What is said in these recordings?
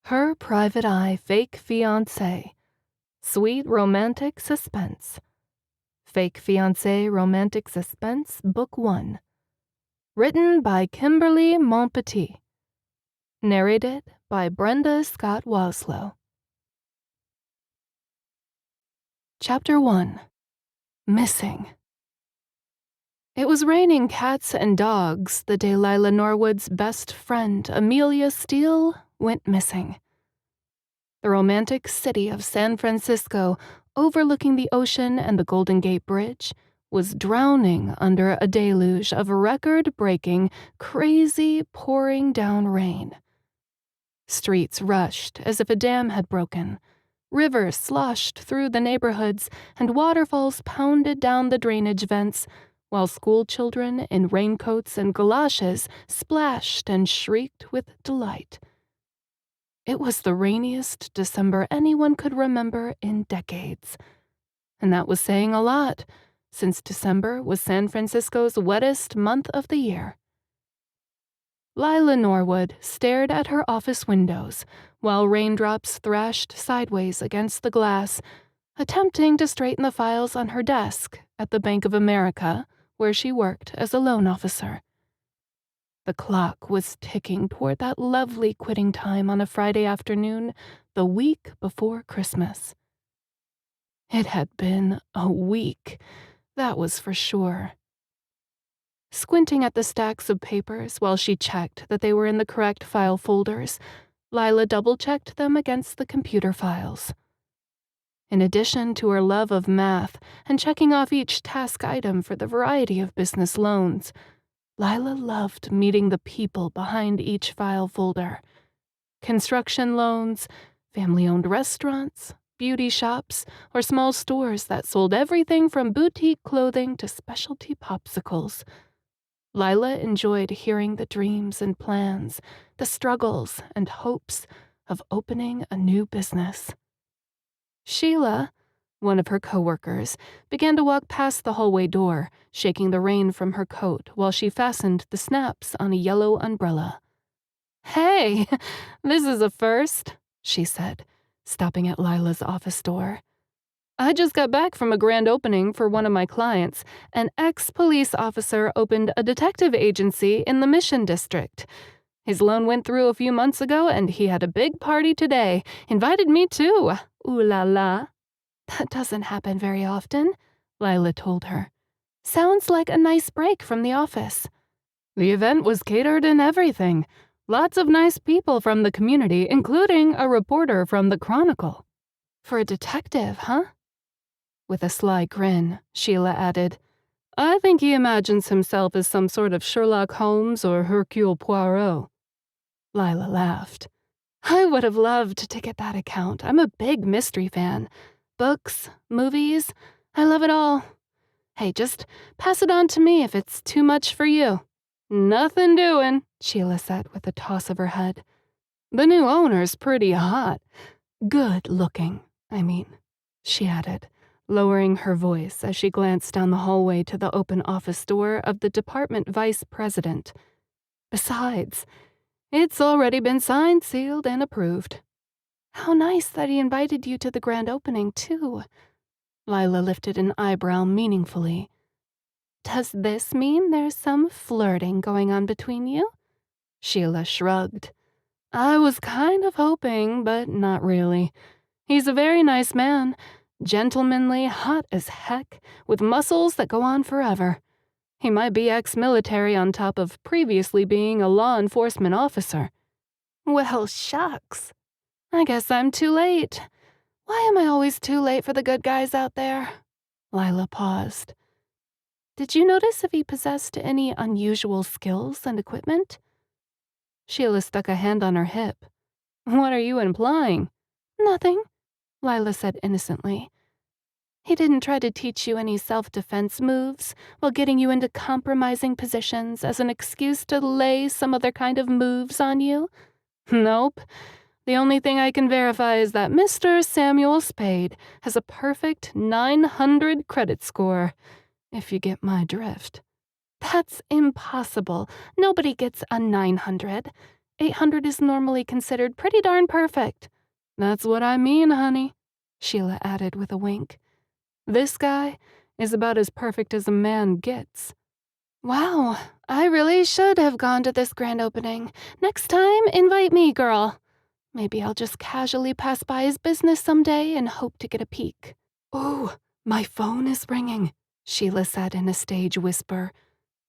Her Private Eye Fake Fiancé. Sweet Romantic Suspense. Fake Fiancé Romantic Suspense, Book 1. Written by Kimberly Montpetit. Narrated by Brenda Scott Waslow. Chapter 1. Missing. It was raining cats and dogs the day Lilah Norwood's best friend, Amelia Steele, went missing. The romantic city of San Francisco, overlooking the ocean and the Golden Gate Bridge, was drowning under a deluge of record-breaking, crazy, pouring down rain. Streets rushed as if a dam had broken. Rivers sloshed through the neighborhoods, and waterfalls pounded down the drainage vents, while schoolchildren in raincoats and galoshes splashed and shrieked with delight. It was the rainiest December anyone could remember in decades. And that was saying a lot, since December was San Francisco's wettest month of the year. Lilah Norwood stared at her office windows while raindrops thrashed sideways against the glass, attempting to straighten the files on her desk at the Bank of America, where she worked as a loan officer. The clock was ticking toward that lovely quitting time on a Friday afternoon, the week before Christmas. It had been a week, that was for sure. Squinting at the stacks of papers while she checked that they were in the correct file folders, Lilah double-checked them against the computer files. In addition to her love of math and checking off each task item for the variety of business loans, Lilah loved meeting the people behind each file folder. Construction loans, family-owned restaurants, beauty shops, or small stores that sold everything from boutique clothing to specialty popsicles. Lilah enjoyed hearing the dreams and plans, the struggles and hopes of opening a new business. Sheila, one of her coworkers, began to walk past the hallway door, shaking the rain from her coat while she fastened the snaps on a yellow umbrella. "Hey, this is a first," she said, stopping at Lilah's office door. "I just got back from a grand opening for one of my clients. An ex-police officer opened a detective agency in the Mission District. His loan went through a few months ago, and he had a big party today. Invited me too. Ooh la la." "That doesn't happen very often," Lilah told her. "Sounds like a nice break from the office." "The event was catered and everything. Lots of nice people from the community, including a reporter from the Chronicle." "For a detective, huh?" With a sly grin, Sheila added, "I think he imagines himself as some sort of Sherlock Holmes or Hercule Poirot." Lilah laughed. "I would have loved to get that account. I'm a big mystery fan. Books, movies, I love it all. Hey, just pass it on to me if it's too much for you." "Nothing doing," Sheila said with a toss of her head. "The new owner's pretty hot. Good looking, I mean," she added, lowering her voice as she glanced down the hallway to the open office door of the department vice president. "Besides, it's already been signed, sealed, and approved." "How nice that he invited you to the grand opening, too." Lilah lifted an eyebrow meaningfully. "Does this mean there's some flirting going on between you?" Sheila shrugged. "I was kind of hoping, but not really. He's a very nice man, gentlemanly, hot as heck, with muscles that go on forever. He might be ex-military on top of previously being a law enforcement officer." "Well, shucks. I guess I'm too late. Why am I always too late for the good guys out there?" Lilah paused. "Did you notice if he possessed any unusual skills and equipment?" Sheila stuck a hand on her hip. "What are you implying?" "Nothing," Lilah said innocently. "He didn't try to teach you any self-defense moves while getting you into compromising positions as an excuse to lay some other kind of moves on you?" "Nope. The only thing I can verify is that Mr. Samuel Spade has a perfect 900 credit score, if you get my drift." "That's impossible. Nobody gets a 900. 800 is normally considered pretty darn perfect. That's what I mean, honey, Sheila added with a wink. This guy is about as perfect as a man gets. Wow, I really should have gone to this grand opening. Next time, invite me, girl. Maybe I'll just casually pass by his business someday and hope to get a peek. Oh, my phone is ringing, Sheila said in a stage whisper.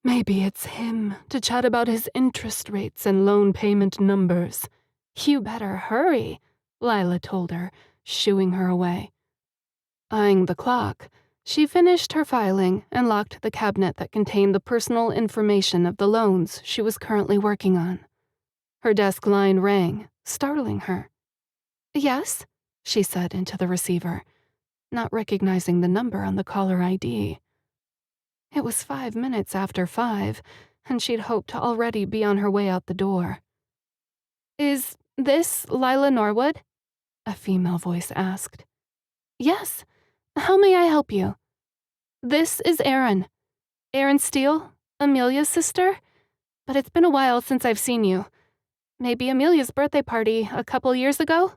Maybe it's him to chat about his interest rates and loan payment numbers. You better hurry, Lilah told her, shooing her away. Eyeing the clock, she finished her filing and locked the cabinet that contained the personal information of the loans she was currently working on. Her desk line rang, startling her. Yes, she said into the receiver, not recognizing the number on the caller ID. It was 5 minutes after 5, and she'd hoped to already be on her way out the door. Is this Lilah Norwood? A female voice asked. Yes. How may I help you? This is Erin. Erin Steele, Amelia's sister? But it's been a while since I've seen you. Maybe Amelia's birthday party a couple years ago?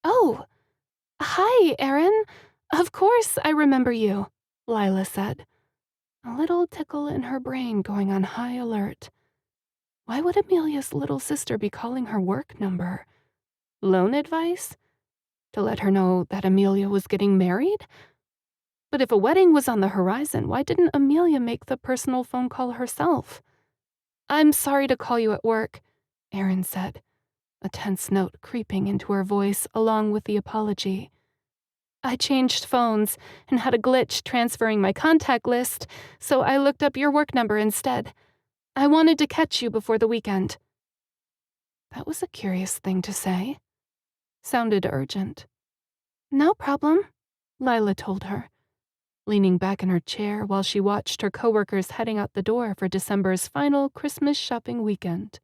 Oh, hi, Erin. Of course I remember you, Lilah said, a little tickle in her brain going on high alert. Why would Amelia's little sister be calling her work number? Loan advice? To let her know that Amelia was getting married? But if a wedding was on the horizon, why didn't Amelia make the personal phone call herself? I'm sorry to call you at work, Erin said, a tense note creeping into her voice along with the apology. I changed phones and had a glitch transferring my contact list, so I looked up your work number instead. I wanted to catch you before the weekend. That was a curious thing to say. Sounded urgent. No problem, Lilah told her, leaning back in her chair while she watched her coworkers heading out the door for December's final Christmas shopping weekend.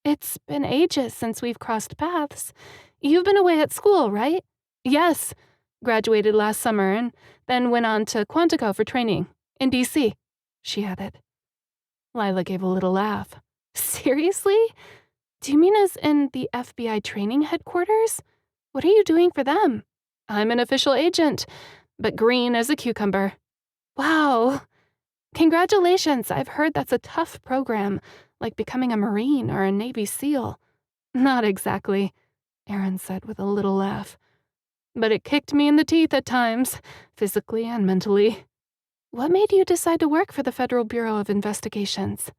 It's been ages since we've crossed paths. You've been away at school, right? Yes. Graduated last summer and then went on to Quantico for training, in D.C., she added. Lilah gave a little laugh. Seriously? Do you mean as in the FBI training headquarters? What are you doing for them? I'm an official agent, but green as a cucumber. Wow. Congratulations, I've heard that's a tough program, like becoming a Marine or a Navy SEAL. Not exactly, Erin said with a little laugh. But it kicked me in the teeth at times, physically and mentally. What made you decide to work for the Federal Bureau of Investigations?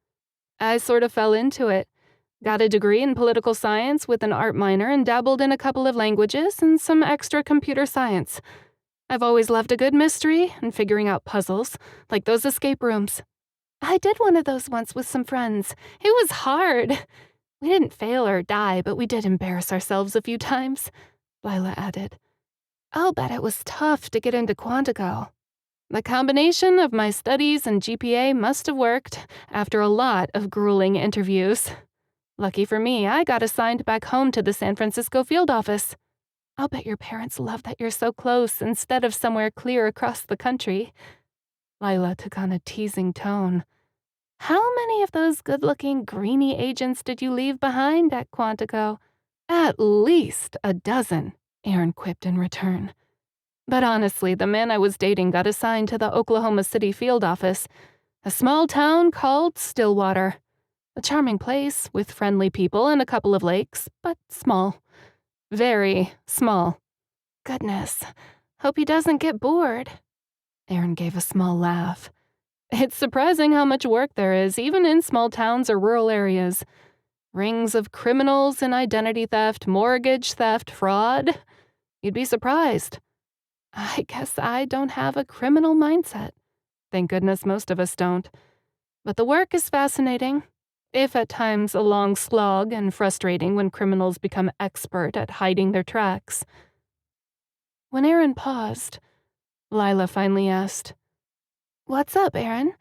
I sort of fell into it. Got a degree in political science with an art minor and dabbled in a couple of languages and some extra computer science. I've always loved a good mystery and figuring out puzzles, like those escape rooms. I did one of those once with some friends. It was hard. We didn't fail or die, but we did embarrass ourselves a few times, Lilah added. I'll bet it was tough to get into Quantico. The combination of my studies and GPA must have worked after a lot of grueling interviews. Lucky for me, I got assigned back home to the San Francisco field office. I'll bet your parents love that you're so close instead of somewhere clear across the country. Lilah took on a teasing tone. How many of those good-looking greeny agents did you leave behind at Quantico? At least a dozen, Erin quipped in return. But honestly, the man I was dating got assigned to the Oklahoma City field office, a small town called Stillwater. A charming place with friendly people and a couple of lakes, but small. Very small. Goodness, hope he doesn't get bored. Erin gave a small laugh. It's surprising how much work there is, even in small towns or rural areas. Rings of criminals and identity theft, mortgage theft, fraud. You'd be surprised. I guess I don't have a criminal mindset. Thank goodness most of us don't. But the work is fascinating, if at times a long slog and frustrating when criminals become expert at hiding their tracks. When Erin paused, Lilah finally asked, What's up, Erin?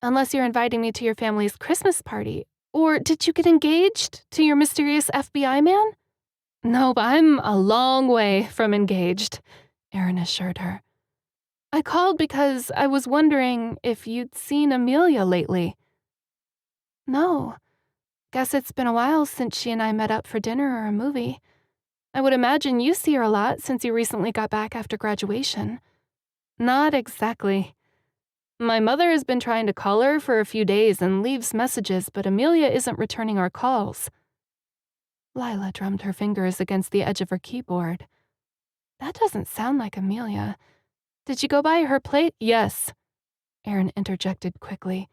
Unless you're inviting me to your family's Christmas party. Or did you get engaged to your mysterious FBI man? Nope, I'm a long way from engaged, Erin assured her. I called because I was wondering if you'd seen Amelia lately. No. Guess it's been a while since she and I met up for dinner or a movie. I would imagine you see her a lot since you recently got back after graduation. Not exactly. My mother has been trying to call her for a few days and leaves messages, but Amelia isn't returning our calls. Lilah drummed her fingers against the edge of her keyboard. That doesn't sound like Amelia. Did you go by her plate? Yes. Aaron interjected quickly.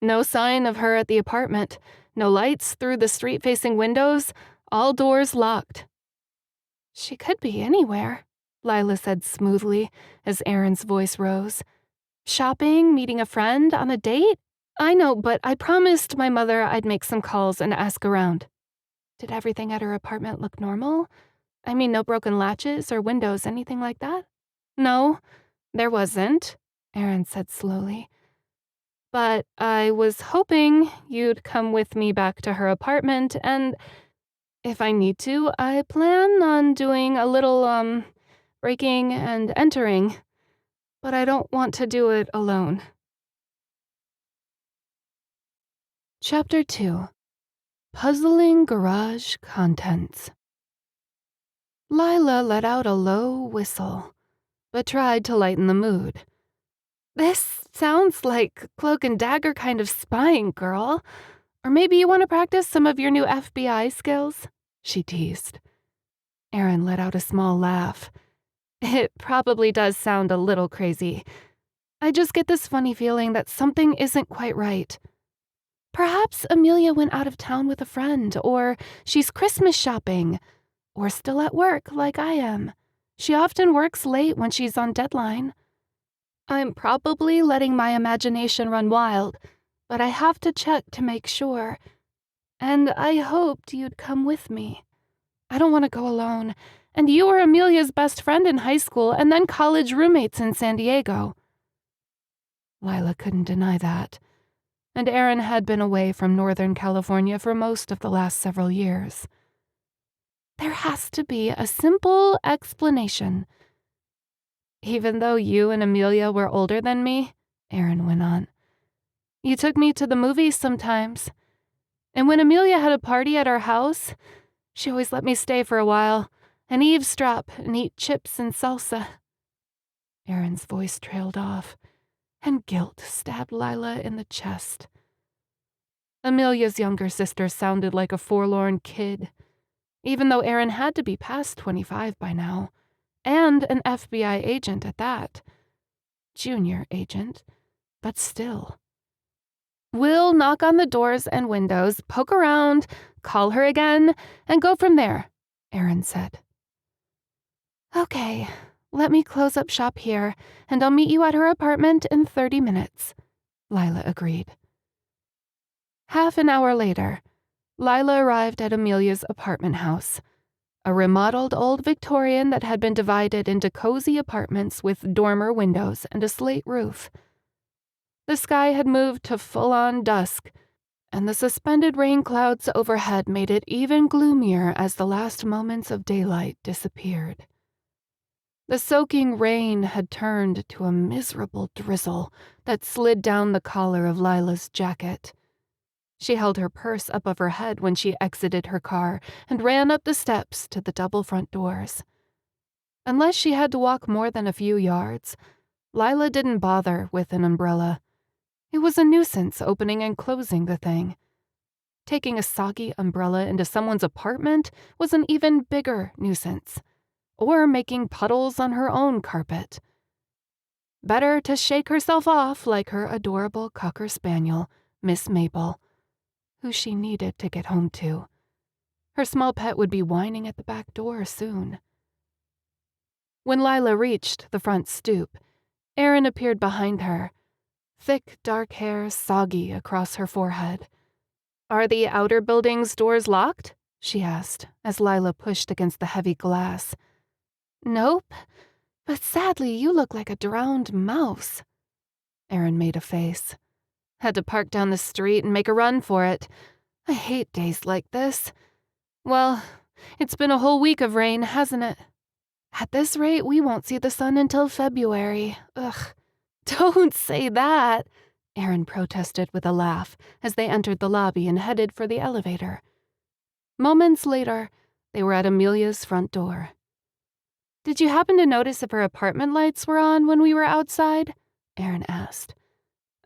No sign of her at the apartment. No lights through the street-facing windows. All doors locked. She could be anywhere, Lilah said smoothly as Aaron's voice rose. Shopping, meeting a friend, on a date? I know, but I promised my mother I'd make some calls and ask around. Did everything at her apartment look normal? I mean, no broken latches or windows, anything like that? No, there wasn't, Aaron said slowly. But I was hoping you'd come with me back to her apartment, and if I need to, I plan on doing a little, breaking and entering. But I don't want to do it alone. Chapter 2. Puzzling Garage Contents. Lilah let out a low whistle, but tried to lighten the mood. This sounds like cloak and dagger kind of spying, girl. Or maybe you want to practice some of your new FBI skills? She teased. Aaron let out a small laugh. It probably does sound a little crazy. I just get this funny feeling that something isn't quite right. Perhaps Amelia went out of town with a friend, or she's Christmas shopping, or still at work like I am. She often works late when she's on deadline. I'm probably letting my imagination run wild, but I have to check to make sure. And I hoped you'd come with me. I don't want to go alone, and you were Amelia's best friend in high school and then college roommates in San Diego. Lilah couldn't deny that, and Aaron had been away from Northern California for most of the last several years. There has to be a simple explanation. Even though you and Amelia were older than me, Aaron went on, you took me to the movies sometimes. And when Amelia had a party at our house, she always let me stay for a while and eavesdrop and eat chips and salsa. Aaron's voice trailed off, and guilt stabbed Lilah in the chest. Amelia's younger sister sounded like a forlorn kid, even though Aaron had to be past 25 by now, and an FBI agent at that. Junior agent, but still. We'll knock on the doors and windows, poke around, call her again, and go from there, Aaron said. Okay, let me close up shop here, and I'll meet you at her apartment in 30 minutes, Lilah agreed. Half an hour later, Lilah arrived at Amelia's apartment house, a remodeled old Victorian that had been divided into cozy apartments with dormer windows and a slate roof. The sky had moved to full-on dusk, and the suspended rain clouds overhead made it even gloomier as the last moments of daylight disappeared. The soaking rain had turned to a miserable drizzle that slid down the collar of Lilah's jacket. She held her purse up of her head when she exited her car and ran up the steps to the double front doors. Unless she had to walk more than a few yards, Lilah didn't bother with an umbrella. It was a nuisance opening and closing the thing. Taking a soggy umbrella into someone's apartment was an even bigger nuisance, or making puddles on her own carpet. Better to shake herself off like her adorable cocker spaniel, Miss Maple, who she needed to get home to. Her small pet would be whining at the back door soon. When Lilah reached the front stoop, Aaron appeared behind her, thick dark hair soggy across her forehead. Are the outer building's doors locked? She asked, as Lilah pushed against the heavy glass. Nope, but sadly you look like a drowned mouse. Aaron made a face. Had to park down the street and make a run for it. I hate days like this. Well, it's been a whole week of rain, hasn't it? At this rate, we won't see the sun until February. Ugh. Don't say that, Aaron protested with a laugh as they entered the lobby and headed for the elevator. Moments later, they were at Amelia's front door. "Did you happen to notice if her apartment lights were on when we were outside?" Aaron asked.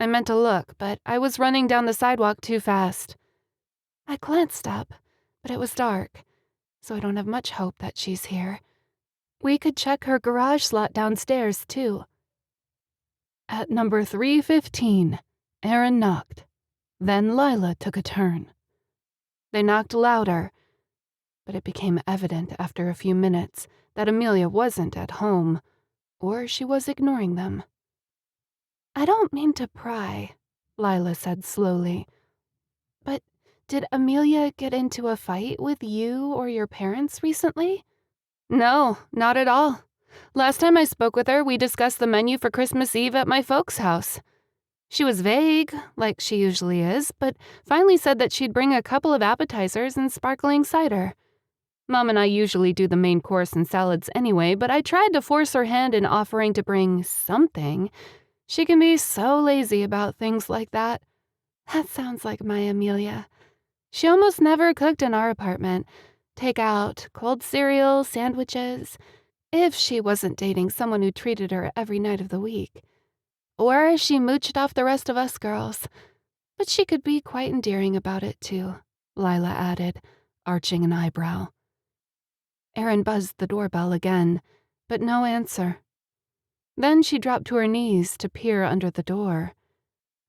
"I meant to look, but I was running down the sidewalk too fast." "I glanced up, but it was dark, so I don't have much hope that she's here. We could check her garage slot downstairs, too." At number 315, Aaron knocked. Then Lilah took a turn. They knocked louder, but it became evident after a few minutes that Amelia wasn't at home, or she was ignoring them. "I don't mean to pry," Lilah said slowly, "but did Amelia get into a fight with you or your parents recently?" "No, not at all. Last time I spoke with her, we discussed the menu for Christmas Eve at my folks' house. She was vague, like she usually is, but finally said that she'd bring a couple of appetizers and sparkling cider. Mom and I usually do the main course and salads anyway, but I tried to force her hand in offering to bring something. She can be so lazy about things like that." "That sounds like my Amelia. She almost never cooked in our apartment. Takeout, cold cereal, sandwiches, if she wasn't dating someone who treated her every night of the week. Or she mooched off the rest of us girls. But she could be quite endearing about it, too," Lilah added, arching an eyebrow. Aaron buzzed the doorbell again, but no answer. Then she dropped to her knees to peer under the door.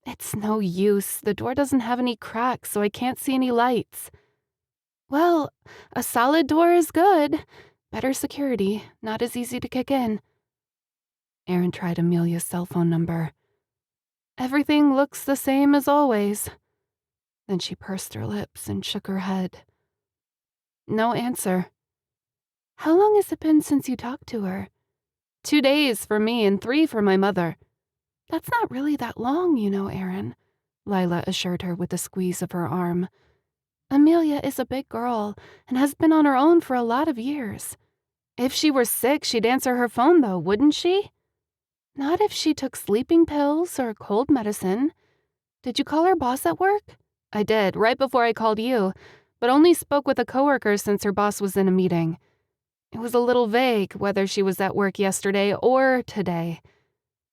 "It's no use. The door doesn't have any cracks, so I can't see any lights." "Well, a solid door is good. Better security, not as easy to kick in." Aaron tried Amelia's cell phone number. "Everything looks the same as always." Then she pursed her lips and shook her head. No answer. "How long has it been since you talked to her?" 2 days for me and 3 for my mother." "That's not really that long, you know, Aaron," Lilah assured her with a squeeze of her arm. "Amelia is a big girl and has been on her own for a lot of years. If she were sick, she'd answer her phone, though, wouldn't she?" "Not if she took sleeping pills or cold medicine. Did you call her boss at work?" "I did, right before I called you, but only spoke with a coworker since her boss was in a meeting. It was a little vague whether she was at work yesterday or today.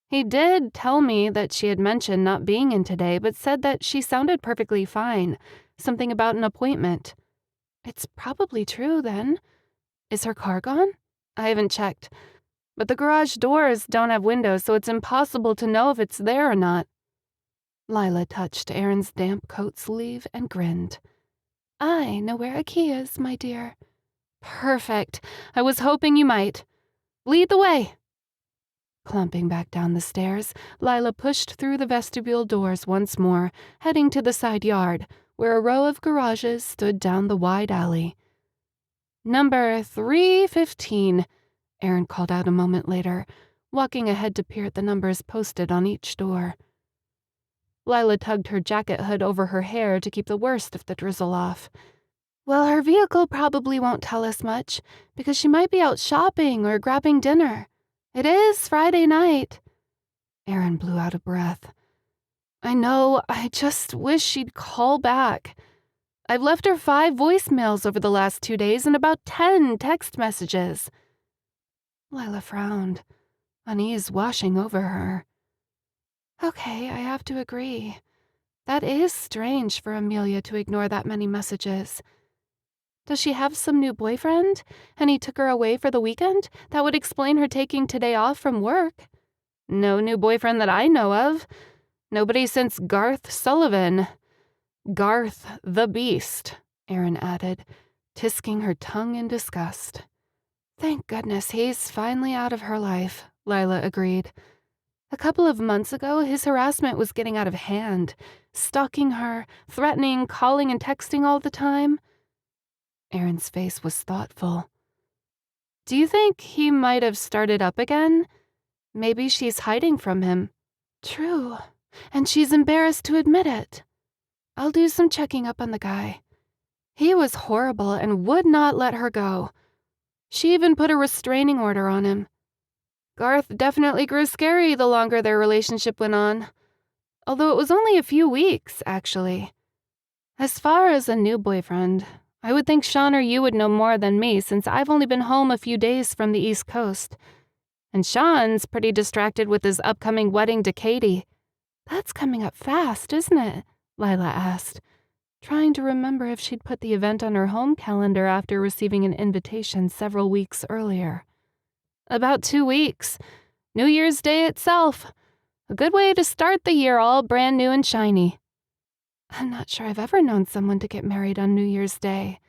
He did tell me that she had mentioned not being in today, but said that she sounded perfectly fine, something about an appointment." "It's probably true, then. Is her car gone?" "I haven't checked, but the garage doors don't have windows, so it's impossible to know if it's there or not." Lilah touched Aaron's damp coat sleeve and grinned. "I know where a key is, my dear." "Perfect. I was hoping you might. Lead the way." Clumping back down the stairs, Lilah pushed through the vestibule doors once more, heading to the side yard, where a row of garages stood down the wide alley. "Number 315, Aaron called out a moment later, walking ahead to peer at the numbers posted on each door. Lilah tugged her jacket hood over her hair to keep the worst of the drizzle off. "Well, her vehicle probably won't tell us much, because she might be out shopping or grabbing dinner. It is Friday night." Aaron blew out a breath. "I know, I just wish she'd call back. I've left her 5 voicemails over the last 2 days and about 10 text messages." Lilah frowned, unease washing over her. "Okay, I have to agree. That is strange for Amelia to ignore that many messages. Does she have some new boyfriend, and he took her away for the weekend? That would explain her taking today off from work." "No new boyfriend that I know of. Nobody since Garth Sullivan. Garth the Beast," Aaron added, tisking her tongue in disgust. "Thank goodness he's finally out of her life," Lilah agreed. "A couple of months ago, his harassment was getting out of hand, stalking her, threatening, calling and texting all the time." Aaron's face was thoughtful. "Do you think he might have started up again? Maybe she's hiding from him." "True, and she's embarrassed to admit it. I'll do some checking up on the guy. He was horrible and would not let her go. She even put a restraining order on him. Garth definitely grew scary the longer their relationship went on. although it was only a few weeks, actually. As far as a new boyfriend, I would think Sean or you would know more than me since I've only been home a few days from the East Coast. And Sean's pretty distracted with his upcoming wedding to Katie. That's coming up fast, isn't it? Lilah asked, trying to remember if she'd put the event on her home calendar after receiving an invitation several weeks earlier. About 2 weeks. New Year's Day itself. A good way to start the year all brand new and shiny. I'm not sure I've ever known someone to get married on New Year's Day.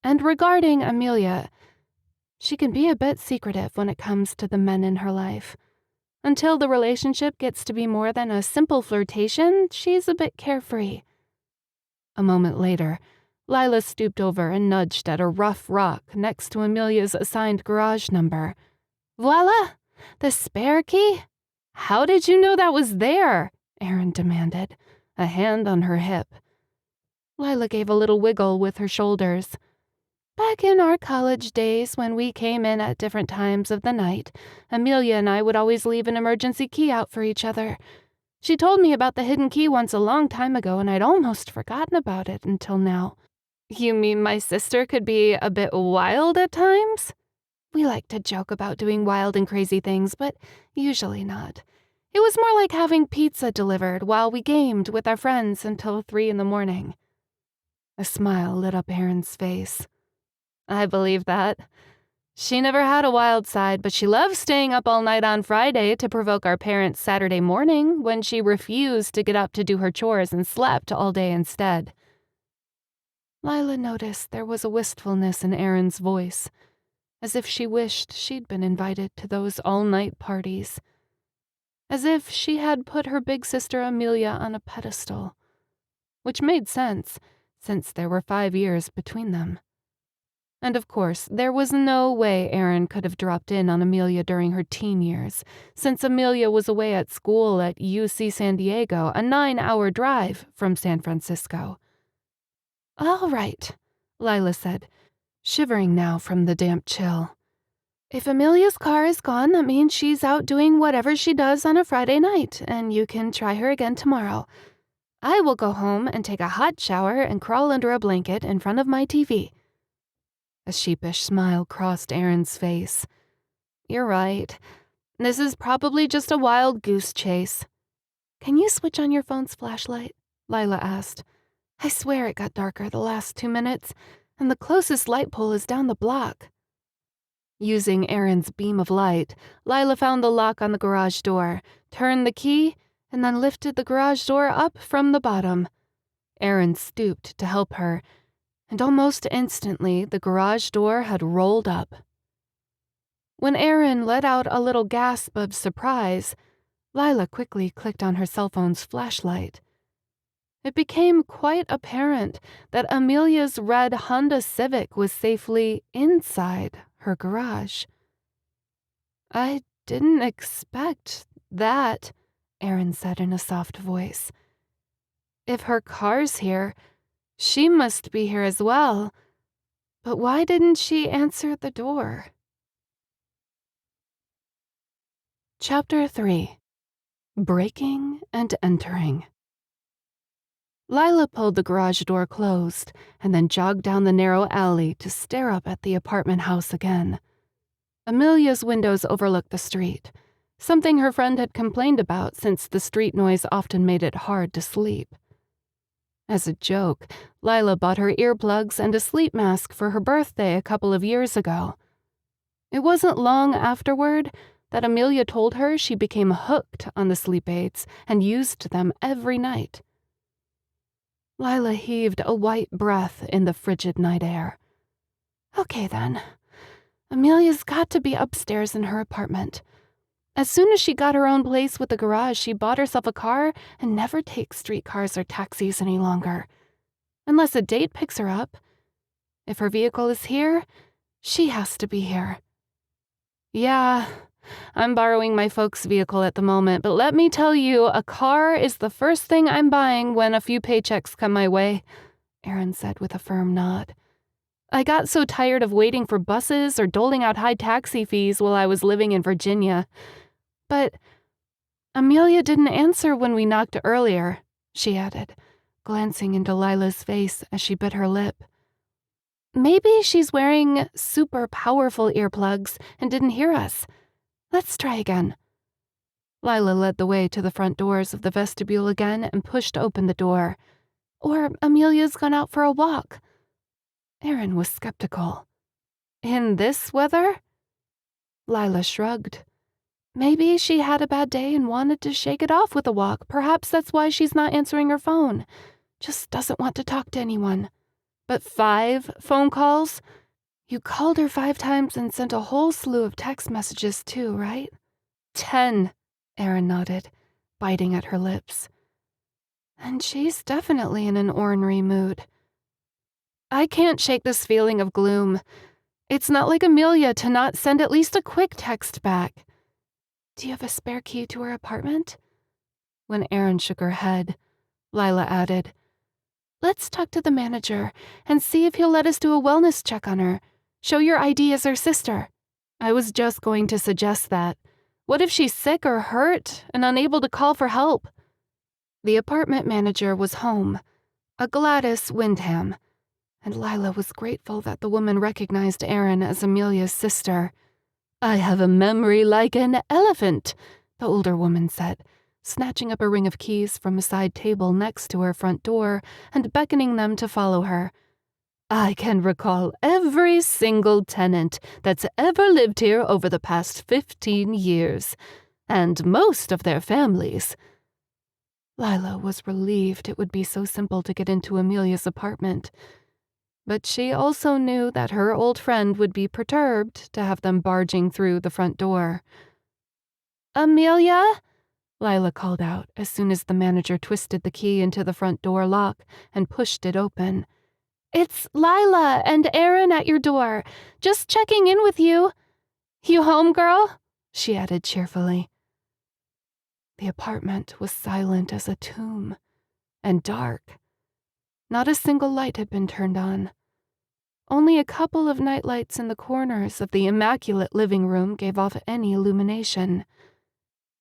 And regarding Amelia, she can be a bit secretive when it comes to the men in her life. Until the relationship gets to be more than a simple flirtation, she's a bit carefree. A moment later, Lilah stooped over and nudged at a rough rock next to Amelia's assigned garage number. Voila! The spare key? How did you know that was there? Erin demanded, a hand on her hip. Lilah gave a little wiggle with her shoulders. Back in our college days, when we came in at different times of the night, Amelia and I would always leave an emergency key out for each other. She told me about the hidden key once a long time ago, and I'd almost forgotten about it until now. You mean my sister could be a bit wild at times? We like to joke about doing wild and crazy things, but usually not. It was more like having pizza delivered while we gamed with our friends until 3 a.m. A smile lit up Erin's face. I believe that. She never had a wild side, but she loved staying up all night on Friday to provoke our parents Saturday morning when she refused to get up to do her chores and slept all day instead. Lilah noticed there was a wistfulness in Erin's voice, as if she wished she'd been invited to those all-night parties. As if she had put her big sister Amelia on a pedestal, which made sense, since there were 5 years between them. And of course, there was no way Erin could have dropped in on Amelia during her teen years, since Amelia was away at school at UC San Diego, a 9-hour drive from San Francisco. All right, Lilah said, shivering now from the damp chill. If Amelia's car is gone, that means she's out doing whatever she does on a Friday night, and you can try her again tomorrow. I will go home and take a hot shower and crawl under a blanket in front of my TV. A sheepish smile crossed Erin's face. You're right. This is probably just a wild goose chase. Can you switch on your phone's flashlight? Lilah asked. I swear it got darker the last 2 minutes, and the closest light pole is down the block. Using Erin's beam of light, Lilah found the lock on the garage door, turned the key, and then lifted the garage door up from the bottom. Erin stooped to help her, and almost instantly the garage door had rolled up. When Erin let out a little gasp of surprise, Lilah quickly clicked on her cell phone's flashlight. It became quite apparent that Amelia's red Honda Civic was safely inside her garage. I didn't expect that, Erin said in a soft voice. If her car's here, she must be here as well. But why didn't she answer the door? Chapter 3. Breaking and Entering. Lilah pulled the garage door closed and then jogged down the narrow alley to stare up at the apartment house again. Amelia's windows overlooked the street, something her friend had complained about since the street noise often made it hard to sleep. As a joke, Lilah bought her earplugs and a sleep mask for her birthday a couple of years ago. It wasn't long afterward that Amelia told her she became hooked on the sleep aids and used them every night. Lilah heaved a white breath in the frigid night air. Okay then. Amelia's got to be upstairs in her apartment. As soon as she got her own place with the garage, she bought herself a car and never takes streetcars or taxis any longer. Unless a date picks her up. If her vehicle is here, she has to be here. Yeah, I'm borrowing my folks' vehicle at the moment, but let me tell you, a car is the first thing I'm buying when a few paychecks come my way, Erin said with a firm nod. I got so tired of waiting for buses or doling out high taxi fees while I was living in Virginia. But Amelia didn't answer when we knocked earlier, she added, glancing into Lilah's face as she bit her lip. Maybe she's wearing super powerful earplugs and didn't hear us. Let's try again. Lilah led the way to the front doors of the vestibule again and pushed open the door. Or Amelia's gone out for a walk. Aaron was skeptical. In this weather? Lilah shrugged. Maybe she had a bad day and wanted to shake it off with a walk. Perhaps that's why she's not answering her phone. Just doesn't want to talk to anyone. But 5 phone calls? You called her 5 times and sent a whole slew of text messages too, right? 10, Aaron nodded, biting at her lips. And she's definitely in an ornery mood. I can't shake this feeling of gloom. It's not like Amelia to not send at least a quick text back. Do you have a spare key to her apartment? When Aaron shook her head, Lilah added, Let's talk to the manager and see if he'll let us do a wellness check on her. Show your ID as her sister. I was just going to suggest that. What if she's sick or hurt and unable to call for help? The apartment manager was home, a Gladys Wyndham, and Lilah was grateful that the woman recognized Aaron as Amelia's sister. I have a memory like an elephant, the older woman said, snatching up a ring of keys from a side table next to her front door and beckoning them to follow her. I can recall every single tenant that's ever lived here over the past 15 years, and most of their families. Lilah was relieved it would be so simple to get into Amelia's apartment. But she also knew that her old friend would be perturbed to have them barging through the front door. Amelia? Lilah called out as soon as the manager twisted the key into the front door lock and pushed it open. It's Lilah and Aaron at your door. Just checking in with you. You home, girl? She added cheerfully. The apartment was silent as a tomb, and dark. Not a single light had been turned on. Only a couple of nightlights in the corners of the immaculate living room gave off any illumination.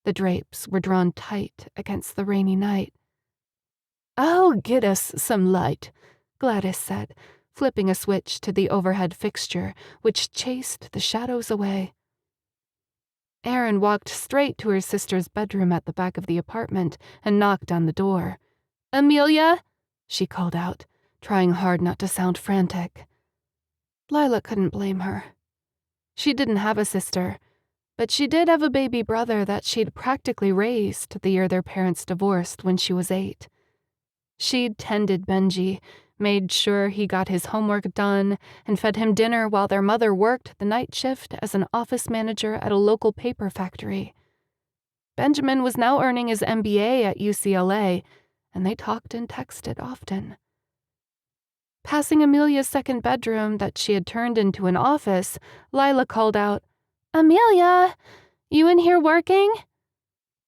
The drapes were drawn tight against the rainy night. I'll get us some light, Gladys said, flipping a switch to the overhead fixture, which chased the shadows away. Aaron walked straight to her sister's bedroom at the back of the apartment and knocked on the door. Amelia? She called out, trying hard not to sound frantic. Lilah couldn't blame her. She didn't have a sister, but she did have a baby brother that she'd practically raised the year their parents divorced when she was 8. She'd tended Benji, made sure he got his homework done, and fed him dinner while their mother worked the night shift as an office manager at a local paper factory. Benjamin was now earning his MBA at UCLA, and they talked and texted often. Passing Amelia's second bedroom that she had turned into an office, Lilah called out, Amelia, you in here working?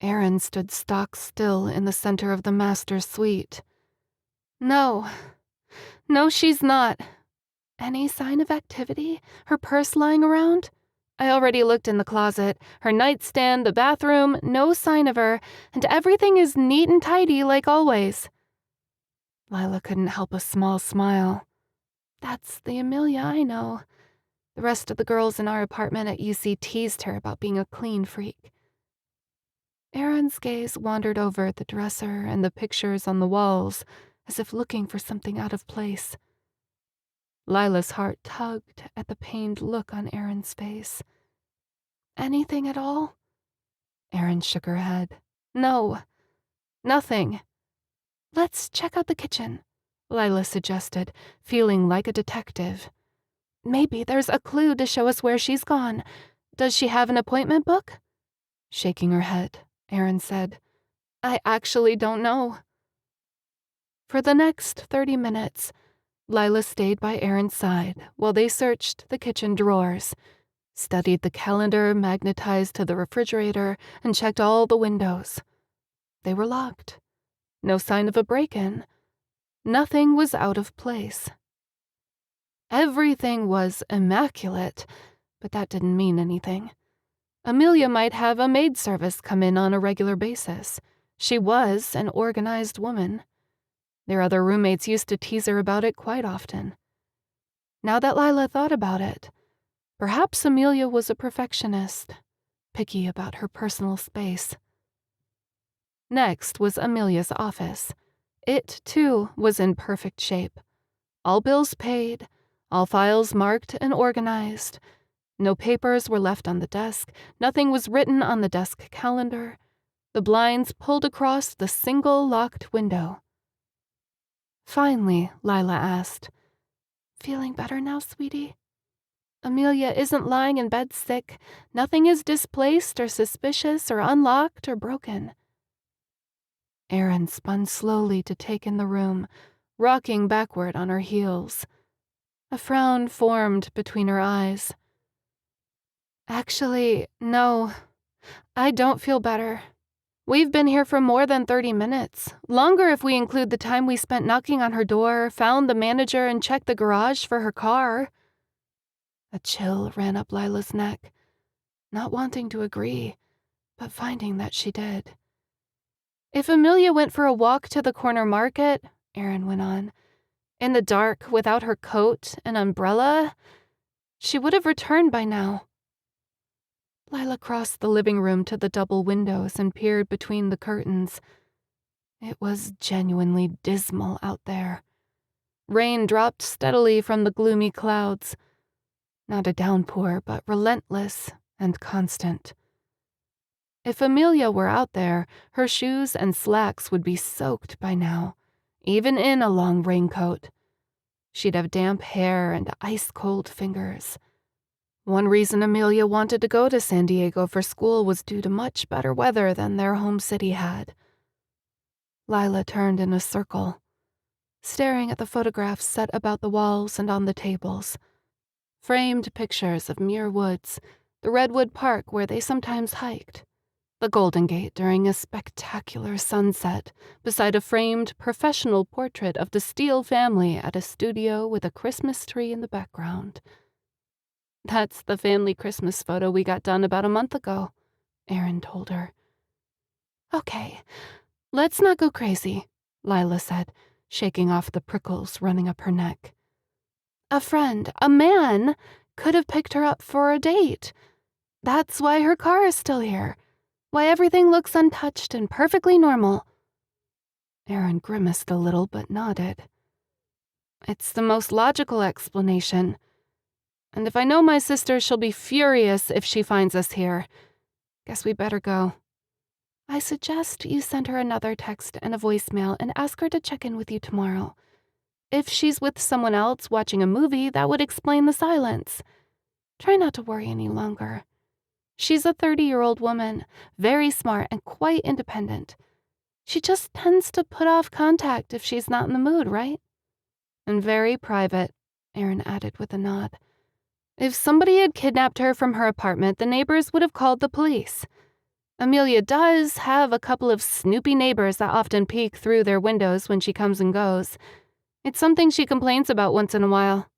Aaron stood stock still in the center of the master suite. No, she's not. Any sign of activity? Her purse lying around? I already looked in the closet, her nightstand, the bathroom, no sign of her, and everything is neat and tidy like always. Lilah couldn't help a small smile. That's the Amelia I know. The rest of the girls in our apartment at UC teased her about being a clean freak. Aaron's gaze wandered over the dresser and the pictures on the walls, as if looking for something out of place. Lilah's heart tugged at the pained look on Aaron's face. Anything at all? Aaron shook her head. No, nothing. Let's check out the kitchen, Lilah suggested, feeling like a detective. Maybe there's a clue to show us where she's gone. Does she have an appointment book? Shaking her head, Aaron said, I actually don't know. For the next 30 minutes, Lilah stayed by Aaron's side while they searched the kitchen drawers, studied the calendar magnetized to the refrigerator, and checked all the windows. They were locked. No sign of a break-in. Nothing was out of place. Everything was immaculate, but that didn't mean anything. Amelia might have a maid service come in on a regular basis. She was an organized woman. Their other roommates used to tease her about it quite often. Now that Lilah thought about it, perhaps Amelia was a perfectionist, picky about her personal space. Next was Amelia's office. It, too, was in perfect shape. All bills paid, all files marked and organized. No papers were left on the desk, nothing was written on the desk calendar. The blinds pulled across the single locked window. Finally, Lilah asked, "Feeling better now, sweetie? Amelia isn't lying in bed sick. Nothing is displaced or suspicious or unlocked or broken." Erin spun slowly to take in the room, rocking backward on her heels. A frown formed between her eyes. "Actually, no, I don't feel better. We've been here for more than 30 minutes, longer if we include the time we spent knocking on her door, found the manager, and checked the garage for her car." A chill ran up Lilah's neck, not wanting to agree, but finding that she did. "If Amelia went for a walk to the corner market," Erin went on, "in the dark without her coat and umbrella, she would have returned by now." Lilah crossed the living room to the double windows and peered between the curtains. It was genuinely dismal out there. Rain dropped steadily from the gloomy clouds. Not a downpour, but relentless and constant. If Amelia were out there, her shoes and slacks would be soaked by now, even in a long raincoat. She'd have damp hair and ice-cold fingers. One reason Amelia wanted to go to San Diego for school was due to much better weather than their home city had. Lilah turned in a circle, staring at the photographs set about the walls and on the tables. Framed pictures of Muir Woods, the Redwood Park where they sometimes hiked, the Golden Gate during a spectacular sunset beside a framed professional portrait of the Steele family at a studio with a Christmas tree in the background. "That's the family Christmas photo we got done about a month ago," Erin told her. "Okay, let's not go crazy," Lilah said, shaking off the prickles running up her neck. "A friend, a man, could have picked her up for a date. That's why her car is still here, why everything looks untouched and perfectly normal." Erin grimaced a little but nodded. "It's the most logical explanation. And if I know my sister, she'll be furious if she finds us here. Guess we better go." "I suggest you send her another text and a voicemail and ask her to check in with you tomorrow. If she's with someone else watching a movie, that would explain the silence. Try not to worry any longer. She's a 30-year-old woman, very smart and quite independent. She just tends to put off contact if she's not in the mood, right?" "And very private," Erin added with a nod. "If somebody had kidnapped her from her apartment, the neighbors would have called the police. Amelia does have a couple of snoopy neighbors that often peek through their windows when she comes and goes. It's something she complains about once in a while.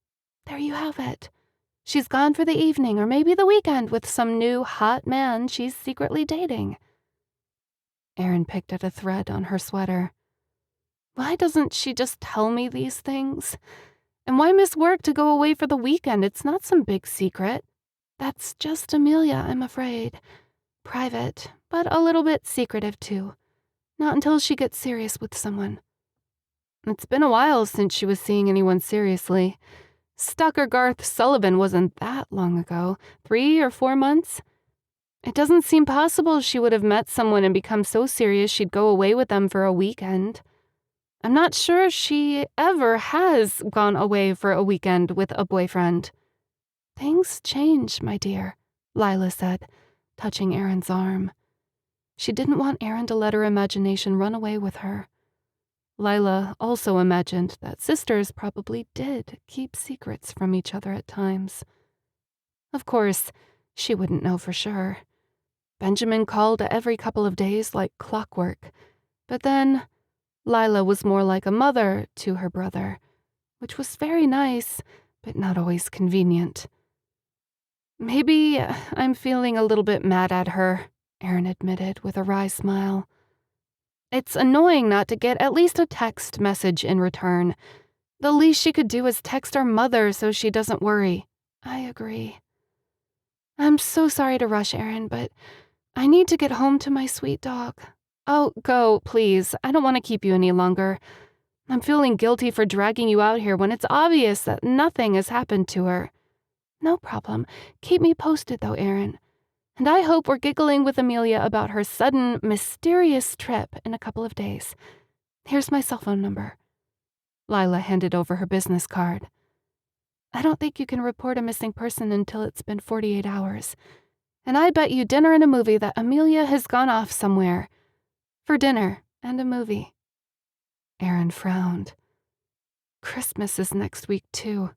There you have it. She's gone for the evening or maybe the weekend with some new hot man she's secretly dating." Erin picked at a thread on her sweater. "Why doesn't she just tell me these things? And why miss work to go away for the weekend? It's not some big secret. That's just Amelia, I'm afraid. Private, but a little bit secretive too. Not until she gets serious with someone." "It's been a while since she was seeing anyone seriously. Stalker Garth Sullivan wasn't that long ago, 3 or 4 months. It doesn't seem possible she would have met someone and become so serious she'd go away with them for a weekend. I'm not sure she ever has gone away for a weekend with a boyfriend." "Things change, my dear," Lilah said, touching Erin's arm. She didn't want Erin to let her imagination run away with her. Lilah also imagined that sisters probably did keep secrets from each other at times. Of course, she wouldn't know for sure. Benjamin called every couple of days like clockwork, but then Lilah was more like a mother to her brother, which was very nice, but not always convenient. Maybe I'm feeling a little bit mad at her, Erin admitted with a wry smile. It's annoying not to get at least a text message in return. The least she could do is text our mother so she doesn't worry. I agree. I'm so sorry to rush, Erin, but I need to get home to my sweet dog. Oh, go, please. I don't want to keep you any longer. I'm feeling guilty for dragging you out here when it's obvious that nothing has happened to her. No problem. Keep me posted, though, Erin. And I hope we're giggling with Amelia about her sudden, mysterious trip in a couple of days. Here's my cell phone number. Lilah handed over her business card. I don't think you can report a missing person until it's been 48 hours. And I bet you dinner and a movie that Amelia has gone off somewhere. For dinner and a movie. Erin frowned. Christmas is next week, too.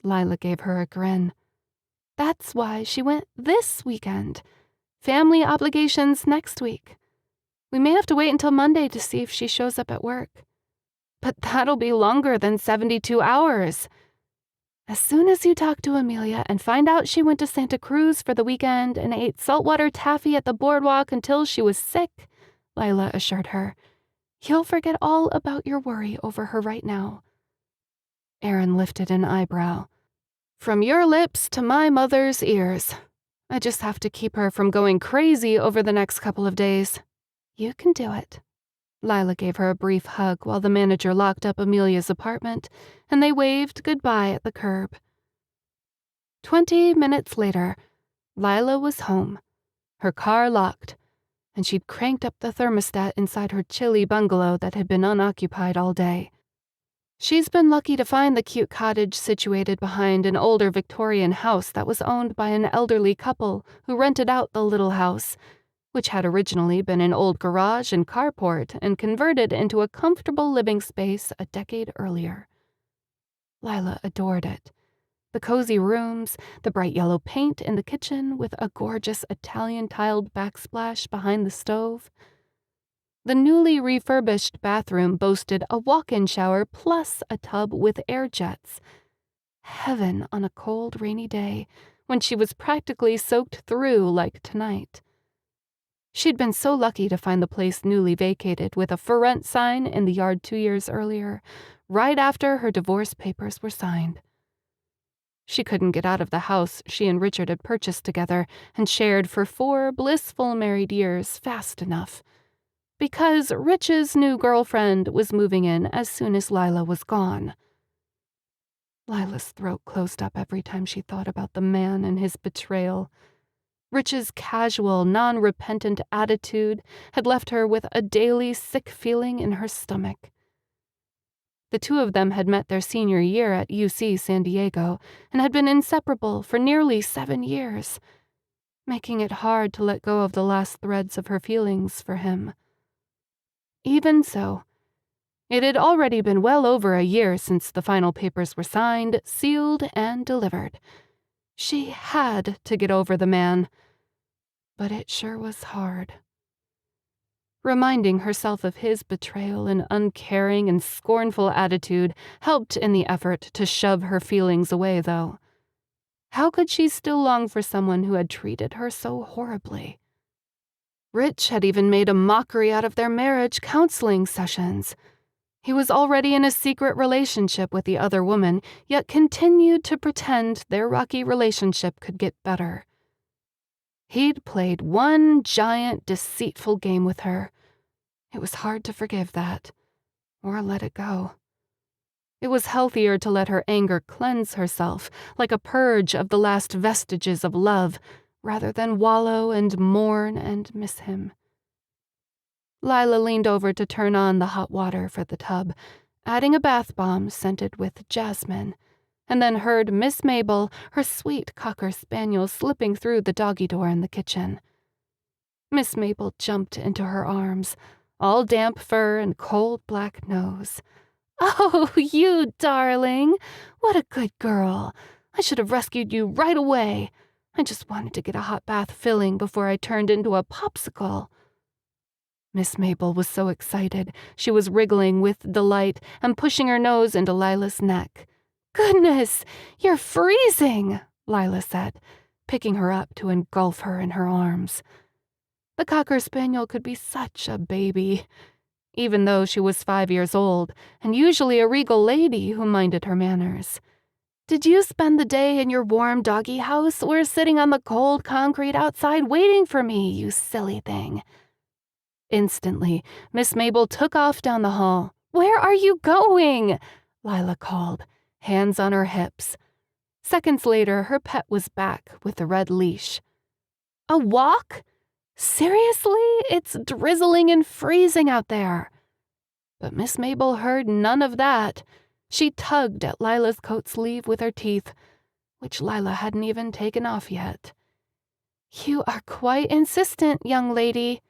Lilah gave her a grin. That's why she went this weekend. Family obligations next week. We may have to wait until Monday to see if she shows up at work. But that'll be longer than 72 hours. As soon as you talk to Amelia and find out she went to Santa Cruz for the weekend and ate saltwater taffy at the boardwalk until she was sick, Lilah assured her, you'll forget all about your worry over her right now. Erin lifted an eyebrow. From your lips to my mother's ears. I just have to keep her from going crazy over the next couple of days. You can do it. Lilah gave her a brief hug while the manager locked up Amelia's apartment, and they waved goodbye at the curb. 20 minutes later, Lilah was home, her car locked, and she'd cranked up the thermostat inside her chilly bungalow that had been unoccupied all day. She's been lucky to find the cute cottage situated behind an older Victorian house that was owned by an elderly couple who rented out the little house, which had originally been an old garage and carport and converted into a comfortable living space a decade earlier. Lilah adored it. The cozy rooms, the bright yellow paint in the kitchen with a gorgeous Italian-tiled backsplash behind the stove. The newly refurbished bathroom boasted a walk-in shower plus a tub with air jets. Heaven on a cold, rainy day when she was practically soaked through like tonight. She'd been so lucky to find the place newly vacated with a for rent sign in the yard 2 years earlier, right after her divorce papers were signed. She couldn't get out of the house she and Richard had purchased together and shared for 4 blissful married years fast enough, because Rich's new girlfriend was moving in as soon as Lilah was gone. Lilah's throat closed up every time she thought about the man and his betrayal. Rich's casual, non-repentant attitude had left her with a daily sick feeling in her stomach. The two of them had met their senior year at UC San Diego and had been inseparable for nearly 7 years, making it hard to let go of the last threads of her feelings for him. Even so, it had already been well over a year since the final papers were signed, sealed, and delivered. She had to get over the man, but it sure was hard. Reminding herself of his betrayal and uncaring and scornful attitude helped in the effort to shove her feelings away, though. How could she still long for someone who had treated her so horribly? Rich had even made a mockery out of their marriage counseling sessions. He was already in a secret relationship with the other woman, yet continued to pretend their rocky relationship could get better. He'd played one giant, deceitful game with her. It was hard to forgive that, or let it go. It was healthier to let her anger cleanse herself, like a purge of the last vestiges of love, rather than wallow and mourn and miss him. Lilah leaned over to turn on the hot water for the tub, adding a bath bomb scented with jasmine, and then heard Miss Mabel, her sweet cocker spaniel, slipping through the doggy door in the kitchen. Miss Mabel jumped into her arms, all damp fur and cold black nose. "Oh, you darling! What a good girl! I should have rescued you right away. I just wanted to get a hot bath filling before I turned into a popsicle." Miss Mabel was so excited, she was wriggling with delight and pushing her nose into Lilah's neck. "Goodness, you're freezing! Lilah said, picking her up to engulf her in her arms. The Cocker Spaniel could be such a baby, even though she was 5 years old and usually a regal lady who minded her manners. "Did you spend the day in your warm doggy house or sitting on the cold concrete outside waiting for me, you silly thing?" Instantly, Miss Mabel took off down the hall. "Where are you going?" Lilah called, hands on her hips. Seconds later, her pet was back with the red leash. "A walk? Seriously? It's drizzling and freezing out there." But Miss Mabel heard none of that. She tugged at Lilah's coat sleeve with her teeth, which Lilah hadn't even taken off yet. "You are quite insistent, young lady."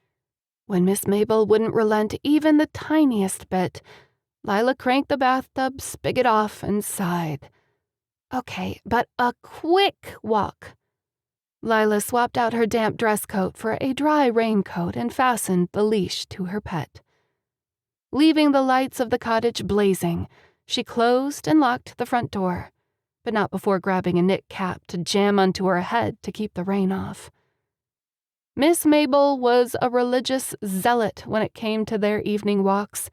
When Miss Mabel wouldn't relent even the tiniest bit, Lilah cranked the bathtub spigot off and sighed. "Okay, but a quick walk." Lilah swapped out her damp dress coat for a dry raincoat and fastened the leash to her pet. Leaving the lights of the cottage blazing, she closed and locked the front door, but not before grabbing a knit cap to jam onto her head to keep the rain off. Miss Mabel was a religious zealot when it came to their evening walks,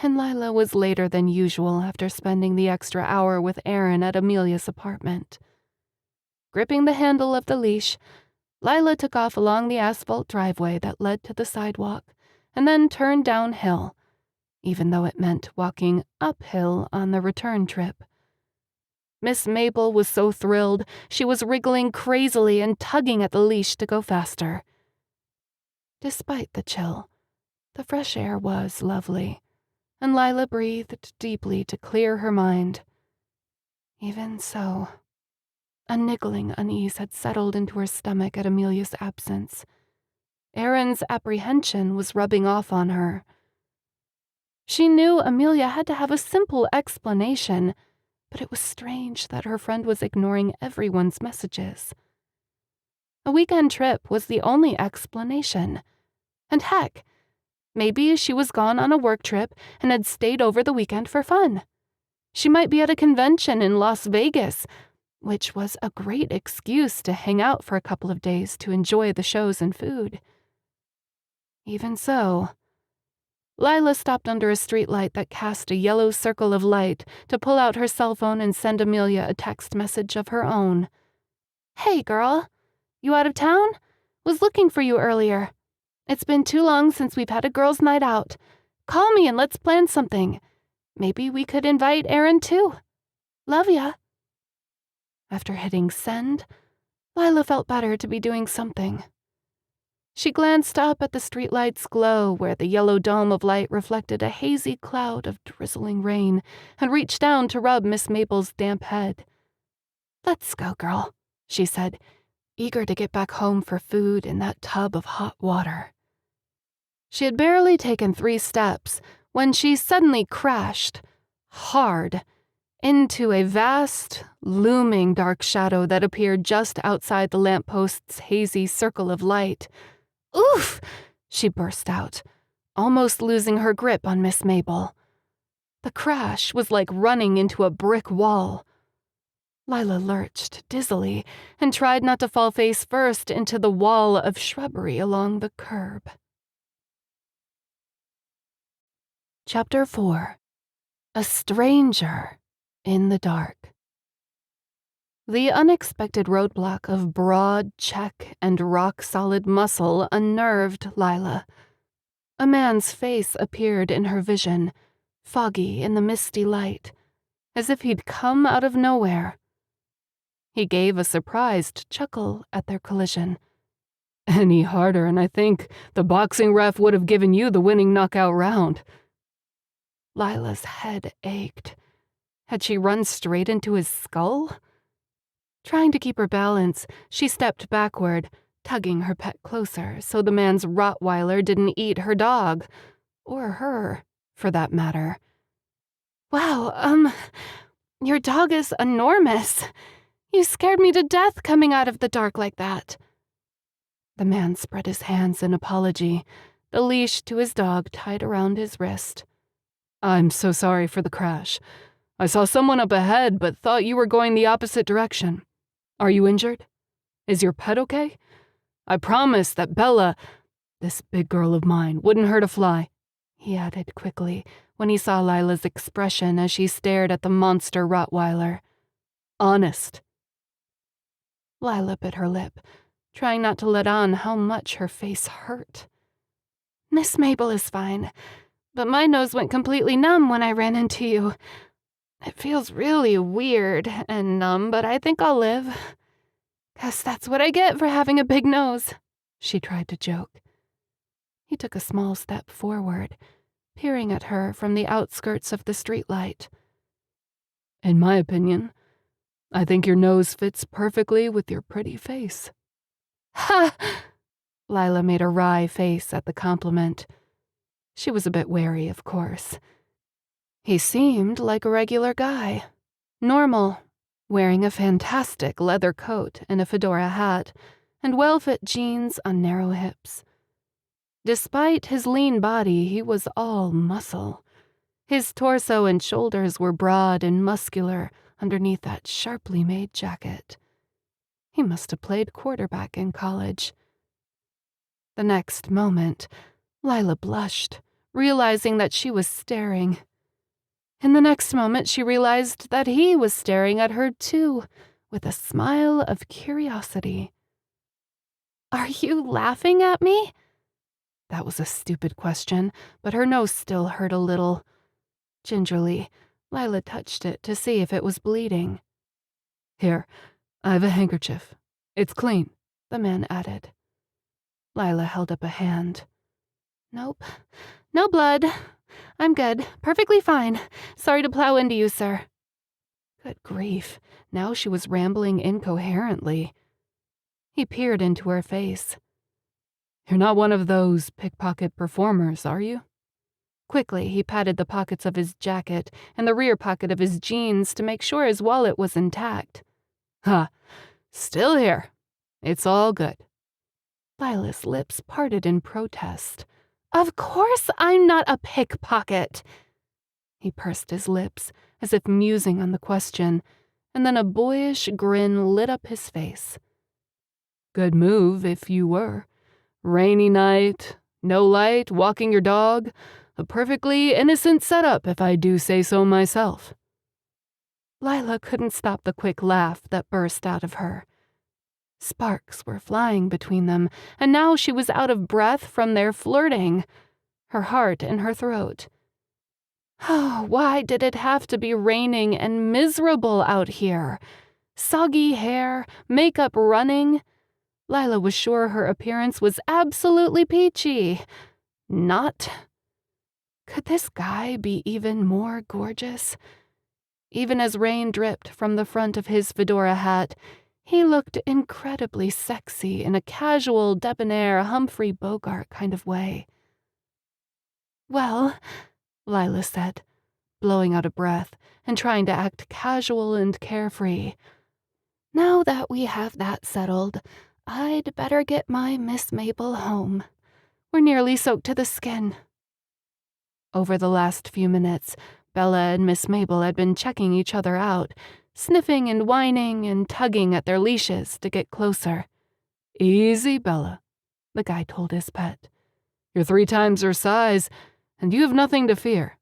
and Lilah was later than usual after spending the extra hour with Aaron at Amelia's apartment. Gripping the handle of the leash, Lilah took off along the asphalt driveway that led to the sidewalk and then turned downhill, even though it meant walking uphill on the return trip. Miss Mabel was so thrilled she was wriggling crazily and tugging at the leash to go faster. Despite the chill, the fresh air was lovely, and Lilah breathed deeply to clear her mind. Even so, a niggling unease had settled into her stomach at Amelia's absence. Aaron's apprehension was rubbing off on her. She knew Amelia had to have a simple explanation, but it was strange that her friend was ignoring everyone's messages. A weekend trip was the only explanation. And heck, maybe she was gone on a work trip and had stayed over the weekend for fun. She might be at a convention in Las Vegas, which was a great excuse to hang out for a couple of days to enjoy the shows and food. Even so, Lilah stopped under a streetlight that cast a yellow circle of light to pull out her cell phone and send Amelia a text message of her own. "Hey, girl. You out of town? Was looking for you earlier. It's been too long since we've had a girls' night out. Call me and let's plan something. Maybe we could invite Aaron too. Love ya." After hitting send, Lilah felt better to be doing something. She glanced up at the streetlight's glow where the yellow dome of light reflected a hazy cloud of drizzling rain and reached down to rub Miss Mabel's damp head. "Let's go, girl," she said, eager to get back home for food in that tub of hot water. She had barely taken 3 steps when she suddenly crashed, hard, into a vast, looming dark shadow that appeared just outside the lamppost's hazy circle of light. "Oof!" she burst out, almost losing her grip on Miss Mabel. The crash was like running into a brick wall. Lilah lurched dizzily and tried not to fall face first into the wall of shrubbery along the curb. Chapter 4. A Stranger in the Dark. The unexpected roadblock of broad check and rock-solid muscle unnerved Lilah. A man's face appeared in her vision, foggy in the misty light, as if he'd come out of nowhere. He gave a surprised chuckle at their collision. "Any harder and I think the boxing ref would have given you the winning knockout round." Lilah's head ached. Had she run straight into his skull? Trying to keep her balance, she stepped backward, tugging her pet closer so the man's Rottweiler didn't eat her dog. Or her, for that matter. "Wow, your dog is enormous. You scared me to death coming out of the dark like that." The man spread his hands in apology, the leash to his dog tied around his wrist. "I'm so sorry for the crash. I saw someone up ahead but thought you were going the opposite direction. Are you injured? Is your pet okay? I promise that Bella, this big girl of mine, wouldn't hurt a fly," he added quickly when he saw Lila's expression as she stared at the monster Rottweiler. "Honest." Lila bit her lip, trying not to let on how much her face hurt. "Miss Mabel is fine, but my nose went completely numb when I ran into you. It feels really weird and numb, but I think I'll live. Guess that's what I get for having a big nose," she tried to joke. He took a small step forward, peering at her from the outskirts of the streetlight. "In my opinion, I think your nose fits perfectly with your pretty face." "Ha!" Lila made a wry face at the compliment. She was a bit wary, of course. He seemed like a regular guy. Normal, wearing a fantastic leather coat and a fedora hat, and well-fit jeans on narrow hips. Despite his lean body, he was all muscle. His torso and shoulders were broad and muscular underneath that sharply made jacket. He must have played quarterback in college. The next moment, Lila blushed, realizing that she was staring. In the next moment, she realized that he was staring at her too, with a smile of curiosity. "Are you laughing at me?" That was a stupid question, but her nose still hurt a little. Gingerly, Lila touched it to see if it was bleeding. "Here, I have a handkerchief. It's clean," the man added. Lila held up a hand. "Nope, no blood. I'm good, perfectly fine. Sorry to plow into you, sir." Good grief, now she was rambling incoherently. He peered into her face. "You're not one of those pickpocket performers, are you?" Quickly, he patted the pockets of his jacket and the rear pocket of his jeans to make sure his wallet was intact. "Ha, still here. It's all good." Lila's lips parted in protest. "Of course I'm not a pickpocket." He pursed his lips, as if musing on the question, and then a boyish grin lit up his face. "Good move if you were. Rainy night, no light, walking your dog. A perfectly innocent setup, if I do say so myself." Lila couldn't stop the quick laugh that burst out of her. Sparks were flying between them, and now she was out of breath from their flirting, her heart in her throat. Oh, why did it have to be raining and miserable out here? Soggy hair, makeup running. Lila was sure her appearance was absolutely peachy. Not. Could this guy be even more gorgeous? Even as rain dripped from the front of his fedora hat, he looked incredibly sexy in a casual, debonair Humphrey Bogart kind of way. "Well," Lila said, blowing out a breath and trying to act casual and carefree, "now that we have that settled, I'd better get my Miss Mabel home. We're nearly soaked to the skin." Over the last few minutes, Bella and Miss Mabel had been checking each other out, sniffing and whining and tugging at their leashes to get closer. "Easy, Bella," the guy told his pet. "You're 3 times her size, and you have nothing to fear."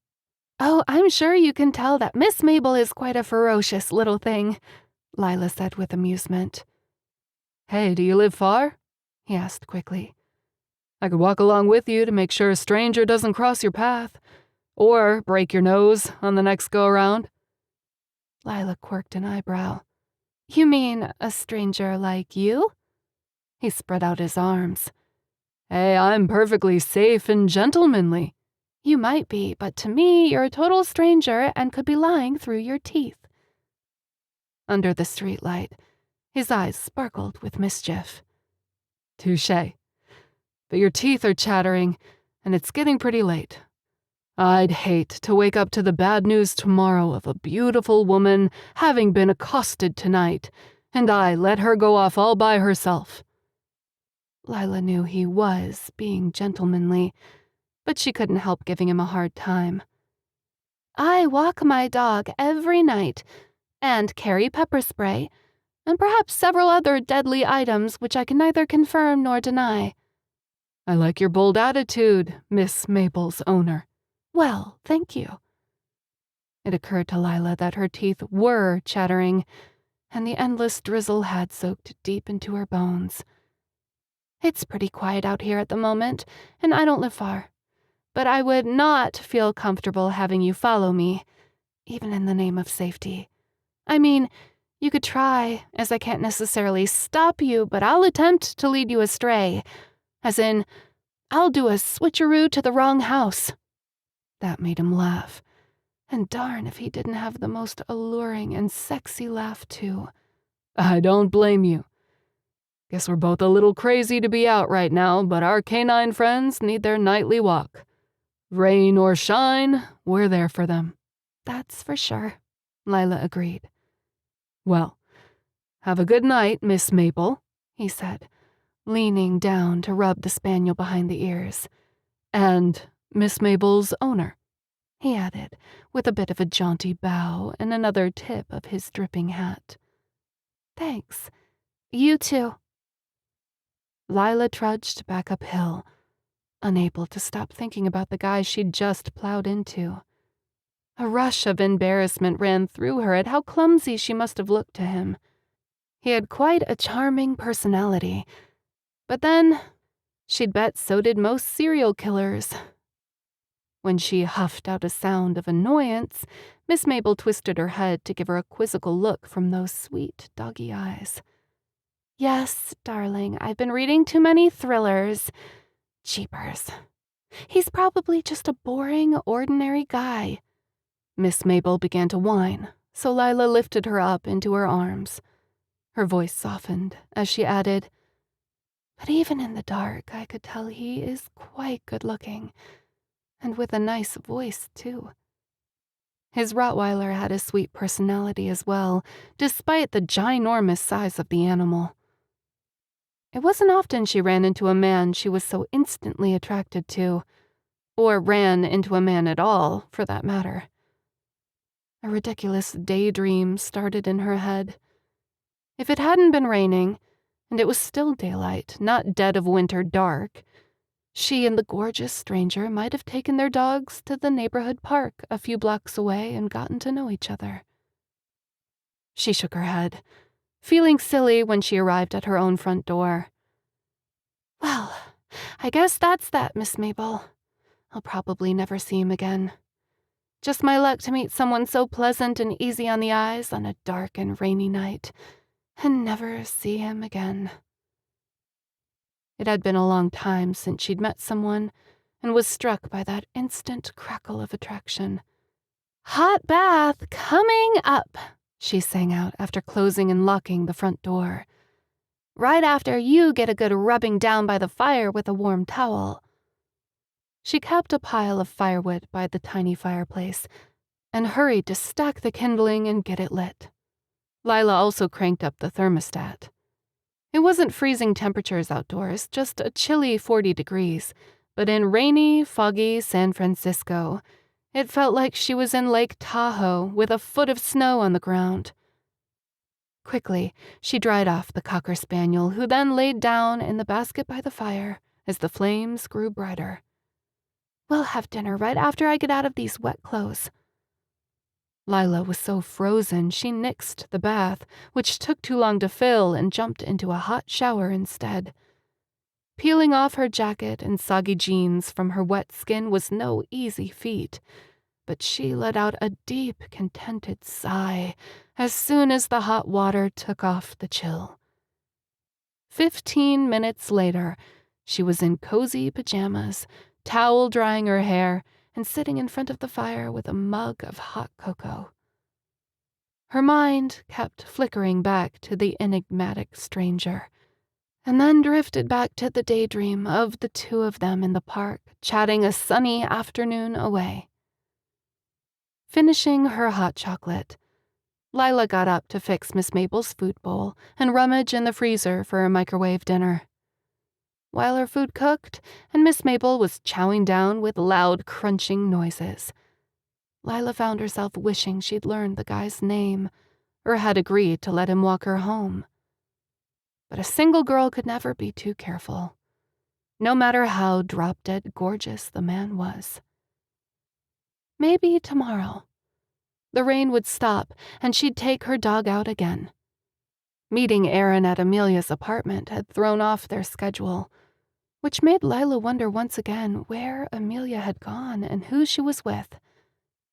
"Oh, I'm sure you can tell that Miss Mabel is quite a ferocious little thing," Lila said with amusement. "Hey, do you live far?" he asked quickly. "I could walk along with you to make sure a stranger doesn't cross your path, or break your nose on the next go-around." Lila quirked an eyebrow. "You mean a stranger like you?" He spread out his arms. "Hey, I'm perfectly safe and gentlemanly." "You might be, but to me, you're a total stranger and could be lying through your teeth." Under the streetlight, his eyes sparkled with mischief. "Touché. But your teeth are chattering, and it's getting pretty late. I'd hate to wake up to the bad news tomorrow of a beautiful woman having been accosted tonight, and I let her go off all by herself." Lila knew he was being gentlemanly, but she couldn't help giving him a hard time. "I walk my dog every night and carry pepper spray. and perhaps several other deadly items which I can neither confirm nor deny." "I like your bold attitude, Miss Mabel's owner." "Well, thank you." It occurred to Lilah that her teeth were chattering, and the endless drizzle had soaked deep into her bones. "It's pretty quiet out here at the moment, and I don't live far. But I would not feel comfortable having you follow me, even in the name of safety. I mean, you could try, as I can't necessarily stop you, but I'll attempt to lead you astray. As in, I'll do a switcheroo to the wrong house." That made him laugh. And darn if he didn't have the most alluring and sexy laugh, too. "I don't blame you. Guess we're both a little crazy to be out right now, but our canine friends need their nightly walk. Rain or shine, we're there for them." "That's for sure," Lilah agreed. "Well, have a good night, Miss Maple," he said, leaning down to rub the spaniel behind the ears. "And Miss Mabel's owner," he added, with a bit of a jaunty bow and another tip of his dripping hat. "Thanks. You too." Lilah trudged back uphill, unable to stop thinking about the guy she'd just plowed into. A rush of embarrassment ran through her at how clumsy she must have looked to him. He had quite a charming personality, but then she'd bet so did most serial killers. When she huffed out a sound of annoyance, Miss Mabel twisted her head to give her a quizzical look from those sweet doggy eyes. "Yes, darling, I've been reading too many thrillers. Jeepers. He's probably just a boring, ordinary guy." Miss Mabel began to whine, so Lilah lifted her up into her arms. Her voice softened as she added, "But even in the dark, I could tell he is quite good-looking, and with a nice voice, too." His Rottweiler had a sweet personality as well, despite the ginormous size of the animal. It wasn't often she ran into a man she was so instantly attracted to, or ran into a man at all, for that matter. A ridiculous daydream started in her head. If it hadn't been raining, and it was still daylight, not dead of winter dark, she and the gorgeous stranger might have taken their dogs to the neighborhood park a few blocks away and gotten to know each other. She shook her head, feeling silly when she arrived at her own front door. "Well, I guess that's that, Miss Mabel. I'll probably never see him again. Just my luck to meet someone so pleasant and easy on the eyes on a dark and rainy night, and never see him again." It had been a long time since she'd met someone and was struck by that instant crackle of attraction. "Hot bath coming up," she sang out after closing and locking the front door. "Right after you get a good rubbing down by the fire with a warm towel." She kept a pile of firewood by the tiny fireplace and hurried to stack the kindling and get it lit. Lilah also cranked up the thermostat. It wasn't freezing temperatures outdoors, just a chilly 40 degrees, but in rainy, foggy San Francisco, it felt like she was in Lake Tahoe with a foot of snow on the ground. Quickly, she dried off the cocker spaniel, who then laid down in the basket by the fire as the flames grew brighter. "We'll have dinner right after I get out of these wet clothes." Lilah was so frozen she nixed the bath, which took too long to fill, and jumped into a hot shower instead. Peeling off her jacket and soggy jeans from her wet skin was no easy feat, but she let out a deep, contented sigh as soon as the hot water took off the chill. 15 minutes later, she was in cozy pajamas, towel drying her hair, and sitting in front of the fire with a mug of hot cocoa. Her mind kept flickering back to the enigmatic stranger, and then drifted back to the daydream of the two of them in the park, chatting a sunny afternoon away. Finishing her hot chocolate, Lilah got up to fix Miss Mabel's food bowl and rummage in the freezer for a microwave dinner. While her food cooked and Miss Mabel was chowing down with loud crunching noises, Lilah found herself wishing she'd learned the guy's name, or had agreed to let him walk her home. But a single girl could never be too careful, no matter how drop-dead gorgeous the man was. Maybe tomorrow. The rain would stop, and she'd take her dog out again. Meeting Aaron at Amelia's apartment had thrown off their schedule, which made Lilah wonder once again where Amelia had gone and who she was with,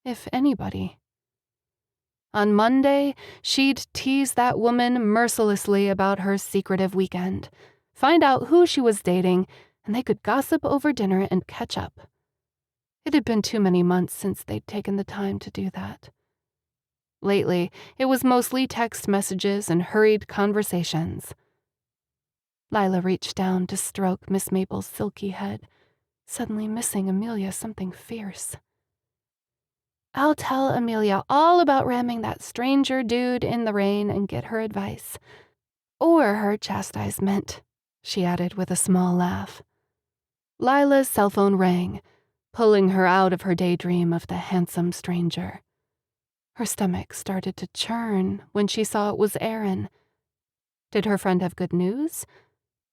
if anybody. On Monday, she'd tease that woman mercilessly about her secretive weekend, find out who she was dating, and they could gossip over dinner and catch up. It had been too many months since they'd taken the time to do that. Lately, it was mostly text messages and hurried conversations. Lilah reached down to stroke Miss Maple's silky head, suddenly missing Amelia something fierce. I'll tell Amelia all about ramming that stranger dude in the rain and get her advice. Or her chastisement, she added with a small laugh. Lilah's cell phone rang, pulling her out of her daydream of the handsome stranger. Her stomach started to churn when she saw it was Aaron. Did her friend have good news?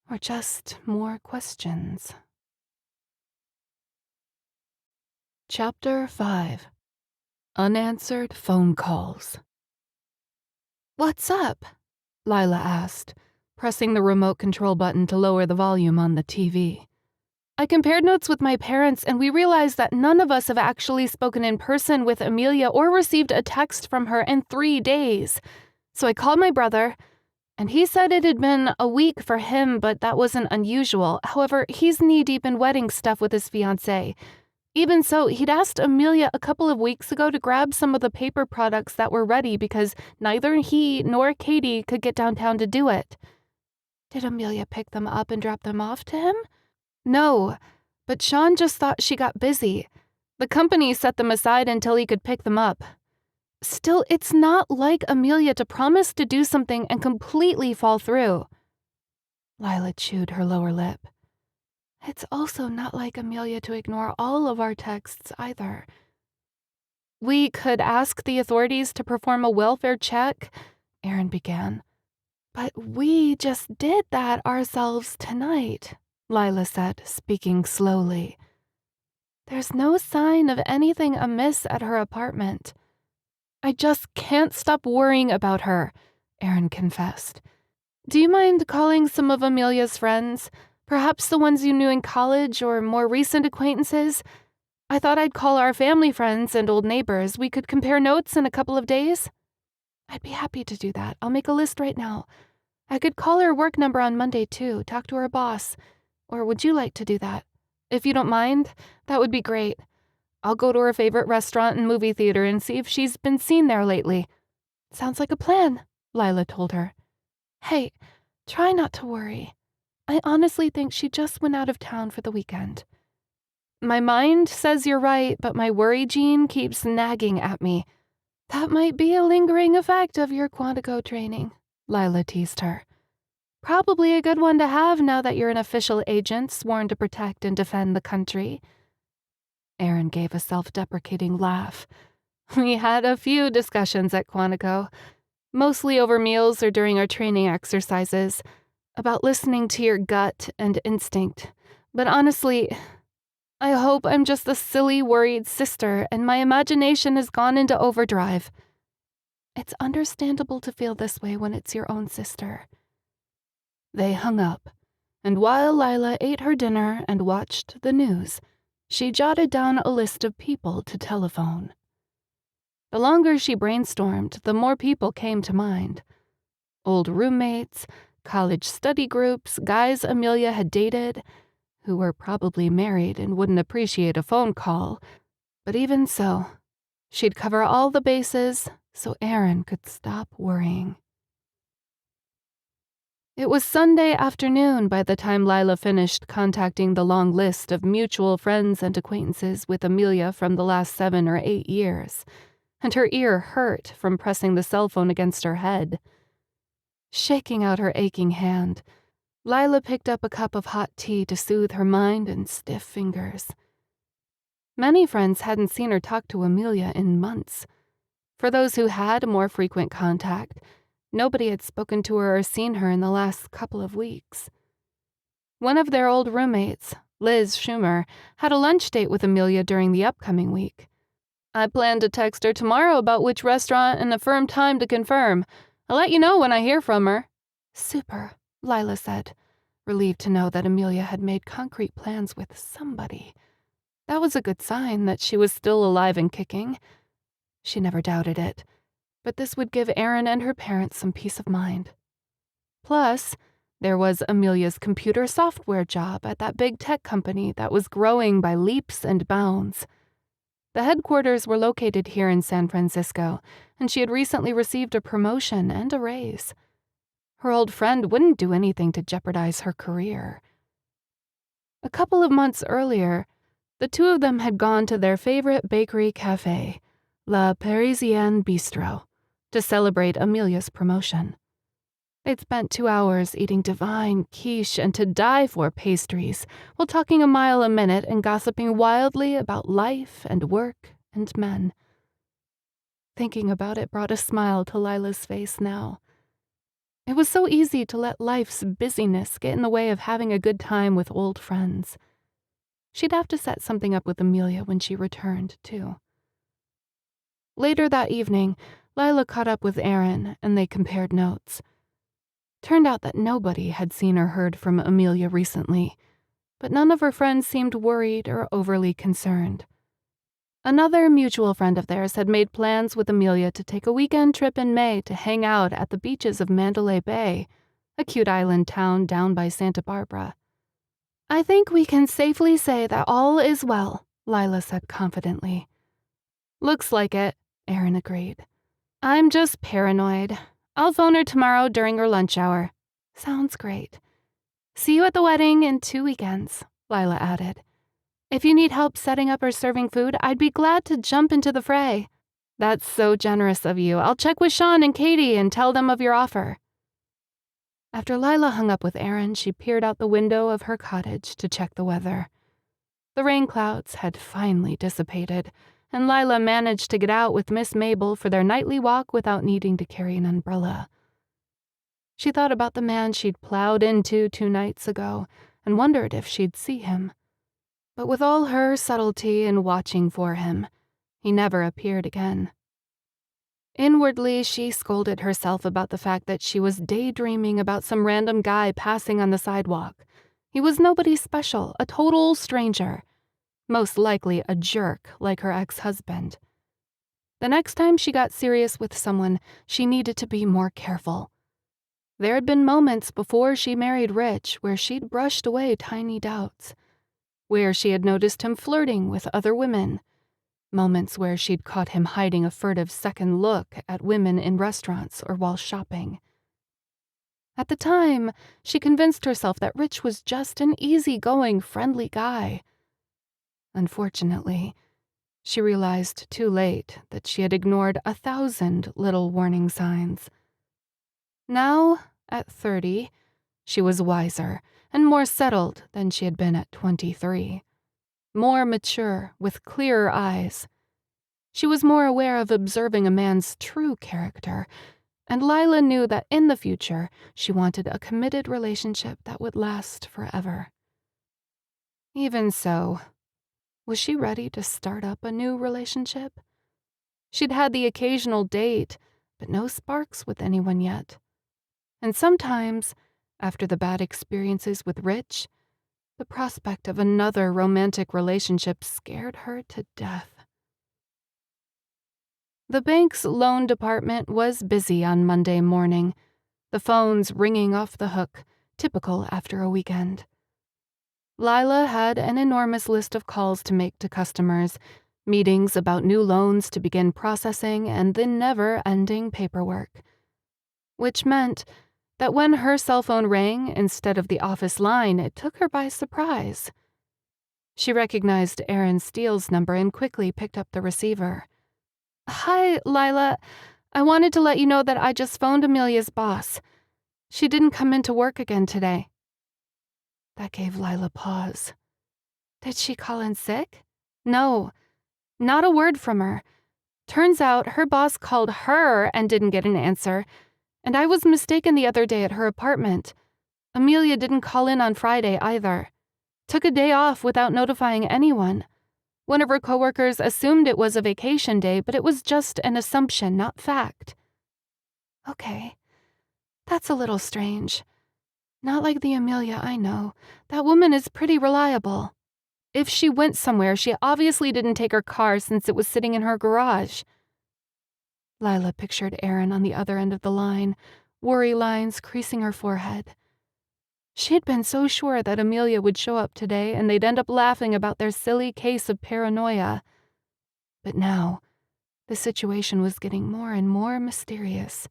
Or just more questions? Chapter 5. Unanswered Phone Calls. What's up? Lilah asked, pressing the remote control button to lower the volume on the TV. I compared notes with my parents, and we realized that none of us have actually spoken in person with Amelia or received a text from her in 3 days. So I called my brother, and he said it had been a week for him, but that wasn't unusual. However, he's knee-deep in wedding stuff with his fiancée. Even so, he'd asked Amelia a couple of weeks ago to grab some of the paper products that were ready because neither he nor Katie could get downtown to do it. Did Amelia pick them up and drop them off to him? No, but Sean just thought she got busy. The company set them aside until he could pick them up. Still, it's not like Amelia to promise to do something and completely fall through. Lilah chewed her lower lip. It's also not like Amelia to ignore all of our texts either. We could ask the authorities to perform a welfare check, Aaron began. But we just did that ourselves tonight, Lilah said, speaking slowly. There's no sign of anything amiss at her apartment. I just can't stop worrying about her, Aaron confessed. Do you mind calling some of Amelia's friends? Perhaps the ones you knew in college or more recent acquaintances? I thought I'd call our family friends and old neighbors. We could compare notes in a couple of days. I'd be happy to do that. I'll make a list right now. I could call her work number on Monday, too, talk to her boss. Or would you like to do that? If you don't mind, that would be great. I'll go to her favorite restaurant and movie theater and see if she's been seen there lately. Sounds like a plan, Lilah told her. Hey, try not to worry. I honestly think she just went out of town for the weekend. My mind says you're right, but my worry gene keeps nagging at me. That might be a lingering effect of your Quantico training, Lilah teased her. Probably a good one to have now that you're an official agent sworn to protect and defend the country. Aaron gave a self-deprecating laugh. We had a few discussions at Quantico, mostly over meals or during our training exercises, about listening to your gut and instinct. But honestly, I hope I'm just a silly, worried sister and my imagination has gone into overdrive. It's understandable to feel this way when it's your own sister. They hung up, and while Lilah ate her dinner and watched the news, she jotted down a list of people to telephone. The longer she brainstormed, the more people came to mind. Old roommates, college study groups, guys Amelia had dated, who were probably married and wouldn't appreciate a phone call. But even so, she'd cover all the bases so Aaron could stop worrying. It was Sunday afternoon by the time Lilah finished contacting the long list of mutual friends and acquaintances with Amelia from the last 7 or 8 years, and her ear hurt from pressing the cell phone against her head. Shaking out her aching hand, Lilah picked up a cup of hot tea to soothe her mind and stiff fingers. Many friends hadn't seen her talk to Amelia in months. For those who had more frequent contact, nobody had spoken to her or seen her in the last couple of weeks. One of their old roommates, Liz Schumer, had a lunch date with Amelia during the upcoming week. "I plan to text her tomorrow about which restaurant and a firm time to confirm. I'll let you know when I hear from her." "Super," Lilah said, relieved to know that Amelia had made concrete plans with somebody. That was a good sign that she was still alive and kicking. She never doubted it, but this would give Erin and her parents some peace of mind. Plus, there was Amelia's computer software job at that big tech company that was growing by leaps and bounds. The headquarters were located here in San Francisco, and she had recently received a promotion and a raise. Her old friend wouldn't do anything to jeopardize her career. A couple of months earlier, the two of them had gone to their favorite bakery cafe, La Parisienne Bistro, to celebrate Amelia's promotion. They'd spent 2 hours eating divine quiche and to die for pastries, while talking a mile a minute and gossiping wildly about life and work and men. Thinking about it brought a smile to Lilah's face now. It was so easy to let life's busyness get in the way of having a good time with old friends. She'd have to set something up with Amelia when she returned, too. Later that evening, Lilah caught up with Erin, and they compared notes. Turned out that nobody had seen or heard from Amelia recently, but none of her friends seemed worried or overly concerned. Another mutual friend of theirs had made plans with Amelia to take a weekend trip in May to hang out at the beaches of Mandalay Bay, a cute island town down by Santa Barbara. "I think we can safely say that all is well," Lilah said confidently. "Looks like it," Erin agreed. "I'm just paranoid. I'll phone her tomorrow during her lunch hour." "Sounds great. See you at the wedding in 2 weekends," Lilah added. "If you need help setting up or serving food, I'd be glad to jump into the fray." "That's so generous of you. I'll check with Sean and Katie and tell them of your offer." After Lilah hung up with Erin, she peered out the window of her cottage to check the weather. The rain clouds had finally dissipated, and Lilah managed to get out with Miss Mabel for their nightly walk without needing to carry an umbrella. She thought about the man she'd plowed into 2 nights ago and wondered if she'd see him. But with all her subtlety in watching for him, he never appeared again. Inwardly, she scolded herself about the fact that she was daydreaming about some random guy passing on the sidewalk. He was nobody special, a total stranger. Most likely a jerk like her ex-husband. The next time she got serious with someone, she needed to be more careful. There had been moments before she married Rich where she'd brushed away tiny doubts, where she had noticed him flirting with other women, moments where she'd caught him hiding a furtive second look at women in restaurants or while shopping. At the time, she convinced herself that Rich was just an easygoing, friendly guy. Unfortunately, she realized too late that she had ignored 1,000 little warning signs. Now, at 30, she was wiser and more settled than she had been at 23. More mature, with clearer eyes. She was more aware of observing a man's true character, and Lilah knew that in the future she wanted a committed relationship that would last forever. Even so, was she ready to start up a new relationship? She'd had the occasional date, but no sparks with anyone yet. And sometimes, after the bad experiences with Rich, the prospect of another romantic relationship scared her to death. The bank's loan department was busy on Monday morning, the phones ringing off the hook, typical after a weekend. Lilah had an enormous list of calls to make to customers, meetings about new loans to begin processing, and the never-ending paperwork. Which meant that when her cell phone rang instead of the office line, it took her by surprise. She recognized Aaron Steele's number and quickly picked up the receiver. "Hi, Lilah. I wanted to let you know that I just phoned Amelia's boss. She didn't come into work again today." That gave Lilah pause. Did she call in sick? No, not a word from her. Turns out her boss called her and didn't get an answer, and I was mistaken the other day at her apartment. Amelia didn't call in on Friday either. Took a day off without notifying anyone. One of her coworkers assumed it was a vacation day, but it was just an assumption, not fact. Okay, that's a little strange. Not like the Amelia I know. That woman is pretty reliable. If she went somewhere, she obviously didn't take her car since it was sitting in her garage. Lilah pictured Erin on the other end of the line, worry lines creasing her forehead. She had been so sure that Amelia would show up today and they'd end up laughing about their silly case of paranoia. But now, the situation was getting more and more mysterious.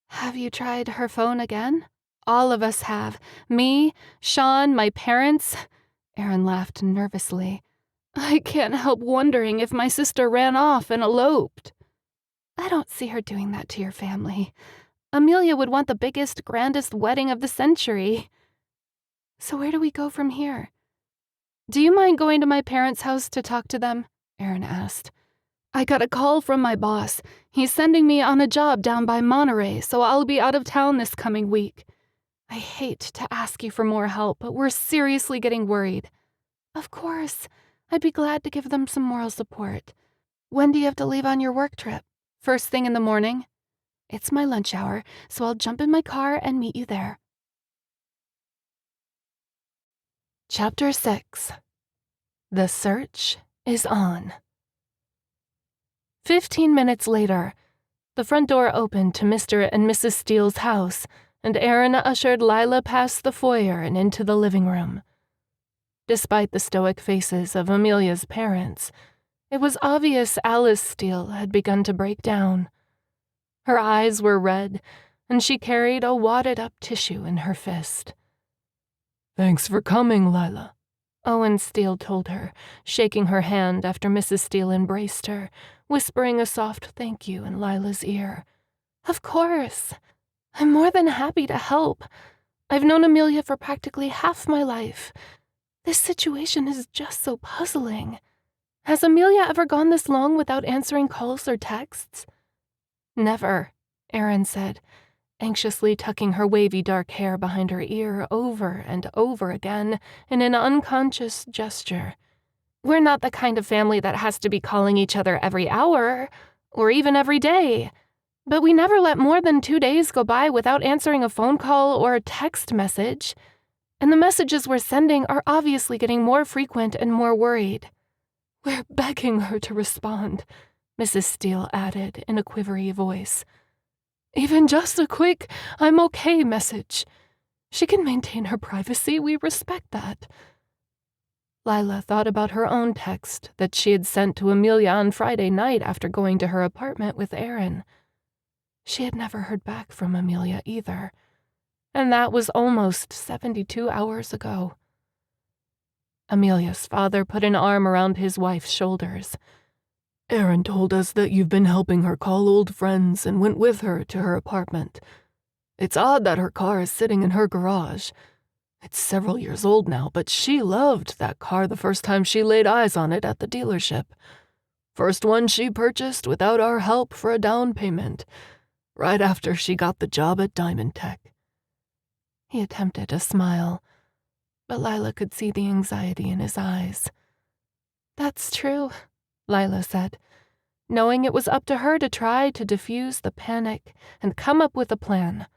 Have you tried her phone again? All of us have. Me, Sean, my parents. Erin laughed nervously. I can't help wondering if my sister ran off and eloped. I don't see her doing that to your family. Amelia would want the biggest, grandest wedding of the century. So where do we go from here? Do you mind going to my parents' house to talk to them? Erin asked. I got a call from my boss. He's sending me on a job down by Monterey, so I'll be out of town this coming week. I hate to ask you for more help, but we're seriously getting worried. Of course. I'd be glad to give them some moral support. When do you have to leave on your work trip? First thing in the morning? It's my lunch hour, so I'll jump in my car and meet you there. Chapter 6. The search is on. 15 minutes later, the front door opened to Mr. and Mrs. Steele's house, and Erin ushered Lilah past the foyer and into the living room. Despite the stoic faces of Amelia's parents, it was obvious Alice Steele had begun to break down. Her eyes were red, and she carried a wadded-up tissue in her fist. "Thanks for coming, Lilah," Owen Steele told her, shaking her hand after Mrs. Steele embraced her, whispering a soft thank you in Lilah's ear. "Of course. I'm more than happy to help. I've known Amelia for practically half my life. This situation is just so puzzling. Has Amelia ever gone this long without answering calls or texts?" "Never," Erin said, anxiously tucking her wavy dark hair behind her ear over and over again in an unconscious gesture. "We're not the kind of family that has to be calling each other every hour, or even every day. But we never let more than 2 days go by without answering a phone call or a text message. And the messages we're sending are obviously getting more frequent and more worried. We're begging her to respond," Mrs. Steele added in a quivery voice. "Even just a quick, 'I'm okay' message. She can maintain her privacy, we respect that." Lilah thought about her own text that she had sent to Amelia on Friday night after going to her apartment with Erin. She had never heard back from Amelia either, and that was almost 72 hours ago. Amelia's father put an arm around his wife's shoulders. "Erin told us that you've been helping her call old friends and went with her to her apartment. It's odd that her car is sitting in her garage. It's several years old now, but she loved that car the first time she laid eyes on it at the dealership. First one she purchased without our help for a down payment, right after she got the job at Diamond Tech." He attempted a smile, but Lilah could see the anxiety in his eyes. "That's true," Lilah said, knowing it was up to her to try to diffuse the panic and come up with a plan,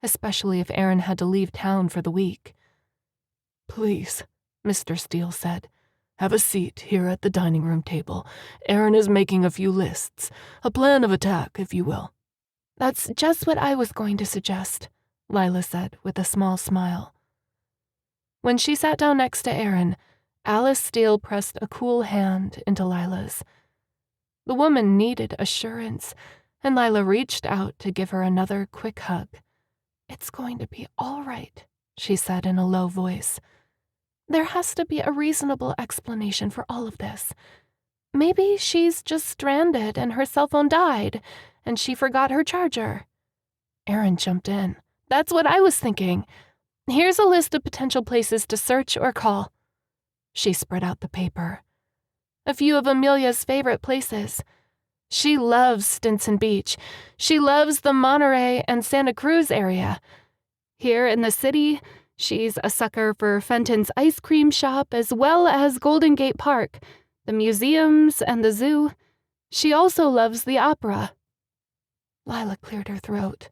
especially if Erin had to leave town for the week. "Please," Mr. Steele said, "have a seat here at the dining room table. Erin is making a few lists, a plan of attack, if you will." "That's just what I was going to suggest," Lilah said with a small smile. When she sat down next to Erin, Alice Steele pressed a cool hand into Lilah's. The woman needed assurance, and Lilah reached out to give her another quick hug. "It's going to be all right," she said in a low voice. "There has to be a reasonable explanation for all of this. Maybe she's just stranded and her cell phone died, and she forgot her charger." Erin jumped in. "That's what I was thinking. Here's a list of potential places to search or call." She spread out the paper. "A few of Amelia's favorite places. She loves Stinson Beach. She loves the Monterey and Santa Cruz area. Here in the city, she's a sucker for Fenton's ice cream shop as well as Golden Gate Park, the museums and the zoo. She also loves the opera. Lilah cleared her throat,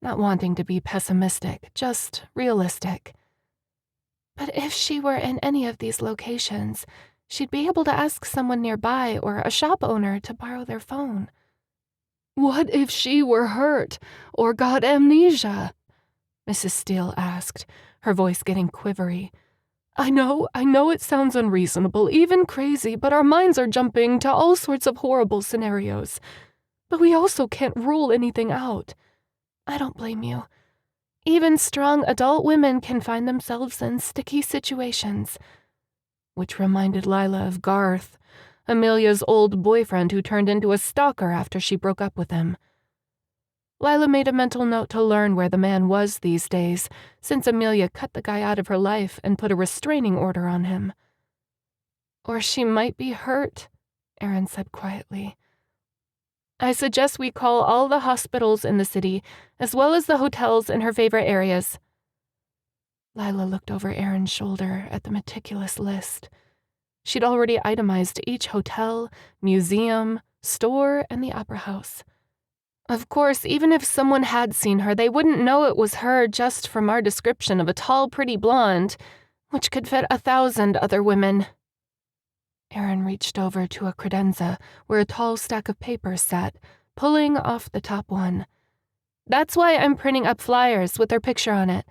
not wanting to be pessimistic, just realistic. But if she were in any of these locations, she'd be able to ask someone nearby or a shop owner to borrow their phone. What if she were hurt or got amnesia? Mrs. Steele asked, her voice getting quivery. I know it sounds unreasonable, even crazy, but our minds are jumping to all sorts of horrible scenarios. But we also can't rule anything out. I don't blame you. Even strong adult women can find themselves in sticky situations. Which reminded Lilah of Garth, Amelia's old boyfriend who turned into a stalker after she broke up with him. Lilah made a mental note to learn where the man was these days, since Amelia cut the guy out of her life and put a restraining order on him. Or she might be hurt, Erin said quietly. I suggest we call all the hospitals in the city, as well as the hotels in her favorite areas. Lilah looked over Erin's shoulder at the meticulous list. She'd already itemized each hotel, museum, store, and the opera house. Of course, even if someone had seen her, they wouldn't know it was her just from our description of a tall, pretty blonde, which could fit 1,000 other women. Erin reached over to a credenza where a tall stack of papers sat, pulling off the top one. That's why I'm printing up flyers with their picture on it.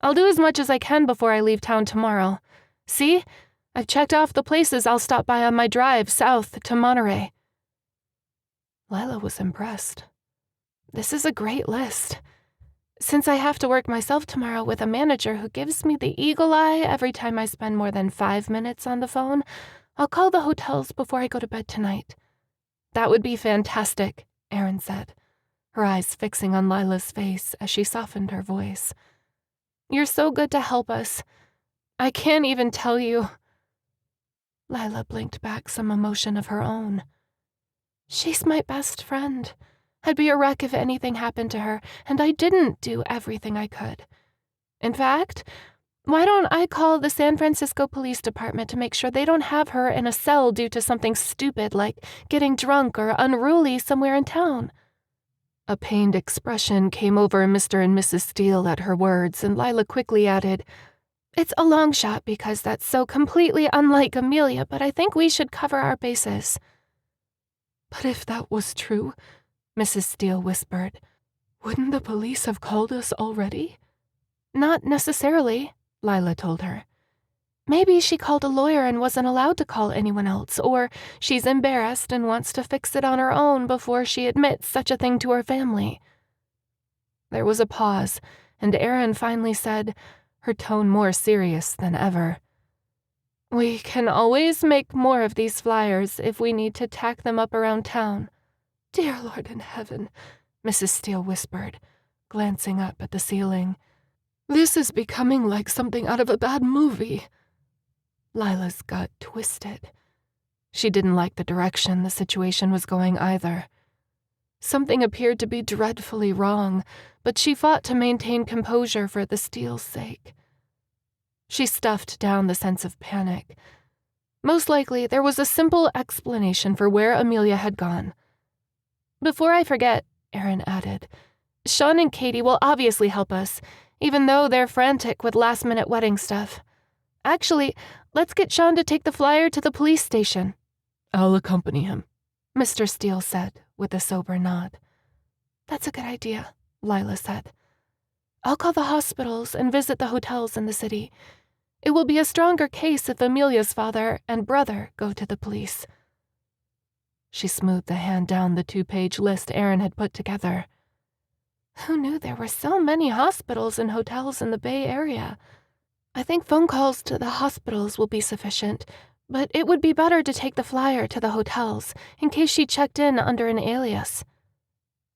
I'll do as much as I can before I leave town tomorrow. See? I've checked off the places I'll stop by on my drive south to Monterey. Lilah was impressed. This is a great list. Since I have to work myself tomorrow with a manager who gives me the eagle eye every time I spend more than 5 minutes on the phone, I'll call the hotels before I go to bed tonight. That would be fantastic, Erin said, her eyes fixing on Lilah's face as she softened her voice. You're so good to help us. I can't even tell you. Lilah blinked back some emotion of her own. She's my best friend. I'd be a wreck if anything happened to her, and I didn't do everything I could. In fact, why don't I call the San Francisco Police Department to make sure they don't have her in a cell due to something stupid like getting drunk or unruly somewhere in town? A pained expression came over Mr. and Mrs. Steele at her words, and Lilah quickly added, It's a long shot because that's so completely unlike Amelia, but I think we should cover our bases. But if that was true, Mrs. Steele whispered, wouldn't the police have called us already? Not necessarily, Lilah told her. Maybe she called a lawyer and wasn't allowed to call anyone else, or she's embarrassed and wants to fix it on her own before she admits such a thing to her family. There was a pause, and Erin finally said, her tone more serious than ever. We can always make more of these flyers if we need to tack them up around town. Dear Lord in heaven, Mrs. Steele whispered, glancing up at the ceiling. This is becoming like something out of a bad movie. Lilah's gut twisted. She didn't like the direction the situation was going either. Something appeared to be dreadfully wrong, but she fought to maintain composure for the Steele's sake. She stuffed down the sense of panic. Most likely, there was a simple explanation for where Amelia had gone. Before I forget, Erin added, Sean and Katie will obviously help us, even though they're frantic with last-minute wedding stuff. Actually, let's get Sean to take the flyer to the police station. I'll accompany him, Mr. Steele said, with a sober nod. That's a good idea, Lilah said. I'll call the hospitals and visit the hotels in the city. It will be a stronger case if Amelia's father and brother go to the police. She smoothed the hand down the 2-page list Erin had put together. Who knew there were so many hospitals and hotels in the Bay Area? I think phone calls to the hospitals will be sufficient, but it would be better to take the flyer to the hotels in case she checked in under an alias.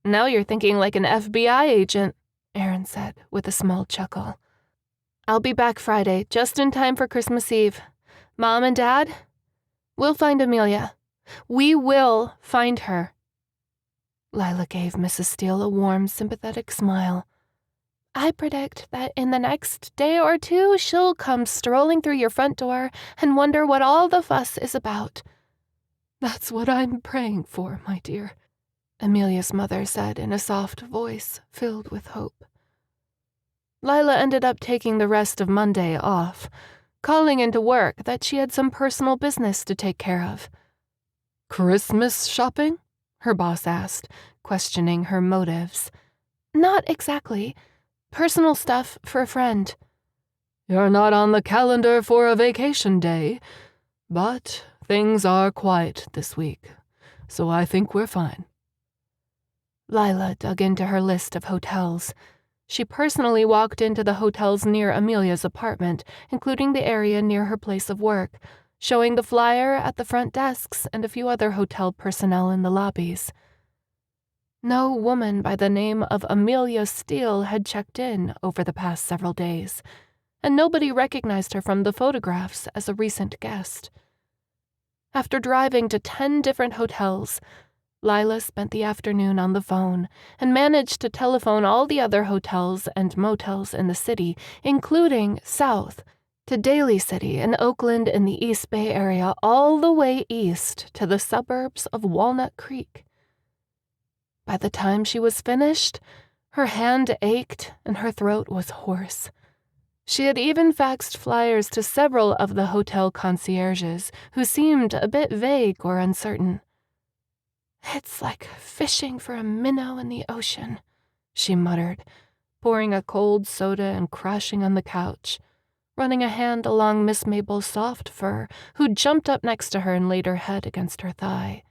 Now you're thinking like an FBI agent, Erin said with a small chuckle. I'll be back Friday, just in time for Christmas Eve. Mom and Dad, we'll find Amelia. We will find her, Lilah gave Mrs. Steele a warm, sympathetic smile. I predict that in the next day or two she'll come strolling through your front door and wonder what all the fuss is about. That's what I'm praying for, my dear, Amelia's mother said in a soft voice filled with hope. Lilah ended up taking the rest of Monday off, calling into work that she had some personal business to take care of. Christmas shopping? Her boss asked, questioning her motives. Not exactly. Personal stuff for a friend. You're not on the calendar for a vacation day, but things are quiet this week, so I think we're fine. Lilah dug into her list of hotels. She personally walked into the hotels near Amelia's apartment, including the area near her place of work, showing the flyer at the front desks and a few other hotel personnel in the lobbies. No woman by the name of Amelia Steele had checked in over the past several days, and nobody recognized her from the photographs as a recent guest. After driving to 10 different hotels, Lilah spent the afternoon on the phone and managed to telephone all the other hotels and motels in the city, including south, to Daly City and Oakland in the East Bay area, all the way east to the suburbs of Walnut Creek. By the time she was finished, her hand ached and her throat was hoarse. She had even faxed flyers to several of the hotel concierges, who seemed a bit vague or uncertain. It's like fishing for a minnow in the ocean, she muttered, pouring a cold soda and crashing on the couch, running a hand along Miss Mabel's soft fur, who jumped up next to her and laid her head against her thigh.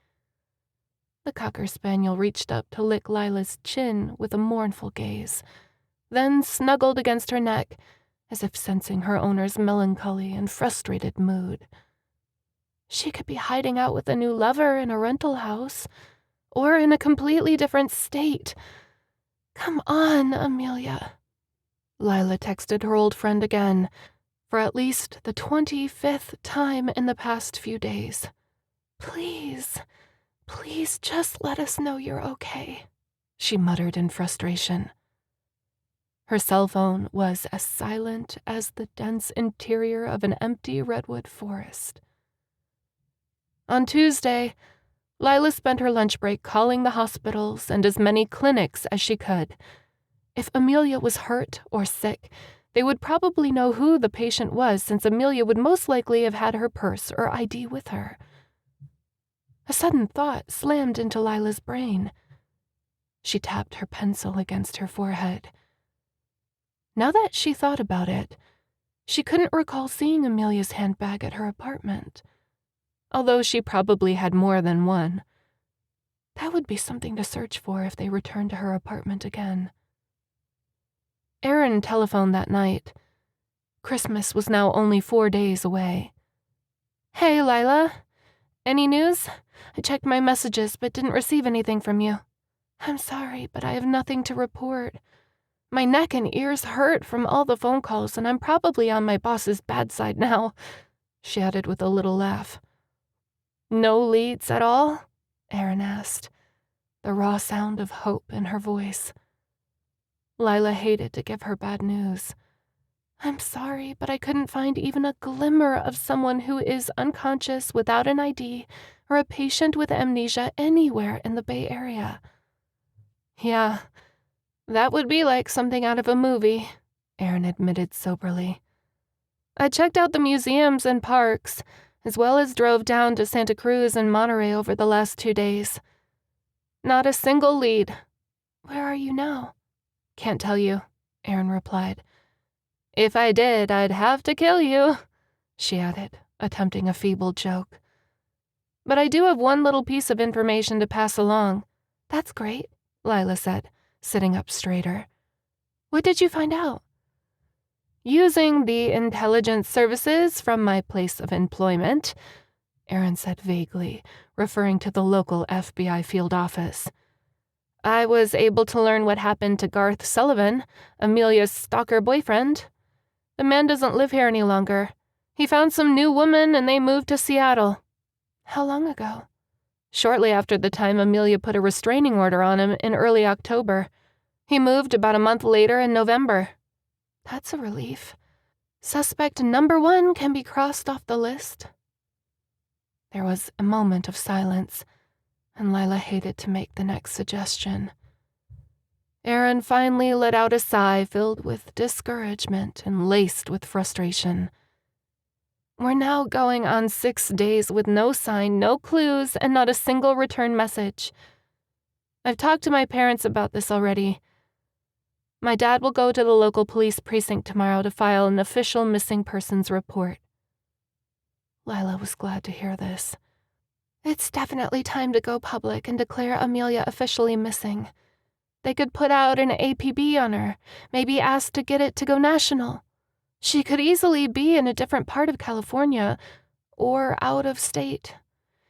The Cocker Spaniel reached up to lick Lilah's chin with a mournful gaze, then snuggled against her neck, as if sensing her owner's melancholy and frustrated mood. She could be hiding out with a new lover in a rental house, or in a completely different state. Come on, Amelia. Lilah texted her old friend again, for at least the 25th time in the past few days. Please just let us know you're okay, she muttered in frustration. Her cell phone was as silent as the dense interior of an empty redwood forest. On Tuesday, Lilah spent her lunch break calling the hospitals and as many clinics as she could. If Amelia was hurt or sick, they would probably know who the patient was, since Amelia would most likely have had her purse or ID with her. A sudden thought slammed into Lilah's brain. She tapped her pencil against her forehead. Now that she thought about it, she couldn't recall seeing Amelia's handbag at her apartment, although she probably had more than one. That would be something to search for if they returned to her apartment again. Aaron telephoned that night. Christmas was now only 4 days away. Hey, Lilah. Any news? I checked my messages but didn't receive anything from you. I'm sorry, but I have nothing to report. My neck and ears hurt from all the phone calls, and I'm probably on my boss's bad side now, she added with a little laugh. No leads at all? Aaron asked, the raw sound of hope in her voice. Lilah hated to give her bad news. I'm sorry, but I couldn't find even a glimmer of someone who is unconscious without an ID or a patient with amnesia anywhere in the Bay Area. Yeah, that would be like something out of a movie, Aaron admitted soberly. I checked out the museums and parks, as well as drove down to Santa Cruz and Monterey over the last 2 days. Not a single lead. Where are you now? Can't tell you, Aaron replied. If I did, I'd have to kill you, she added, attempting a feeble joke. But I do have one little piece of information to pass along. That's great, Lilah said, sitting up straighter. What did you find out? Using the intelligence services from my place of employment, Aaron said vaguely, referring to the local FBI field office. I was able to learn what happened to Garth Sullivan, Amelia's stalker boyfriend. The man doesn't live here any longer. He found some new woman and they moved to Seattle. How long ago? shortly after the time Amelia put a restraining order on him in early October. He moved about a month later in November. That's a relief. Suspect number 1 can be crossed off the list. There was a moment of silence, and Lilah hated to make the next suggestion. Aaron finally let out a sigh filled with discouragement and laced with frustration. We're now going on 6 days with no sign, no clues, and not a single return message. I've talked to my parents about this already. My dad will go to the local police precinct tomorrow to file an official missing persons report. Lilah was glad to hear this. It's definitely time to go public and declare Amelia officially missing. They could put out an APB on her, maybe ask to get it to go national. She could easily be in a different part of California or out of state.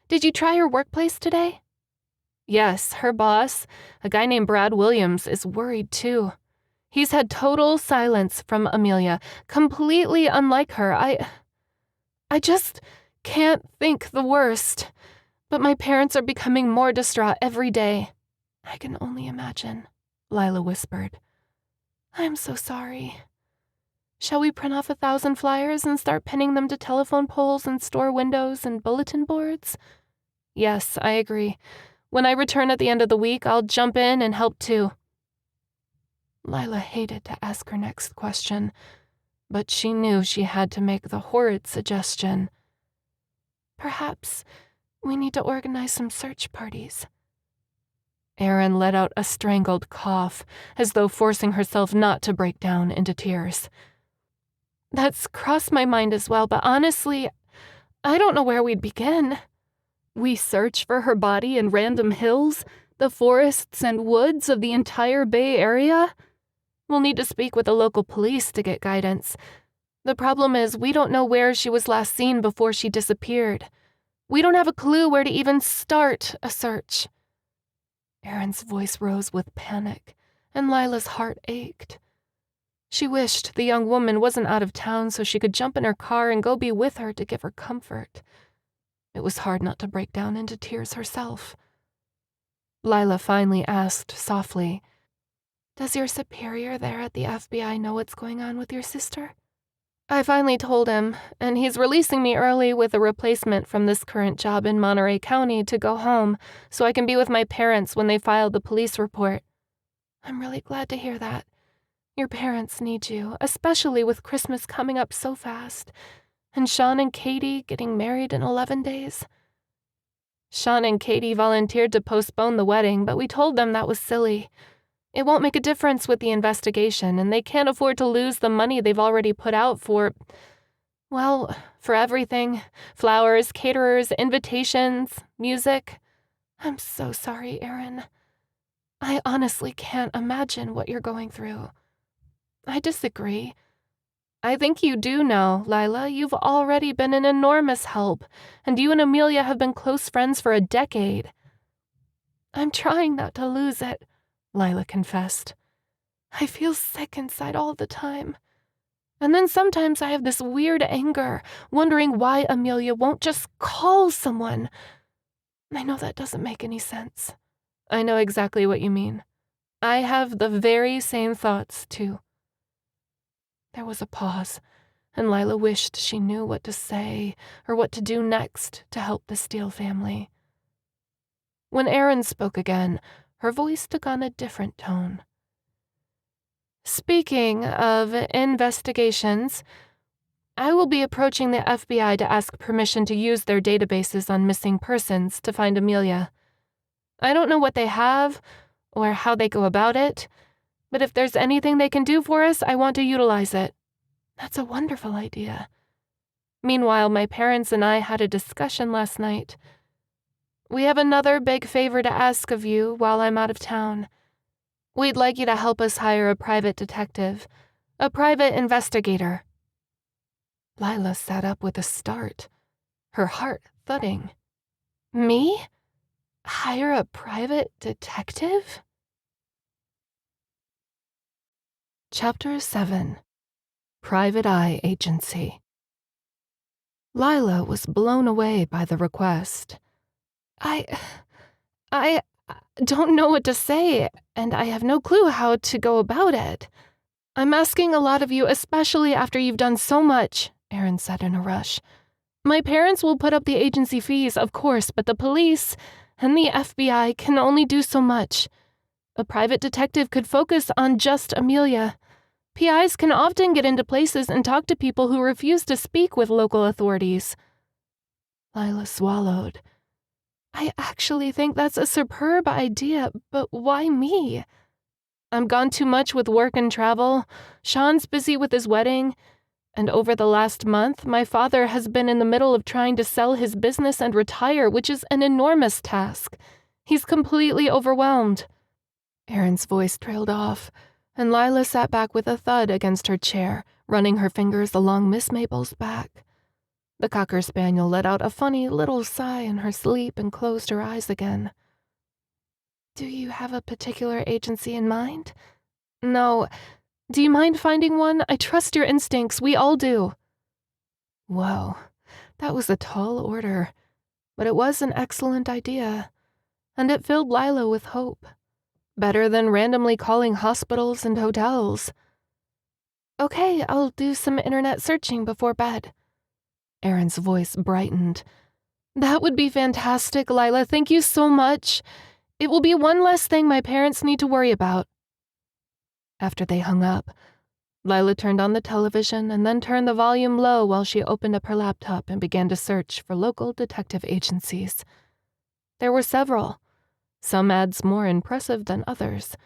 Did you try her workplace today? Yes, her boss, a guy named Brad Williams, is worried too. He's had total silence from Amelia, completely unlike her. I just can't think the worst. But my parents are becoming more distraught every day. I can only imagine, Lilah whispered. I'm so sorry. Shall we print off 1,000 flyers and start pinning them to telephone poles and store windows and bulletin boards? Yes, I agree. When I return at the end of the week, I'll jump in and help too. Lilah hated to ask her next question, but she knew she had to make the horrid suggestion. Perhaps we need to organize some search parties. Aaron let out a strangled cough, as though forcing herself not to break down into tears. That's crossed my mind as well, but honestly, I don't know where we'd begin. We search for her body in random hills, the forests and woods of the entire Bay Area? We'll need to speak with the local police to get guidance. The problem is we don't know where she was last seen before she disappeared. We don't have a clue where to even start a search. Aaron's voice rose with panic, and Lilah's heart ached. She wished the young woman wasn't out of town so she could jump in her car and go be with her to give her comfort. It was hard not to break down into tears herself. Lilah finally asked softly, Does your superior there at the FBI know what's going on with your sister? I finally told him, and he's releasing me early with a replacement from this current job in Monterey County to go home so I can be with my parents when they file the police report. I'm really glad to hear that. Your parents need you, especially with Christmas coming up so fast, and Sean and Katie getting married in 11 days. Sean and Katie volunteered to postpone the wedding, but we told them that was silly. It won't make a difference with the investigation, and they can't afford to lose the money they've already put out for everything. Flowers, caterers, invitations, music. I'm so sorry, Aaron. I honestly can't imagine what you're going through. I disagree. I think you do know, Lilah. You've already been an enormous help, and you and Amelia have been close friends for a decade. I'm trying not to lose it, Lilah confessed. I feel sick inside all the time. And then sometimes I have this weird anger, wondering why Amelia won't just call someone. I know that doesn't make any sense. I know exactly what you mean. I have the very same thoughts, too. There was a pause, and Lilah wished she knew what to say or what to do next to help the Steele family. When Aaron spoke again, her voice took on a different tone. Speaking of investigations, I will be approaching the FBI to ask permission to use their databases on missing persons to find Amelia. I don't know what they have or how they go about it, but if there's anything they can do for us, I want to utilize it. That's a wonderful idea. Meanwhile, my parents and I had a discussion last night. We have another big favor to ask of you while I'm out of town. We'd like you to help us hire a private detective, a private investigator. Lilah sat up with a start, her heart thudding. Me? Hire a private detective? Chapter 7. Private Eye Agency. Lilah was blown away by the request. I... I don't know what to say, and I have no clue how to go about it. I'm asking a lot of you, especially after you've done so much, Aaron said in a rush. My parents will put up the agency fees, of course, but the police and the FBI can only do so much. A private detective could focus on just Amelia. PIs can often get into places and talk to people who refuse to speak with local authorities. Lilah swallowed. I actually think that's a superb idea, but why me? I'm gone too much with work and travel. Sean's busy with his wedding. And over the last month, my father has been in the middle of trying to sell his business and retire, which is an enormous task. He's completely overwhelmed. Aaron's voice trailed off, and Lilah sat back with a thud against her chair, running her fingers along Miss Mabel's back. The Cocker Spaniel let out a funny little sigh in her sleep and closed her eyes again. Do you have a particular agency in mind? No. Do you mind finding one? I trust your instincts. We all do. Whoa, that was a tall order, but it was an excellent idea, and it filled Lilah with hope. Better than randomly calling hospitals and hotels. Okay, I'll do some internet searching before bed. Aaron's voice brightened. That would be fantastic, Lilah. Thank you so much. It will be one less thing my parents need to worry about. After they hung up, Lilah turned on the television and then turned the volume low while she opened up her laptop and began to search for local detective agencies. There were several, some ads more impressive than others,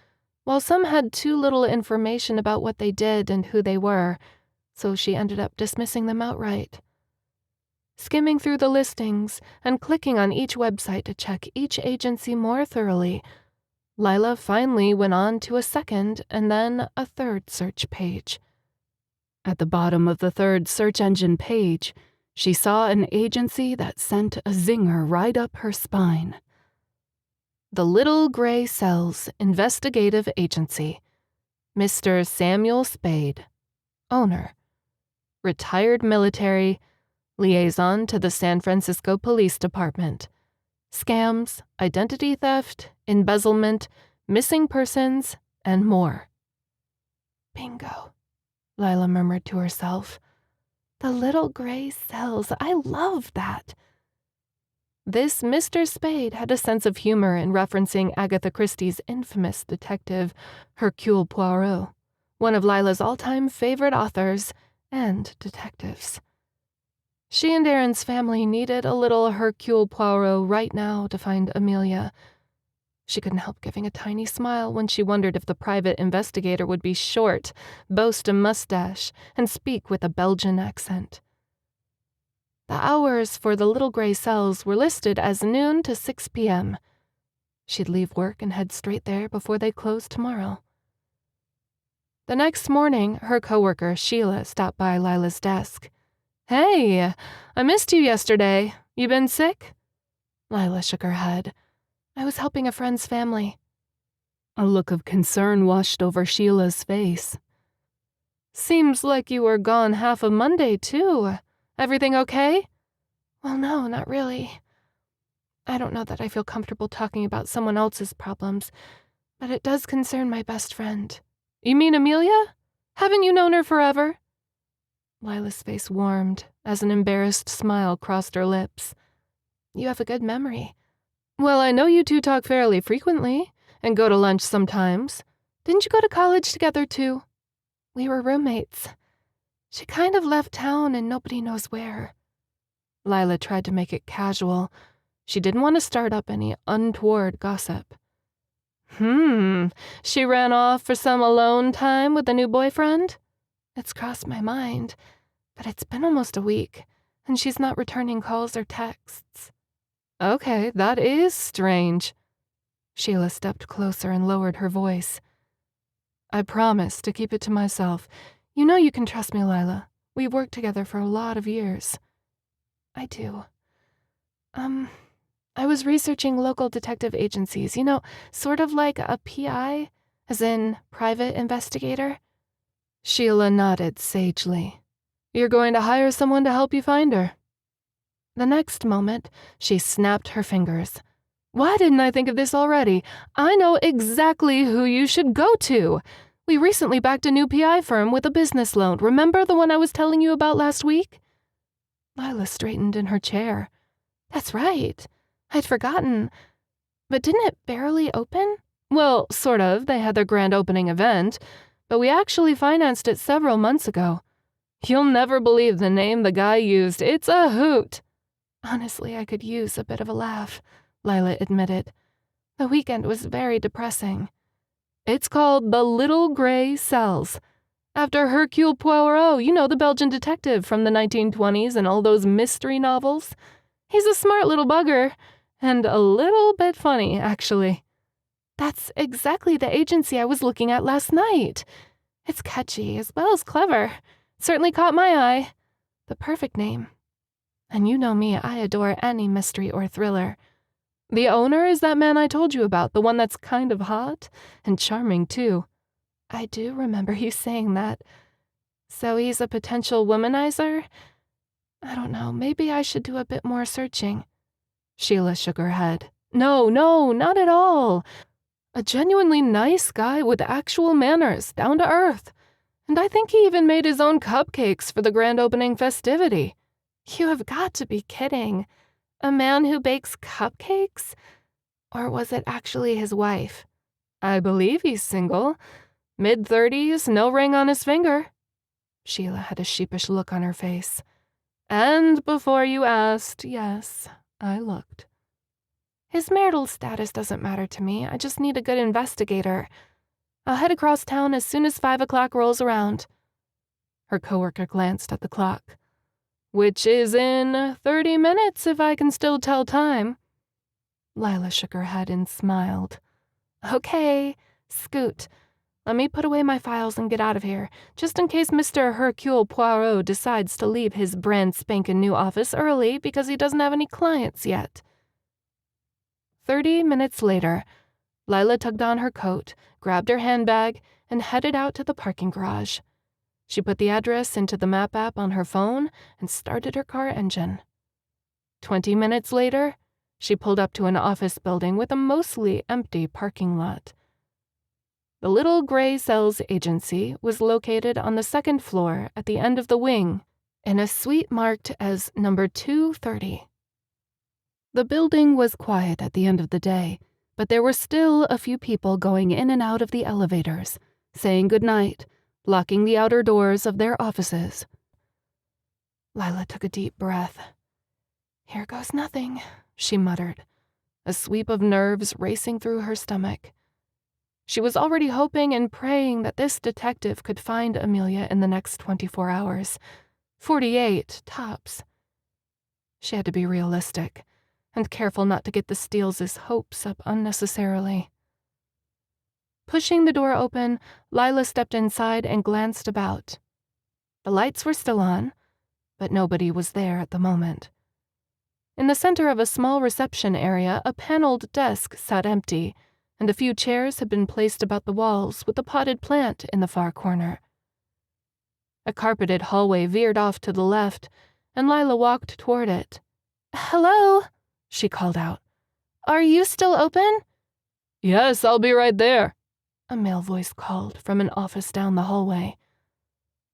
while some had too little information about what they did and who they were, so she ended up dismissing them outright. Skimming through the listings and clicking on each website to check each agency more thoroughly, Lilah finally went on to a second and then a third search page. At the bottom of the third search engine page, she saw an agency that sent a zinger right up her spine. The Little Gray Cells Investigative Agency. Mr. Samuel Spade. Owner. Retired military. Liaison to the San Francisco Police Department. Scams, identity theft, embezzlement, missing persons, and more. Bingo, Lilah murmured to herself. The Little Gray Cells, I love that. This Mr. Spade had a sense of humor in referencing Agatha Christie's infamous detective, Hercule Poirot, one of Lilah's all-time favorite authors and detectives. She and Aaron's family needed a little Hercule Poirot right now to find Amelia. She couldn't help giving a tiny smile when she wondered if the private investigator would be short, boast a mustache, and speak with a Belgian accent. The hours for the Little Gray Cells were listed as noon to 6 p.m. She'd leave work and head straight there before they closed tomorrow. The next morning, her coworker, Sheila, stopped by Lilah's desk. Hey, I missed you yesterday. You been sick? Lilah shook her head. I was helping a friend's family. A look of concern washed over Sheila's face. Seems like you were gone half of Monday, too. Everything okay? Well, no, not really. I don't know that I feel comfortable talking about someone else's problems, but it does concern my best friend. You mean Amelia? Haven't you known her forever? Lilah's face warmed as an embarrassed smile crossed her lips. You have a good memory. Well, I know you two talk fairly frequently and go to lunch sometimes. Didn't you go to college together, too? We were roommates. She kind of left town and nobody knows where. Lilah tried to make it casual. She didn't want to start up any untoward gossip. She ran off for some alone time with a new boyfriend? It's crossed my mind, but it's been almost a week, and she's not returning calls or texts. Okay, that is strange. Sheila stepped closer and lowered her voice. I promise to keep it to myself. You know you can trust me, Lilah. We've worked together for a lot of years. I do. I was researching local detective agencies, sort of like a PI, as in private investigator. Sheila nodded sagely. You're going to hire someone to help you find her? The next moment, she snapped her fingers. Why didn't I think of this already? I know exactly who you should go to. We recently backed a new PI firm with a business loan. Remember the one I was telling you about last week? Lilah straightened in her chair. That's right. I'd forgotten. But didn't it barely open? Well, sort of. They had their grand opening event, but we actually financed it several months ago. You'll never believe the name the guy used. It's a hoot. Honestly, I could use a bit of a laugh, Lilah admitted. The weekend was very depressing. It's called The Little Gray Cells. After Hercule Poirot, you know, the Belgian detective from the 1920s and all those mystery novels. He's a smart little bugger, and a little bit funny, actually. That's exactly the agency I was looking at last night. It's catchy as well as clever. Certainly caught my eye. The perfect name. And you know me, I adore any mystery or thriller. The owner is that man I told you about, the one that's kind of hot and charming, too. I do remember you saying that. So he's a potential womanizer? I don't know, maybe I should do a bit more searching. Sheila shook her head. No, not at all. A genuinely nice guy with actual manners, down to earth. And I think he even made his own cupcakes for the grand opening festivity. You have got to be kidding. A man who bakes cupcakes? Or was it actually his wife? I believe he's single. Mid-30s, no ring on his finger. Sheila had a sheepish look on her face. And before you asked, yes, I looked. His marital status doesn't matter to me. I just need a good investigator. I'll head across town as soon as 5 o'clock rolls around. Her coworker glanced at the clock. Which is in 30 minutes, if I can still tell time. Lilah shook her head and smiled. Okay, scoot. Let me put away my files and get out of here, just in case Mr. Hercule Poirot decides to leave his brand spankin' new office early because he doesn't have any clients yet. 30 minutes later, Lilah tugged on her coat, grabbed her handbag, and headed out to the parking garage. She put the address into the map app on her phone and started her car engine. 20 minutes later, she pulled up to an office building with a mostly empty parking lot. The Little Gray Cells agency was located on the second floor at the end of the wing in a suite marked as number 230. The building was quiet at the end of the day, but there were still a few people going in and out of the elevators, saying goodnight, locking the outer doors of their offices. Lilah took a deep breath. Here goes nothing, she muttered, a sweep of nerves racing through her stomach. She was already hoping and praying that this detective could find Amelia in the next 24 hours. 48, tops. She had to be realistic, and careful not to get the Steele's hopes up unnecessarily. Pushing the door open, Lilah stepped inside and glanced about. The lights were still on, but nobody was there at the moment. In the center of a small reception area, a paneled desk sat empty, and a few chairs had been placed about the walls with a potted plant in the far corner. A carpeted hallway veered off to the left, and Lilah walked toward it. "Hello," she called out. "Are you still open?" "Yes, I'll be right there," a male voice called from an office down the hallway.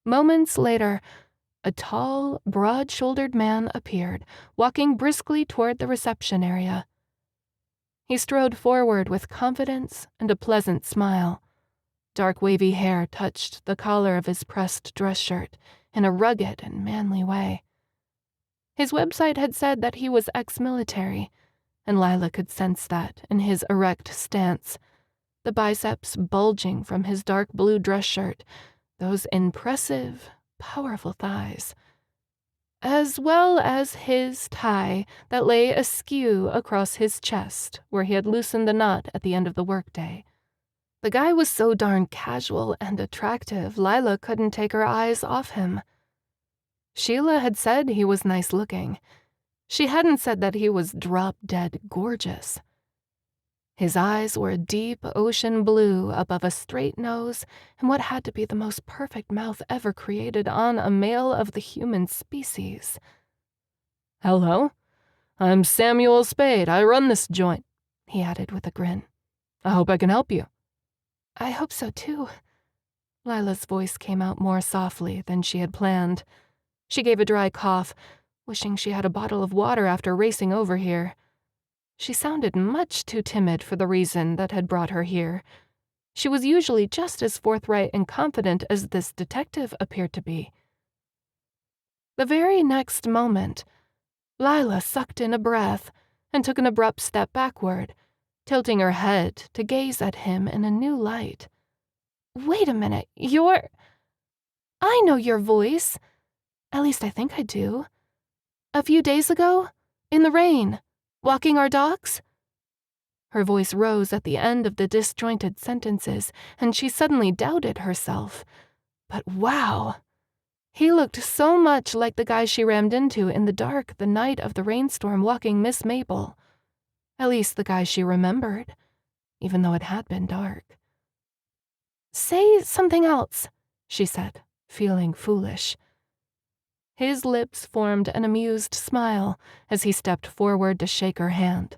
Moments later, a tall, broad-shouldered man appeared, walking briskly toward the reception area. He strode forward with confidence and a pleasant smile. Dark wavy hair touched the collar of his pressed dress shirt in a rugged and manly way. His website had said that he was ex-military, and Lilah could sense that in his erect stance, the biceps bulging from his dark blue dress shirt, those impressive, powerful thighs, as well as his tie that lay askew across his chest where he had loosened the knot at the end of the workday. The guy was so darn casual and attractive, Lilah couldn't take her eyes off him. Sheila had said he was nice-looking. She hadn't said that he was drop-dead gorgeous. His eyes were a deep ocean blue above a straight nose and what had to be the most perfect mouth ever created on a male of the human species. "Hello, I'm Samuel Spade. I run this joint," he added with a grin. "I hope I can help you." "I hope so, too." Lila's voice came out more softly than she had planned. She gave a dry cough, wishing she had a bottle of water after racing over here. She sounded much too timid for the reason that had brought her here. She was usually just as forthright and confident as this detective appeared to be. The very next moment, Lila sucked in a breath and took an abrupt step backward, tilting her head to gaze at him in a new light. "Wait a minute, I know your voice. At least I think I do. A few days ago, in the rain, walking our dogs?" Her voice rose at the end of the disjointed sentences, and she suddenly doubted herself. But wow! He looked so much like the guy she rammed into in the dark the night of the rainstorm walking Miss Mabel. At least the guy she remembered, even though it had been dark. "Say something else," she said, feeling foolish. His lips formed an amused smile as he stepped forward to shake her hand.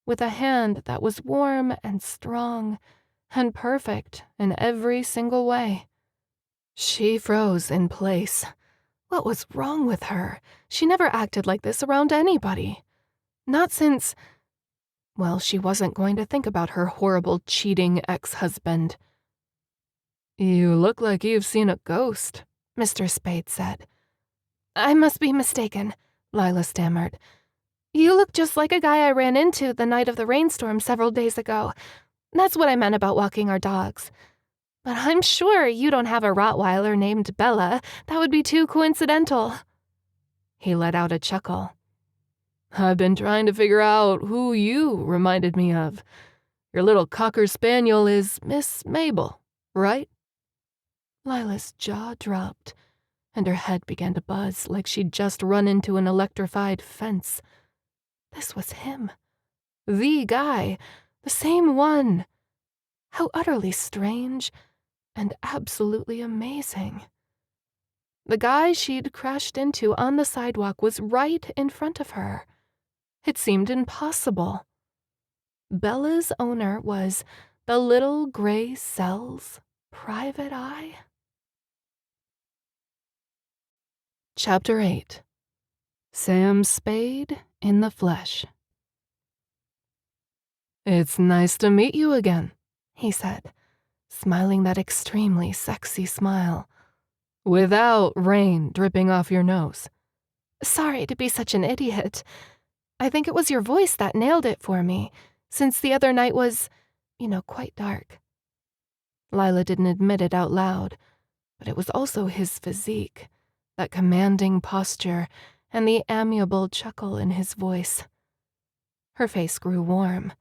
With a hand that was warm and strong and perfect in every single way. She froze in place. What was wrong with her? She never acted like this around anybody. Not since... Well, she wasn't going to think about her horrible, cheating ex-husband. "You look like you've seen a ghost," Mr. Spade said. "I must be mistaken," Lila stammered. "You look just like a guy I ran into the night of the rainstorm several days ago. That's what I meant about walking our dogs. But I'm sure you don't have a Rottweiler named Bella. That would be too coincidental." He let out a chuckle. "I've been trying to figure out who you reminded me of. Your little Cocker Spaniel is Miss Mabel, right?" Lila's jaw dropped, and her head began to buzz like she'd just run into an electrified fence. This was him. The guy. The same one. How utterly strange and absolutely amazing. The guy she'd crashed into on the sidewalk was right in front of her. It seemed impossible. Bella's owner was the little gray cell's private eye. Chapter 8. Sam Spade in the Flesh. "It's nice to meet you again," he said, smiling that extremely sexy smile. "Without rain dripping off your nose." "Sorry to be such an idiot. I think it was your voice that nailed it for me, since the other night was, quite dark." Lila didn't admit it out loud, but it was also his physique, that commanding posture, and the amiable chuckle in his voice. Her face grew warm.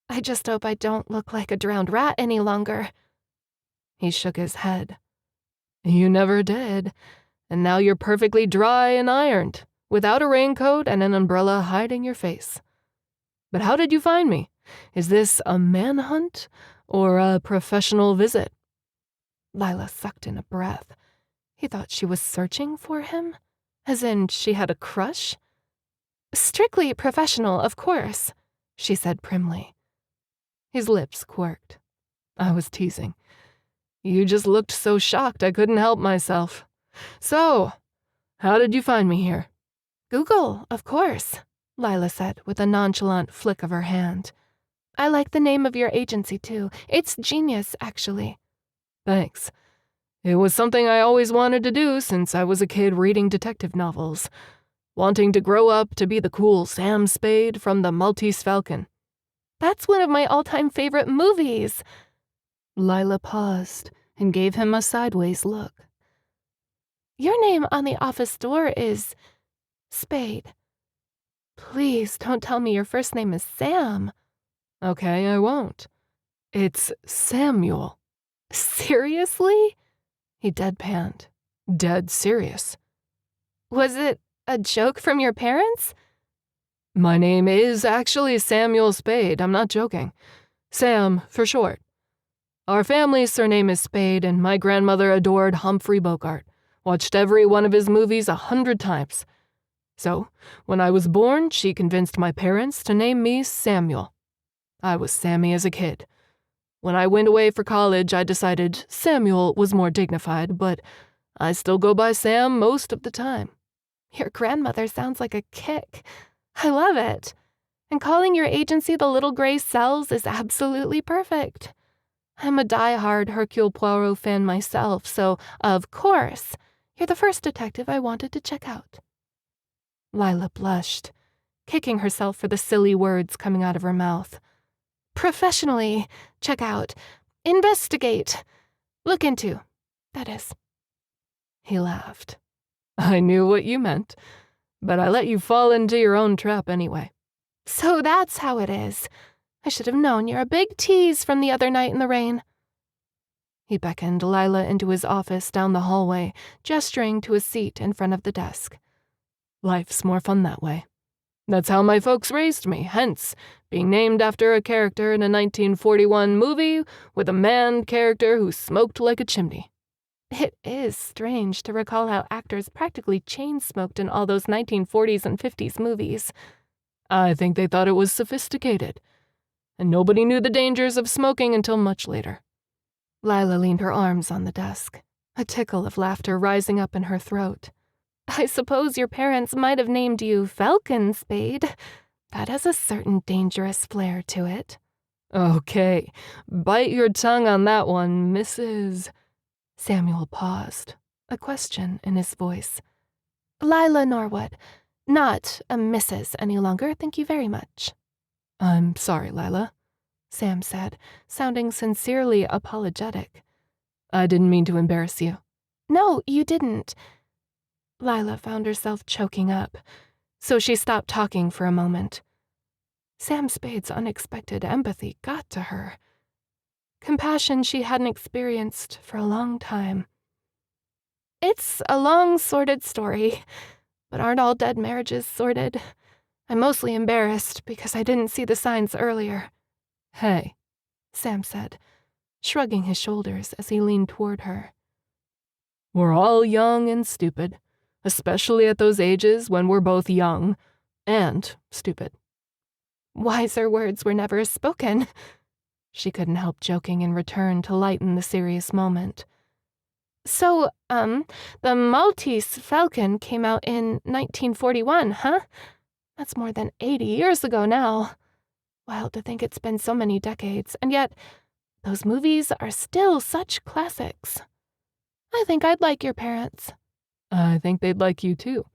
"I just hope I don't look like a drowned rat any longer." He shook his head. "You never did, and now you're perfectly dry and ironed, without a raincoat and an umbrella hiding your face. But how did you find me? Is this a manhunt or a professional visit?" Lila sucked in a breath. He thought she was searching for him? As in, she had a crush? "Strictly professional, of course," she said primly. His lips quirked. "I was teasing. You just looked so shocked I couldn't help myself. So, how did you find me here?" "Google, of course," Lila said with a nonchalant flick of her hand. "I like the name of your agency, too. It's genius, actually." "Thanks. It was something I always wanted to do since I was a kid reading detective novels, wanting to grow up to be the cool Sam Spade from the Maltese Falcon." "That's one of my all-time favorite movies." Lila paused and gave him a sideways look. "Your name on the office door is Spade. Please don't tell me your first name is Sam." "Okay, I won't. It's Samuel." "Seriously?" He deadpanned. "Dead serious." "Was it a joke from your parents?" "My name is actually Samuel Spade, I'm not joking. Sam, for short. Our family's surname is Spade, and my grandmother adored Humphrey Bogart. Watched every one of his movies 100 times. So, when I was born, she convinced my parents to name me Samuel. I was Sammy as a kid. When I went away for college, I decided Samuel was more dignified, but I still go by Sam most of the time. Your grandmother sounds like a kick. I love it. And calling your agency the Little Gray Cells is absolutely perfect. I'm a die-hard Hercule Poirot fan myself, so, of course, you're the first detective I wanted to check out. Lilah blushed, kicking herself for the silly words coming out of her mouth. Professionally, check out, investigate, look into, that is. He laughed. I knew what you meant, but I let you fall into your own trap anyway. So that's how it is. I should have known you're a big tease from the other night in the rain. He beckoned Lilah into his office down the hallway, gesturing to a seat in front of the desk. Life's more fun that way. That's how my folks raised me, hence being named after a character in a 1941 movie with a man character who smoked like a chimney. It is strange to recall how actors practically chain-smoked in all those 1940s and 50s movies. I think they thought it was sophisticated, and nobody knew the dangers of smoking until much later. Lilah leaned her arms on the desk, a tickle of laughter rising up in her throat. I suppose your parents might have named you Falcon, Spade. That has a certain dangerous flair to it. Okay, bite your tongue on that one, Mrs. Samuel paused, a question in his voice. Lilah Norwood, not a Mrs. any longer, thank you very much. I'm sorry, Lilah, Sam said, sounding sincerely apologetic. I didn't mean to embarrass you. No, you didn't. Lilah found herself choking up, so she stopped talking for a moment. Sam Spade's unexpected empathy got to her. Compassion she hadn't experienced for a long time. It's a long, sordid story, but aren't all dead marriages sordid? I'm mostly embarrassed because I didn't see the signs earlier. Hey, Sam said, shrugging his shoulders as he leaned toward her. We're all young and stupid, especially at those ages when we're both young and stupid. Wiser words were never spoken. She couldn't help joking in return to lighten the serious moment. So, the Maltese Falcon came out in 1941, huh? That's more than 80 years ago now. Wild to think it's been so many decades, and yet those movies are still such classics. I think I'd like your parents. I think they'd like you too.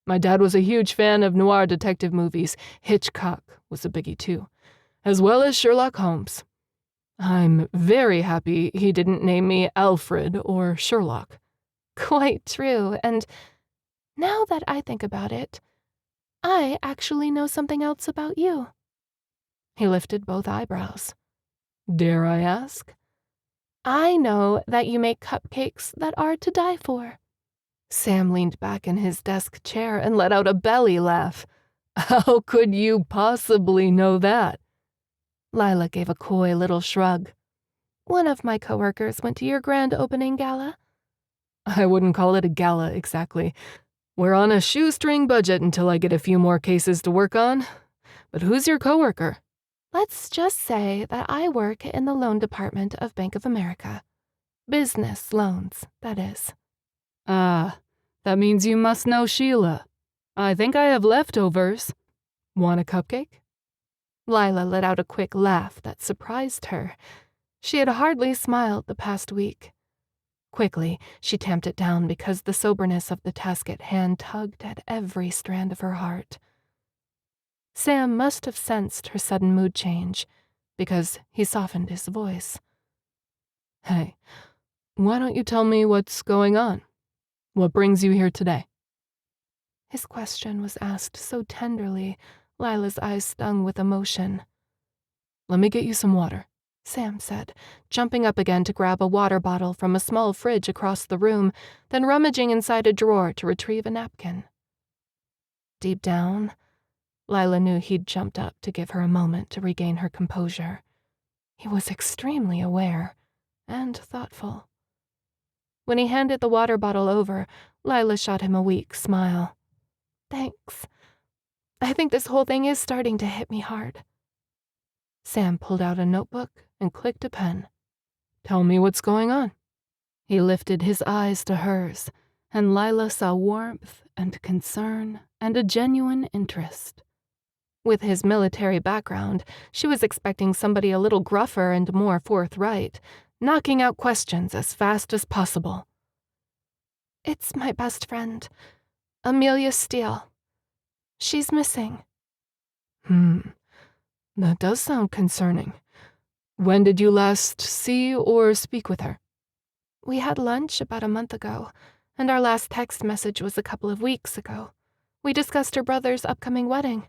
My dad was a huge fan of noir detective movies. Hitchcock was a biggie too, as well as Sherlock Holmes. I'm very happy he didn't name me Alfred or Sherlock. Quite true, and now that I think about it, I actually know something else about you. He lifted both eyebrows. Dare I ask? I know that you make cupcakes that are to die for. Sam leaned back in his desk chair and let out a belly laugh. How could you possibly know that? Lilah gave a coy little shrug. One of my coworkers went to your grand opening gala. I wouldn't call it a gala exactly. We're on a shoestring budget until I get a few more cases to work on. But who's your coworker? Let's just say that I work in the loan department of Bank of America. Business loans, that is. Ah, that means you must know Sheila. I think I have leftovers. Want a cupcake? Lilah let out a quick laugh that surprised her. She had hardly smiled the past week. Quickly, she tamped it down because the soberness of the task at hand tugged at every strand of her heart. Sam must have sensed her sudden mood change, because he softened his voice. Hey, why don't you tell me what's going on? What brings you here today? His question was asked so tenderly, Lilah's eyes stung with emotion. Let me get you some water, Sam said, jumping up again to grab a water bottle from a small fridge across the room, then rummaging inside a drawer to retrieve a napkin. Deep down, Lilah knew he'd jumped up to give her a moment to regain her composure. He was extremely aware and thoughtful. When he handed the water bottle over, Lilah shot him a weak smile. Thanks. I think this whole thing is starting to hit me hard. Sam pulled out a notebook and clicked a pen. Tell me what's going on. He lifted his eyes to hers, and Lilah saw warmth and concern and a genuine interest. With his military background, she was expecting somebody a little gruffer and more forthright, knocking out questions as fast as possible. It's my best friend, Amelia Steele. She's missing. That does sound concerning. When did you last see or speak with her? We had lunch about a month ago, and our last text message was a couple of weeks ago. We discussed her brother's upcoming wedding.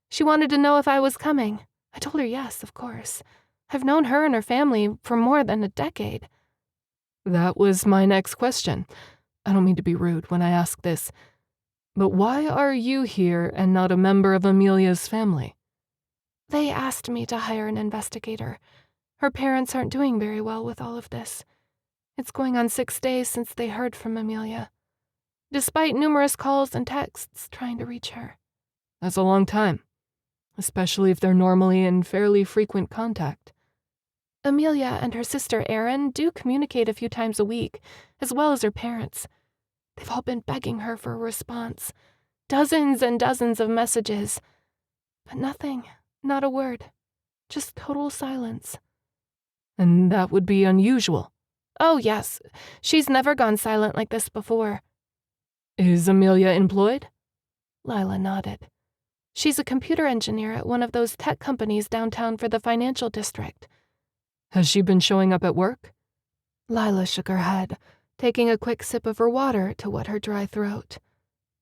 She wanted to know if I was coming. I told her yes, of course. I've known her and her family for more than a decade. That was my next question. I don't mean to be rude when I ask this, but why are you here and not a member of Amelia's family? They asked me to hire an investigator. Her parents aren't doing very well with all of this. It's going on 6 days since they heard from Amelia, despite numerous calls and texts trying to reach her. That's a long time, especially if they're normally in fairly frequent contact. Amelia and her sister Erin do communicate a few times a week, as well as her parents. They've all been begging her for a response. Dozens and dozens of messages. But nothing, not a word. Just total silence. And that would be unusual. Oh, yes. She's never gone silent like this before. Is Amelia employed? Lilah nodded. She's a computer engineer at one of those tech companies downtown for the financial district. Has she been showing up at work? Lilah shook her head, taking a quick sip of her water to wet her dry throat.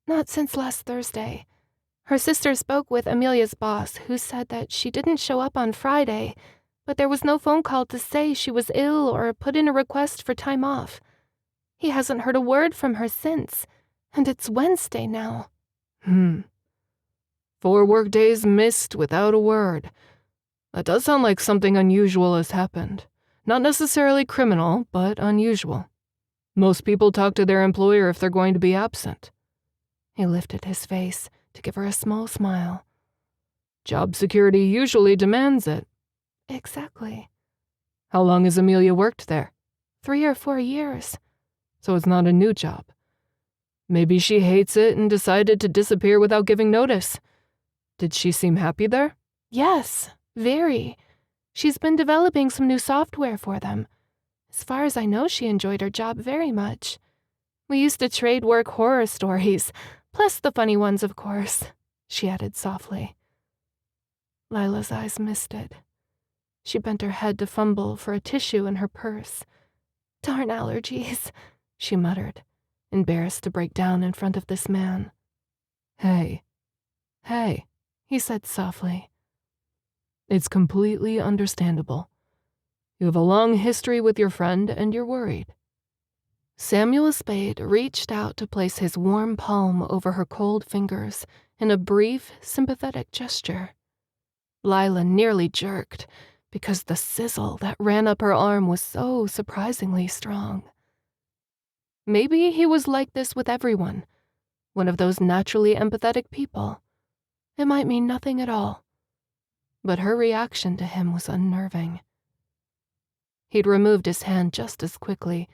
Not since last Thursday. Her sister spoke with Amelia's boss, who said that she didn't show up on Friday, but there was no phone call to say she was ill or put in a request for time off. He hasn't heard a word from her since, and it's Wednesday now. 4 workdays missed without a word. That does sound like something unusual has happened. Not necessarily criminal, but unusual. Most people talk to their employer if they're going to be absent. He lifted his face to give her a small smile. Job security usually demands it. Exactly. How long has Amelia worked there? 3 or 4 years. So it's not a new job. Maybe she hates it and decided to disappear without giving notice. Did she seem happy there? Yes, very. She's been developing some new software for them. As far as I know, she enjoyed her job very much. We used to trade work horror stories, plus the funny ones, of course, she added softly. Lilah's eyes misted. She bent her head to fumble for a tissue in her purse. Darn allergies, she muttered, embarrassed to break down in front of this man. Hey, he said softly. It's completely understandable. You have a long history with your friend and you're worried. Samuel Spade reached out to place his warm palm over her cold fingers in a brief, sympathetic gesture. Lilah nearly jerked because the sizzle that ran up her arm was so surprisingly strong. Maybe he was like this with everyone, one of those naturally empathetic people. It might mean nothing at all. But her reaction to him was unnerving. He'd removed his hand just as quickly,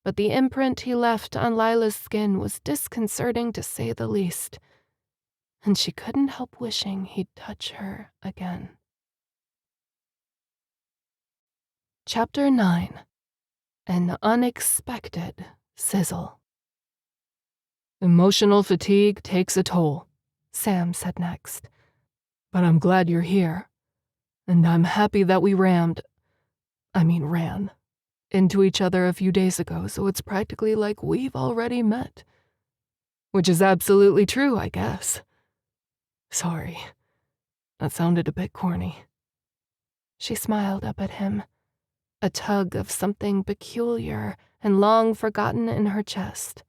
but the imprint he left on Lilah's skin was disconcerting to say the least, and she couldn't help wishing he'd touch her again. Chapter 9. An Unexpected Sizzle. Emotional fatigue takes a toll, Sam said next. But I'm glad you're here, and I'm happy that we ran, into each other a few days ago, so it's practically like we've already met. Which is absolutely true, I guess. Sorry, that sounded a bit corny. She smiled up at him, a tug of something peculiar and long forgotten in her chest.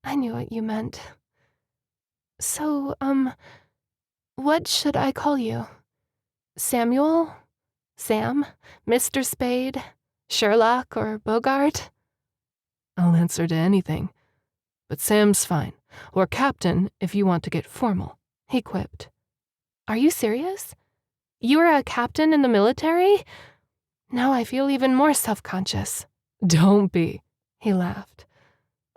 I knew what you meant. So, what should I call you? Samuel? Sam? Mr. Spade? Sherlock or Bogart? I'll answer to anything, but Sam's fine. Or captain if you want to get formal," he quipped. "Are you serious? You are a captain in the military? Now I feel even more self-conscious." "Don't be," he laughed.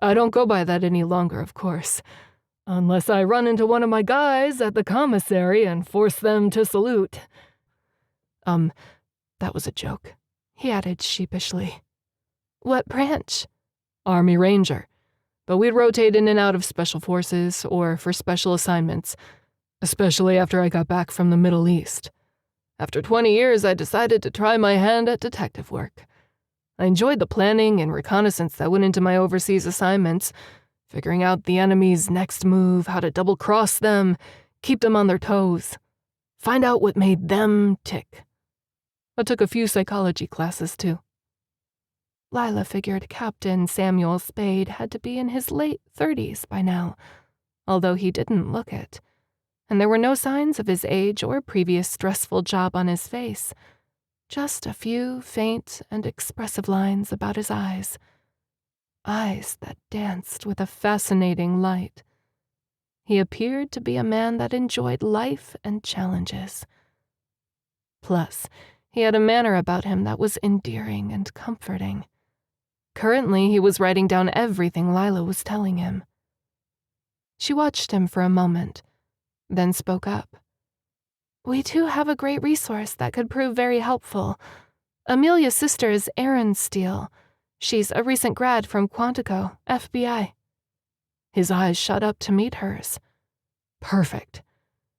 "I don't go by that any longer, of course. Unless I run into one of my guys at the commissary and force them to salute." That was a joke," he added sheepishly. "What branch?" "Army Ranger. But we'd rotate in and out of Special Forces or for special assignments, especially after I got back from the Middle East. After 20 years, I decided to try my hand at detective work. I enjoyed the planning and reconnaissance that went into my overseas assignments, figuring out the enemy's next move, how to double-cross them, keep them on their toes, find out what made them tick. I took a few psychology classes, too." Lilah figured Captain Samuel Spade had to be in his late 30s by now, although he didn't look it, and there were no signs of his age or previous stressful job on his face, just a few faint and expressive lines about his eyes that danced with a fascinating light. He appeared to be a man that enjoyed life and challenges. Plus, he had a manner about him that was endearing and comforting. Currently, he was writing down everything Lilah was telling him. She watched him for a moment, then spoke up. "We too have a great resource that could prove very helpful. Amelia's sister is Erin Steele. She's a recent grad from Quantico, FBI." His eyes shot up to meet hers. "Perfect.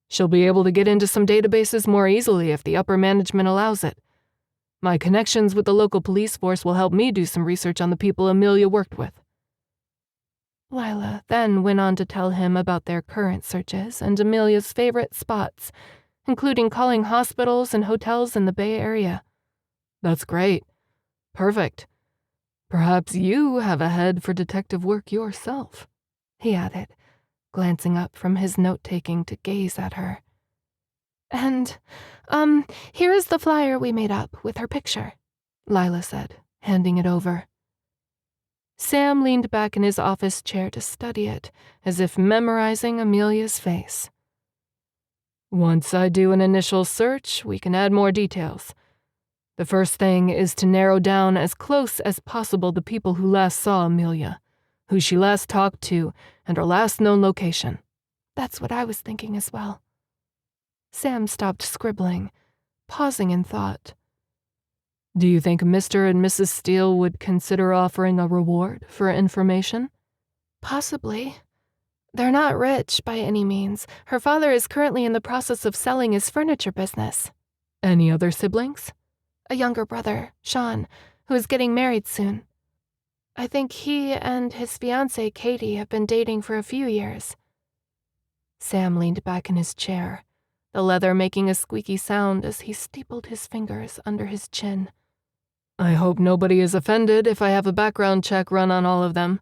She'll be able to get into some databases more easily if the upper management allows it. My connections with the local police force will help me do some research on the people Amelia worked with." Lilah then went on to tell him about their current searches and Amelia's favorite spots, including calling hospitals and hotels in the Bay Area. "That's great. Perfect. Perhaps you have a head for detective work yourself," he added, glancing up from his note-taking to gaze at her. "And, here is the flyer we made up with her picture," Lilah said, handing it over. Sam leaned back in his office chair to study it, as if memorizing Amelia's face. "Once I do an initial search, we can add more details. The first thing is to narrow down as close as possible the people who last saw Amelia, who she last talked to, and her last known location." "That's what I was thinking as well." Sam stopped scribbling, pausing in thought. "Do you think Mr. and Mrs. Steele would consider offering a reward for information?" "Possibly. They're not rich by any means. Her father is currently in the process of selling his furniture business." "Any other siblings?" "A younger brother, Sean, who is getting married soon. I think he and his fiancée, Katie, have been dating for a few years." Sam leaned back in his chair, the leather making a squeaky sound as he steepled his fingers under his chin. "I hope nobody is offended if I have a background check run on all of them.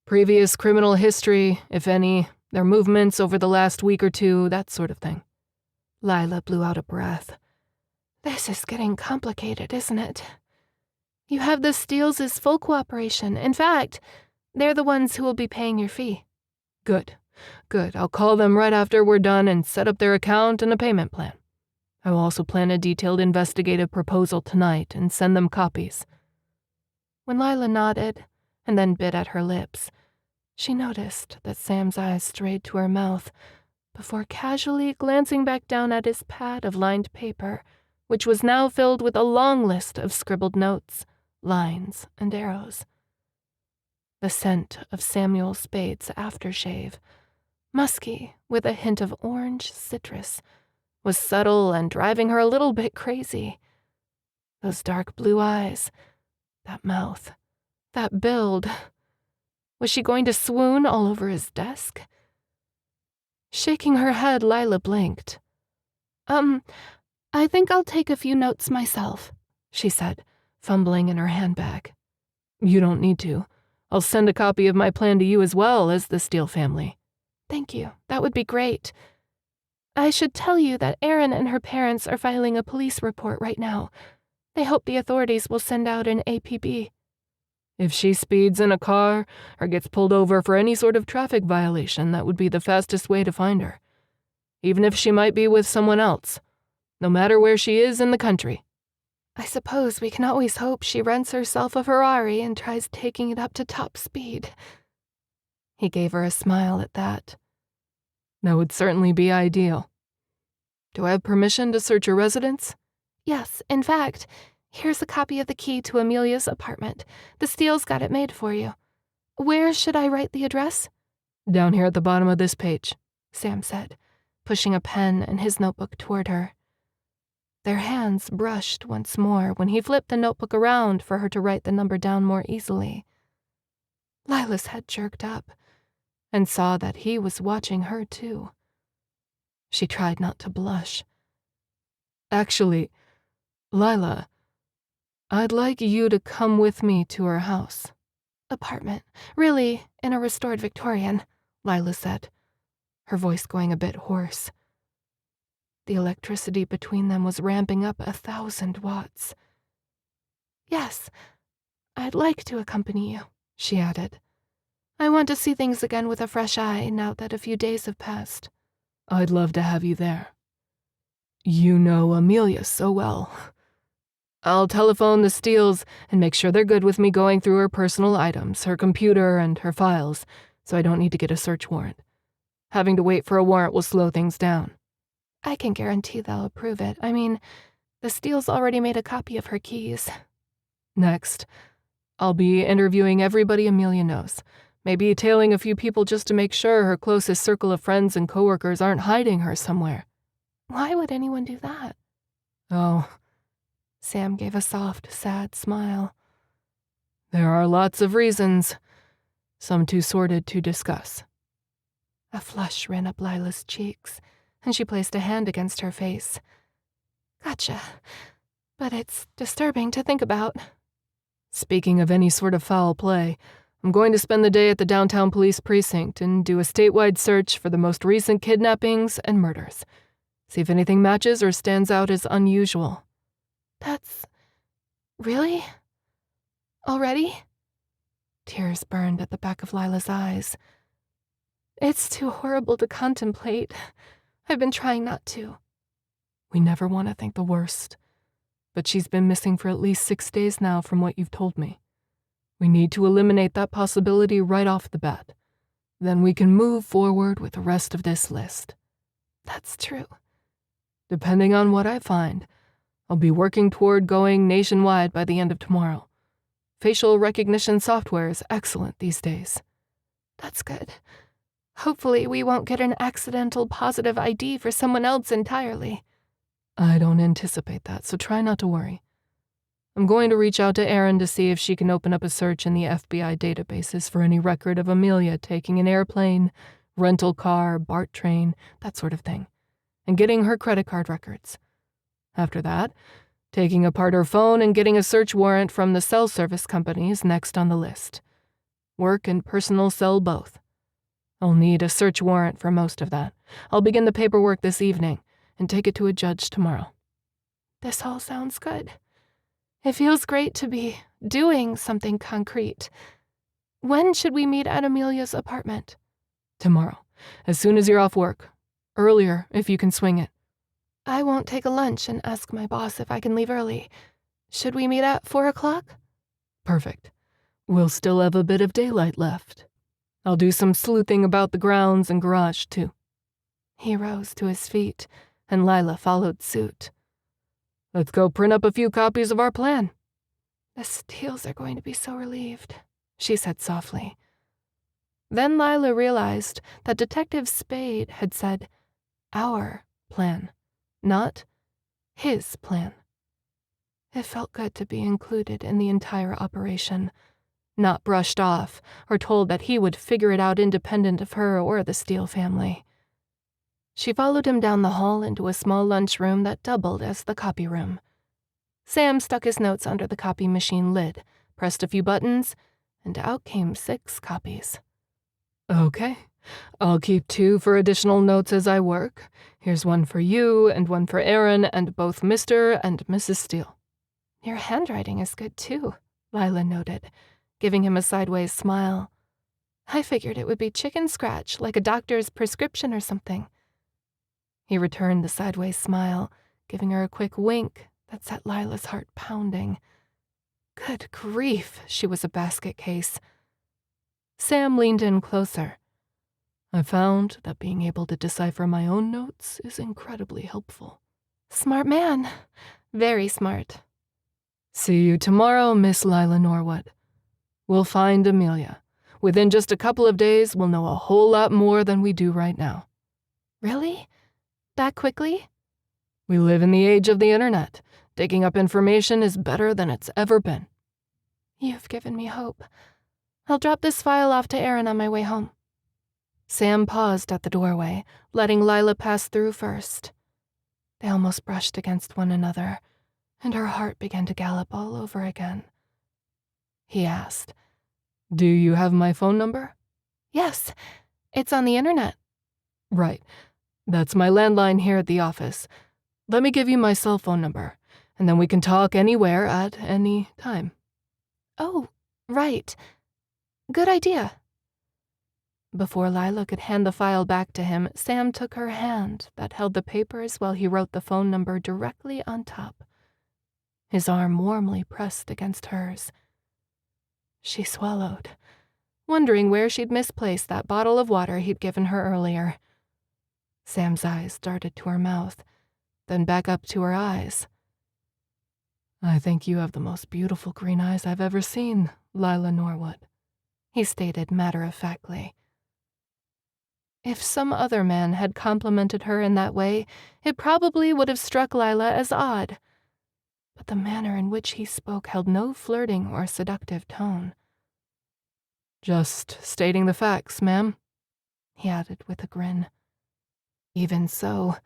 Previous criminal history, if any, their movements over the last week or two, that sort of thing." Lilah blew out a breath. "This is getting complicated, isn't it? You have the Steeles' full cooperation. In fact, they're the ones who will be paying your fee." Good. I'll call them right after we're done and set up their account and a payment plan. I will also plan a detailed investigative proposal tonight and send them copies." When Lilah nodded and then bit at her lips, she noticed that Sam's eyes strayed to her mouth before casually glancing back down at his pad of lined paper, which was now filled with a long list of scribbled notes, lines, and arrows. The scent of Samuel Spade's aftershave, musky with a hint of orange citrus, was subtle and driving her a little bit crazy. Those dark blue eyes, that mouth, that build. Was she going to swoon all over his desk? Shaking her head, Lilah blinked. I think I'll take a few notes myself," she said, fumbling in her handbag. "You don't need to. I'll send a copy of my plan to you as well as the Steele family." "Thank you. That would be great. I should tell you that Erin and her parents are filing a police report right now. They hope the authorities will send out an APB." If she speeds in a car or gets pulled over for any sort of traffic violation, that would be the fastest way to find her. Even if she might be with someone else, no matter where she is in the country. I suppose we can always hope she rents herself a Ferrari and tries taking it up to top speed. He gave her a smile at that. That would certainly be ideal. Do I have permission to search your residence? Yes, in fact, here's a copy of the key to Amelia's apartment. The Steeles got it made for you. Where should I write the address? Down here at the bottom of this page, Sam said, pushing a pen and his notebook toward her. Their hands brushed once more when he flipped the notebook around for her to write the number down more easily. Lila's head jerked up and saw that he was watching her too. She tried not to blush. Actually, Lilah, I'd like you to come with me to her house. Apartment. Really, in a restored Victorian, Lilah said, her voice going a bit hoarse. The electricity between them was ramping up 1,000 watts. Yes, I'd like to accompany you, she added. I want to see things again with a fresh eye now that a few days have passed. I'd love to have you there. You know Amelia so well. I'll telephone the Steeles and make sure they're good with me going through her personal items, her computer, and her files, so I don't need to get a search warrant. Having to wait for a warrant will slow things down. I can guarantee they'll approve it. I mean, the Steeles already made a copy of her keys. Next, I'll be interviewing everybody Amelia knows. Maybe tailing a few people just to make sure her closest circle of friends and coworkers aren't hiding her somewhere. Why would anyone do that? Oh, Sam gave a soft, sad smile. There are lots of reasons, some too sordid to discuss. A flush ran up Lilah's cheeks, and she placed a hand against her face. Gotcha, but it's disturbing to think about. Speaking of any sort of foul play, I'm going to spend the day at the downtown police precinct and do a statewide search for the most recent kidnappings and murders. See if anything matches or stands out as unusual. That's... really? Already? Tears burned at the back of Lilah's eyes. It's too horrible to contemplate. I've been trying not to. We never want to think the worst. But she's been missing for at least 6 days now from what you've told me. We need to eliminate that possibility right off the bat. Then we can move forward with the rest of this list. That's true. Depending on what I find, I'll be working toward going nationwide by the end of tomorrow. Facial recognition software is excellent these days. That's good. Hopefully we won't get an accidental positive ID for someone else entirely. I don't anticipate that, so try not to worry. I'm going to reach out to Erin to see if she can open up a search in the FBI databases for any record of Amelia taking an airplane, rental car, BART train, that sort of thing, and getting her credit card records. After that, taking apart her phone and getting a search warrant from the cell service company is next on the list. Work and personal cell both. I'll need a search warrant for most of that. I'll begin the paperwork this evening and take it to a judge tomorrow. This all sounds good. It feels great to be doing something concrete. When should we meet at Amelia's apartment? Tomorrow, as soon as you're off work. Earlier, if you can swing it. I won't take a lunch and ask my boss if I can leave early. Should we meet at 4 o'clock? Perfect. We'll still have a bit of daylight left. I'll do some sleuthing about the grounds and garage, too. He rose to his feet, and Lilah followed suit. Let's go print up a few copies of our plan. The Steeles are going to be so relieved, she said softly. Then Lilah realized that Detective Spade had said, our plan, not his plan. It felt good to be included in the entire operation, not brushed off or told that he would figure it out independent of her or the Steele family. She followed him down the hall into a small lunchroom that doubled as the copy room. Sam stuck his notes under the copy machine lid, pressed a few buttons, and out came 6 copies. Okay, I'll keep 2 for additional notes as I work. Here's one for you and one for Erin and both Mr. and Mrs. Steele. Your handwriting is good too, Lilah noted, giving him a sideways smile. I figured it would be chicken scratch, like a doctor's prescription or something. He returned the sideways smile, giving her a quick wink that set Lila's heart pounding. Good grief, she was a basket case. Sam leaned in closer. I found that being able to decipher my own notes is incredibly helpful. Smart man. Very smart. See you tomorrow, Miss Lilah Norwood. We'll find Amelia. Within just a couple of days, we'll know a whole lot more than we do right now. Really? That quickly? We live in the age of the internet. Digging up information is better than it's ever been. You've given me hope. I'll drop this file off to Aaron on my way home. Sam paused at the doorway, letting Lilah pass through first. They almost brushed against one another, and her heart began to gallop all over again. He asked, Do you have my phone number? Yes, it's on the internet. Right. That's my landline here at the office. Let me give you my cell phone number, and then we can talk anywhere at any time. Oh, right. Good idea. Before Lilah could hand the file back to him, Sam took her hand that held the papers while he wrote the phone number directly on top. His arm warmly pressed against hers. She swallowed, wondering where she'd misplaced that bottle of water he'd given her earlier. Sam's eyes darted to her mouth, then back up to her eyes. I think you have the most beautiful green eyes I've ever seen, Lilah Norwood, he stated matter-of-factly. If some other man had complimented her in that way, it probably would have struck Lilah as odd. But the manner in which he spoke held no flirting or seductive tone. Just stating the facts, ma'am, he added with a grin. Even so,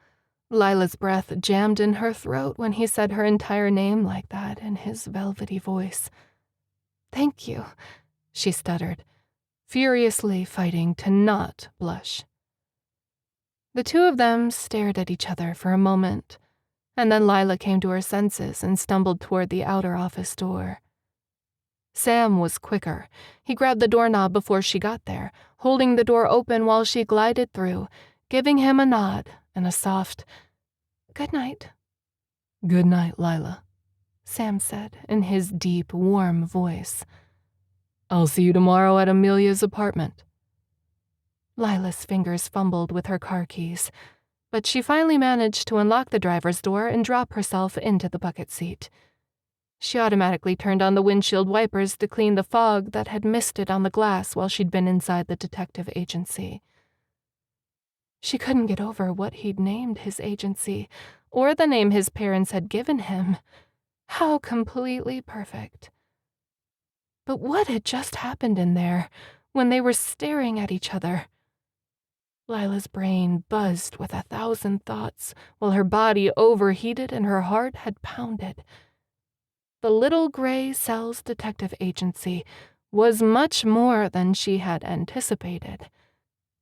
Lilah's breath jammed in her throat when he said her entire name like that in his velvety voice. Thank you, she stuttered, furiously fighting to not blush. The two of them stared at each other for a moment, and then Lilah came to her senses and stumbled toward the outer office door. Sam was quicker. He grabbed the doorknob before she got there, holding the door open while she glided through, giving him a nod and a soft, "Good night." "Good night, Lilah," Sam said in his deep, warm voice. "I'll see you tomorrow at Amelia's apartment." Lilah's fingers fumbled with her car keys, but she finally managed to unlock the driver's door and drop herself into the bucket seat. She automatically turned on the windshield wipers to clean the fog that had misted on the glass while she'd been inside the detective agency. She couldn't get over what he'd named his agency, or the name his parents had given him. How completely perfect. But what had just happened in there when they were staring at each other? Lilah's brain buzzed with 1,000 thoughts while her body overheated and her heart had pounded. The Little Gray Cells Detective Agency was much more than she had anticipated,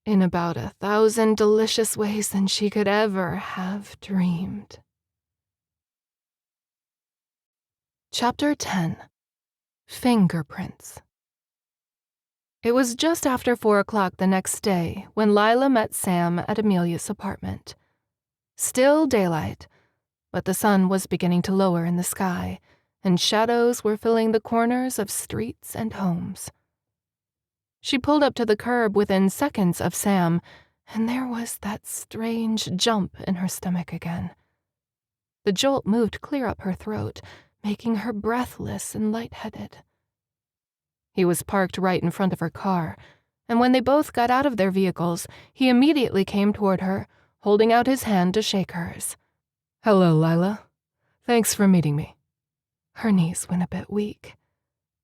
in about 1,000 delicious ways than she could ever have dreamed. Chapter 10. Fingerprints. It was just after 4 o'clock the next day when Lilah met Sam at Amelia's apartment. Still daylight, but the sun was beginning to lower in the sky, and shadows were filling the corners of streets and homes. She pulled up to the curb within seconds of Sam, and there was that strange jump in her stomach again. The jolt moved clear up her throat, making her breathless and lightheaded. He was parked right in front of her car, and when they both got out of their vehicles, he immediately came toward her, holding out his hand to shake hers. "Hello, Lilah. Thanks for meeting me." Her knees went a bit weak.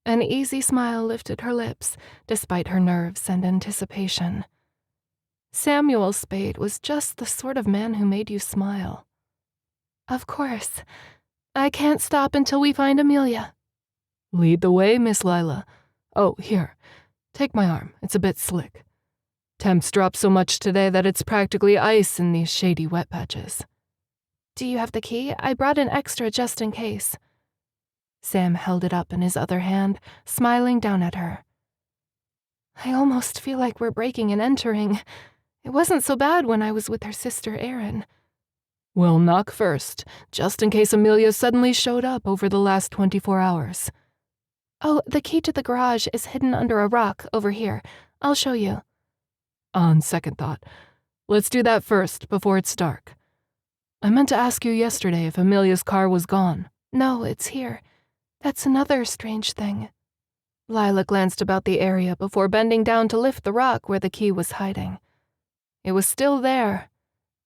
An easy smile lifted her lips, despite her nerves and anticipation. Samuel Spade was just the sort of man who made you smile. "Of course. I can't stop until we find Amelia." "Lead the way, Miss Lilah. Oh, here. Take my arm. It's a bit slick. Temps dropped so much today that it's practically ice in these shady wet patches." "Do you have the key? I brought an extra just in case." Sam held it up in his other hand, smiling down at her. I almost feel like we're breaking and entering. It wasn't so bad when I was with her sister Erin. We'll knock first, just in case Amelia suddenly showed up over the last 24 hours. Oh, the key to the garage is hidden under a rock over here. I'll show you. On second thought, let's do that first before it's dark. I meant to ask you yesterday if Amelia's car was gone. No, it's here. That's another strange thing. Lilah glanced about the area before bending down to lift the rock where the key was hiding. It was still there,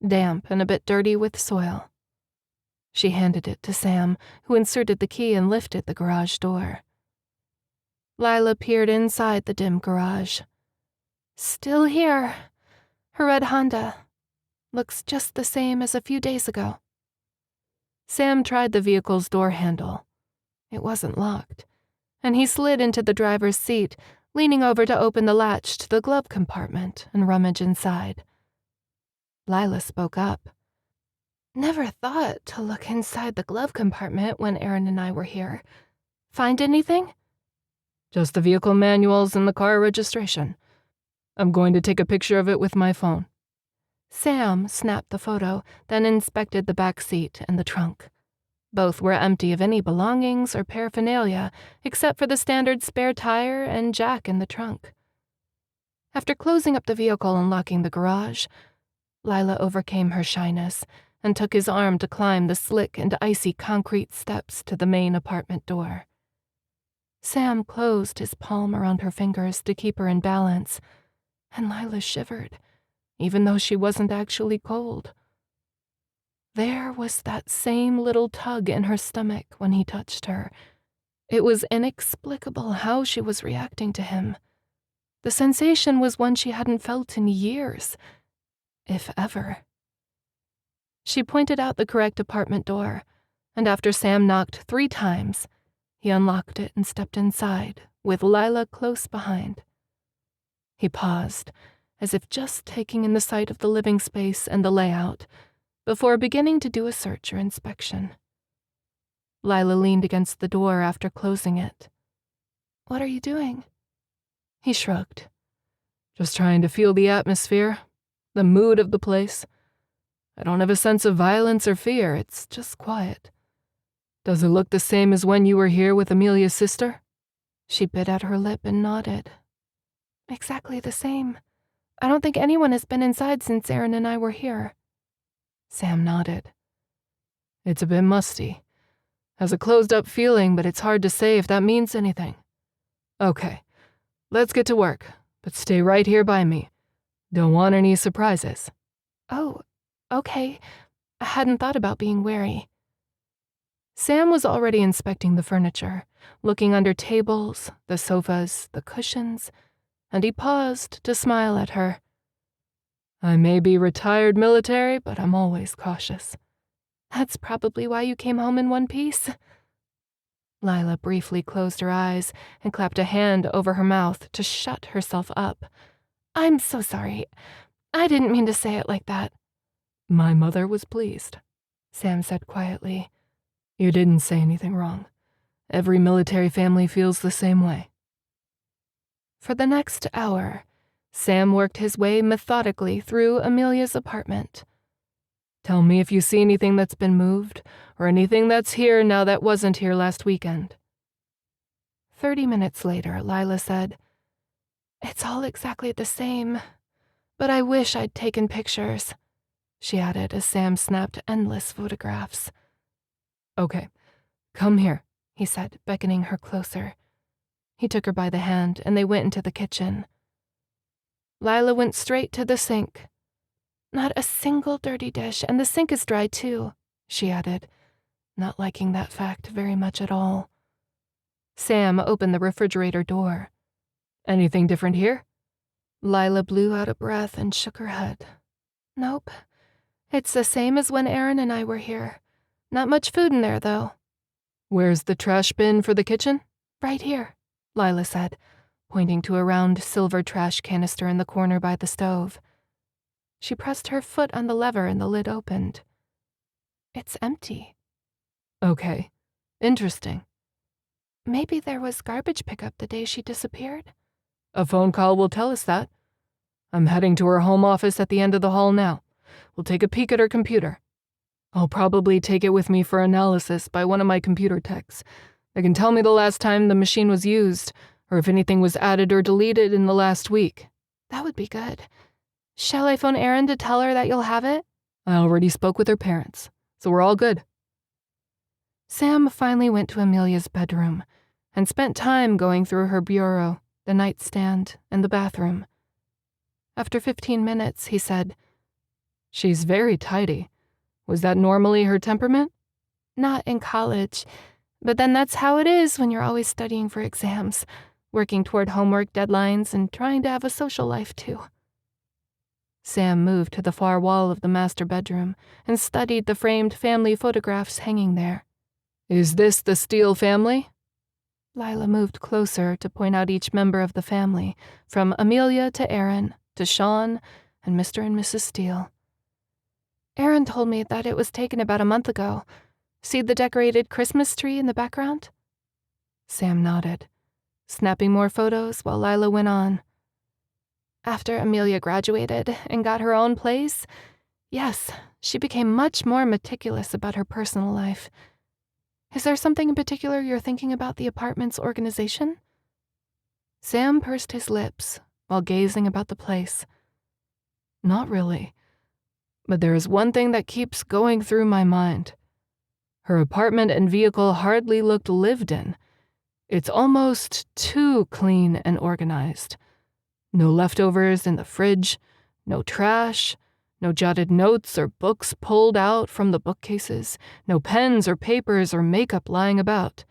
damp and a bit dirty with soil. She handed it to Sam, who inserted the key and lifted the garage door. Lilah peered inside the dim garage. Still here. Her red Honda. Looks just the same as a few days ago. Sam tried the vehicle's door handle. It wasn't locked, and he slid into the driver's seat, leaning over to open the latch to the glove compartment and rummage inside. Lilah spoke up. Never thought to look inside the glove compartment when Erin and I were here. Find anything? Just the vehicle manuals and the car registration. I'm going to take a picture of it with my phone. Sam snapped the photo, then inspected the back seat and the trunk. Both were empty of any belongings or paraphernalia, except for the standard spare tire and jack in the trunk. After closing up the vehicle and locking the garage, Lilah overcame her shyness and took his arm to climb the slick and icy concrete steps to the main apartment door. Sam closed his palm around her fingers to keep her in balance, and Lilah shivered, even though she wasn't actually cold. There was that same little tug in her stomach when he touched her. It was inexplicable how she was reacting to him. The sensation was one she hadn't felt in years, if ever. She pointed out the correct apartment door, and after Sam knocked 3 times, he unlocked it and stepped inside, with Lilah close behind. He paused, as if just taking in the sight of the living space and the layout, before beginning to do a search or inspection. Lilah leaned against the door after closing it. What are you doing? He shrugged. Just trying to feel the atmosphere, the mood of the place. I don't have a sense of violence or fear, it's just quiet. Does it look the same as when you were here with Amelia's sister? She bit at her lip and nodded. Exactly the same. I don't think anyone has been inside since Erin and I were here. Sam nodded. It's a bit musty. Has a closed-up feeling, but it's hard to say if that means anything. Okay, let's get to work, but stay right here by me. Don't want any surprises. Oh, okay. I hadn't thought about being wary. Sam was already inspecting the furniture, looking under tables, the sofas, the cushions, and he paused to smile at her. I may be retired military, but I'm always cautious. That's probably why you came home in one piece. Lilah briefly closed her eyes and clapped a hand over her mouth to shut herself up. I'm so sorry. I didn't mean to say it like that. My mother was pleased, Sam said quietly. You didn't say anything wrong. Every military family feels the same way. For the next hour, Sam worked his way methodically through Amelia's apartment. Tell me if you see anything that's been moved, or anything that's here now that wasn't here last weekend. 30 minutes later, Lilah said, It's all exactly the same, but I wish I'd taken pictures, she added as Sam snapped endless photographs. Okay, come here, he said, beckoning her closer. He took her by the hand, and they went into the kitchen. Lilah went straight to the sink. Not a single dirty dish, and the sink is dry too, she added, not liking that fact very much at all. Sam opened the refrigerator door. Anything different here? Lilah blew out a breath and shook her head. Nope. It's the same as when Erin and I were here. Not much food in there, though. Where's the trash bin for the kitchen? Right here, Lilah said, pointing to a round silver trash canister in the corner by the stove. She pressed her foot on the lever and the lid opened. It's empty. Okay, interesting. Maybe there was garbage pickup the day she disappeared. A phone call will tell us that. I'm heading to her home office at the end of the hall now. We'll take a peek at her computer. I'll probably take it with me for analysis by one of my computer techs. They can tell me the last time the machine was used, or if anything was added or deleted in the last week. That would be good. Shall I phone Erin to tell her that you'll have it? I already spoke with her parents, so we're all good. Sam finally went to Amelia's bedroom and spent time going through her bureau, the nightstand, and the bathroom. After 15 minutes, he said, "She's very tidy. Was that normally her temperament?" "Not in college, but then that's how it is when you're always studying for exams, working toward homework deadlines and trying to have a social life too." Sam moved to the far wall of the master bedroom and studied the framed family photographs hanging there. "Is this the Steele family?" Lilah moved closer to point out each member of the family, from Amelia to Erin to Sean and Mr. and Mrs. Steele. "Erin told me that it was taken about a month ago. See the decorated Christmas tree in the background?" Sam nodded, snapping more photos while Lilah went on. "After Amelia graduated and got her own place, yes, she became much more meticulous about her personal life. Is there something in particular you're thinking about the apartment's organization?" Sam pursed his lips while gazing about the place. "Not really. But there is one thing that keeps going through my mind. Her apartment and vehicle hardly looked lived in. It's almost too clean and organized. No leftovers in the fridge, no trash, no jotted notes or books pulled out from the bookcases, no pens or papers or makeup lying about.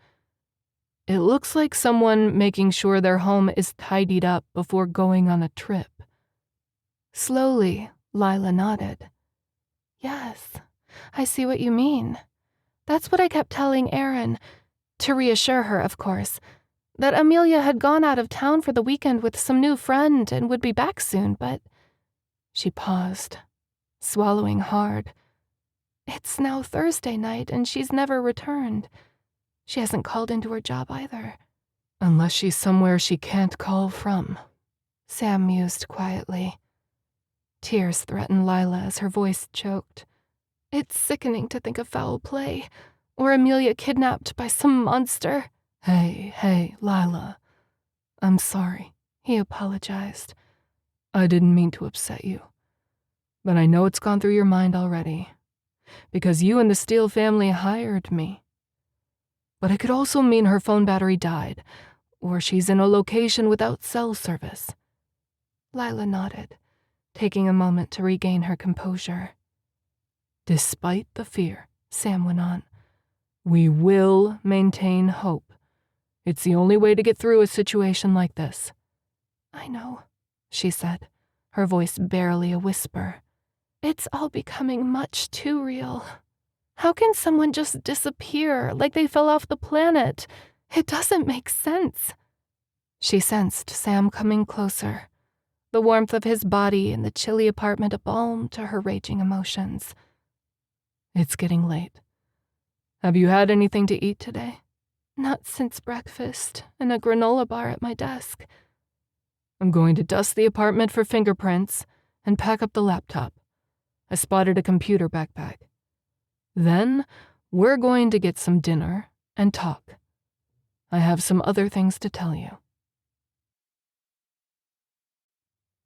It looks like someone making sure their home is tidied up before going on a trip." Slowly, Lilah nodded. "Yes, I see what you mean. That's what I kept telling Erin, to reassure her, of course, that Amelia had gone out of town for the weekend with some new friend and would be back soon, but..." She paused, swallowing hard. "It's now Thursday night and she's never returned. She hasn't called into her job either." "Unless she's somewhere she can't call from," Sam mused quietly. Tears threatened Lilah as her voice choked. "It's sickening to think of foul play, or Amelia kidnapped by some monster." Hey, Lilah. I'm sorry," he apologized. "I didn't mean to upset you. But I know it's gone through your mind already, because you and the Steele family hired me. But it could also mean her phone battery died, or she's in a location without cell service." Lilah nodded, taking a moment to regain her composure. "Despite the fear," Sam went on, "we will maintain hope. It's the only way to get through a situation like this." "I know," she said, her voice barely a whisper. "It's all becoming much too real. How can someone just disappear like they fell off the planet? It doesn't make sense." She sensed Sam coming closer, the warmth of his body in the chilly apartment a balm to her raging emotions. "It's getting late. Have you had anything to eat today?" "Not since breakfast and a granola bar at my desk." "I'm going to dust the apartment for fingerprints and pack up the laptop. I spotted a computer backpack. Then we're going to get some dinner and talk. I have some other things to tell you."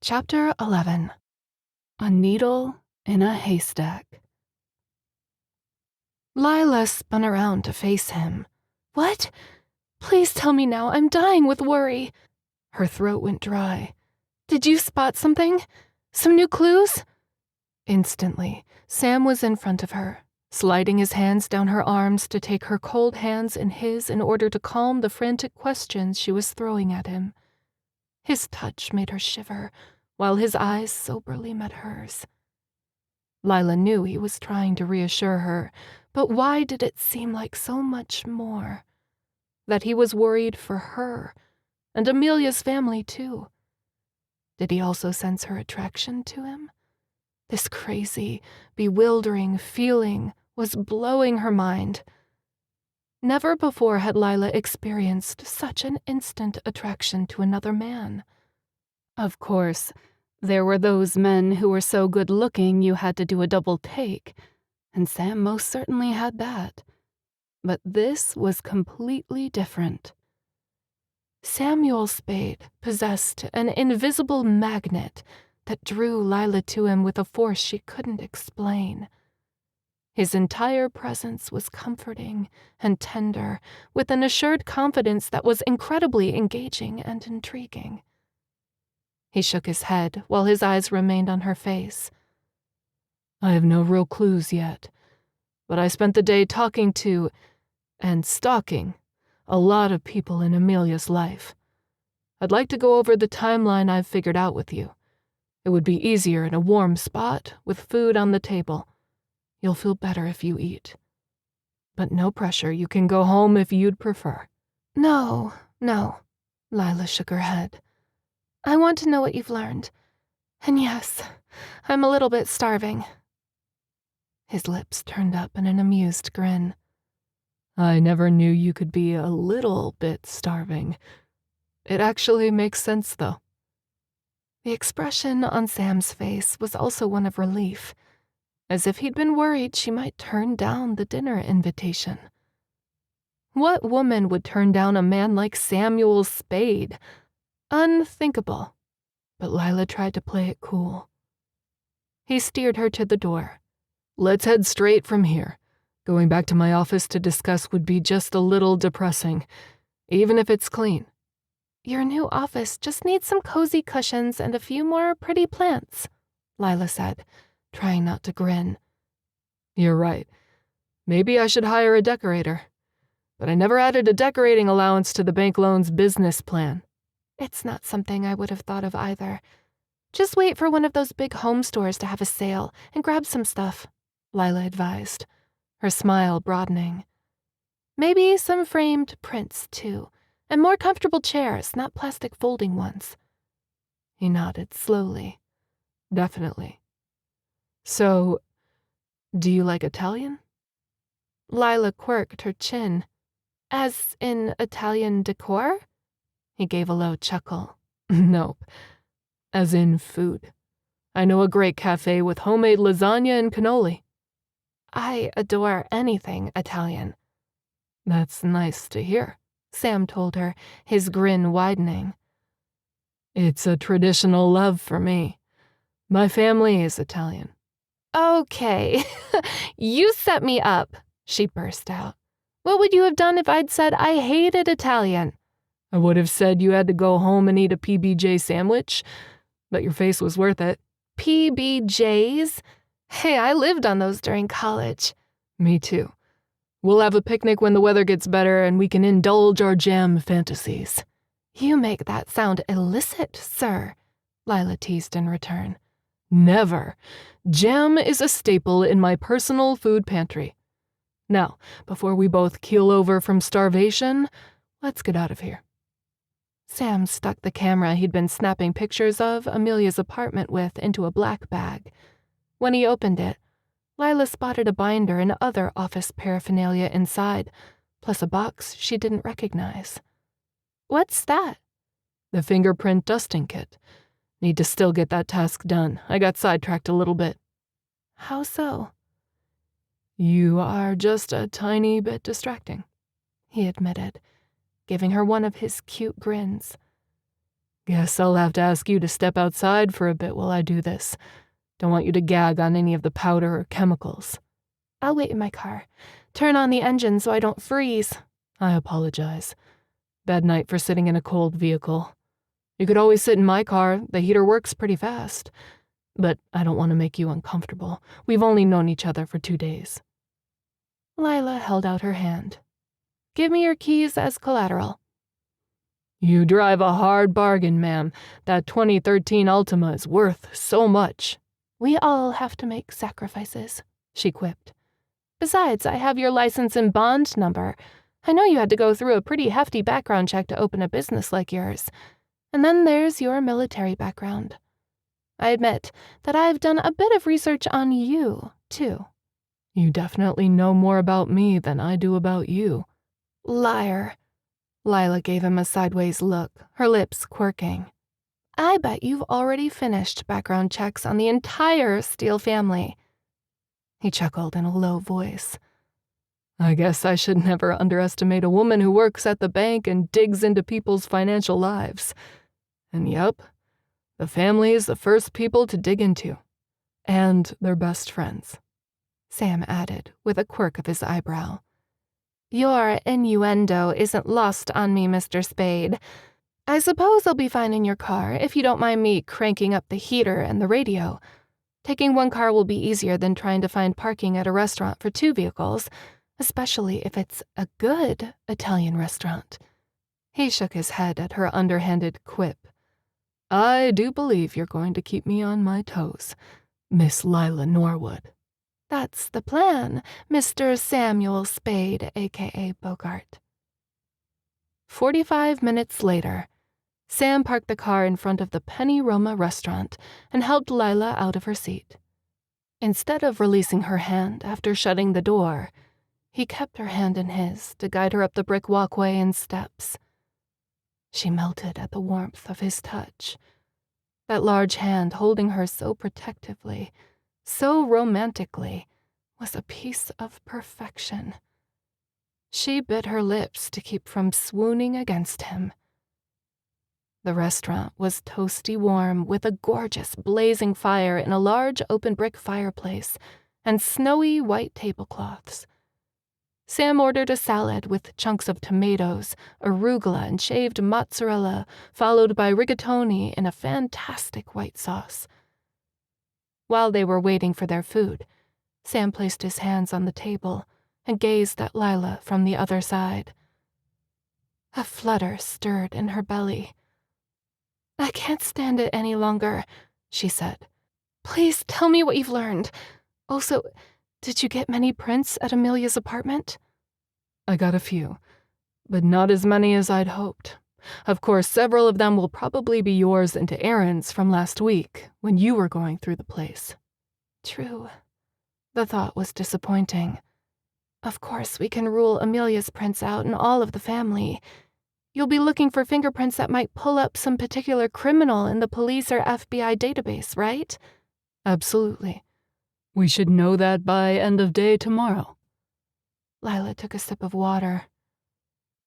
Chapter 11. A Needle in a Haystack. Lilah spun around to face him. "What? Please tell me now. I'm dying with worry." Her throat went dry. "Did you spot something? Some new clues?" Instantly, Sam was in front of her, sliding his hands down her arms to take her cold hands in his in order to calm the frantic questions she was throwing at him. His touch made her shiver, while his eyes soberly met hers. Lilah knew he was trying to reassure her, but why did it seem like so much more? That he was worried for her, and Amelia's family too. Did he also sense her attraction to him? This crazy, bewildering feeling was blowing her mind. Never before had Lilah experienced such an instant attraction to another man. Of course, there were those men who were so good-looking you had to do a double take, and Sam most certainly had that. But this was completely different. Samuel Spade possessed an invisible magnet that drew Lilah to him with a force she couldn't explain. His entire presence was comforting and tender, with an assured confidence that was incredibly engaging and intriguing. He shook his head while his eyes remained on her face. I have no real clues yet, but I spent the day talking to and stalking a lot of people in Amelia's life. I'd like to go over the timeline I've figured out with you. It would be easier in a warm spot with food on the table. You'll feel better if you eat. But no pressure, you can go home if you'd prefer. No, Lilah shook her head. I want to know what you've learned. And yes, I'm a little bit starving. His lips turned up in an amused grin. I never knew you could be a little bit starving. It actually makes sense, though. The expression on Sam's face was also one of relief, as if he'd been worried she might turn down the dinner invitation. What woman would turn down a man like Samuel Spade? Unthinkable. But Lilah tried to play it cool. He steered her to the door. Let's head straight from here. Going back to my office to discuss would be just a little depressing, even if it's clean. Your new office just needs some cozy cushions and a few more pretty plants, Lilah said, trying not to grin. You're right. Maybe I should hire a decorator. But I never added a decorating allowance to the bank loan's business plan. It's not something I would have thought of either. Just wait for one of those big home stores to have a sale and grab some stuff, Lilah advised, her smile broadening. Maybe some framed prints, too, and more comfortable chairs, not plastic folding ones. He nodded slowly. Definitely. So, do you like Italian? Lilah quirked her chin. As in Italian decor? He gave a low chuckle. Nope. As in food. I know a great cafe with homemade lasagna and cannoli. I adore anything Italian. That's nice to hear, Sam told her, his grin widening. It's a traditional love for me. My family is Italian. Okay, you set me up, she burst out. What would you have done if I'd said I hated Italian? I would have said you had to go home and eat a PBJ sandwich, but your face was worth it. PBJs? Hey, I lived on those during college. Me too. We'll have a picnic when the weather gets better and we can indulge our jam fantasies. You make that sound illicit, sir, Lilah teased in return. Never. Jam is a staple in my personal food pantry. Now, before we both keel over from starvation, let's get out of here. Sam stuck the camera he'd been snapping pictures of Amelia's apartment with into a black bag. When he opened it, Lilah spotted a binder and other office paraphernalia inside, plus a box she didn't recognize. What's that? The fingerprint dusting kit. Need to still get that task done. I got sidetracked a little bit. How so? You are just a tiny bit distracting, he admitted, giving her one of his cute grins. Guess I'll have to ask you to step outside for a bit while I do this. Don't want you to gag on any of the powder or chemicals. I'll wait in my car. Turn on the engine so I don't freeze. I apologize. Bad night for sitting in a cold vehicle. You could always sit in my car. The heater works pretty fast. But I don't want to make you uncomfortable. We've only known each other for 2 days. Lilah held out her hand. Give me your keys as collateral. You drive a hard bargain, ma'am. That 2013 Altima is worth so much. We all have to make sacrifices, she quipped. Besides, I have your license and bond number. I know you had to go through a pretty hefty background check to open a business like yours. And then there's your military background. I admit that I've done a bit of research on you, too. You definitely know more about me than I do about you, Liar. Lilah gave him a sideways look, her lips quirking. I bet you've already finished background checks on the entire Steele family. He chuckled in a low voice. I guess I should never underestimate a woman who works at the bank and digs into people's financial lives. And yep, the family is the first people to dig into. And they're best friends, Sam added with a quirk of his eyebrow. Your innuendo isn't lost on me, Mr. Spade. I suppose I'll be fine in your car if you don't mind me cranking up the heater and the radio. Taking one car will be easier than trying to find parking at a restaurant for 2 vehicles, especially if it's a good Italian restaurant. He shook his head at her underhanded quip. I do believe you're going to keep me on my toes, Miss Lilah Norwood. That's the plan, Mr. Samuel Spade, a.k.a. Bogart. 45 minutes later, Sam parked the car in front of the Penny Roma restaurant and helped Lilah out of her seat. Instead of releasing her hand after shutting the door, he kept her hand in his to guide her up the brick walkway and steps. She melted at the warmth of his touch. That large hand holding her so protectively, so romantically, was a piece of perfection. She bit her lips to keep from swooning against him. The restaurant was toasty warm with a gorgeous blazing fire in a large open brick fireplace and snowy white tablecloths. Sam ordered a salad with chunks of tomatoes, arugula, and shaved mozzarella, followed by rigatoni in a fantastic white sauce. While they were waiting for their food, Sam placed his hands on the table and gazed at Lilah from the other side. A flutter stirred in her belly. I can't stand it any longer, she said. Please tell me what you've learned. Also, did you get many prints at Amelia's apartment? I got a few, but not as many as I'd hoped. Of course, several of them will probably be yours and Aaron's from last week when you were going through the place. True. The thought was disappointing. Of course, we can rule Amelia's prints out in all of the family. You'll be looking for fingerprints that might pull up some particular criminal in the police or FBI database, right? Absolutely. We should know that by end of day tomorrow. Lilah took a sip of water.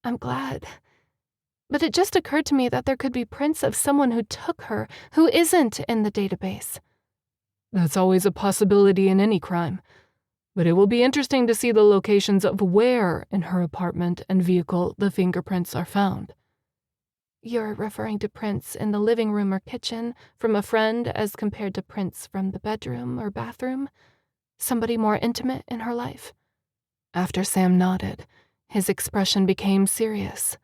I'm glad. But it just occurred to me that there could be prints of someone who took her who isn't in the database. That's always a possibility in any crime. But it will be interesting to see the locations of where in her apartment and vehicle the fingerprints are found. You're referring to prints in the living room or kitchen from a friend as compared to prints from the bedroom or bathroom? Somebody more intimate in her life? After Sam nodded, his expression became serious.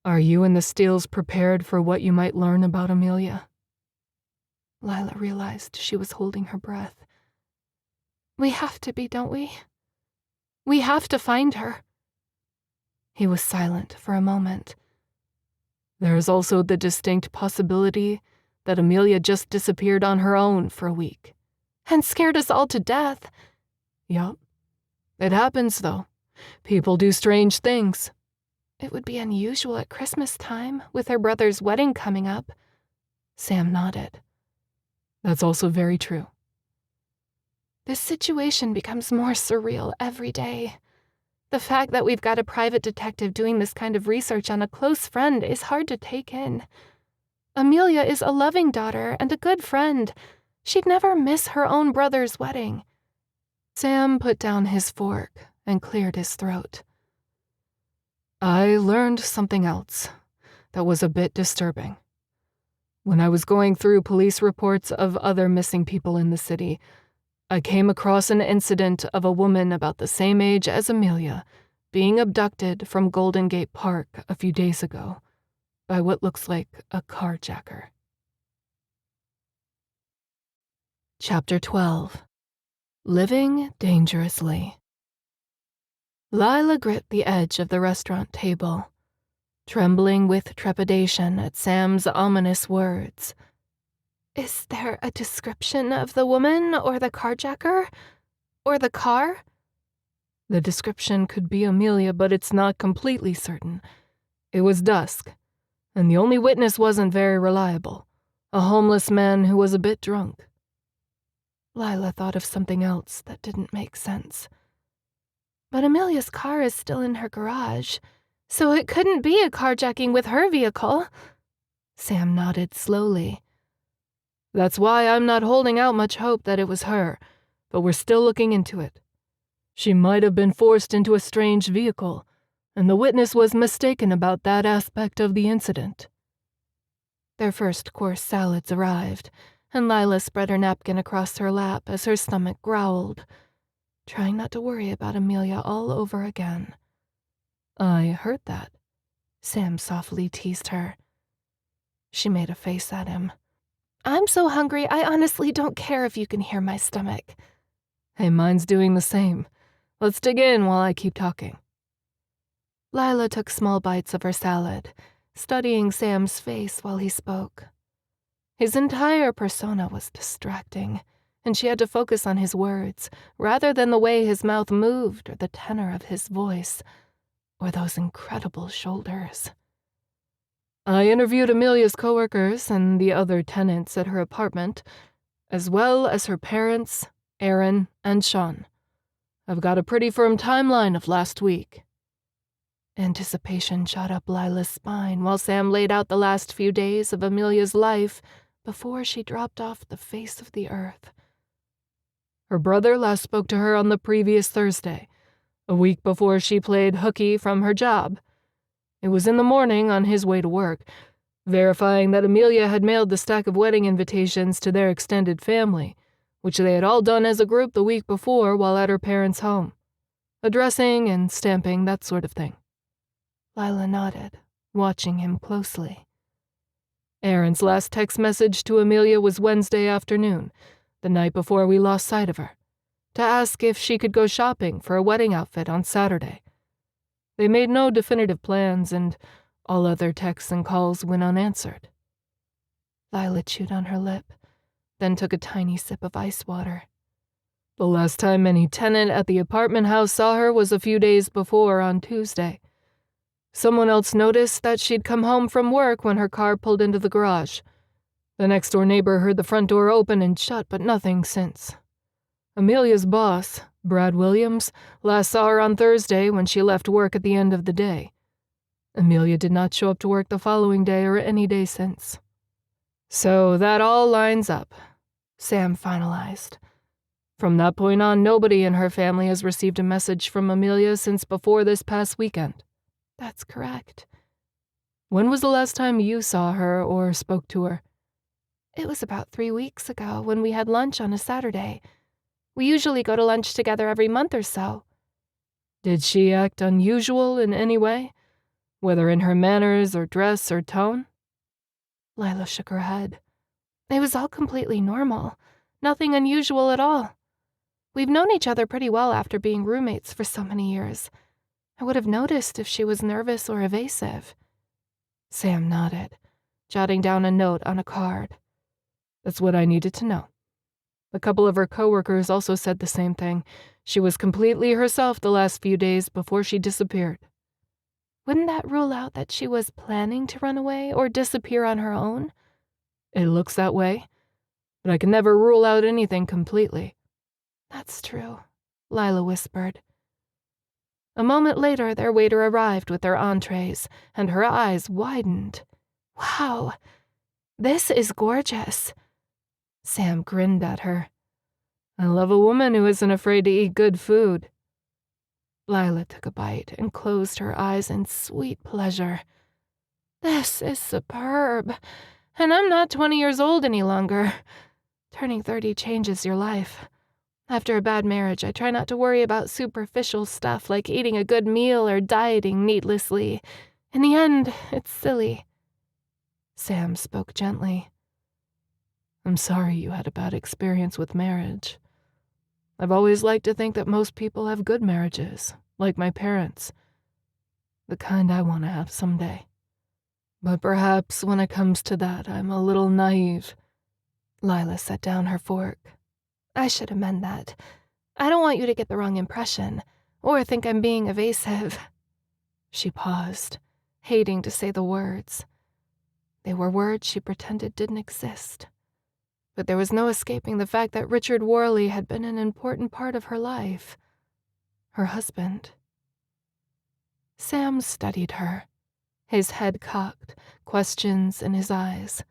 Are you and the Steeles prepared for what you might learn about Amelia? Lilah realized she was holding her breath. We have to be, don't we? We have to find her. He was silent for a moment. There is also the distinct possibility that Amelia just disappeared on her own for a week. And scared us all to death. Yup. It happens, though. People do strange things. It would be unusual at Christmas time, with her brother's wedding coming up. Sam nodded. That's also very true. This situation becomes more surreal every day. The fact that we've got a private detective doing this kind of research on a close friend is hard to take in. Amelia is a loving daughter and a good friend. She'd never miss her own brother's wedding. Sam put down his fork and cleared his throat. I learned something else that was a bit disturbing. When I was going through police reports of other missing people in the city, I came across an incident of a woman about the same age as Amelia being abducted from Golden Gate Park a few days ago by what looks like a carjacker. Chapter 12. Living Dangerously. Lilah gripped the edge of the restaurant table, trembling with trepidation at Sam's ominous words. Is there a description of the woman or the carjacker? Or the car? The description could be Amelia, but it's not completely certain. It was dusk, and the only witness wasn't very reliable. A homeless man who was a bit drunk. Lilah thought of something else that didn't make sense. But Amelia's car is still in her garage, so it couldn't be a carjacking with her vehicle. Sam nodded slowly. That's why I'm not holding out much hope that it was her, but we're still looking into it. She might have been forced into a strange vehicle, and the witness was mistaken about that aspect of the incident. Their first course salads arrived, and Lilah spread her napkin across her lap as her stomach growled, trying not to worry about Amelia all over again. I heard that, Sam softly teased her. She made a face at him. I'm so hungry, I honestly don't care if you can hear my stomach. Hey, mine's doing the same. Let's dig in while I keep talking. Lilah took small bites of her salad, studying Sam's face while he spoke. His entire persona was distracting, and she had to focus on his words rather than the way his mouth moved or the tenor of his voice or those incredible shoulders. I interviewed Amelia's coworkers and the other tenants at her apartment, as well as her parents, Aaron, and Sean. I've got a pretty firm timeline of last week. Anticipation shot up Lilah's spine while Sam laid out the last few days of Amelia's life before she dropped off the face of the earth. Her brother last spoke to her on the previous Thursday, a week before she played hooky from her job. It was in the morning on his way to work, verifying that Amelia had mailed the stack of wedding invitations to their extended family, which they had all done as a group the week before while at her parents' home. Addressing and stamping, that sort of thing. Lilah nodded, watching him closely. Aaron's last text message to Amelia was Wednesday afternoon, the night before we lost sight of her, to ask if she could go shopping for a wedding outfit on Saturday. They made no definitive plans, and all other texts and calls went unanswered. Lilah chewed on her lip, then took a tiny sip of ice water. The last time any tenant at the apartment house saw her was a few days before on Tuesday. Someone else noticed that she'd come home from work when her car pulled into the garage. The next-door neighbor heard the front door open and shut, but nothing since. Amelia's boss, Brad Williams, last saw her on Thursday when she left work at the end of the day. Amelia did not show up to work the following day or any day since. So that all lines up, Sam finalized. From that point on, nobody in her family has received a message from Amelia since before this past weekend. That's correct. When was the last time you saw her or spoke to her? It was about 3 weeks ago when we had lunch on a Saturday. We usually go to lunch together every month or so. Did she act unusual in any way, whether in her manners or dress or tone? Lilah shook her head. It was all completely normal. Nothing unusual at all. We've known each other pretty well after being roommates for so many years. I would have noticed if she was nervous or evasive. Sam nodded, jotting down a note on a card. That's what I needed to know. A couple of her coworkers also said the same thing. She was completely herself the last few days before she disappeared. Wouldn't that rule out that she was planning to run away or disappear on her own? It looks that way, but I can never rule out anything completely. That's true, Lilah whispered. A moment later, their waiter arrived with their entrees, and her eyes widened. Wow, this is gorgeous. Sam grinned at her. I love a woman who isn't afraid to eat good food. Lilah took a bite and closed her eyes in sweet pleasure. This is superb, and I'm not 20 years old any longer. Turning 30 changes your life. After a bad marriage, I try not to worry about superficial stuff like eating a good meal or dieting needlessly. In the end, it's silly. Sam spoke gently. I'm sorry you had a bad experience with marriage. I've always liked to think that most people have good marriages, like my parents. The kind I want to have someday. But perhaps when it comes to that, I'm a little naive. Lilah set down her fork. I should amend that. I don't want you to get the wrong impression. or think I'm being evasive." She paused, hating to say the words. They were words she pretended didn't exist. But there was no escaping the fact that Richard Worley had been an important part of her life. Her husband. Sam studied her, his head cocked, questions in his eyes.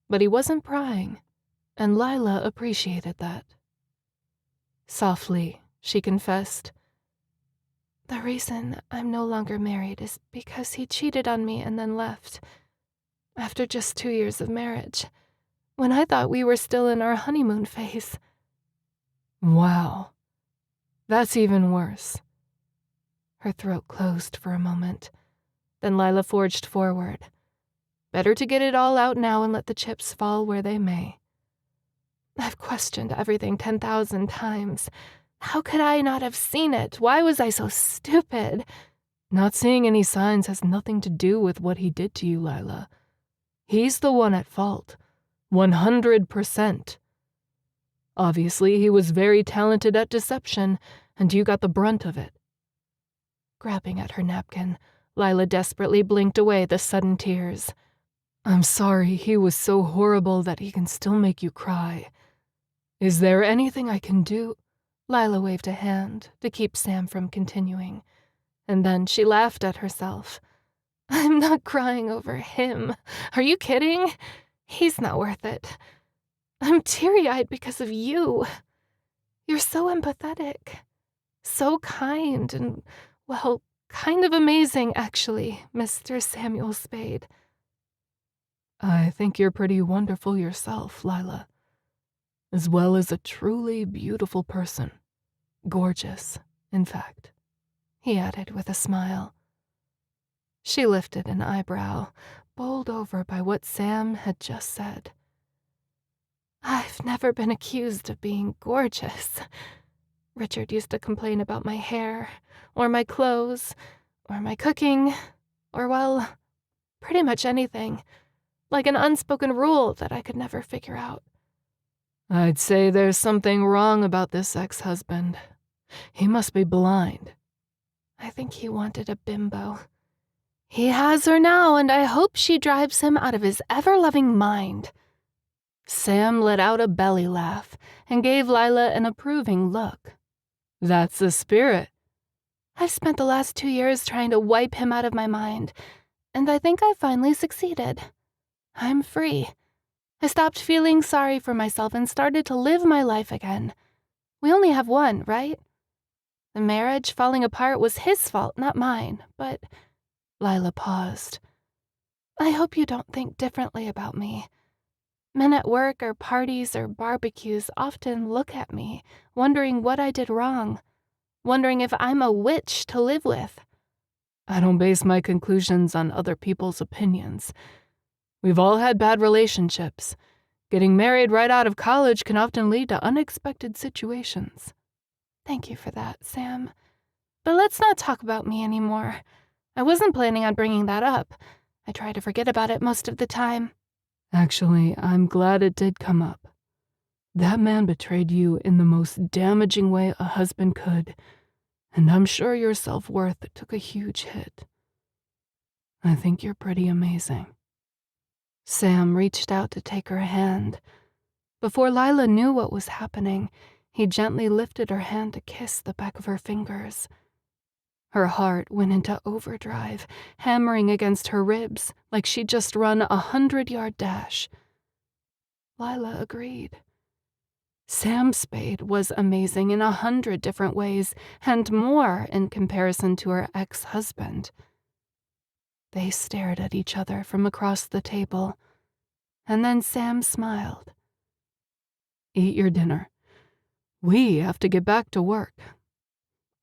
But he wasn't prying, and Lilah appreciated that. Softly, she confessed, "The reason I'm no longer married is because he cheated on me and then left. After just 2 years of marriage, when I thought we were still in our honeymoon phase." Wow. That's even worse. Her throat closed for a moment. Then Lilah forged forward. Better to get it all out now and let the chips fall where they may. "I've questioned everything 10,000 times. How could I not have seen it? Why was I so stupid?" Not seeing any signs has nothing to do with what he did to you, Lilah. He's the one at fault. 100%. Obviously, he was very talented at deception, and you got the brunt of it. Grabbing at her napkin, Lilah desperately blinked away the sudden tears. "I'm sorry he was so horrible that he can still make you cry. Is there anything I can do?" Lilah waved a hand to keep Sam from continuing, and then she laughed at herself. "I'm not crying over him. Are you kidding? He's not worth it. I'm teary-eyed because of you. You're so empathetic, so kind, and, well, kind of amazing, actually, Mr. Samuel Spade." "I think you're pretty wonderful yourself, Lilah, as well as a truly beautiful person. Gorgeous, in fact," he added with a smile. She lifted an eyebrow, bowled over by what Sam had just said. "I've never been accused of being gorgeous. Richard used to complain about my hair, or my clothes, or my cooking, or, well, pretty much anything, like an unspoken rule that I could never figure out." "I'd say there's something wrong about this ex-husband. He must be blind." "I think he wanted a bimbo. He has her now, and I hope she drives him out of his ever-loving mind." Sam let out a belly laugh and gave Lilah an approving look. "That's the spirit." "I've spent the last 2 years trying to wipe him out of my mind, and I think I finally succeeded. I'm free. I stopped feeling sorry for myself and started to live my life again. We only have one, right? The marriage falling apart was his fault, not mine, but—" Lilah paused. "I hope you don't think differently about me. Men at work or parties or barbecues often look at me, wondering what I did wrong, wondering if I'm a witch to live with." "I don't base my conclusions on other people's opinions. We've all had bad relationships. Getting married right out of college can often lead to unexpected situations." "Thank you for that, Sam. But let's not talk about me anymore. I wasn't planning on bringing that up. I try to forget about it most of the time." Actually, I'm glad it did come up. That man betrayed you in the most damaging way a husband could, and I'm sure your self-worth took a huge hit. I think you're pretty amazing." Sam reached out to take her hand. Before Lilah knew what was happening, he gently lifted her hand to kiss the back of her fingers. Her heart went into overdrive, hammering against her ribs like she'd just run a 100-yard dash. Lilah agreed. Sam Spade was amazing in 100 different ways, and more in comparison to her ex-husband. They stared at each other from across the table, and then Sam smiled. "Eat your dinner. We have to get back to work."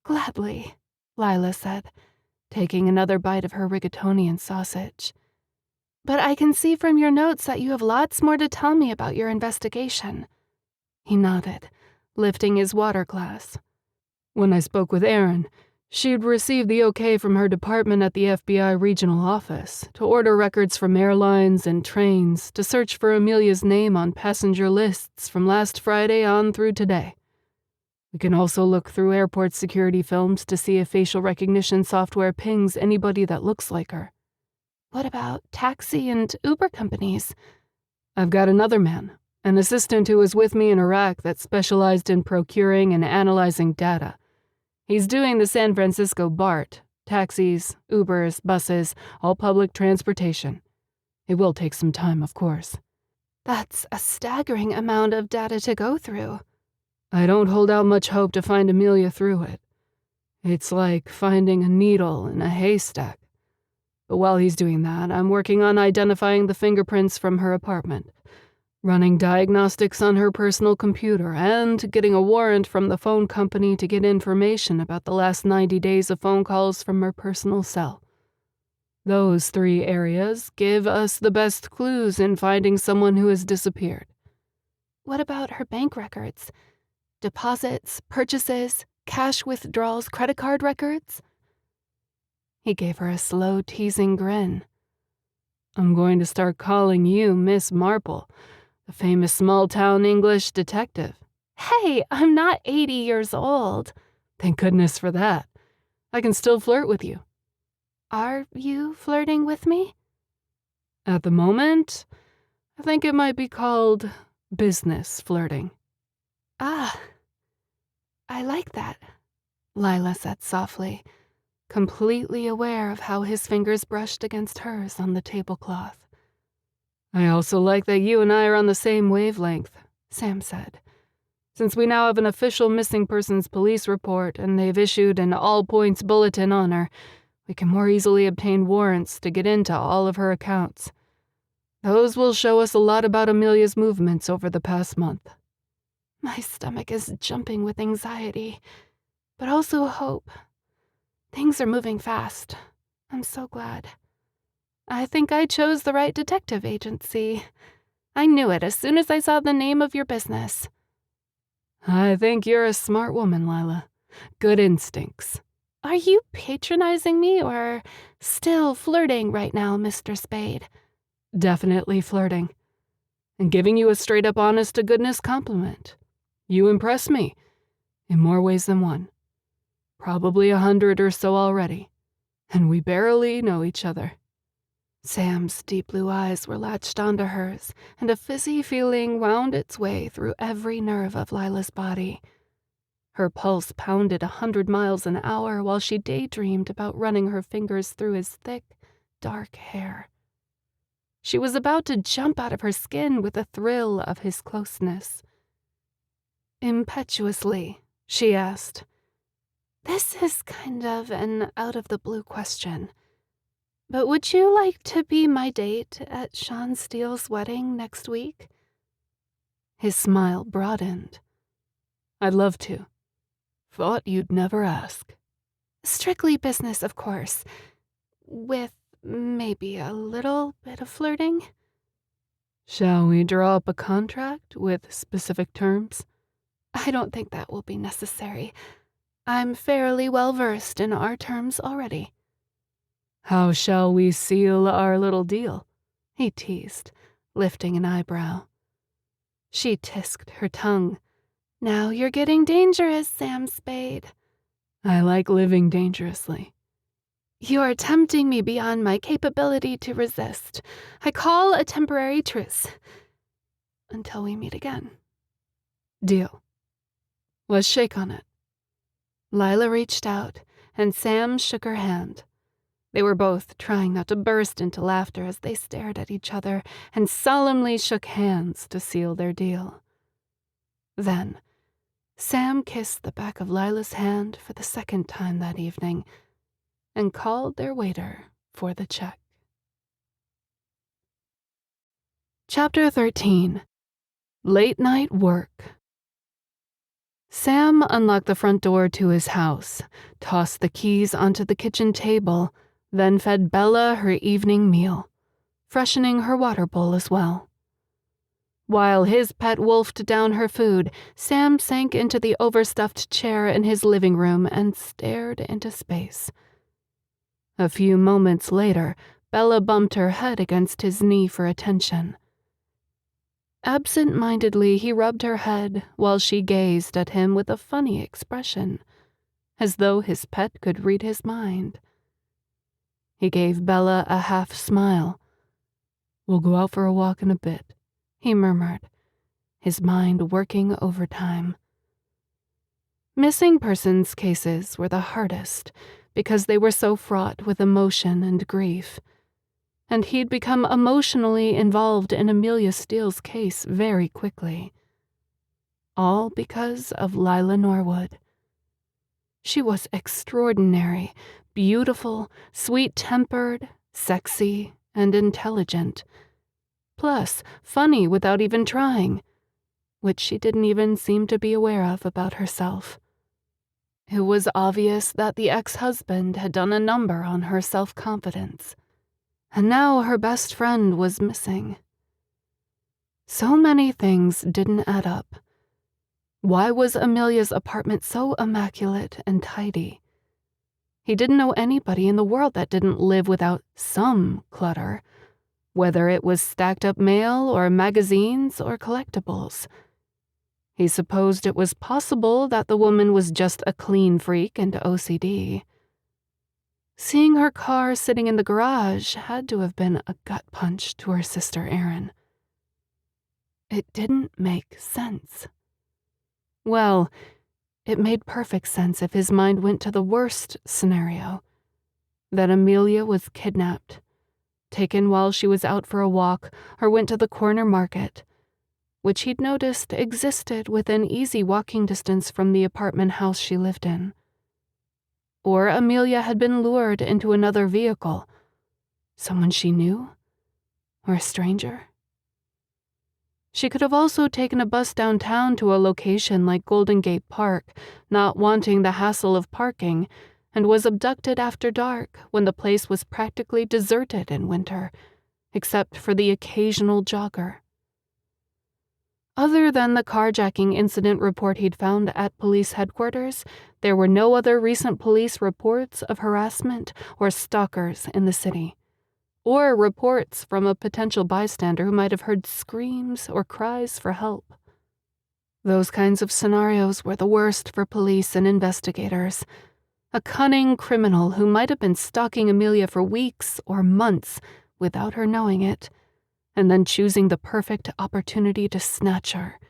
"Gladly," Lilah said, taking another bite of her rigatoni and sausage. "But I can see from your notes that you have lots more to tell me about your investigation." He nodded, lifting his water glass. "When I spoke with Erin, she'd received the okay from her department at the FBI regional office to order records from airlines and trains to search for Amelia's name on passenger lists from last Friday on through today. We can also look through airport security films to see if facial recognition software pings anybody that looks like her. What about taxi and Uber companies? I've got another man, an assistant who was with me in Iraq that specialized in procuring and analyzing data. He's doing the San Francisco BART, taxis, Ubers, buses, all public transportation. It will take some time, of course. That's a staggering amount of data to go through. I don't hold out much hope to find Amelia through it. It's like finding a needle in a haystack. But while he's doing that, I'm working on identifying the fingerprints from her apartment, running diagnostics on her personal computer, and getting a warrant from the phone company to get information about the last 90 days of phone calls from her personal cell. Those 3 areas give us the best clues in finding someone who has disappeared. What about her bank records? Deposits, purchases, cash withdrawals, credit card records? He gave her a slow, teasing grin. I'm going to start calling you Miss Marple, the famous small-town English detective. Hey, I'm not 80 years old. Thank goodness for that. I can still flirt with you. Are you flirting with me? At the moment, I think it might be called business flirting. Ah, I like that, Lilah said softly, completely aware of how his fingers brushed against hers on the tablecloth. I also like that you and I are on the same wavelength, Sam said. Since we now have an official missing persons police report and they've issued an all-points bulletin on her, we can more easily obtain warrants to get into all of her accounts. Those will show us a lot about Amelia's movements over the past month. My stomach is jumping with anxiety, but also hope. Things are moving fast. I'm so glad. I think I chose the right detective agency. I knew it as soon as I saw the name of your business. I think you're a smart woman, Lilah. Good instincts. Are you patronizing me or still flirting right now, Mr. Spade? Definitely flirting. And giving you a straight-up honest-to-goodness compliment. You impress me, in more ways than one. Probably 100 or so already. And we barely know each other. Sam's deep blue eyes were latched onto hers, and a fizzy feeling wound its way through every nerve of Lilah's body. Her pulse pounded 100 miles an hour while she daydreamed about running her fingers through his thick, dark hair. She was about to jump out of her skin with the thrill of his closeness. Impetuously, she asked, "This is kind of an out-of-the-blue question, but would you like to be my date at Sean Steele's wedding next week?" His smile broadened. I'd love to. Thought you'd never ask. Strictly business, of course, with maybe a little bit of flirting. Shall we draw up a contract with specific terms? I don't think that will be necessary. I'm fairly well-versed in our terms already. How shall we seal our little deal? He teased, lifting an eyebrow. She tisked her tongue. Now you're getting dangerous, Sam Spade. I like living dangerously. You're tempting me beyond my capability to resist. I call a temporary truce. Until we meet again. Deal. Let's shake on it. Lilah reached out, and Sam shook her hand. They were both trying not to burst into laughter as they stared at each other and solemnly shook hands to seal their deal. Then, Sam kissed the back of Lilah's hand for the second time that evening and called their waiter for the check. Chapter 13. Late Night Work. Sam unlocked the front door to his house, tossed the keys onto the kitchen table, then fed Bella her evening meal, freshening her water bowl as well. While his pet wolfed down her food, Sam sank into the overstuffed chair in his living room and stared into space. A few moments later, Bella bumped her head against his knee for attention. Absent-mindedly, he rubbed her head while she gazed at him with a funny expression, as though his pet could read his mind. He gave Bella a half-smile. "We'll go out for a walk in a bit," he murmured, his mind working overtime. Missing persons cases were the hardest because they were so fraught with emotion and grief, and he'd become emotionally involved in Amelia Steele's case very quickly. All because of Lilah Norwood. She was extraordinary, beautiful, sweet-tempered, sexy, and intelligent. Plus, funny without even trying, which she didn't even seem to be aware of about herself. It was obvious that the ex-husband had done a number on her self-confidence, and now her best friend was missing. So many things didn't add up. Why was Amelia's apartment so immaculate and tidy? He didn't know anybody in the world that didn't live without some clutter, whether it was stacked up mail or magazines or collectibles. He supposed it was possible that the woman was just a clean freak and OCD. Seeing her car sitting in the garage had to have been a gut punch to her sister Erin. It didn't make sense. Well, it made perfect sense if his mind went to the worst scenario, that Amelia was kidnapped, taken while she was out for a walk or went to the corner market, which he'd noticed existed within easy walking distance from the apartment house she lived in. Or Amelia had been lured into another vehicle, someone she knew, or a stranger. She could have also taken a bus downtown to a location like Golden Gate Park, not wanting the hassle of parking, and was abducted after dark when the place was practically deserted in winter, except for the occasional jogger. Other than the carjacking incident report he'd found at police headquarters, there were no other recent police reports of harassment or stalkers in the city, or reports from a potential bystander who might have heard screams or cries for help. Those kinds of scenarios were the worst for police and investigators. A cunning criminal who might have been stalking Amelia for weeks or months without her knowing it, and then choosing the perfect opportunity to snatch her.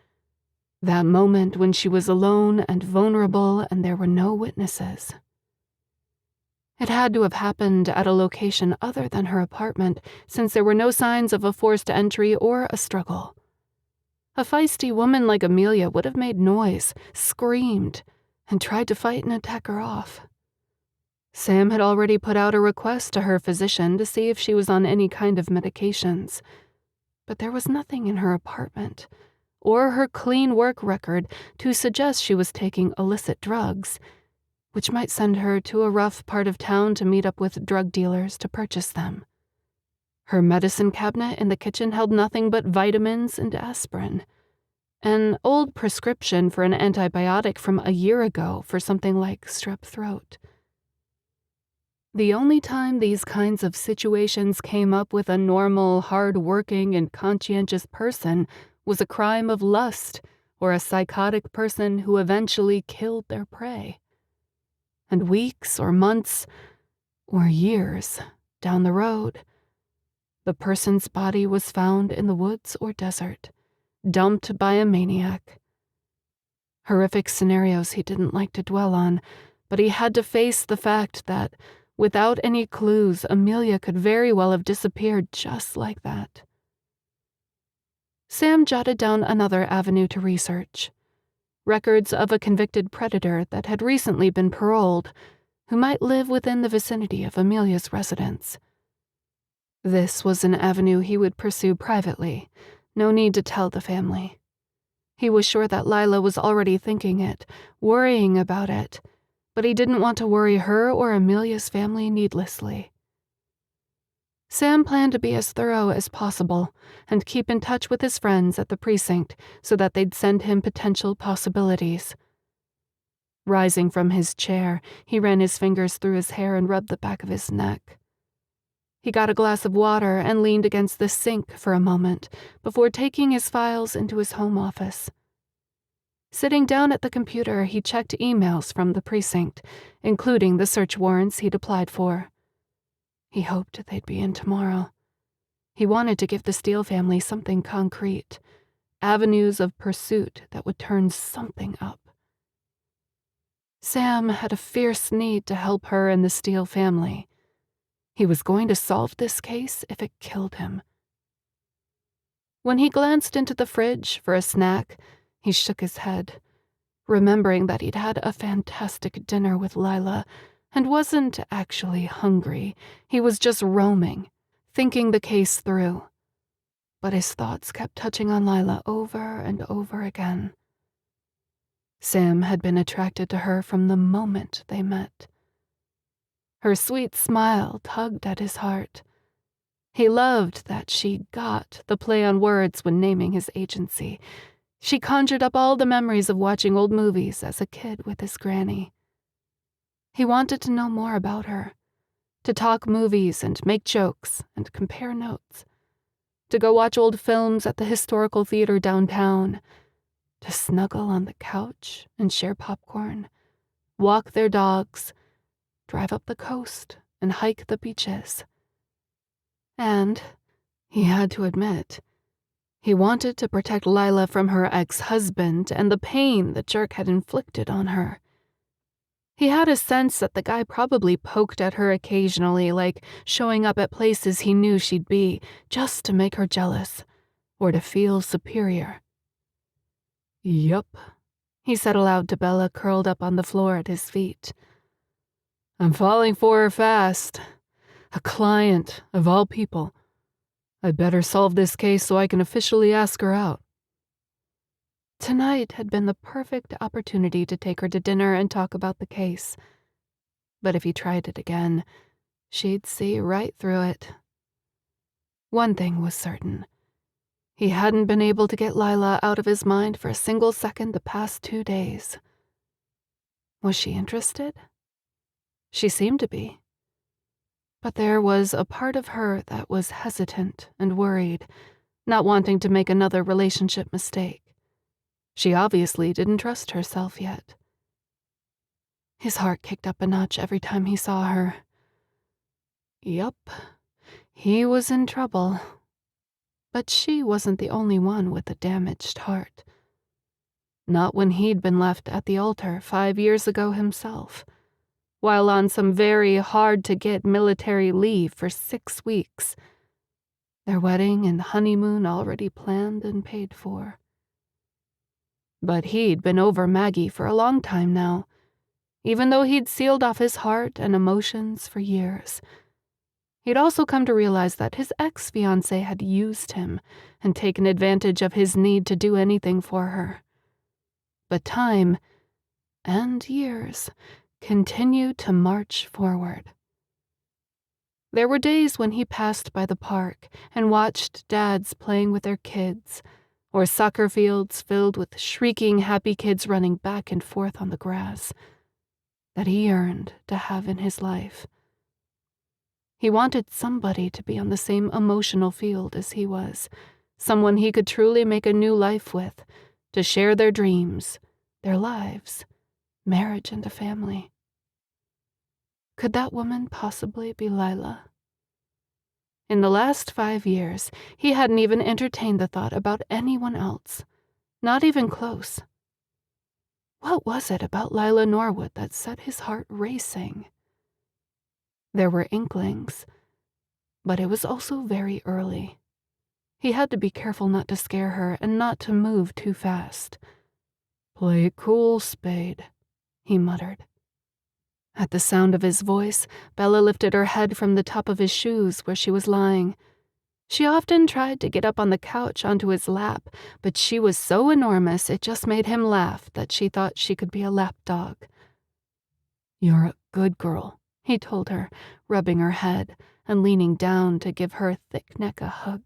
That moment when she was alone and vulnerable and there were no witnesses. It had to have happened at a location other than her apartment, since there were no signs of a forced entry or a struggle. A feisty woman like Amelia would have made noise, screamed, and tried to fight and attack her off. Sam had already put out a request to her physician to see if she was on any kind of medications, but there was nothing in her apartment or her clean work record to suggest she was taking illicit drugs, which might send her to a rough part of town to meet up with drug dealers to purchase them. Her medicine cabinet in the kitchen held nothing but vitamins and aspirin, an old prescription for an antibiotic from a year ago for something like strep throat. The only time these kinds of situations came up with a normal, hard-working, and conscientious person was a crime of lust or a psychotic person who eventually killed their prey. And weeks or months or years down the road, the person's body was found in the woods or desert, dumped by a maniac. Horrific scenarios he didn't like to dwell on, but he had to face the fact that without any clues, Amelia could very well have disappeared just like that. Sam jotted down another avenue to research. Records of a convicted predator that had recently been paroled, who might live within the vicinity of Amelia's residence. This was an avenue he would pursue privately. No need to tell the family. He was sure that Lilah was already thinking it, worrying about it, but he didn't want to worry her or Amelia's family needlessly. Sam planned to be as thorough as possible and keep in touch with his friends at the precinct so that they'd send him potential possibilities. Rising from his chair, he ran his fingers through his hair and rubbed the back of his neck. He got a glass of water and leaned against the sink for a moment before taking his files into his home office. Sitting down at the computer, he checked emails from the precinct, including the search warrants he'd applied for. He hoped they'd be in tomorrow. He wanted to give the Steele family something concrete, avenues of pursuit that would turn something up. Sam had a fierce need to help her and the Steele family. He was going to solve this case if it killed him. When he glanced into the fridge for a snack, he shook his head, remembering that he'd had a fantastic dinner with Lilah and wasn't actually hungry. He was just roaming, thinking the case through. But his thoughts kept touching on Lilah over and over again. Sam had been attracted to her from the moment they met. Her sweet smile tugged at his heart. He loved that she got the play on words when naming his agency. She conjured up all the memories of watching old movies as a kid with his granny. He wanted to know more about her, to talk movies and make jokes and compare notes, to go watch old films at the historical theater downtown, to snuggle on the couch and share popcorn, walk their dogs, drive up the coast and hike the beaches. And, he had to admit, he wanted to protect Lilah from her ex-husband and the pain the jerk had inflicted on her. He had a sense that the guy probably poked at her occasionally, like showing up at places he knew she'd be, just to make her jealous, or to feel superior. "Yup," he said aloud to Bella, curled up on the floor at his feet. "I'm falling for her fast. A client, of all people. I'd better solve this case so I can officially ask her out." Tonight had been the perfect opportunity to take her to dinner and talk about the case. But if he tried it again, she'd see right through it. One thing was certain. He hadn't been able to get Lilah out of his mind for a single second the past 2 days. Was she interested? She seemed to be. But there was a part of her that was hesitant and worried, not wanting to make another relationship mistake. She obviously didn't trust herself yet. His heart kicked up a notch every time he saw her. Yup, he was in trouble. But she wasn't the only one with a damaged heart. Not when he'd been left at the altar 5 years ago himself, while on some very hard-to-get military leave for 6 weeks. Their wedding and honeymoon already planned and paid for. But he'd been over Maggie for a long time now, even though he'd sealed off his heart and emotions for years. He'd also come to realize that his ex-fiancée had used him and taken advantage of his need to do anything for her. But time, and years, continued to march forward. There were days when he passed by the park and watched dads playing with their kids, or soccer fields filled with shrieking happy kids running back and forth on the grass, that he yearned to have in his life. He wanted somebody to be on the same emotional field as he was, someone he could truly make a new life with, to share their dreams, their lives, marriage and a family. Could that woman possibly be Lilah? In the last 5 years, he hadn't even entertained the thought about anyone else, not even close. What was it about Lilah Norwood that set his heart racing? There were inklings, but it was also very early. He had to be careful not to scare her and not to move too fast. "Play it cool, Spade," he muttered. At the sound of his voice, Bella lifted her head from the top of his shoes where she was lying. She often tried to get up on the couch onto his lap, but she was so enormous it just made him laugh that she thought she could be a lapdog. "You're a good girl," he told her, rubbing her head and leaning down to give her thick neck a hug.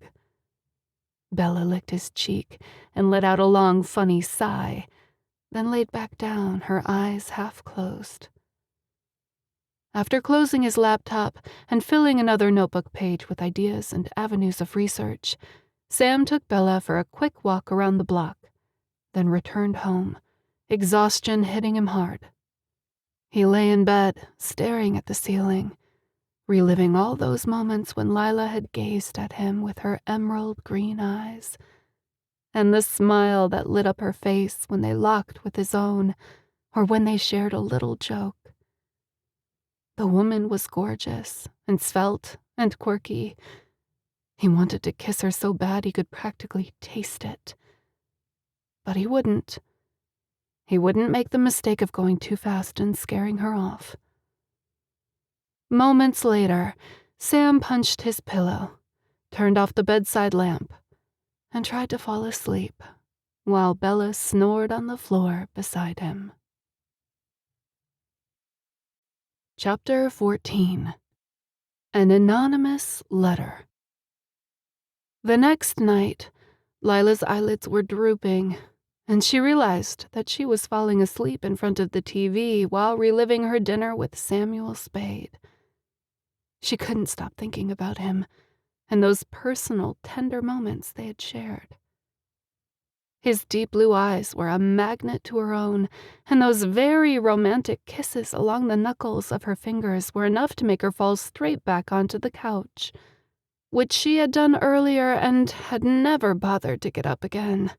Bella licked his cheek and let out a long, funny sigh, then laid back down, her eyes half closed. After closing his laptop and filling another notebook page with ideas and avenues of research, Sam took Bella for a quick walk around the block, then returned home, exhaustion hitting him hard. He lay in bed, staring at the ceiling, reliving all those moments when Lilah had gazed at him with her emerald green eyes, and the smile that lit up her face when they locked with his own, or when they shared a little joke. The woman was gorgeous and svelte and quirky. He wanted to kiss her so bad he could practically taste it. But he wouldn't. He wouldn't make the mistake of going too fast and scaring her off. Moments later, Sam punched his pillow, turned off the bedside lamp, and tried to fall asleep, while Bella snored on the floor beside him. Chapter 14. An Anonymous Letter. The next night, Lilah's eyelids were drooping, and she realized that she was falling asleep in front of the TV while reliving her dinner with Samuel Spade. She couldn't stop thinking about him and those personal, tender moments they had shared. His deep blue eyes were a magnet to her own, and those very romantic kisses along the knuckles of her fingers were enough to make her fall straight back onto the couch, which she had done earlier and had never bothered to get up again.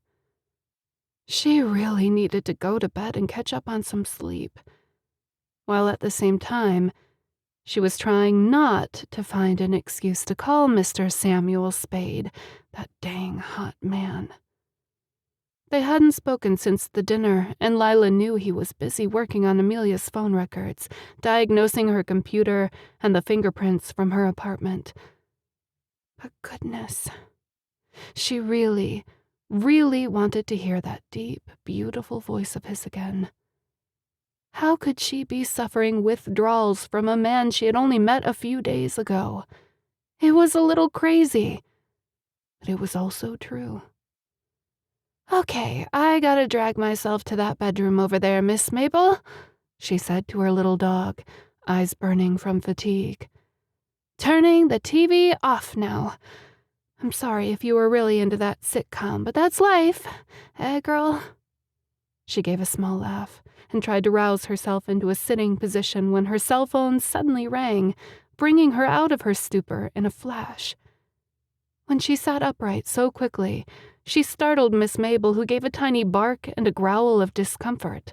She really needed to go to bed and catch up on some sleep, while at the same time, she was trying not to find an excuse to call Mr. Samuel Spade, that dang hot man. They hadn't spoken since the dinner, and Lilah knew he was busy working on Amelia's phone records, diagnosing her computer and the fingerprints from her apartment. But goodness, she really wanted to hear that deep, beautiful voice of his again. How could she be suffering withdrawals from a man she had only met a few days ago? It was a little crazy, but it was also true. "Okay, I gotta drag myself to that bedroom over there, Miss Mabel," she said to her little dog, eyes burning from fatigue. "Turning the TV off now. I'm sorry if you were really into that sitcom, but that's life, eh, girl?" She gave a small laugh and tried to rouse herself into a sitting position when her cell phone suddenly rang, bringing her out of her stupor in a flash. When she sat upright so quickly, she startled Miss Mabel, who gave a tiny bark and a growl of discomfort,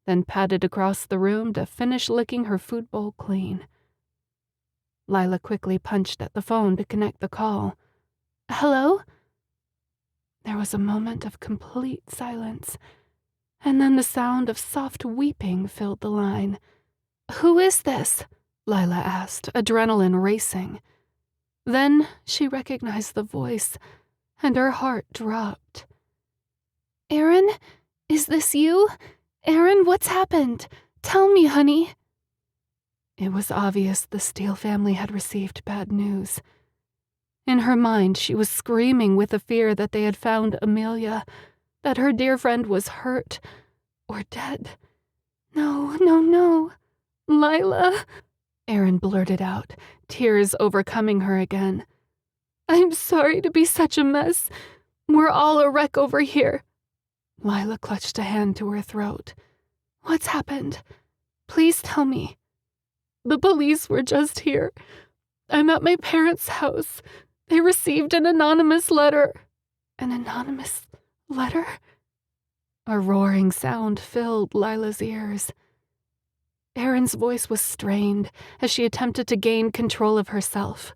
then padded across the room to finish licking her food bowl clean. Lilah quickly punched at the phone to connect the call. "Hello?" There was a moment of complete silence, and then the sound of soft weeping filled the line. "Who is this?" Lilah asked, adrenaline racing. Then she recognized the voice, and her heart dropped. "Aaron, is this you? Aaron, what's happened? Tell me, honey." It was obvious the Steele family had received bad news. In her mind, she was screaming with the fear that they had found Amelia, that her dear friend was hurt or dead. "No, no, no. Lilah," Aaron blurted out, tears overcoming her again. "I'm sorry to be such a mess. We're all a wreck over here." Lilah clutched a hand to her throat. "What's happened? Please tell me." "The police were just here. I'm at my parents' house. They received an anonymous letter." "An anonymous letter?" A roaring sound filled Lilah's ears. Aaron's voice was strained as she attempted to gain control of herself.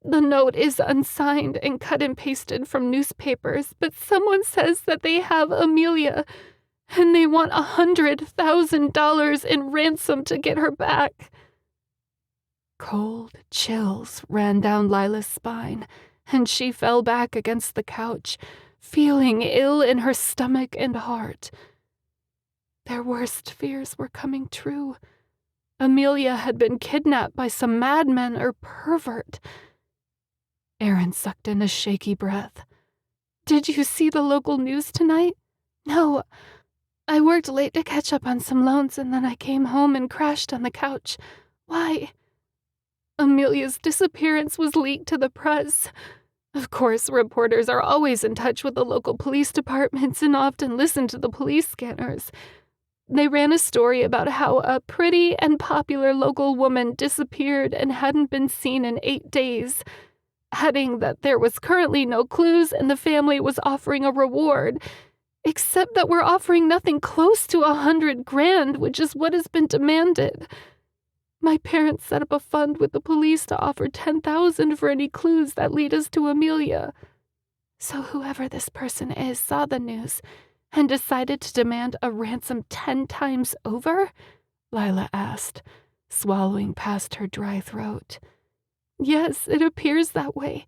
"The note is unsigned and cut and pasted from newspapers, but someone says that they have Amelia, and they want $100,000 in ransom to get her back." Cold chills ran down Lilah's spine, and she fell back against the couch, feeling ill in her stomach and heart. Their worst fears were coming true. Amelia had been kidnapped by some madman or pervert. Aaron sucked in a shaky breath. "Did you see the local news tonight?" "No. I worked late to catch up on some loans, and then I came home and crashed on the couch, Why? Amelia's disappearance was leaked to the press. Of course, reporters are always in touch with the local police departments and often listen to the police scanners. They ran a story about how a pretty and popular local woman disappeared and hadn't been seen in 8 days, adding that there was currently no clues and the family was offering a reward, except that we're offering nothing close to $100,000, which is what has been demanded. My parents set up a fund with the police to offer $10,000 for any clues that lead us to Amelia. So whoever this person is saw the news and decided to demand a ransom 10 times over? Lilah asked, swallowing past her dry throat. Yes, it appears that way.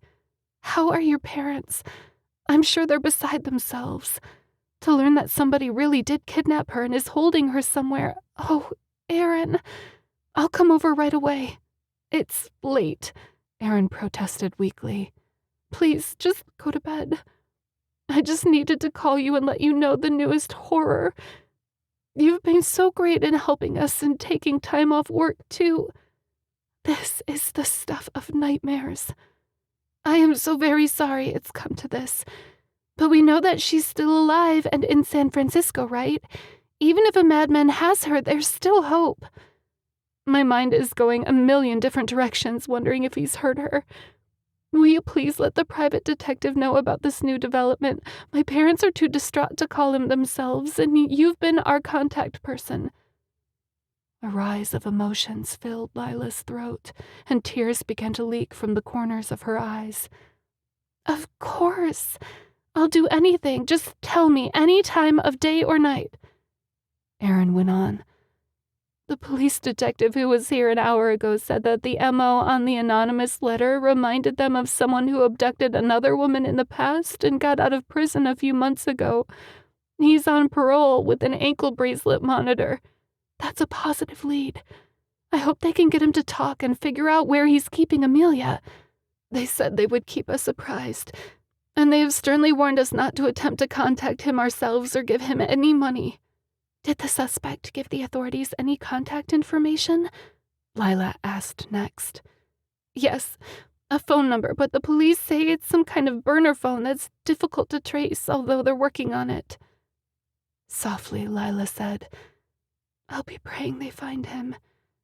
How are your parents? I'm sure they're beside themselves. To learn that somebody really did kidnap her and is holding her somewhere. Oh, Aaron, I'll come over right away. It's late, Aaron protested weakly. Please, just go to bed. I just needed to call you and let you know the newest horror. You've been so great in helping us and taking time off work, too. This is the stuff of nightmares. I am so very sorry it's come to this. But we know that she's still alive and in San Francisco, right? Even if a madman has her, there's still hope. My mind is going a million different directions, wondering if he's hurt her. Will you please let the private detective know about this new development? My parents are too distraught to call him themselves, and you've been our contact person. A rise of emotions filled Lilah's throat, and tears began to leak from the corners of her eyes. Of course. I'll do anything. Just tell me, any time of day or night. Aaron went on. The police detective who was here an hour ago said that the MO on the anonymous letter reminded them of someone who abducted another woman in the past and got out of prison a few months ago. He's on parole with an ankle bracelet monitor. That's a positive lead. I hope they can get him to talk and figure out where he's keeping Amelia. They said they would keep us apprised, and they have sternly warned us not to attempt to contact him ourselves or give him any money. Did the suspect give the authorities any contact information? Lilah asked next. Yes, a phone number, but the police say it's some kind of burner phone that's difficult to trace, although they're working on it. Softly, Lilah said, I'll be praying they find him,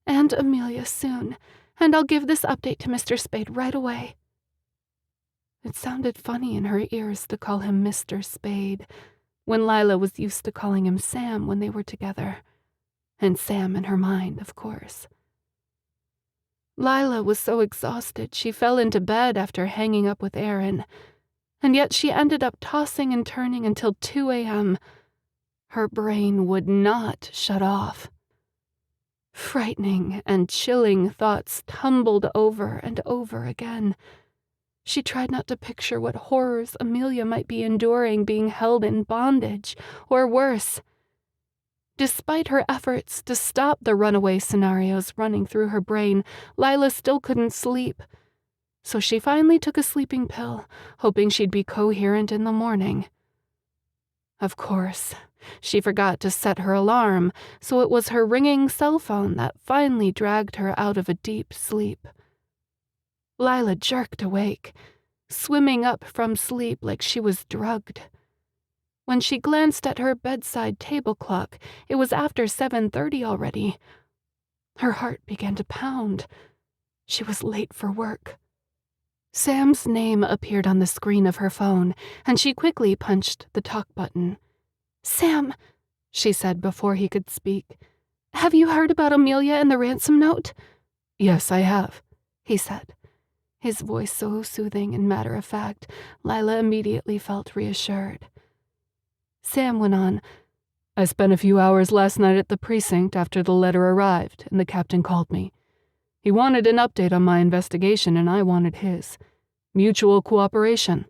and Amelia soon, and I'll give this update to Mr. Spade right away. It sounded funny in her ears to call him Mr. Spade, when Lilah was used to calling him Sam when they were together. And Sam in her mind, of course. Lilah was so exhausted she fell into bed after hanging up with Aaron, and yet she ended up tossing and turning until 2 a.m. Her brain would not shut off. Frightening and chilling thoughts tumbled over and over again. She tried not to picture what horrors Amelia might be enduring being held in bondage, or worse. Despite her efforts to stop the runaway scenarios running through her brain, Lilah still couldn't sleep. So she finally took a sleeping pill, hoping she'd be coherent in the morning. Of course, she forgot to set her alarm, so it was her ringing cell phone that finally dragged her out of a deep sleep. Lilah jerked awake, swimming up from sleep like she was drugged. When she glanced at her bedside table clock, it was after 7:30 already. Her heart began to pound. She was late for work. Sam's name appeared on the screen of her phone, and she quickly punched the talk button. Sam, she said before he could speak, have you heard about Amelia and the ransom note? Yes, I have, he said. His voice so soothing and matter-of-fact, Lilah immediately felt reassured. Sam went on, I spent a few hours last night at the precinct after the letter arrived, and the captain called me. He wanted an update on my investigation, and I wanted his. Mutual cooperation,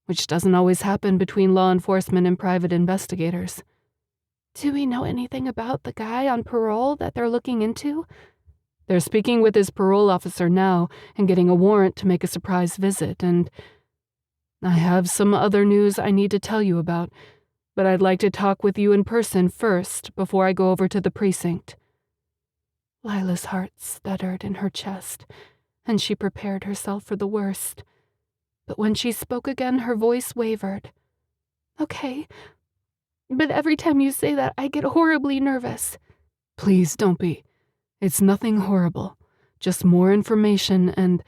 which doesn't always happen between law enforcement and private investigators. Do we know anything about the guy on parole that they're looking into? They're speaking with his parole officer now and getting a warrant to make a surprise visit, and I have some other news I need to tell you about, but I'd like to talk with you in person first before I go over to the precinct. Lila's heart stuttered in her chest, and she prepared herself for the worst. But when she spoke again, her voice wavered. Okay, but every time you say that, I get horribly nervous. Please don't be. It's nothing horrible. Just more information, and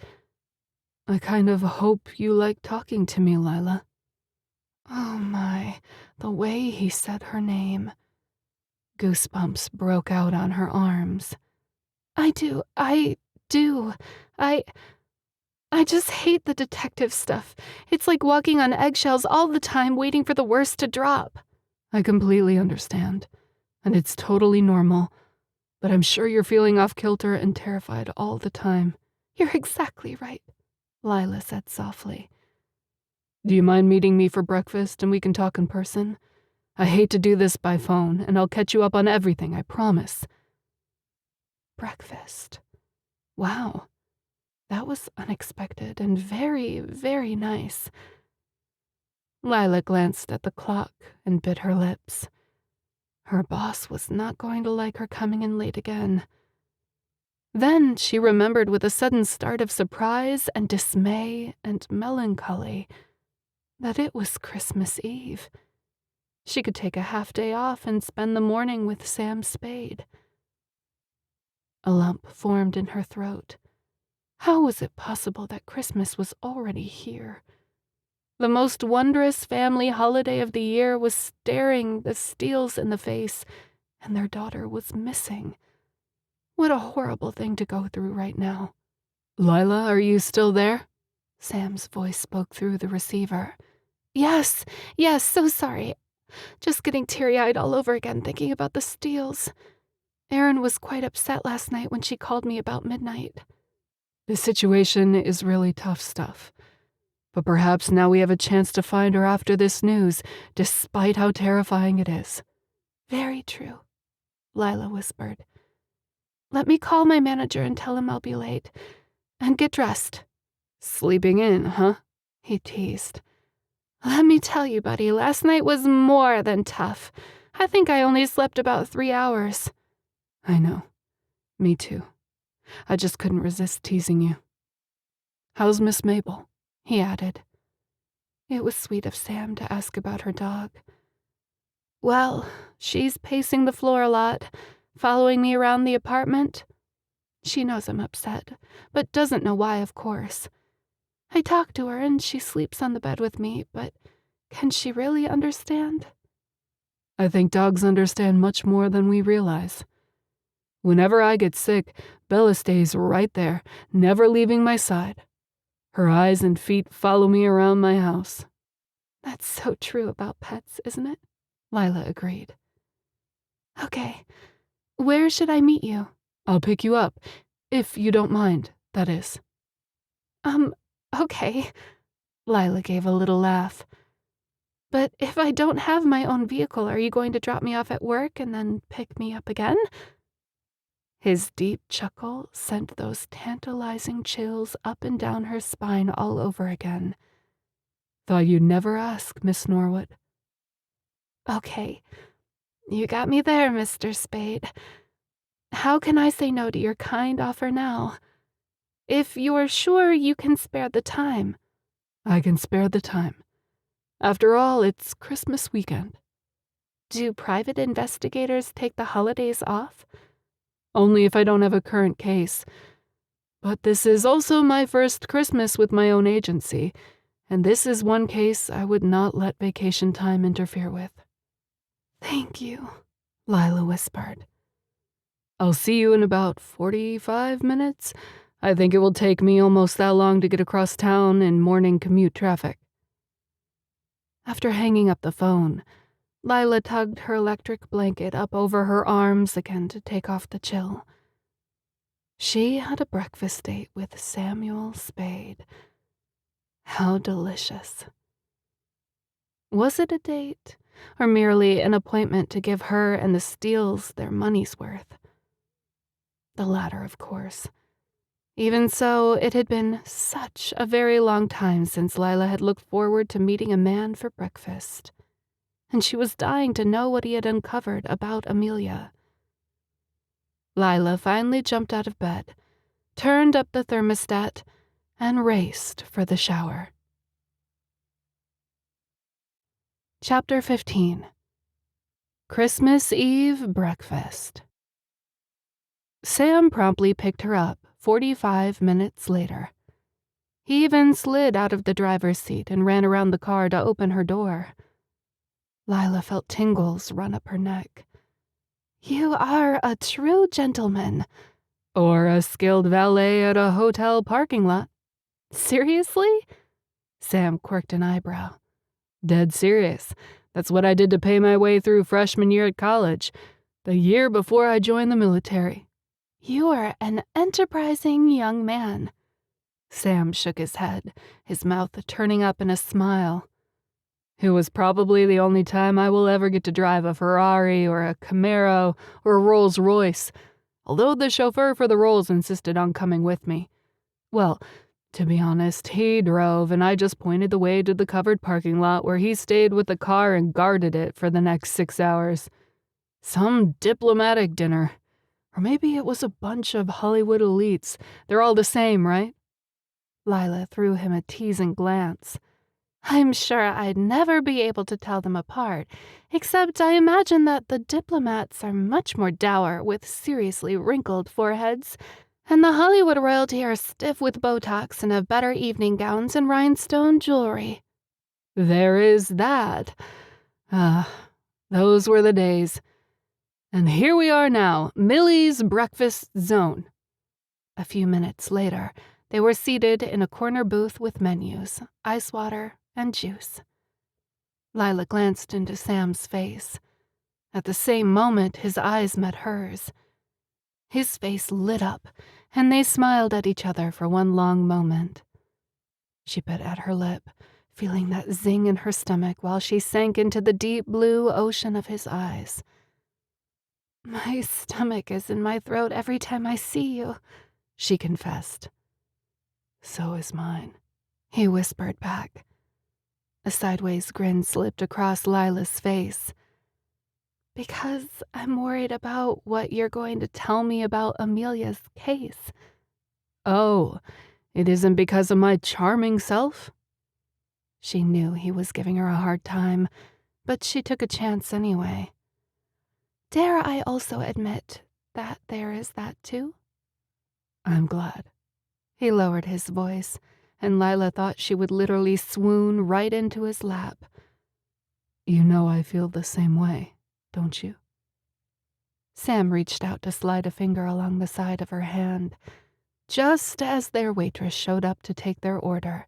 I kind of hope you like talking to me, Lilah. Oh my, the way he said her name. Goosebumps broke out on her arms. I do. I just hate the detective stuff. It's like walking on eggshells all the time, waiting for the worst to drop. I completely understand, and it's totally normal, but I'm sure you're feeling off-kilter and terrified all the time. You're exactly right, Lilah said softly. Do you mind meeting me for breakfast and we can talk in person? I hate to do this by phone, and I'll catch you up on everything, I promise. Breakfast. Wow. That was unexpected and very, very nice. Lilah glanced at the clock and bit her lips. Her boss was not going to like her coming in late again. Then she remembered with a sudden start of surprise and dismay and melancholy that it was Christmas Eve. She could take a half-day off and spend the morning with Sam Spade. A lump formed in her throat. How was it possible that Christmas was already here? The most wondrous family holiday of the year was staring the Steeles in the face, and their daughter was missing. What a horrible thing to go through right now. Lilah, are you still there? Sam's voice spoke through the receiver. Yes, so sorry. Just getting teary-eyed all over again thinking about the Steeles. Erin was quite upset last night when she called me about midnight. The situation is really tough stuff. But perhaps now we have a chance to find her after this news, despite how terrifying it is. Very true, Lilah whispered. Let me call my manager and tell him I'll be late. And get dressed. Sleeping in, huh? He teased. Let me tell you, buddy, last night was more than tough. I think I only slept about 3 hours. I know. Me too. I just couldn't resist teasing you. How's Miss Mabel? He added. It was sweet of Sam to ask about her dog. Well, she's pacing the floor a lot, following me around the apartment. She knows I'm upset, but doesn't know why, of course. I talk to her and she sleeps on the bed with me, but can she really understand? I think dogs understand much more than we realize. Whenever I get sick, Bella stays right there, never leaving my side. Her eyes and feet follow me around my house. That's so true about pets, isn't it? Lilah agreed. Okay, where should I meet you? I'll pick you up, if you don't mind, that is. Okay. Lilah gave a little laugh. But if I don't have my own vehicle, are you going to drop me off at work and then pick me up again? His deep chuckle sent those tantalizing chills up and down her spine all over again. Thought you'd never ask, Miss Norwood. Okay, you got me there, Mr. Spade. How can I say no to your kind offer now? If you're sure you can spare the time. I can spare the time. After all, it's Christmas weekend. Do private investigators take the holidays off? Only if I don't have a current case. But this is also my first Christmas with my own agency, and this is one case I would not let vacation time interfere with. Thank you, Lilah whispered. I'll see you in about 45 minutes. I think it will take me almost that long to get across town in morning commute traffic. After hanging up the phone, Lilah tugged her electric blanket up over her arms again to take off the chill. She had a breakfast date with Samuel Spade. How delicious. Was it a date, or merely an appointment to give her and the Steeles their money's worth? The latter, of course. Even so, it had been such a very long time since Lilah had looked forward to meeting a man for breakfast, and she was dying to know what he had uncovered about Amelia. Lilah finally jumped out of bed, turned up the thermostat, and raced for the shower. Chapter 15. Christmas Eve Breakfast. Sam promptly picked her up 45 minutes later. He even slid out of the driver's seat and ran around the car to open her door. Lilah felt tingles run up her neck. "You are a true gentleman." Or a skilled valet at a hotel parking lot. "Seriously?" Sam quirked an eyebrow. Dead serious. That's what I did to pay my way through freshman year at college, the year before I joined the military. "You are an enterprising young man." Sam shook his head, his mouth turning up in a smile. It was probably the only time I will ever get to drive a Ferrari or a Camaro or a Rolls Royce, although the chauffeur for the Rolls insisted on coming with me. Well, to be honest, he drove and I just pointed the way to the covered parking lot where he stayed with the car and guarded it for the next 6 hours. Some diplomatic dinner. Or maybe it was a bunch of Hollywood elites. They're all the same, right? Lilah threw him a teasing glance. "I'm sure I'd never be able to tell them apart, except I imagine that the diplomats are much more dour with seriously wrinkled foreheads, and the Hollywood royalty are stiff with Botox and have better evening gowns and rhinestone jewelry." There is that. Those were the days. And here we are now, Millie's breakfast zone. A few minutes later, they were seated in a corner booth with menus, ice water, and juice. Lilah glanced into Sam's face. At the same moment, his eyes met hers. His face lit up, and they smiled at each other for one long moment. She bit at her lip, feeling that zing in her stomach while she sank into the deep blue ocean of his eyes. "My stomach is in my throat every time I see you," she confessed. "So is mine," he whispered back. A sideways grin slipped across Lilah's face. "Because I'm worried about what you're going to tell me about Amelia's case." "Oh, it isn't because of my charming self?" She knew he was giving her a hard time, but she took a chance anyway. "Dare I also admit that there is that too?" "I'm glad." He lowered his voice, and Lilah thought she would literally swoon right into his lap. "You know I feel the same way, don't you?" Sam reached out to slide a finger along the side of her hand, just as their waitress showed up to take their order.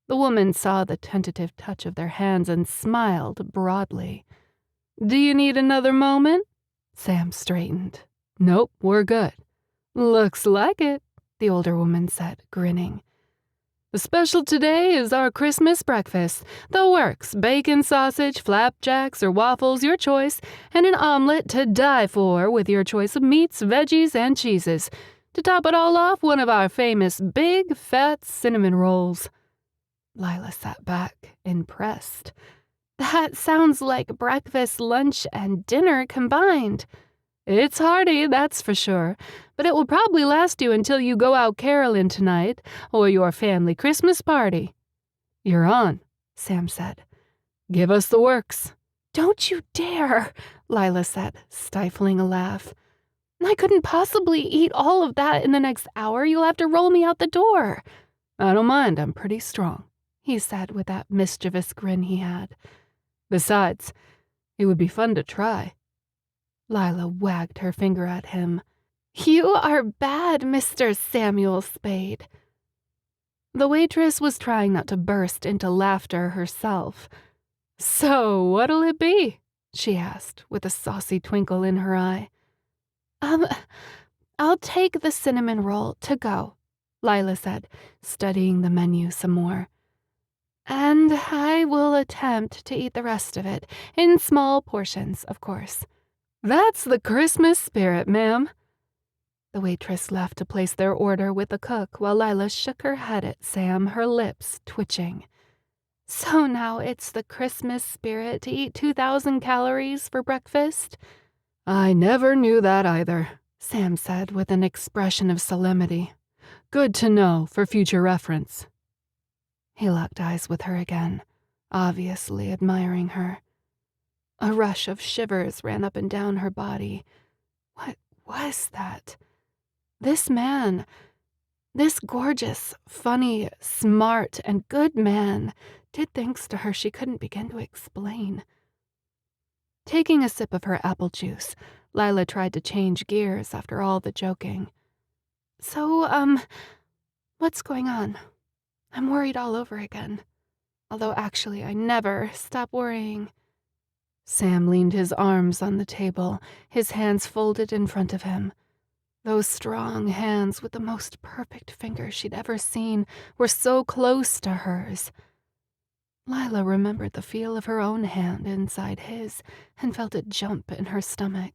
The woman saw the tentative touch of their hands and smiled broadly. "Do you need another moment?" Sam straightened. "Nope, we're good." "Looks like it," the older woman said, grinning. "The special today is our Christmas breakfast. The works, bacon, sausage, flapjacks, or waffles, your choice, and an omelet to die for with your choice of meats, veggies, and cheeses. To top it all off, one of our famous big, fat cinnamon rolls." Lilah sat back, impressed. "That sounds like breakfast, lunch, and dinner combined." "It's hearty, that's for sure, but it will probably last you until you go out caroling tonight, or your family Christmas party." "You're on," Sam said. "Give us the works." "Don't you dare," Lilah said, stifling a laugh. "I couldn't possibly eat all of that in the next hour. You'll have to roll me out the door." "I don't mind, I'm pretty strong," he said with that mischievous grin he had. "Besides, it would be fun to try." Lilah wagged her finger at him. "You are bad, Mr. Samuel Spade." The waitress was trying not to burst into laughter herself. "So what'll it be?" she asked, with a saucy twinkle in her eye. I'll take the cinnamon roll to go," Lilah said, studying the menu some more. "And I will attempt to eat the rest of it, in small portions, of course." "That's the Christmas spirit, ma'am." The waitress left to place their order with the cook while Lilah shook her head at Sam, her lips twitching. "So now it's the Christmas spirit to eat 2,000 calories for breakfast?" "I never knew that either," Sam said with an expression of solemnity. Good to know for future reference. He locked eyes with her again, obviously admiring her. A rush of shivers ran up and down her body. What was that? This man, this gorgeous, funny, smart, and good man, did things to her she couldn't begin to explain. Taking a sip of her apple juice, Lilah tried to change gears after all the joking. So, what's going on? I'm worried all over again. Although actually I never stop worrying. Sam leaned his arms on the table, his hands folded in front of him. Those strong hands with the most perfect fingers she'd ever seen were so close to hers. Lilah remembered the feel of her own hand inside his and felt it jump in her stomach.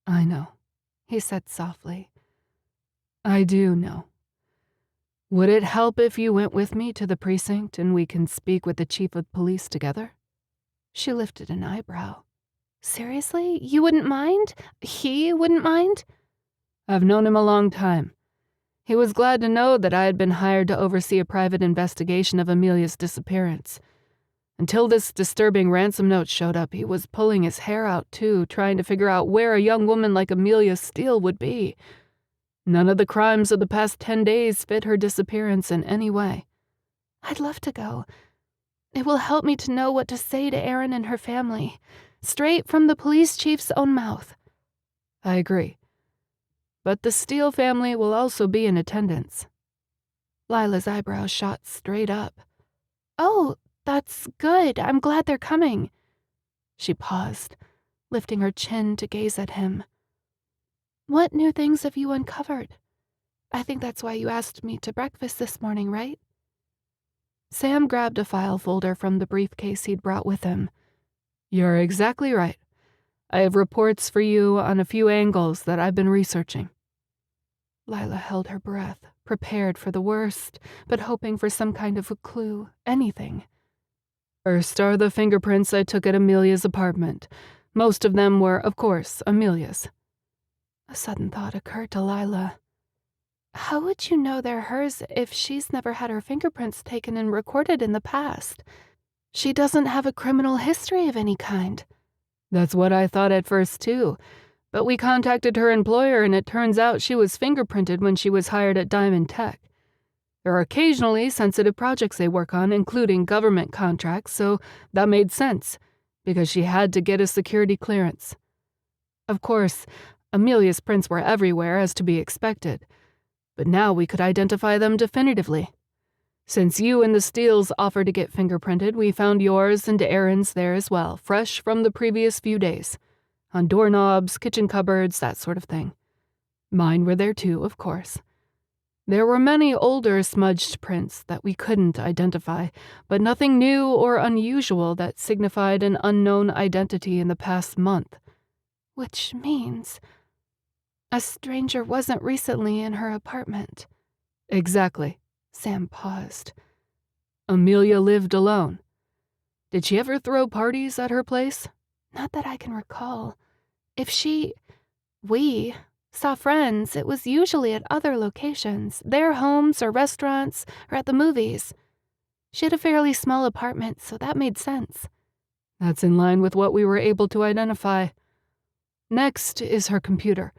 I know, he said softly. I do know. Would it help if you went with me to the precinct and we can speak with the chief of police together? She lifted an eyebrow. Seriously? You wouldn't mind? He wouldn't mind? I've known him a long time. He was glad to know that I had been hired to oversee a private investigation of Amelia's disappearance. Until this disturbing ransom note showed up, he was pulling his hair out too, trying to figure out where a young woman like Amelia Steele would be. None of the crimes of the past 10 days fit her disappearance in any way. I'd love to go. It will help me to know what to say to Erin and her family, straight from the police chief's own mouth. I agree. But the Steele family will also be in attendance. Lilah's eyebrows shot straight up. Oh, that's good. I'm glad they're coming. She paused, lifting her chin to gaze at him. What new things have you uncovered? I think that's why you asked me to breakfast this morning, right? Sam grabbed a file folder from the briefcase he'd brought with him. You're exactly right. I have reports for you on a few angles that I've been researching. Lilah held her breath, prepared for the worst, but hoping for some kind of a clue, anything. First are the fingerprints I took at Amelia's apartment. Most of them were, of course, Amelia's. A sudden thought occurred to Lilah. How would you know they're hers if she's never had her fingerprints taken and recorded in the past? She doesn't have a criminal history of any kind. That's what I thought at first, too. But we contacted her employer, and it turns out she was fingerprinted when she was hired at Diamond Tech. There are occasionally sensitive projects they work on, including government contracts, so that made sense, because she had to get a security clearance. Of course, Amelia's prints were everywhere, as to be expected, but now we could identify them definitively. Since you and the Steeles offered to get fingerprinted, we found yours and Erin's there as well, fresh from the previous few days. On doorknobs, kitchen cupboards, that sort of thing. Mine were there too, of course. There were many older smudged prints that we couldn't identify, but nothing new or unusual that signified an unknown identity in the past month. Which means a stranger wasn't recently in her apartment. Exactly. Sam paused. Amelia lived alone. Did she ever throw parties at her place? Not that I can recall. If we saw friends, it was usually at other locations, their homes or restaurants or at the movies. She had a fairly small apartment, so that made sense. That's in line with what we were able to identify. Next is her computer.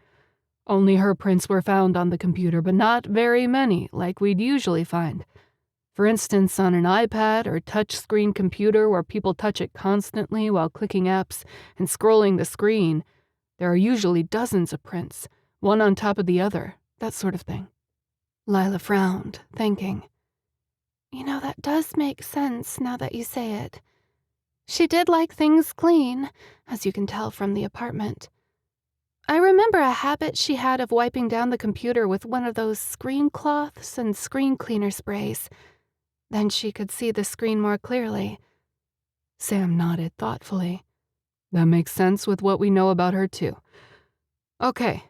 Only her prints were found on the computer, but not very many, like we'd usually find. For instance, on an iPad or touchscreen computer where people touch it constantly while clicking apps and scrolling the screen, there are usually dozens of prints, one on top of the other, that sort of thing. Lilah frowned, thinking. You know, that does make sense now that you say it. She did like things clean, as you can tell from the apartment. I remember a habit she had of wiping down the computer with one of those screen cloths and screen cleaner sprays. Then she could see the screen more clearly. Sam nodded thoughtfully. That makes sense with what we know about her, too. Okay,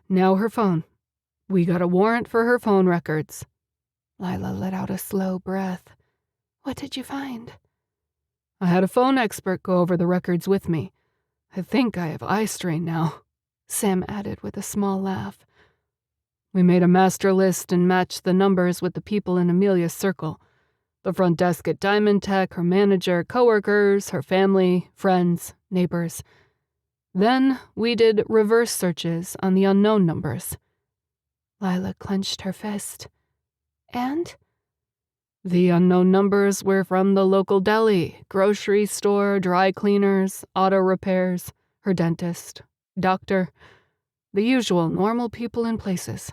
now her phone. We got a warrant for her phone records. Lilah let out a slow breath. What did you find? I had a phone expert go over the records with me. I think I have eye strain now. Sam added with a small laugh. We made a master list and matched the numbers with the people in Amelia's circle. The front desk at Diamond Tech, her manager, coworkers, her family, friends, neighbors. Then we did reverse searches on the unknown numbers. Lilah clenched her fist. And? The unknown numbers were from the local deli, grocery store, dry cleaners, auto repairs, her dentist, doctor, the usual normal people and places.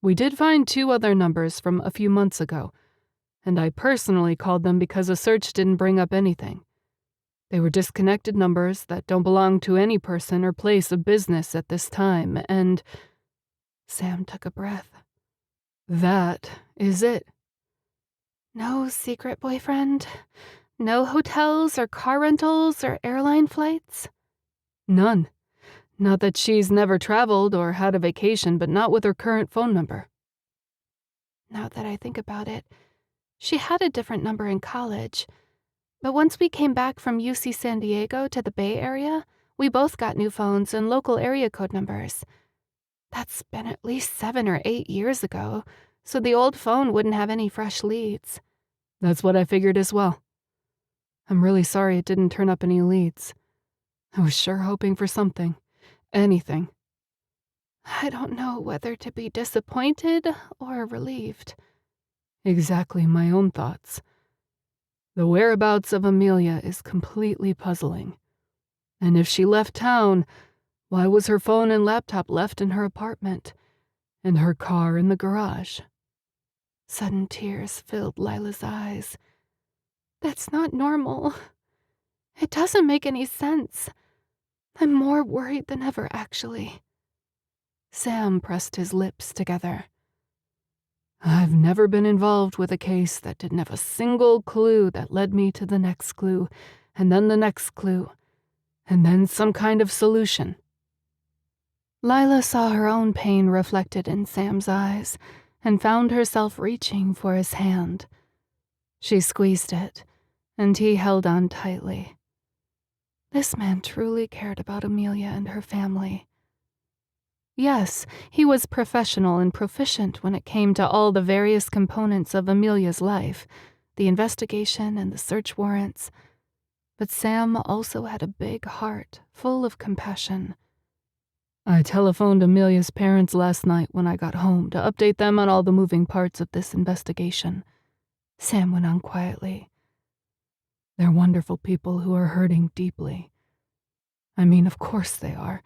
We did find 2 other numbers from a few months ago, and I personally called them because a search didn't bring up anything. They were disconnected numbers that don't belong to any person or place of business at this time, and Sam took a breath. That is it. No secret boyfriend? No hotels or car rentals or airline flights? None. Not that she's never traveled or had a vacation, but not with her current phone number. Now that I think about it, she had a different number in college. But once we came back from UC San Diego to the Bay Area, we both got new phones and local area code numbers. That's been at least 7 or 8 years ago, so the old phone wouldn't have any fresh leads. That's what I figured as well. I'm really sorry it didn't turn up any leads. I was sure hoping for something. Anything. I don't know whether to be disappointed or relieved. Exactly my own thoughts. The whereabouts of Amelia is completely puzzling. And if she left town, why was her phone and laptop left in her apartment, and her car in the garage? Sudden tears filled Lilah's eyes. That's not normal. It doesn't make any sense. I'm more worried than ever, actually. Sam pressed his lips together. I've never been involved with a case that didn't have a single clue that led me to the next clue, and then the next clue, and then some kind of solution. Lilah saw her own pain reflected in Sam's eyes and found herself reaching for his hand. She squeezed it, and he held on tightly. This man truly cared about Amelia and her family. Yes, he was professional and proficient when it came to all the various components of Amelia's life, the investigation and the search warrants. But Sam also had a big heart, full of compassion. I telephoned Amelia's parents last night when I got home to update them on all the moving parts of this investigation. Sam went on quietly. They're wonderful people who are hurting deeply. I mean, of course they are.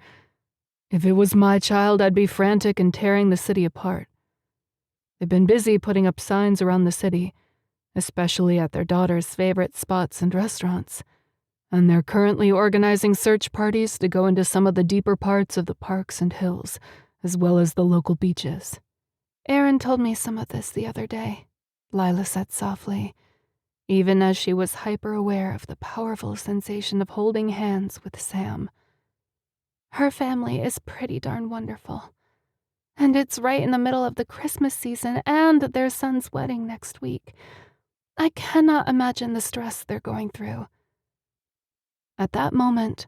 If it was my child, I'd be frantic and tearing the city apart. They've been busy putting up signs around the city, especially at their daughter's favorite spots and restaurants, and they're currently organizing search parties to go into some of the deeper parts of the parks and hills, as well as the local beaches. Aaron told me some of this the other day, Lilah said softly, even as she was hyper-aware of the powerful sensation of holding hands with Sam. Her family is pretty darn wonderful. And it's right in the middle of the Christmas season and their son's wedding next week. I cannot imagine the stress they're going through. At that moment,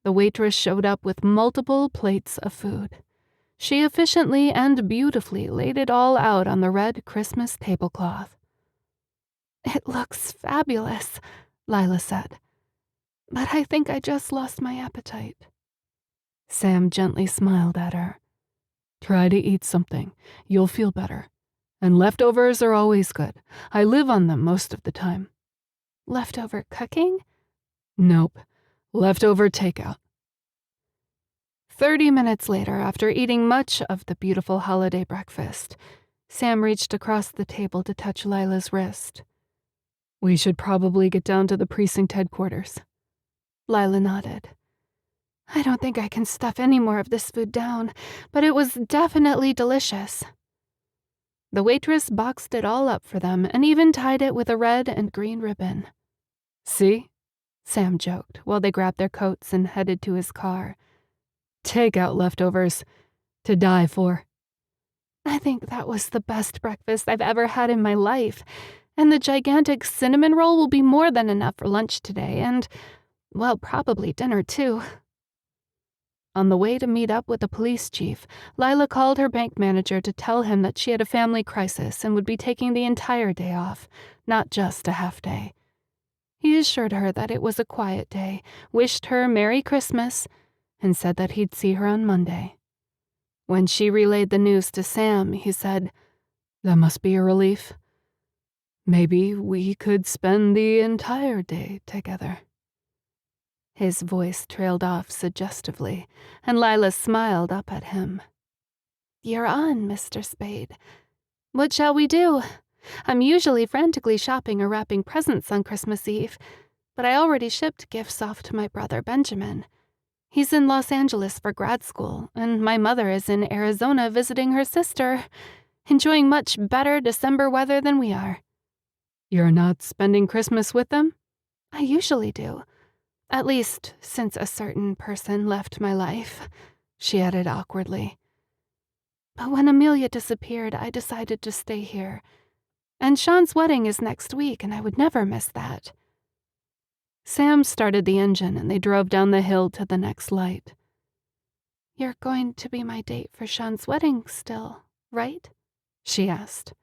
the waitress showed up with multiple plates of food. She efficiently and beautifully laid it all out on the red Christmas tablecloth. It looks fabulous, Lilah said. But I think I just lost my appetite. Sam gently smiled at her. Try to eat something. You'll feel better. And leftovers are always good. I live on them most of the time. Leftover cooking? Nope. Leftover takeout. 30 minutes later, after eating much of the beautiful holiday breakfast, Sam reached across the table to touch Lilah's wrist. We should probably get down to the precinct headquarters. Lilah nodded. I don't think I can stuff any more of this food down, but it was definitely delicious. The waitress boxed it all up for them and even tied it with a red and green ribbon. See? Sam joked while they grabbed their coats and headed to his car. Takeout leftovers. To die for. I think that was the best breakfast I've ever had in my life, and the gigantic cinnamon roll will be more than enough for lunch today and, well, probably dinner too. On the way to meet up with the police chief, Lilah called her bank manager to tell him that she had a family crisis and would be taking the entire day off, not just a half day. He assured her that it was a quiet day, wished her Merry Christmas, and said that he'd see her on Monday. When she relayed the news to Sam, he said, "That must be a relief. Maybe we could spend the entire day together." His voice trailed off suggestively, and Lilah smiled up at him. "You're on, Mr. Spade. What shall we do? I'm usually frantically shopping or wrapping presents on Christmas Eve, but I already shipped gifts off to my brother Benjamin. He's in Los Angeles for grad school, and my mother is in Arizona visiting her sister, enjoying much better December weather than we are." "You're not spending Christmas with them?" "I usually do. At least since a certain person left my life," she added awkwardly. "But when Amelia disappeared, I decided to stay here. And Sean's wedding is next week, and I would never miss that." Sam started the engine, and they drove down the hill to the next light. "You're going to be my date for Sean's wedding still, right?" she asked.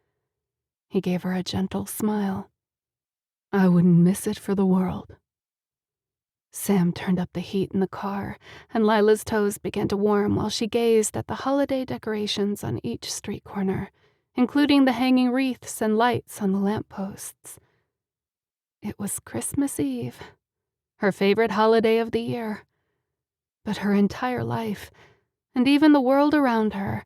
He gave her a gentle smile. "I wouldn't miss it for the world." Sam turned up the heat in the car, and Lilah's toes began to warm while she gazed at the holiday decorations on each street corner, including the hanging wreaths and lights on the lampposts. It was Christmas Eve, her favorite holiday of the year. But her entire life, and even the world around her,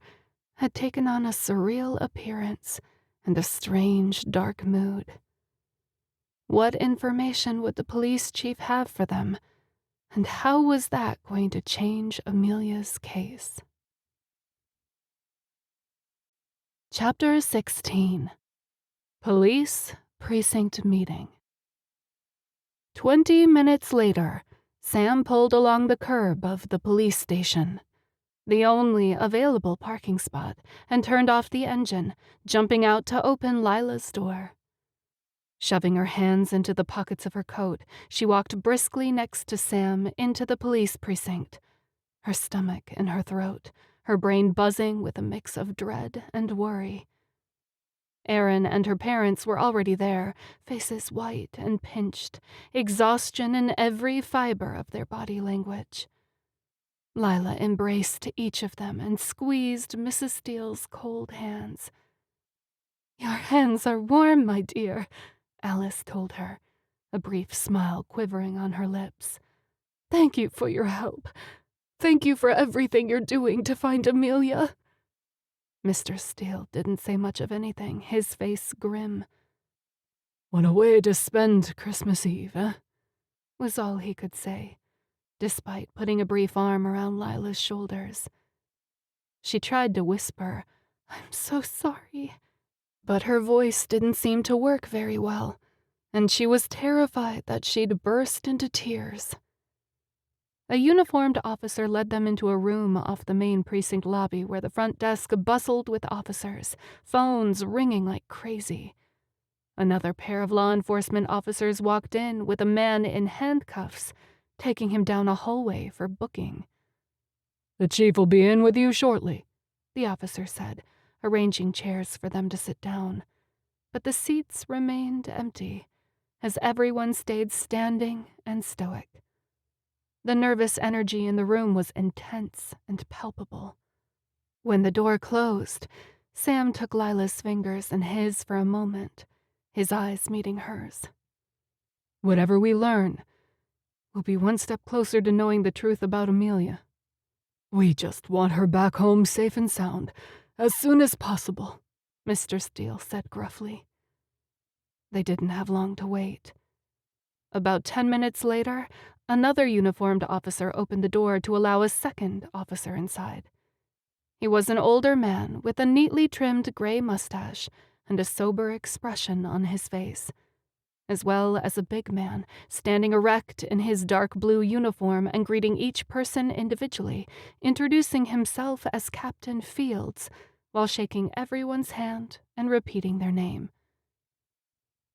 had taken on a surreal appearance and a strange, dark mood. What information would the police chief have for them, and how was that going to change Amelia's case? Chapter 16. Police Precinct Meeting. 20 minutes later, Sam pulled along the curb of the police station, the only available parking spot, and turned off the engine, jumping out to open Lilah's door. Shoving her hands into the pockets of her coat, she walked briskly next to Sam into the police precinct, her stomach in her throat, her brain buzzing with a mix of dread and worry. Erin and her parents were already there, faces white and pinched, exhaustion in every fiber of their body language. Lilah embraced each of them and squeezed Mrs. Steele's cold hands. "Your hands are warm, my dear," Alice told her, a brief smile quivering on her lips. "Thank you for your help. Thank you for everything you're doing to find Amelia." Mr. Steele didn't say much of anything, his face grim. "What a way to spend Christmas Eve, eh?" was all he could say, despite putting a brief arm around Lilah's shoulders. She tried to whisper, "I'm so sorry," but her voice didn't seem to work very well, and she was terrified that she'd burst into tears. A uniformed officer led them into a room off the main precinct lobby where the front desk bustled with officers, phones ringing like crazy. Another pair of law enforcement officers walked in with a man in handcuffs, taking him down a hallway for booking. "The chief will be in with you shortly," the officer said, arranging chairs for them to sit down. But the seats remained empty, as everyone stayed standing and stoic. The nervous energy in the room was intense and palpable. When the door closed, Sam took Lilah's fingers in his for a moment, his eyes meeting hers. "Whatever we learn, we'll be one step closer to knowing the truth about Amelia. We just want her back home safe and sound, as soon as possible," Mr. Steele said gruffly. They didn't have long to wait. About 10 minutes later, another uniformed officer opened the door to allow a second officer inside. He was an older man with a neatly trimmed gray mustache and a sober expression on his face, as well as a big man standing erect in his dark blue uniform and greeting each person individually, introducing himself as Captain Fields while shaking everyone's hand and repeating their name.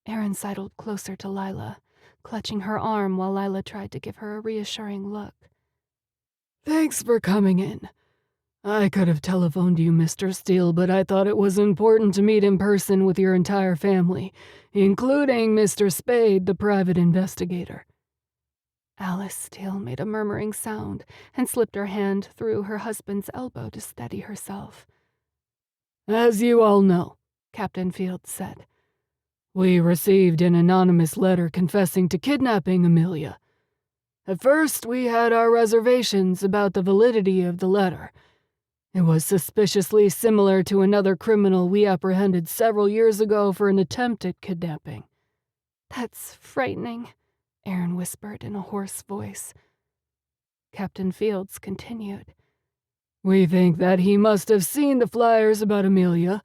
Erin sidled closer to Lilah, clutching her arm while Lilah tried to give her a reassuring look. Thanks for coming in. I could have telephoned you, Mr. Steele, but I thought it was important to meet in person with your entire family, including Mr. Spade, the private investigator." Alice Steele made a murmuring sound and slipped her hand through her husband's elbow to steady herself. "As you all know," Captain Fields said, "we received an anonymous letter confessing to kidnapping Amelia. At first, we had our reservations about the validity of the letter. It was suspiciously similar to another criminal we apprehended several years ago for an attempt at kidnapping." "That's frightening," Aaron whispered in a hoarse voice. Captain Fields continued, "We think that he must have seen the flyers about Amelia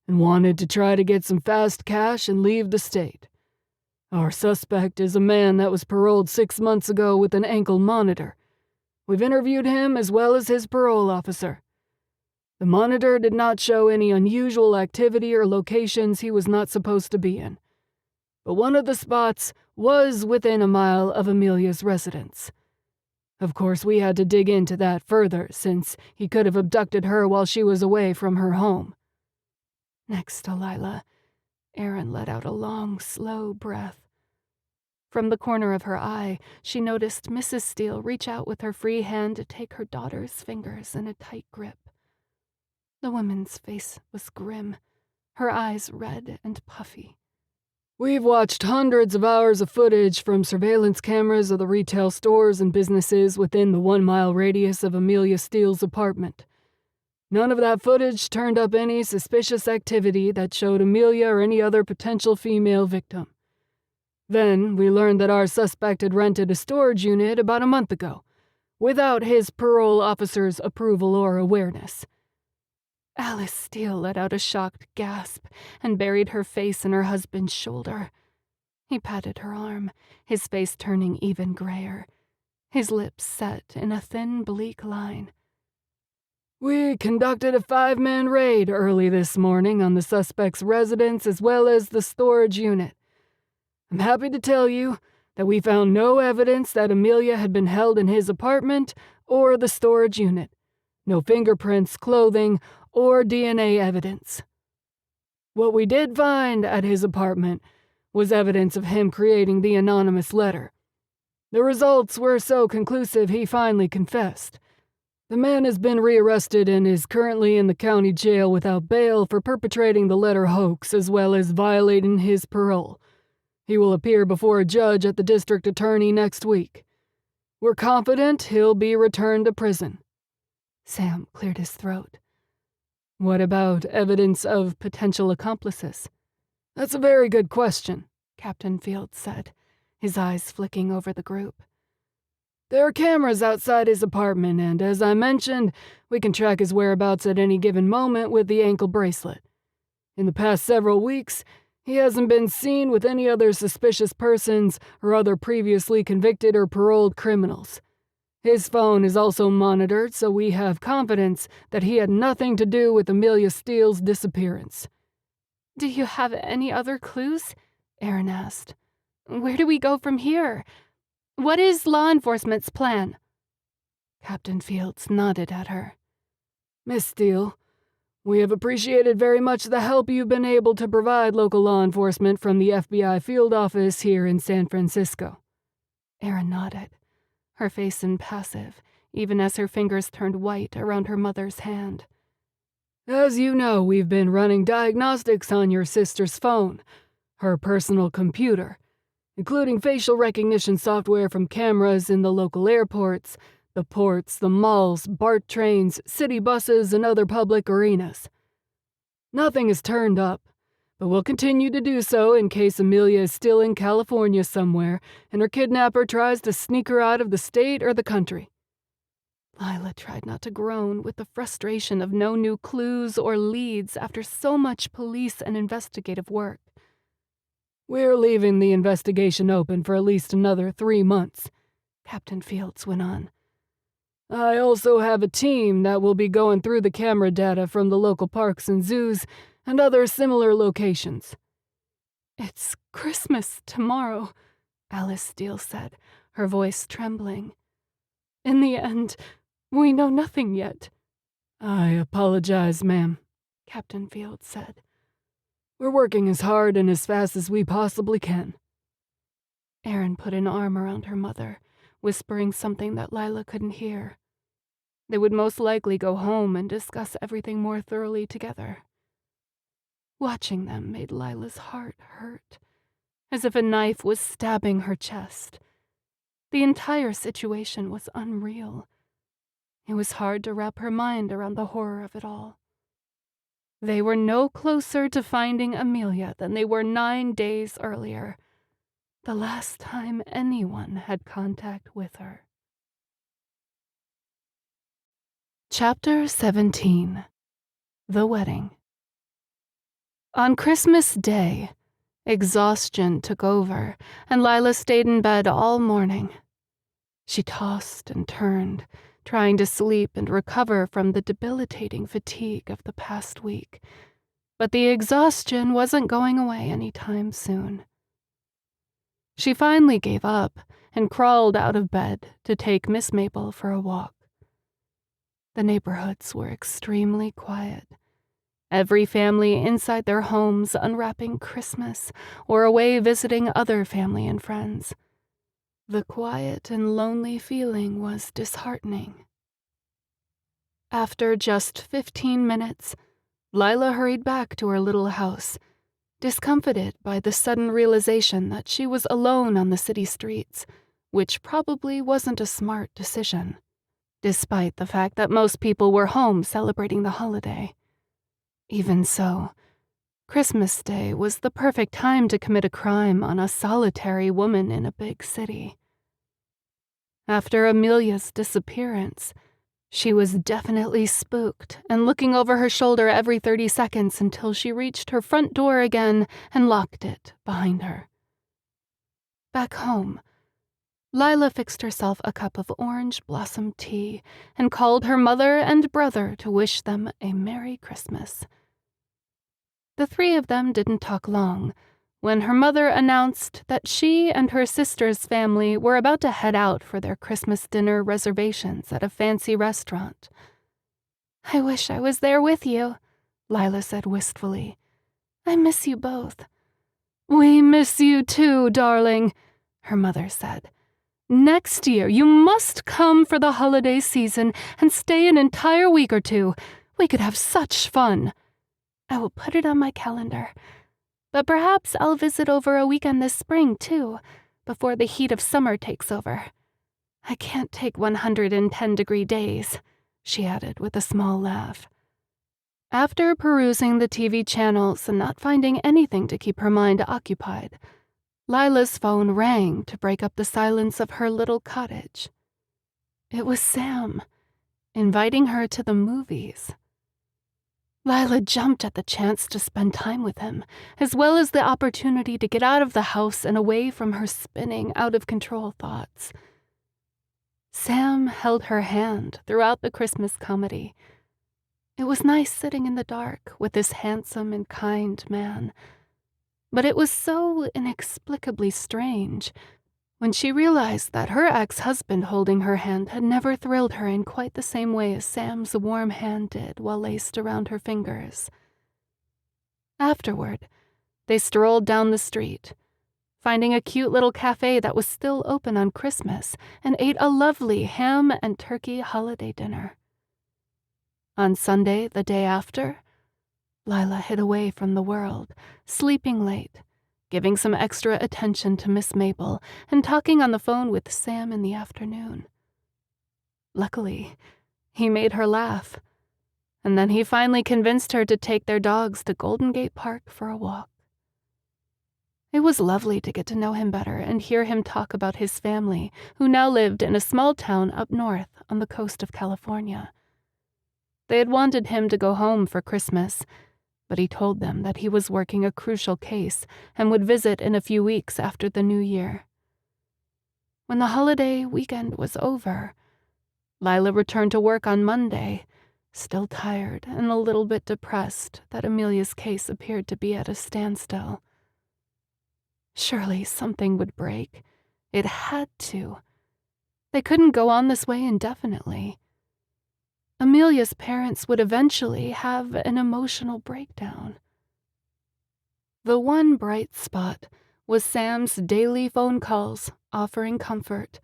and wanted to try to get some fast cash and leave the state. Our suspect is a man that was paroled 6 months ago with an ankle monitor. We've interviewed him as well as his parole officer. The monitor did not show any unusual activity or locations he was not supposed to be in. But one of the spots was within a mile of Amelia's residence. Of course, we had to dig into that further, since he could have abducted her while she was away from her home." Next to Lilah, Aaron let out a long, slow breath. From the corner of her eye, she noticed Mrs. Steele reach out with her free hand to take her daughter's fingers in a tight grip. The woman's face was grim, her eyes red and puffy. "We've watched hundreds of hours of footage from surveillance cameras of the retail stores and businesses within the 1-mile radius of Amelia Steele's apartment. None of that footage turned up any suspicious activity that showed Amelia or any other potential female victim. Then we learned that our suspect had rented a storage unit about a month ago, without his parole officer's approval or awareness." Alice Steele let out a shocked gasp and buried her face in her husband's shoulder. He patted her arm, his face turning even grayer, his lips set in a thin, bleak line. "We conducted a 5-man raid early this morning on the suspect's residence as well as the storage unit. I'm happy to tell you that we found no evidence that Amelia had been held in his apartment or the storage unit. No fingerprints, clothing, or DNA evidence. What we did find at his apartment was evidence of him creating the anonymous letter. The results were so conclusive he finally confessed. The man has been rearrested and is currently in the county jail without bail for perpetrating the letter hoax as well as violating his parole. He will appear before a judge at the district attorney next week. We're confident he'll be returned to prison." Sam cleared his throat. "What about evidence of potential accomplices?" "That's a very good question," Captain Fields said, his eyes flicking over the group. "There are cameras outside his apartment, and as I mentioned, we can track his whereabouts at any given moment with the ankle bracelet. In the past several weeks, he hasn't been seen with any other suspicious persons or other previously convicted or paroled criminals. His phone is also monitored, so we have confidence that he had nothing to do with Amelia Steele's disappearance." "Do you have any other clues?" Aaron asked. "Where do we go from here? What is law enforcement's plan?" Captain Fields nodded at her. "Miss Steele, we have appreciated very much the help you've been able to provide local law enforcement from the FBI field office here in San Francisco." Aaron nodded, her face impassive, even as her fingers turned white around her mother's hand. "As you know, we've been running diagnostics on your sister's phone, her personal computer, including facial recognition software from cameras in the local airports, the ports, the malls, BART trains, city buses, and other public arenas. Nothing has turned up, but we'll continue to do so in case Amelia is still in California somewhere and her kidnapper tries to sneak her out of the state or the country." Lilah tried not to groan with the frustration of no new clues or leads after so much police and investigative work. "We're leaving the investigation open for at least another 3 months, Captain Fields went on. "I also have a team that will be going through the camera data from the local parks and zoos and other similar locations." "It's Christmas tomorrow," Alice Steele said, her voice trembling. "In the end, We know nothing yet." "I apologize, ma'am," Captain Fields said. "We're working as hard and as fast as we possibly can." Erin put an arm around her mother, whispering something that Lilah couldn't hear. They would most likely go home and discuss everything more thoroughly together. Watching them made Lilah's heart hurt, as if a knife was stabbing her chest. The entire situation was unreal. It was hard to wrap her mind around the horror of it all. They were no closer to finding Amelia than they were 9 days earlier, the last time anyone had contact with her. Chapter 17. The Wedding. On Christmas Day, exhaustion took over, and Lilah stayed in bed all morning. She tossed and turned, trying to sleep and recover from the debilitating fatigue of the past week, but the exhaustion wasn't going away anytime soon. She finally gave up and crawled out of bed to take Miss Mabel for a walk. The neighborhoods were extremely quiet. Every family inside their homes unwrapping Christmas or away visiting other family and friends. The quiet and lonely feeling was disheartening. After just 15 minutes, Lilah hurried back to her little house, discomfited by the sudden realization that she was alone on the city streets, which probably wasn't a smart decision, despite the fact that most people were home celebrating the holiday. Even so, Christmas Day was the perfect time to commit a crime on a solitary woman in a big city. After Amelia's disappearance, she was definitely spooked and looking over her shoulder every 30 seconds until she reached her front door again and locked it behind her. Back home, Lilah fixed herself a cup of orange blossom tea and called her mother and brother to wish them a Merry Christmas. The three of them didn't talk long when her mother announced that she and her sister's family were about to head out for their Christmas dinner reservations at a fancy restaurant. "I wish I was there with you," Lilah said wistfully. "I miss you both." "We miss you too, darling," her mother said. "Next year you must come for the holiday season and stay an entire week or 2. We could have such fun." "I will put it on my calendar. But perhaps I'll visit over a weekend this spring, too, before the heat of summer takes over. I can't take 110-degree days," she added with a small laugh. After perusing the TV channels and not finding anything to keep her mind occupied, Lilah's phone rang to break up the silence of her little cottage. It was Sam, inviting her to the movies. Lilah jumped at the chance to spend time with him, as well as the opportunity to get out of the house and away from her spinning, out-of-control thoughts. Sam held her hand throughout the Christmas comedy. It was nice sitting in the dark with this handsome and kind man, but it was so inexplicably strange when she realized that her ex-husband holding her hand had never thrilled her in quite the same way as Sam's warm hand did while laced around her fingers. Afterward, they strolled down the street, finding a cute little cafe that was still open on Christmas, and ate a lovely ham and turkey holiday dinner. On Sunday, the day after, Lilah hid away from the world, sleeping late, giving some extra attention to Miss Mabel, and talking on the phone with Sam in the afternoon. Luckily, he made her laugh, and then he finally convinced her to take their dogs to Golden Gate Park for a walk. It was lovely to get to know him better and hear him talk about his family, who now lived in a small town up north on the coast of California. They had wanted him to go home for Christmas, but he told them that he was working a crucial case and would visit in a few weeks after the New Year. When the holiday weekend was over, Lilah returned to work on Monday, still tired and a little bit depressed that Amelia's case appeared to be at a standstill. Surely something would break. It had to. They couldn't go on this way indefinitely. Amelia's parents would eventually have an emotional breakdown. The one bright spot was Sam's daily phone calls offering comfort,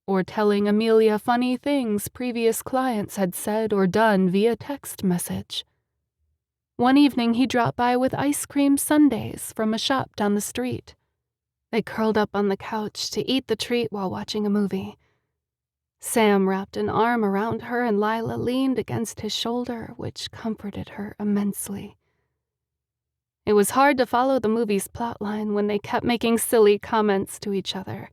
or telling Amelia funny things previous clients had said or done via text message. One evening he dropped by with ice cream sundaes from a shop down the street. They curled up on the couch to eat the treat while watching a movie. Sam wrapped an arm around her and Lilah leaned against his shoulder, which comforted her immensely. It was hard to follow the movie's plotline when they kept making silly comments to each other.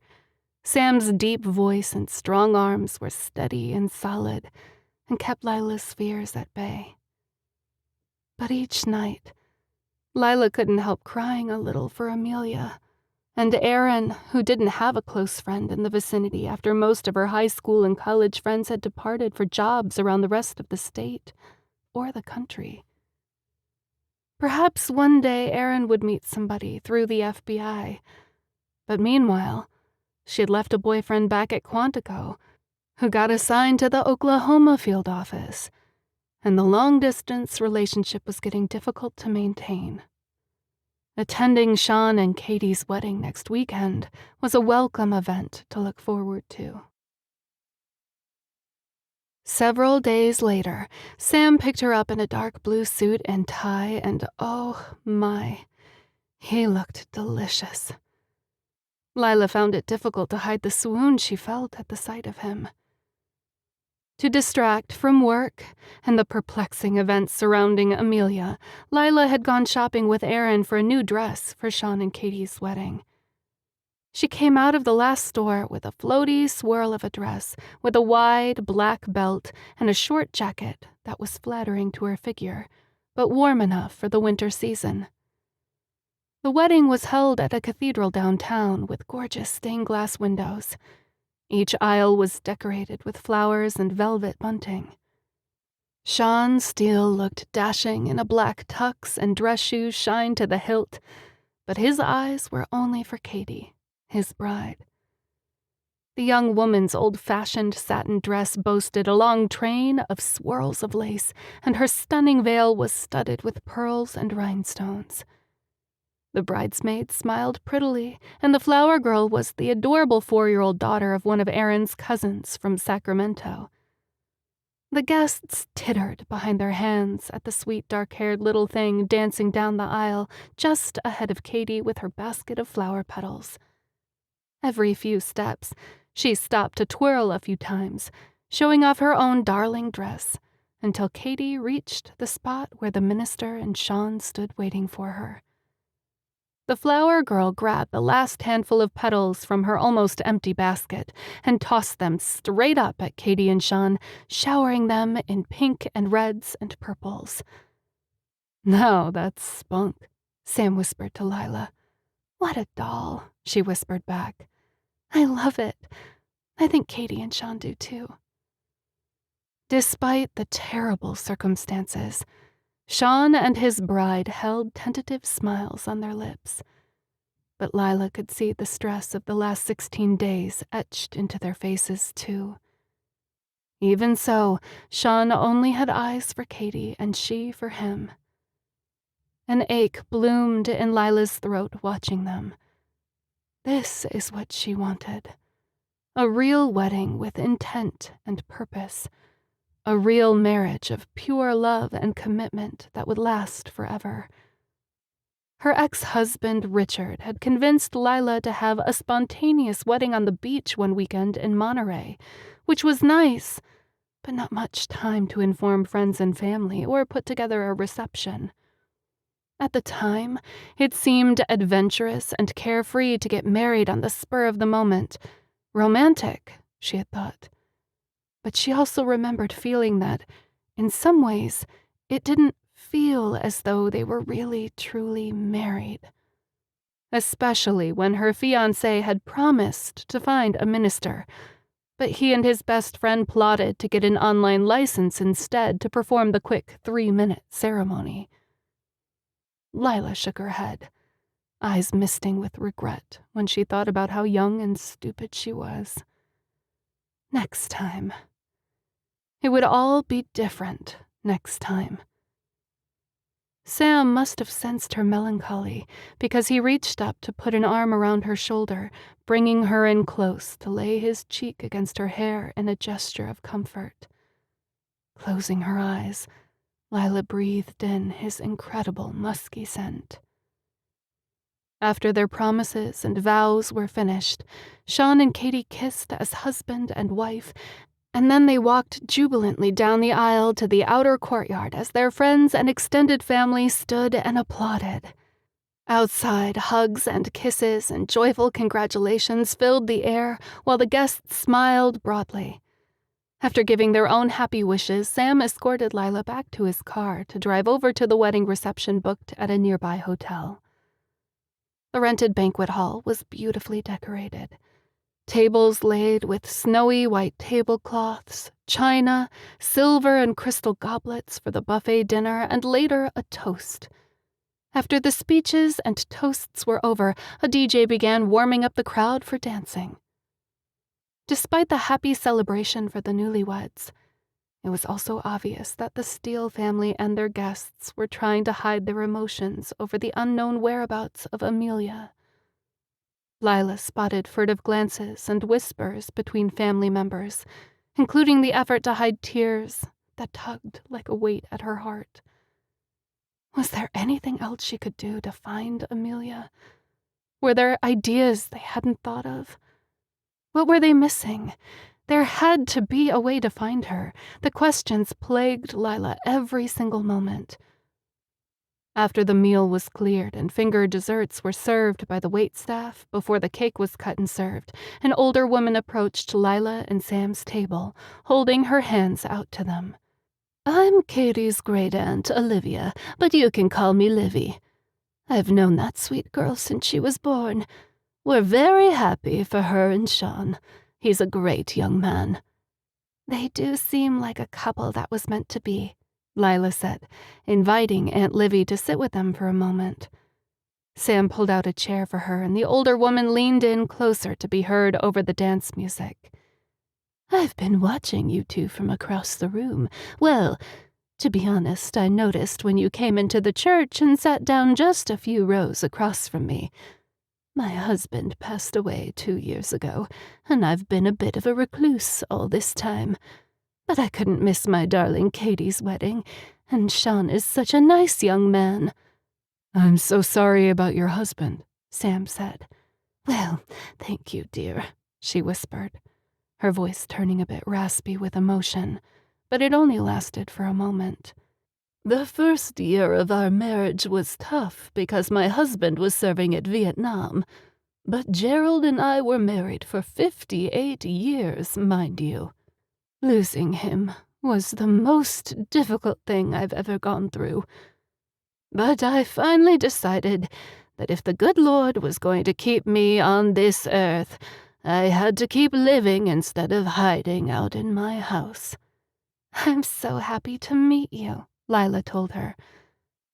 Sam's deep voice and strong arms were steady and solid and kept Lilah's fears at bay. But each night, Lilah couldn't help crying a little for Amelia, and Aaron, who didn't have a close friend in the vicinity after most of her high school and college friends had departed for jobs around the rest of the state or the country. Perhaps one day Aaron would meet somebody through the FBI, but meanwhile, she had left a boyfriend back at Quantico who got assigned to the Oklahoma field office, and the long-distance relationship was getting difficult to maintain. Attending Sean and Katie's wedding next weekend was a welcome event to look forward to. Several days later, Sam picked her up in a dark blue suit and tie, and oh my, he looked delicious. Lilah found it difficult to hide the swoon she felt at the sight of him. To distract from work and the perplexing events surrounding Amelia, Lilah had gone shopping with Aaron for a new dress for Sean and Katie's wedding. She came out of the last store with a floaty swirl of a dress with a wide black belt and a short jacket that was flattering to her figure, but warm enough for the winter season. The wedding was held at a cathedral downtown with gorgeous stained glass windows. Each aisle was decorated with flowers and velvet bunting. Sean Steele looked dashing in a black tux and dress shoes shined to the hilt, but his eyes were only for Katie, his bride. The young woman's old-fashioned satin dress boasted a long train of swirls of lace, and her stunning veil was studded with pearls and rhinestones. The bridesmaid smiled prettily, and the flower girl was the adorable 4-year-old daughter of one of Aaron's cousins from Sacramento. The guests tittered behind their hands at the sweet dark-haired little thing dancing down the aisle just ahead of Katie with her basket of flower petals. Every few steps, she stopped to twirl a few times, showing off her own darling dress, until Katie reached the spot where the minister and Sean stood waiting for her. The flower girl grabbed the last handful of petals from her almost empty basket and tossed them straight up at Katie and Sean, showering them in pink and reds and purples. "Now that's spunk," Sam whispered to Lilah. "What a doll," she whispered back. "I love it. I think Katie and Sean do too." Despite the terrible circumstances, Sean and his bride held tentative smiles on their lips, but Lilah could see the stress of the last 16 days etched into their faces too. Even so, Sean only had eyes for Katie and she for him. An ache bloomed in Lilah's throat watching them. This is what she wanted. A real wedding with intent and purpose. A real marriage of pure love and commitment that would last forever. Her ex-husband, Richard, had convinced Lilah to have a spontaneous wedding on the beach one weekend in Monterey, which was nice, but not much time to inform friends and family or put together a reception. At the time, it seemed adventurous and carefree to get married on the spur of the moment. Romantic, she had thought. But she also remembered feeling that, in some ways, it didn't feel as though they were really, truly married. Especially when her fiancé had promised to find a minister, but he and his best friend plotted to get an online license instead to perform the quick 3-minute ceremony. Lilah shook her head, eyes misting with regret when she thought about how young and stupid she was. Next time. It would all be different next time. Sam must have sensed her melancholy because he reached up to put an arm around her shoulder, bringing her in close to lay his cheek against her hair in a gesture of comfort. Closing her eyes, Lilah breathed in his incredible musky scent. After their promises and vows were finished, Sean and Katie kissed as husband and wife, and then they walked jubilantly down the aisle to the outer courtyard as their friends and extended family stood and applauded. Outside, hugs and kisses and joyful congratulations filled the air while the guests smiled broadly. After giving their own happy wishes, Sam escorted Lilah back to his car to drive over to the wedding reception booked at a nearby hotel. The rented banquet hall was beautifully decorated. Tables laid with snowy white tablecloths, china, silver and crystal goblets for the buffet dinner, and later a toast. After the speeches and toasts were over, a DJ began warming up the crowd for dancing. Despite the happy celebration for the newlyweds, it was also obvious that the Steele family and their guests were trying to hide their emotions over the unknown whereabouts of Amelia. Lilah spotted furtive glances and whispers between family members, including the effort to hide tears that tugged like a weight at her heart. Was there anything else she could do to find Amelia? Were there ideas they hadn't thought of? What were they missing? There had to be a way to find her. The questions plagued Lilah every single moment. After the meal was cleared and finger desserts were served by the waitstaff before the cake was cut and served, an older woman approached Lilah and Sam's table, holding her hands out to them. "I'm Katie's great-aunt, Olivia, but you can call me Livy. I've known that sweet girl since she was born. We're very happy for her and Sean. He's a great young man." "They do seem like a couple that was meant to be," Lilah said, inviting Aunt Livy to sit with them for a moment. Sam pulled out a chair for her, and the older woman leaned in closer to be heard over the dance music. "I've been watching you two from across the room. Well, to be honest, I noticed when you came into the church and sat down just a few rows across from me. My husband passed away 2 years ago, and I've been a bit of a recluse all this time. But I couldn't miss my darling Katie's wedding, and Sean is such a nice young man." "I'm so sorry about your husband," Sam said. "Well, thank you, dear," she whispered, her voice turning a bit raspy with emotion, but it only lasted for a moment. "The first year of our marriage was tough because my husband was serving at Vietnam, but Gerald and I were married for 58 years, mind you. Losing him was the most difficult thing I've ever gone through. But I finally decided that if the good Lord was going to keep me on this earth, I had to keep living instead of hiding out in my house." "I'm so happy to meet you," Lilah told her.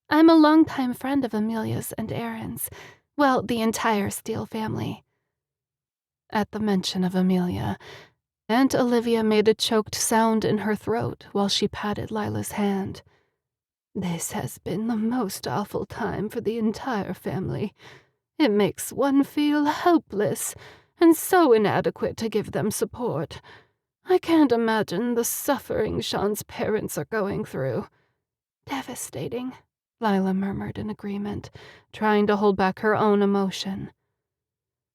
"I'm a longtime friend of Amelia's and Aaron's. Well, the entire Steele family." At the mention of Amelia, Aunt Olivia made a choked sound in her throat while she patted Lilah's hand. "This has been the most awful time for the entire family. It makes one feel helpless and so inadequate to give them support. I can't imagine the suffering Sean's parents are going through." "Devastating," Lilah murmured in agreement, trying to hold back her own emotion.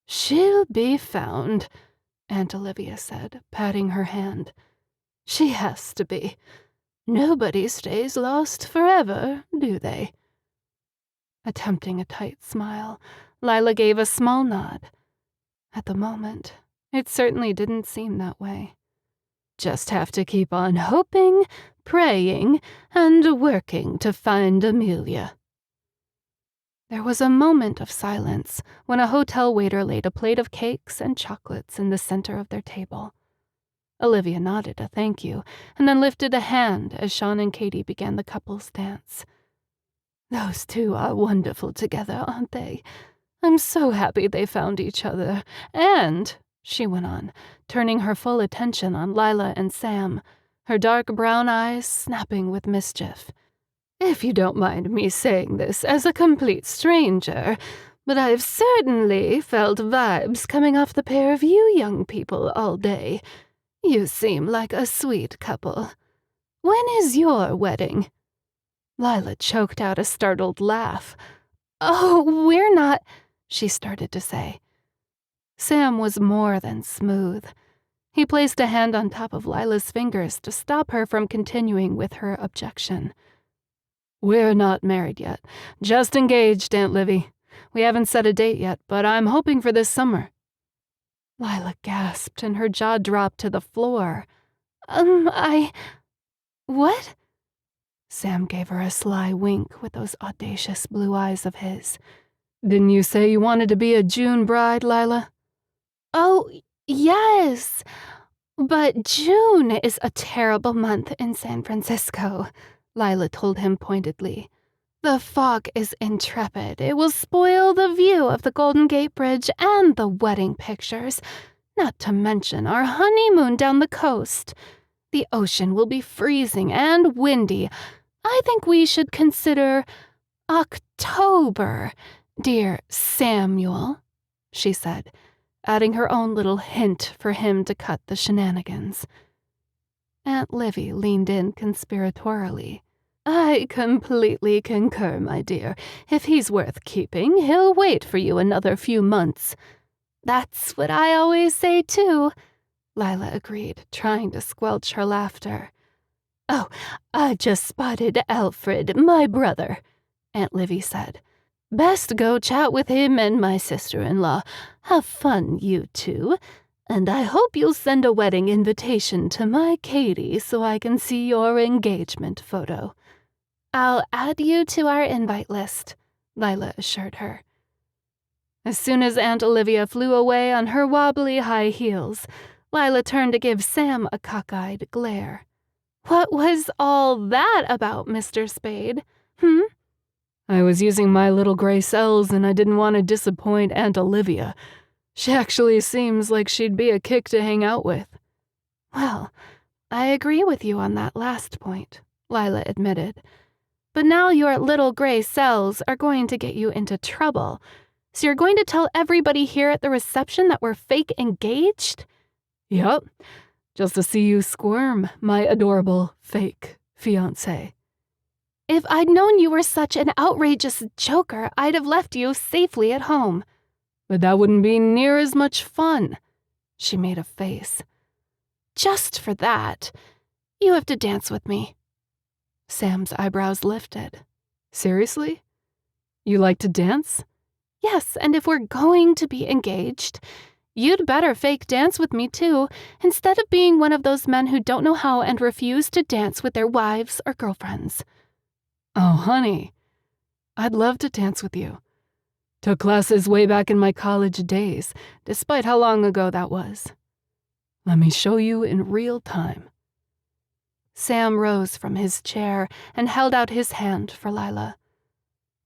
"She'll be found," Aunt Olivia said, patting her hand. "She has to be. Nobody stays lost forever, do they?" Attempting a tight smile, Lilah gave a small nod. At the moment, it certainly didn't seem that way. "Just have to keep on hoping, praying, and working to find Amelia." There was a moment of silence when a hotel waiter laid a plate of cakes and chocolates in the center of their table. Olivia nodded a thank you and then lifted a hand as Sean and Katie began the couple's dance. "Those two are wonderful together, aren't they? I'm so happy they found each other. And," she went on, turning her full attention on Lilah and Sam, her dark brown eyes snapping with mischief. "If you don't mind me saying this as a complete stranger, but I've certainly felt vibes coming off the pair of you young people all day. You seem like a sweet couple. When is your wedding?" Lilah choked out a startled laugh. "Oh, we're not," she started to say. Sam was more than smooth. He placed a hand on top of Lilah's fingers to stop her from continuing with her objection. "We're not married yet. Just engaged, Aunt Livy. We haven't set a date yet, but I'm hoping for this summer." Lilah gasped and her jaw dropped to the floor. What?" Sam gave her a sly wink with those audacious blue eyes of his. "Didn't you say you wanted to be a June bride, Lilah?" "Oh, yes. But June is a terrible month in San Francisco," Lilah told him pointedly. "The fog is intrepid. It will spoil the view of the Golden Gate Bridge and the wedding pictures, not to mention our honeymoon down the coast. The ocean will be freezing and windy. I think we should consider October, dear Samuel," she said, adding her own little hint for him to cut the shenanigans. Aunt Livy leaned in conspiratorially. "I completely concur, my dear. If he's worth keeping, he'll wait for you another few months." "That's what I always say, too," Lilah agreed, trying to squelch her laughter. "Oh, I just spotted Alfred, my brother," Aunt Livy said. "Best go chat with him and my sister-in-law. Have fun, you two. And I hope you'll send a wedding invitation to my Katie so I can see your engagement photo." "I'll add you to our invite list," Lilah assured her. As soon as Aunt Olivia flew away on her wobbly high heels, Lilah turned to give Sam a cockeyed glare. "What was all that about, Mr. Spade? I was using my little gray cells and I didn't want to disappoint Aunt Olivia. She actually seems like she'd be a kick to hang out with." "Well, I agree with you on that last point," Lilah admitted. "But now your little gray cells are going to get you into trouble. So you're going to tell everybody here at the reception that we're fake engaged?" "Yup, just to see you squirm, my adorable fake fiancé." "If I'd known you were such an outrageous joker, I'd have left you safely at home." "But that wouldn't be near as much fun." She made a face. "Just for that, you have to dance with me." Sam's eyebrows lifted. "Seriously? You like to dance?" "Yes, and if we're going to be engaged, you'd better fake dance with me too, instead of being one of those men who don't know how and refuse to dance with their wives or girlfriends." "Oh, honey, I'd love to dance with you. Took classes way back in my college days, despite how long ago that was. Let me show you in real time." Sam rose from his chair and held out his hand for Lilah.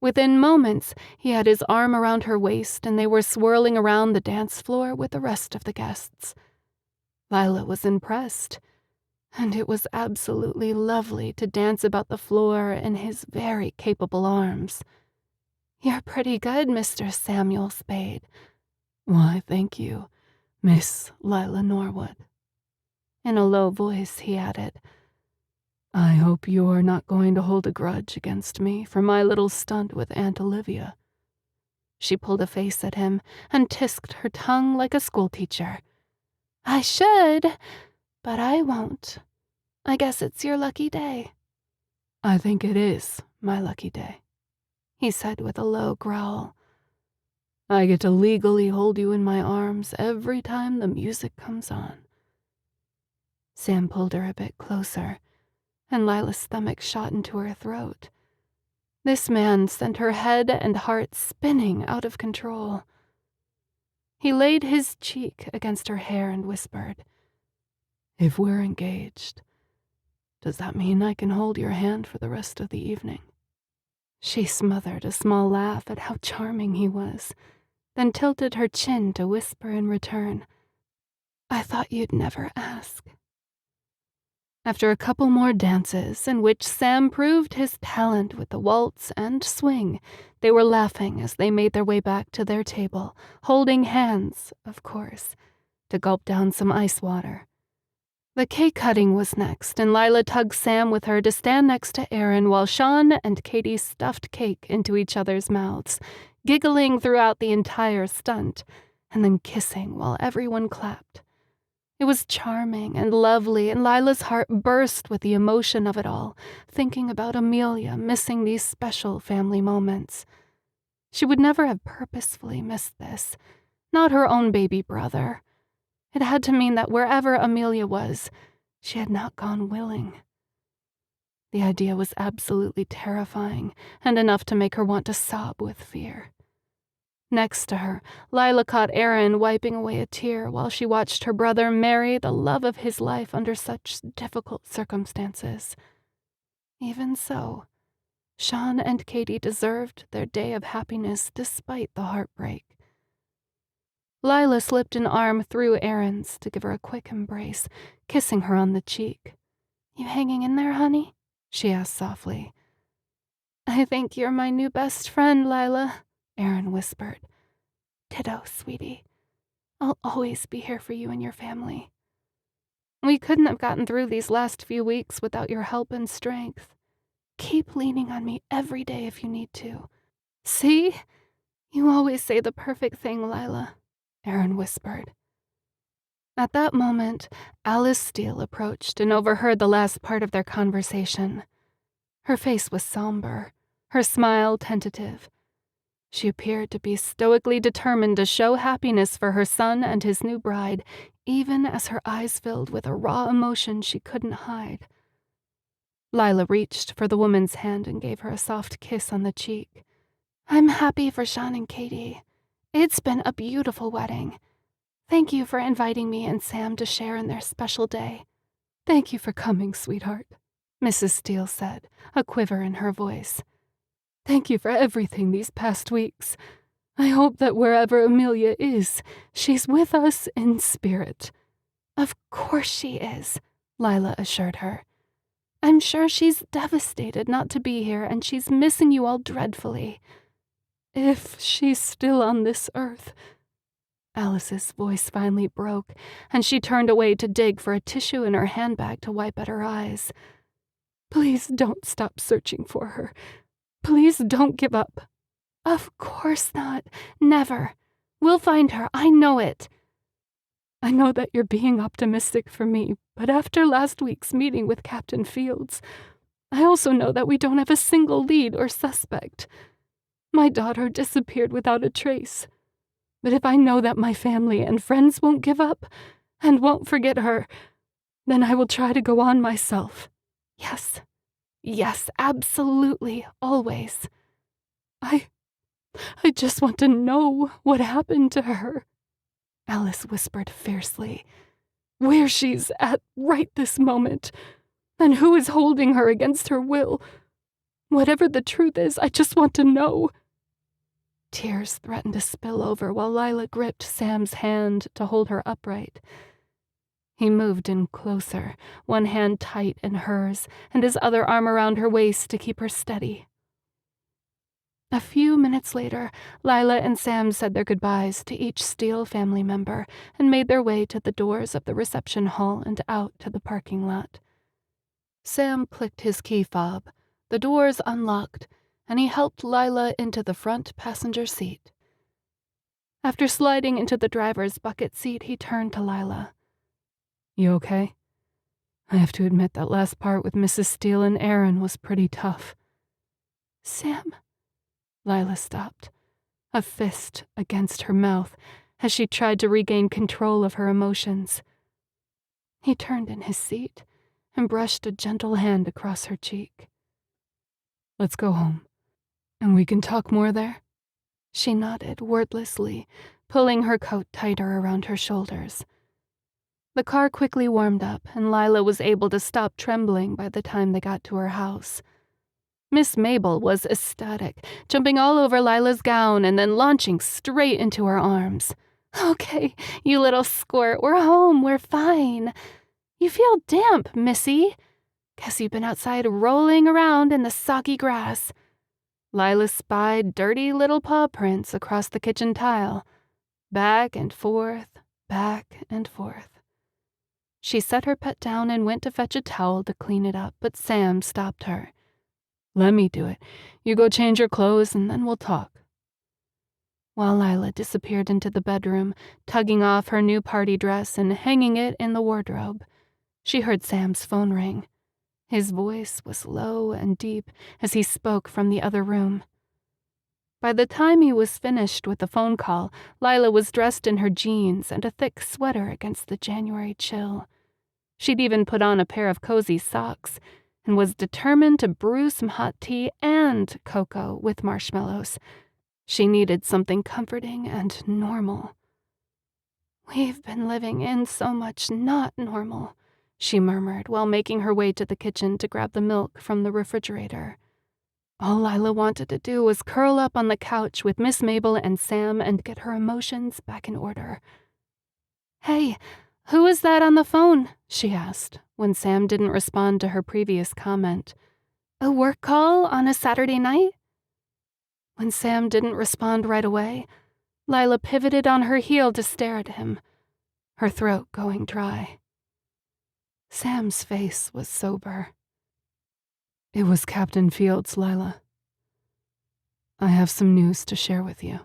Within moments, he had his arm around her waist and they were swirling around the dance floor with the rest of the guests. Lilah was impressed, and it was absolutely lovely to dance about the floor in his very capable arms. "You're pretty good, Mr. Samuel Spade." "Why, thank you, Miss Lilah Norwood." In a low voice, he added, "I hope you're not going to hold a grudge against me for my little stunt with Aunt Olivia." She pulled a face at him and tisked her tongue like a schoolteacher. "I should, but I won't. I guess it's your lucky day." "I think it is my lucky day," he said with a low growl. "I get to legally hold you in my arms every time the music comes on." Sam pulled her a bit closer, and Lilah's stomach shot into her throat. This man sent her head and heart spinning out of control. He laid his cheek against her hair and whispered, "If we're engaged, does that mean I can hold your hand for the rest of the evening?" She smothered a small laugh at how charming he was, then tilted her chin to whisper in return, "I thought you'd never ask." After a couple more dances, in which Sam proved his talent with the waltz and swing, they were laughing as they made their way back to their table, holding hands, of course, to gulp down some ice water. The cake cutting was next, and Lilah tugged Sam with her to stand next to Aaron while Sean and Katie stuffed cake into each other's mouths, giggling throughout the entire stunt, and then kissing while everyone clapped. It was charming and lovely, and Lilah's heart burst with the emotion of it all, thinking about Amelia missing these special family moments. She would never have purposefully missed this, not her own baby brother. It had to mean that wherever Amelia was, she had not gone willing. The idea was absolutely terrifying, and enough to make her want to sob with fear. Next to her, Lilah caught Aaron wiping away a tear while she watched her brother marry the love of his life under such difficult circumstances. Even so, Sean and Katie deserved their day of happiness despite the heartbreak. Lilah slipped an arm through Aaron's to give her a quick embrace, kissing her on the cheek. "You hanging in there, honey?" she asked softly. "I think you're my new best friend, Lilah," Aaron whispered. "Ditto, sweetie. I'll always be here for you and your family. We couldn't have gotten through these last few weeks without your help and strength. Keep leaning on me every day if you need to. See? You always say the perfect thing, Lilah," Aaron whispered. At that moment, Alice Steele approached and overheard the last part of their conversation. Her face was somber, her smile tentative. She appeared to be stoically determined to show happiness for her son and his new bride, even as her eyes filled with a raw emotion she couldn't hide. Lilah reached for the woman's hand and gave her a soft kiss on the cheek. "I'm happy for Sean and Katie. It's been a beautiful wedding. Thank you for inviting me and Sam to share in their special day." "Thank you for coming, sweetheart," Mrs. Steele said, a quiver in her voice. "Thank you for everything these past weeks. I hope that wherever Amelia is, she's with us in spirit." "Of course she is," Lilah assured her. "I'm sure she's devastated not to be here, and she's missing you all dreadfully." "If she's still on this earth." Alice's voice finally broke, and she turned away to dig for a tissue in her handbag to wipe at her eyes. "Please don't stop searching for her. Please don't give up." "Of course not. Never. We'll find her. I know it." "I know that you're being optimistic for me, but after last week's meeting with Captain Fields, I also know that we don't have a single lead or suspect. My daughter disappeared without a trace. But if I know that my family and friends won't give up and won't forget her, then I will try to go on myself. Yes. Yes, absolutely, always. I just want to know what happened to her," Alice whispered fiercely. "Where she's at right this moment, and who is holding her against her will. Whatever the truth is, I just want to know." Tears threatened to spill over while Lilah gripped Sam's hand to hold her upright. He moved in closer, one hand tight in hers, and his other arm around her waist to keep her steady. A few minutes later, Lilah and Sam said their goodbyes to each Steele family member and made their way to the doors of the reception hall and out to the parking lot. Sam clicked his key fob, the doors unlocked, and he helped Lilah into the front passenger seat. After sliding into the driver's bucket seat, he turned to Lilah. "You okay? I have to admit that last part with Mrs. Steele and Aaron was pretty tough." "Sam?" Lilah stopped, a fist against her mouth as she tried to regain control of her emotions. He turned in his seat and brushed a gentle hand across her cheek. "Let's go home, and we can talk more there?" She nodded wordlessly, pulling her coat tighter around her shoulders. The car quickly warmed up, and Lilah was able to stop trembling by the time they got to her house. Miss Mabel was ecstatic, jumping all over Lilah's gown and then launching straight into her arms. "Okay, you little squirt, we're home, we're fine." You feel damp, Missy. Guess you've been outside rolling around in the soggy grass. Lilah spied dirty little paw prints across the kitchen tile. Back and forth, back and forth. She set her pet down and went to fetch a towel to clean it up, but Sam stopped her. Let me do it. You go change your clothes and then we'll talk. While Lilah disappeared into the bedroom, tugging off her new party dress and hanging it in the wardrobe, she heard Sam's phone ring. His voice was low and deep as he spoke from the other room. By the time he was finished with the phone call, Lilah was dressed in her jeans and a thick sweater against the January chill. She'd even put on a pair of cozy socks and was determined to brew some hot tea and cocoa with marshmallows. She needed something comforting and normal. "We've been living in so much not normal," she murmured while making her way to the kitchen to grab the milk from the refrigerator. All Lilah wanted to do was curl up on the couch with Miss Mabel and Sam and get her emotions back in order. "Hey, who is that on the phone?" she asked, when Sam didn't respond to her previous comment. "A work call on a Saturday night?" When Sam didn't respond right away, Lilah pivoted on her heel to stare at him, her throat going dry. Sam's face was sober. It was Captain Fields, Lilah. I have some news to share with you.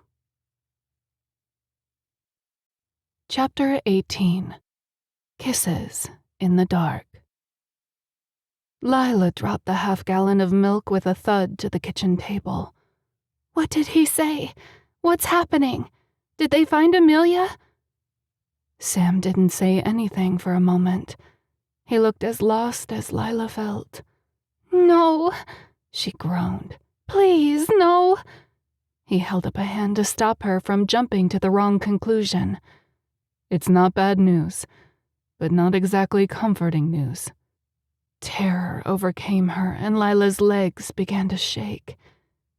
Chapter 18. Kisses in the Dark. Lilah dropped the half-gallon of milk with a thud to the kitchen table. "What did he say? What's happening? Did they find Amelia?" Sam didn't say anything for a moment. He looked as lost as Lilah felt. "No," she groaned. "Please, no." He held up a hand to stop her from jumping to the wrong conclusion. It's not bad news, but not exactly comforting news. Terror overcame her, and Lilah's legs began to shake.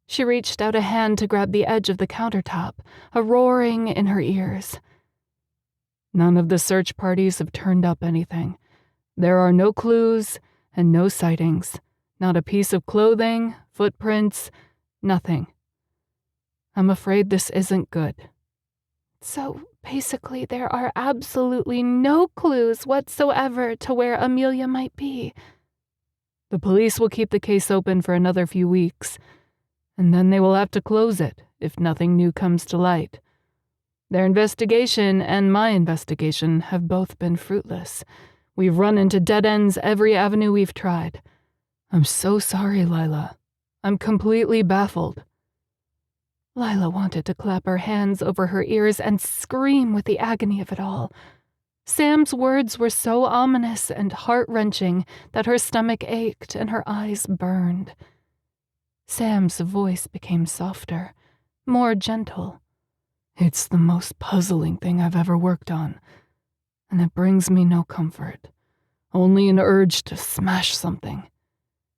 She reached out a hand to grab the edge of the countertop, a roaring in her ears. None of the search parties have turned up anything. There are no clues and no sightings. Not a piece of clothing, footprints, nothing. I'm afraid this isn't good. So basically there are absolutely no clues whatsoever to where Amelia might be. The police will keep the case open for another few weeks, and then they will have to close it if nothing new comes to light. Their investigation and my investigation have both been fruitless. We've run into dead ends every avenue we've tried. I'm so sorry, Lilah. I'm completely baffled. Lilah wanted to clap her hands over her ears and scream with the agony of it all. Sam's words were so ominous and heart-wrenching that her stomach ached and her eyes burned. Sam's voice became softer, more gentle. It's the most puzzling thing I've ever worked on, and it brings me no comfort, only an urge to smash something,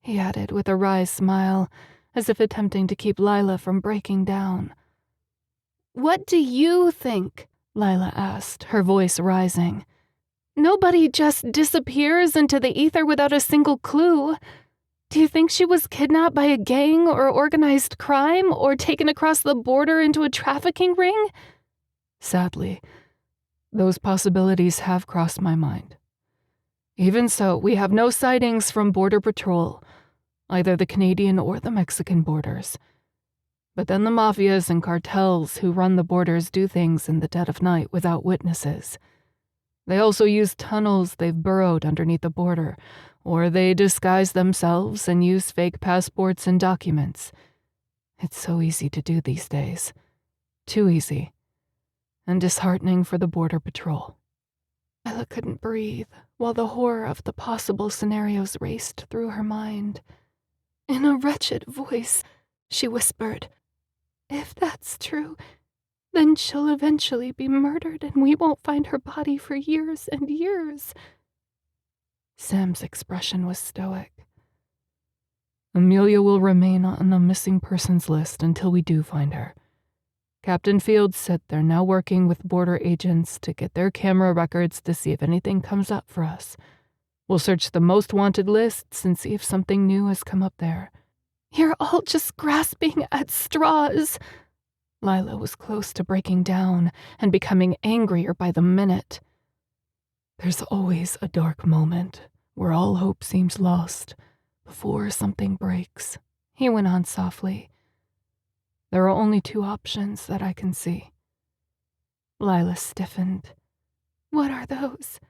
he added with a wry smile, as if attempting to keep Lilah from breaking down. "What do you think?" Lilah asked, her voice rising. "Nobody just disappears into the ether without a single clue. Do you think she was kidnapped by a gang or organized crime or taken across the border into a trafficking ring?" Sadly, those possibilities have crossed my mind. Even so, we have no sightings from Border Patrol, either the Canadian or the Mexican borders. But then the mafias and cartels who run the borders do things in the dead of night without witnesses. They also use tunnels they've burrowed underneath the border, or they disguise themselves and use fake passports and documents. It's so easy to do these days. Too easy. And disheartening for the Border Patrol. Lilah couldn't breathe while the horror of the possible scenarios raced through her mind. In a wretched voice, she whispered, "If that's true, then she'll eventually be murdered and we won't find her body for years and years." Sam's expression was stoic. Amelia will remain on a missing persons list until we do find her. Captain Fields said they're now working with border agents to get their camera records to see if anything comes up for us. We'll search the most wanted lists and see if something new has come up there. You're all just grasping at straws. Lilah was close to breaking down and becoming angrier by the minute. There's always a dark moment where all hope seems lost before something breaks, he went on softly. There are only two options that I can see. Lilah stiffened. What are those?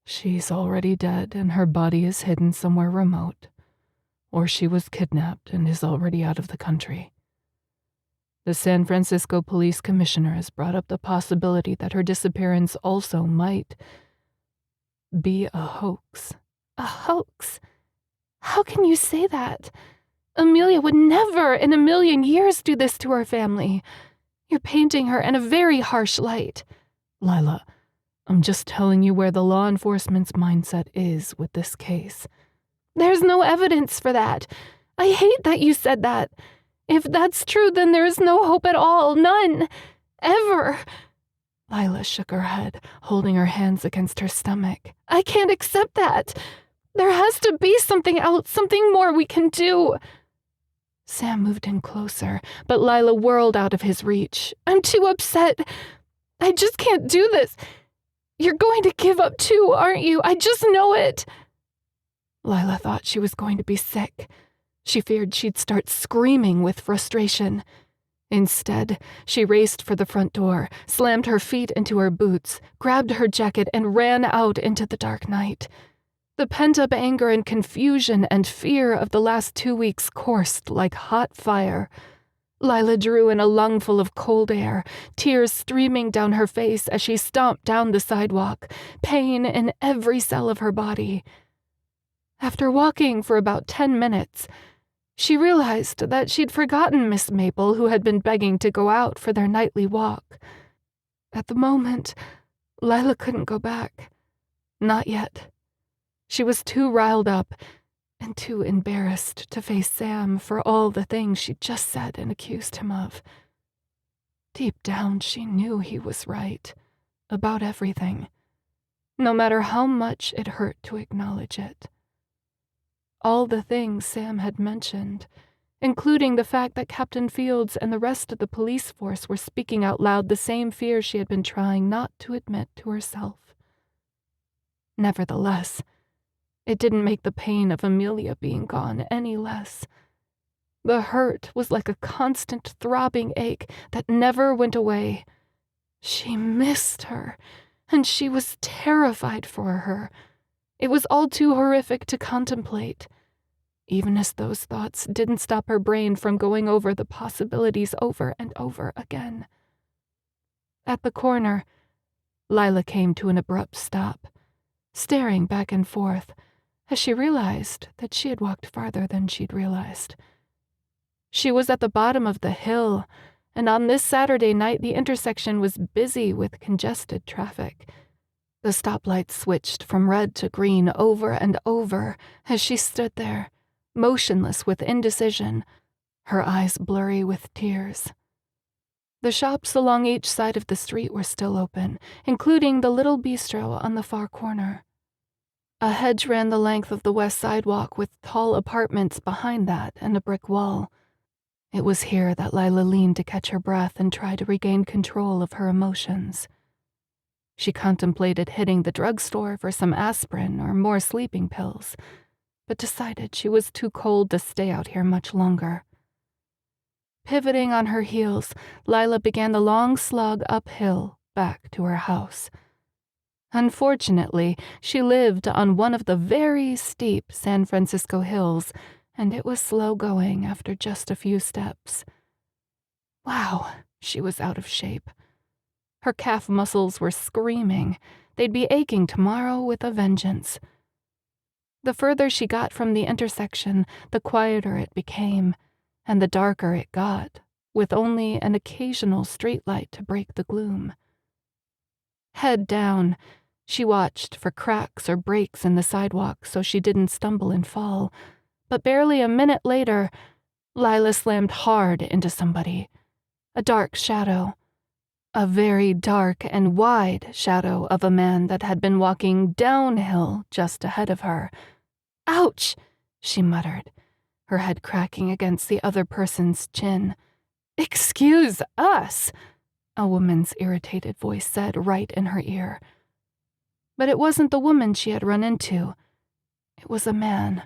She's already dead and her body is hidden somewhere remote, or she was kidnapped and is already out of the country. The San Francisco Police Commissioner has brought up the possibility that her disappearance also might be a hoax. A hoax? How can you say that? Amelia would never in a million years do this to her family. You're painting her in a very harsh light. Lilah, I'm just telling you where the law enforcement's mindset is with this case. There's no evidence for that. I hate that you said that. If that's true, then there is no hope at all. None. Ever. Lilah shook her head, holding her hands against her stomach. I can't accept that. There has to be something else, something more we can do. Sam moved in closer, but Lilah whirled out of his reach. I'm too upset. I just can't do this. You're going to give up too, aren't you? I just know it. Lilah thought she was going to be sick. She feared she'd start screaming with frustration. Instead, she raced for the front door, slammed her feet into her boots, grabbed her jacket, and ran out into the dark night. The pent-up anger and confusion and fear of the last 2 weeks coursed like hot fire. Lilah drew in a lungful of cold air, tears streaming down her face as she stomped down the sidewalk, pain in every cell of her body. After walking for about 10 minutes, she realized that she'd forgotten Miss Maple, who had been begging to go out for their nightly walk. At the moment, Lilah couldn't go back. Not yet. She was too riled up and too embarrassed to face Sam for all the things she'd just said and accused him of. Deep down, she knew he was right about everything, no matter how much it hurt to acknowledge it. All the things Sam had mentioned, including the fact that Captain Fields and the rest of the police force were speaking out loud the same fear she had been trying not to admit to herself. Nevertheless, it didn't make the pain of Amelia being gone any less. The hurt was like a constant throbbing ache that never went away. She missed her, and she was terrified for her. It was all too horrific to contemplate, even as those thoughts didn't stop her brain from going over the possibilities over and over again. At the corner, Lilah came to an abrupt stop, staring back and forth as she realized that she had walked farther than she'd realized. She was at the bottom of the hill, and on this Saturday night the intersection was busy with congested traffic. The stoplight switched from red to green over and over as she stood there, motionless with indecision, her eyes blurry with tears. The shops along each side of the street were still open, including the little bistro on the far corner. A hedge ran the length of the west sidewalk with tall apartments behind that and a brick wall. It was here that Lilah leaned to catch her breath and try to regain control of her emotions. She contemplated hitting the drugstore for some aspirin or more sleeping pills, but decided she was too cold to stay out here much longer. Pivoting on her heels, Lilah began the long slog uphill back to her house. Unfortunately, she lived on one of the very steep San Francisco hills, and it was slow going after just a few steps. Wow, she was out of shape. Her calf muscles were screaming. They'd be aching tomorrow with a vengeance. The further she got from the intersection, the quieter it became, and the darker it got, with only an occasional streetlight to break the gloom. Head down, she watched for cracks or breaks in the sidewalk so she didn't stumble and fall, but barely a minute later, Lilah slammed hard into somebody. A dark shadow. a very dark and wide shadow of a man that had been walking downhill just ahead of her. "Ouch!" she muttered, her head cracking against the other person's chin. "Excuse us," a woman's irritated voice said right in her ear. But it wasn't the woman she had run into. It was a man.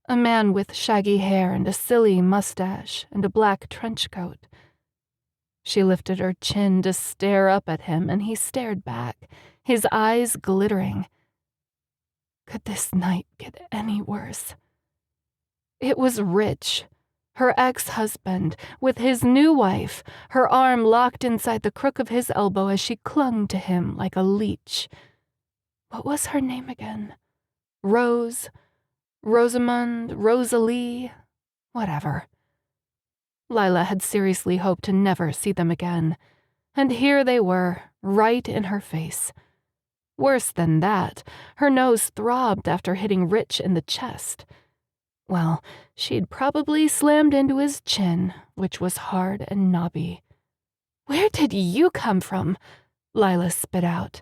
A man with shaggy hair and a silly mustache and a black trench coat. She lifted her chin to stare up at him, and he stared back, his eyes glittering. Could this night get any worse? It was Rich, her ex-husband, with his new wife, her arm locked inside the crook of his elbow as she clung to him like a leech. What was her name again? Rose? Rosamund? Rosalie? Whatever. Lilah had seriously hoped to never see them again, and here they were, right in her face. Worse than that, her nose throbbed after hitting Rich in the chest. Well, she'd probably slammed into his chin, which was hard and knobby. "Where did you come from?" Lilah spit out.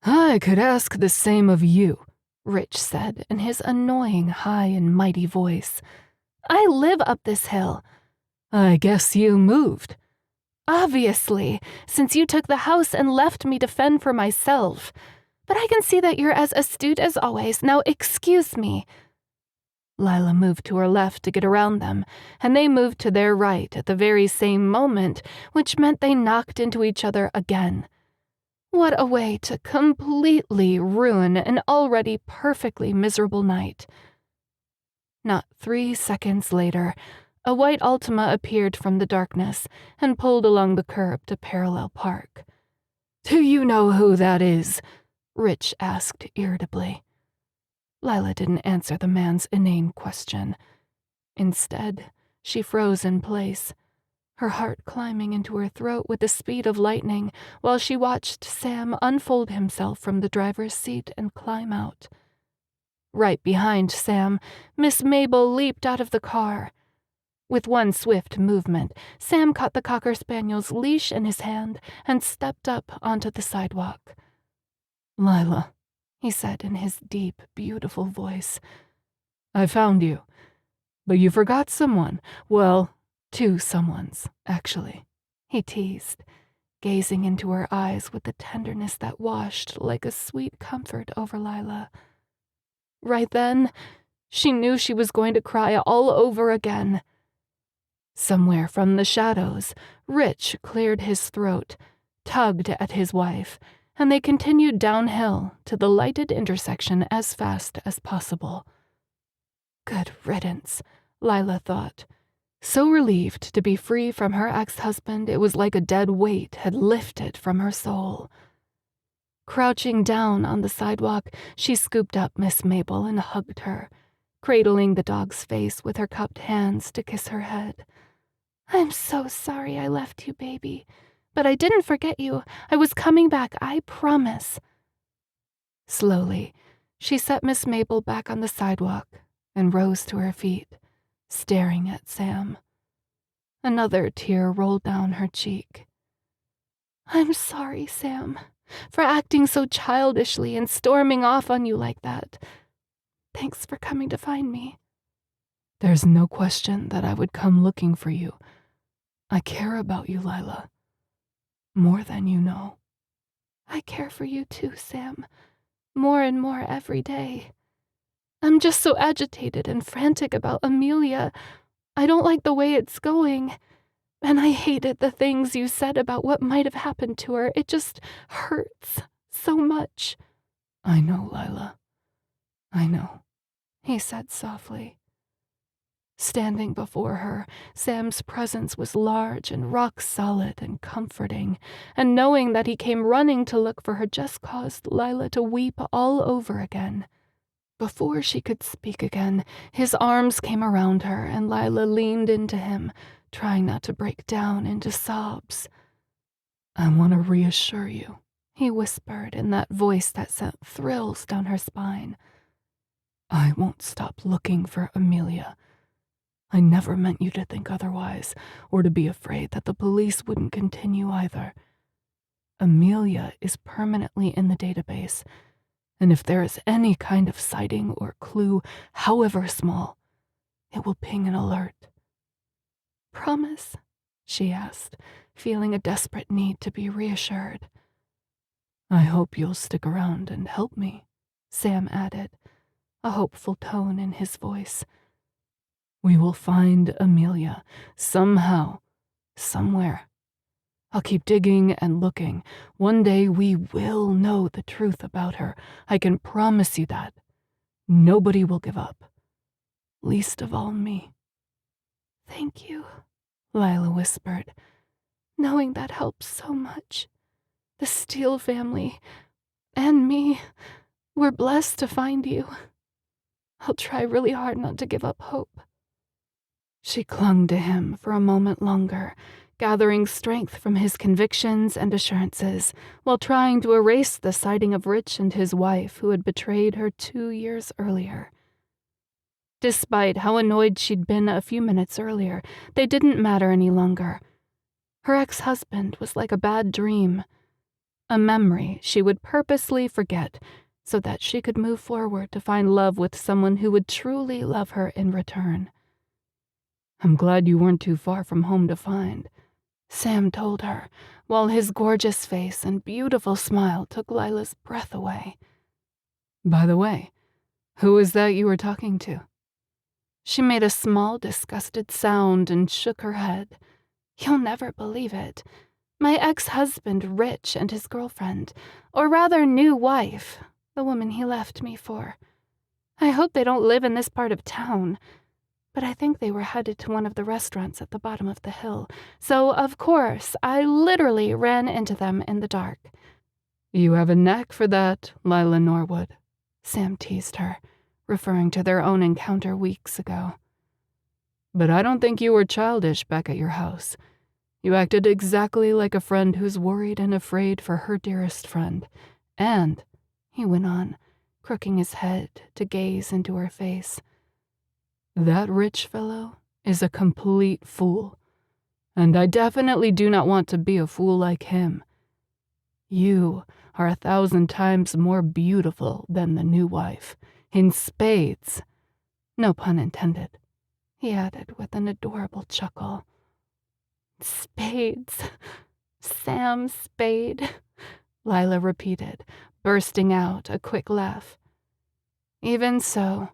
"I could ask the same of you," Rich said in his annoying high and mighty voice. "I live up this hill." "I guess you moved." "Obviously, since you took the house and left me to fend for myself. But I can see that you're as astute as always. Now excuse me." Lilah moved to her left to get around them, and they moved to their right at the very same moment, which meant they knocked into each other again. What a way to completely ruin an already perfectly miserable night. Not 3 seconds later, a white Altima appeared from the darkness and pulled along the curb to Parallel Park. "Do you know who that is?" Rich asked irritably. Lilah didn't answer the man's inane question. Instead, she froze in place, her heart climbing into her throat with the speed of lightning while she watched Sam unfold himself from the driver's seat and climb out. Right behind Sam, Miss Mabel leaped out of the car. With one swift movement, Sam caught the Cocker Spaniel's leash in his hand and stepped up onto the sidewalk. "Lilah," he said in his deep, beautiful voice, "I found you. But you forgot someone. Well, 2 someones, actually," he teased, gazing into her eyes with the tenderness that washed like a sweet comfort over Lilah. Right then, she knew she was going to cry all over again. Somewhere from the shadows, Rich cleared his throat, tugged at his wife, and they continued downhill to the lighted intersection as fast as possible. Good riddance, Lilah thought. So relieved to be free from her ex-husband, it was like a dead weight had lifted from her soul. Crouching down on the sidewalk, she scooped up Miss Mabel and hugged her, cradling the dog's face with her cupped hands to kiss her head. "I'm so sorry I left you, baby. But I didn't forget you. I was coming back, I promise." Slowly, she set Miss Mabel back on the sidewalk and rose to her feet, staring at Sam. Another tear rolled down her cheek. "I'm sorry, Sam, for acting so childishly and storming off on you like that. Thanks for coming to find me." "There's no question that I would come looking for you. I care about you, Lilah. More than you know." "I care for you too, Sam. More and more every day. I'm just so agitated and frantic about Amelia. I don't like the way it's going. And I hated the things you said about what might have happened to her. It just hurts so much." "I know, Lilah. I know," he said softly. Standing before her, Sam's presence was large and rock-solid and comforting, and knowing that he came running to look for her just caused Lilah to weep all over again. Before she could speak again, his arms came around her, and Lilah leaned into him, trying not to break down into sobs. "I want to reassure you," he whispered in that voice that sent thrills down her spine. "I won't stop looking for Amelia. I never meant you to think otherwise, or to be afraid that the police wouldn't continue either. Amelia is permanently in the database, and if there is any kind of sighting or clue, however small, it will ping an alert. Promise? She asked, feeling a desperate need to be reassured. I hope you'll stick around and help me, Sam added, a hopeful tone in his voice. We will find Amelia, somehow, somewhere. I'll keep digging and looking. One day we will know the truth about her. I can promise you that. Nobody will give up. Least of all me. Thank you, Lilah whispered. Knowing that helps so much. The Steele family, and me, we're blessed to find you. I'll try really hard not to give up hope. She clung to him for a moment longer, gathering strength from his convictions and assurances, while trying to erase the sighting of Rich and his wife who had betrayed her 2 years earlier. Despite how annoyed she'd been a few minutes earlier, they didn't matter any longer. Her ex-husband was like a bad dream, a memory she would purposely forget so that she could move forward to find love with someone who would truly love her in return. I'm glad you weren't too far from home to find, Sam told her, while his gorgeous face and beautiful smile took Lilah's breath away. By the way, who is that you were talking to? She made a small, disgusted sound and shook her head. You'll never believe it. My ex-husband, Rich, and his girlfriend, or rather new wife, the woman he left me for. I hope they don't live in this part of town, but I think they were headed to one of the restaurants at the bottom of the hill, so of course I literally ran into them in the dark. You have a knack for that, Lilah Norwood, Sam teased her, referring to their own encounter weeks ago. But I don't think you were childish back at your house. You acted exactly like a friend who's worried and afraid for her dearest friend. And, he went on, crooking his head to gaze into her face, that Rich fellow is a complete fool, and I definitely do not want to be a fool like him. You are 1,000 times more beautiful than the new wife, in spades. No pun intended, he added with an adorable chuckle. Spades. Sam Spade, Lilah repeated, bursting out a quick laugh. Even so,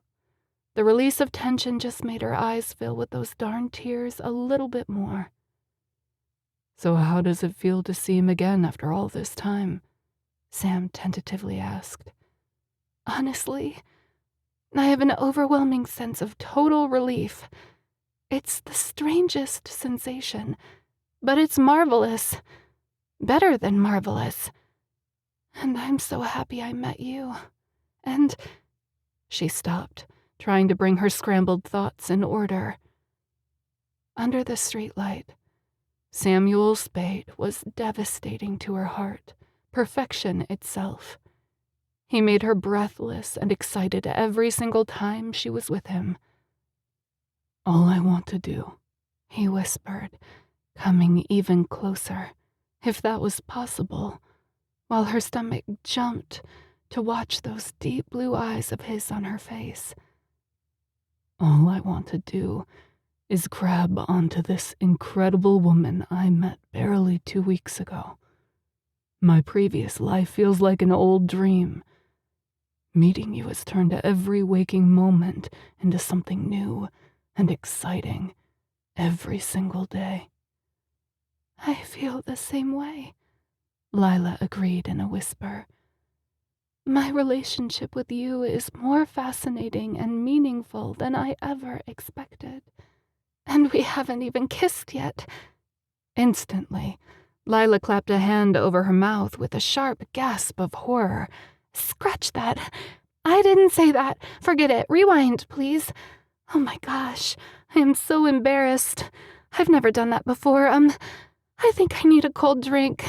the release of tension just made her eyes fill with those darn tears a little bit more. So how does it feel to see him again after all this time? Sam tentatively asked. Honestly, I have an overwhelming sense of total relief. It's the strangest sensation, but it's marvelous. Better than marvelous. And I'm so happy I met you. And... She stopped, trying to bring her scrambled thoughts in order. Under the streetlight, Samuel Spade was devastating to her heart, perfection itself. He made her breathless and excited every single time she was with him. All I want to do, he whispered, coming even closer, if that was possible, while her stomach jumped to watch those deep blue eyes of his on her face. All I want to do is grab onto this incredible woman I met barely 2 weeks ago. My previous life feels like an old dream. Meeting you has turned every waking moment into something new and exciting every single day. I feel the same way, Lilah agreed in a whisper. My relationship with you is more fascinating and meaningful than I ever expected. And we haven't even kissed yet. Instantly, Lilah clapped a hand over her mouth with a sharp gasp of horror. Scratch that. I didn't say that. Forget it. Rewind, please. Oh my gosh, I am so embarrassed. I've never done that before. I think I need a cold drink.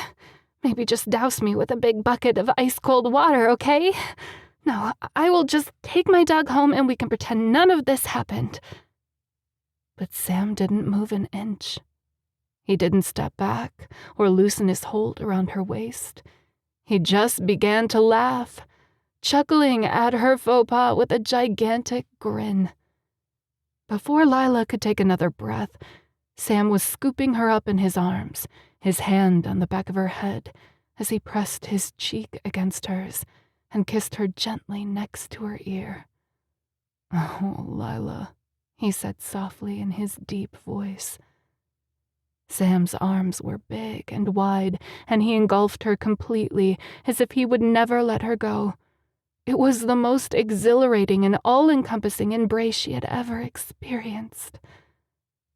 Maybe just douse me with a big bucket of ice-cold water, okay? No, I will just take my dog home and we can pretend none of this happened. But Sam didn't move an inch. He didn't step back or loosen his hold around her waist. He just began to laugh, chuckling at her faux pas with a gigantic grin. Before Lilah could take another breath, Sam was scooping her up in his arms, his hand on the back of her head as he pressed his cheek against hers and kissed her gently next to her ear. "Oh, Lilah," he said softly in his deep voice. Sam's arms were big and wide, and he engulfed her completely, as if he would never let her go. It was the most exhilarating and all-encompassing embrace she had ever experienced.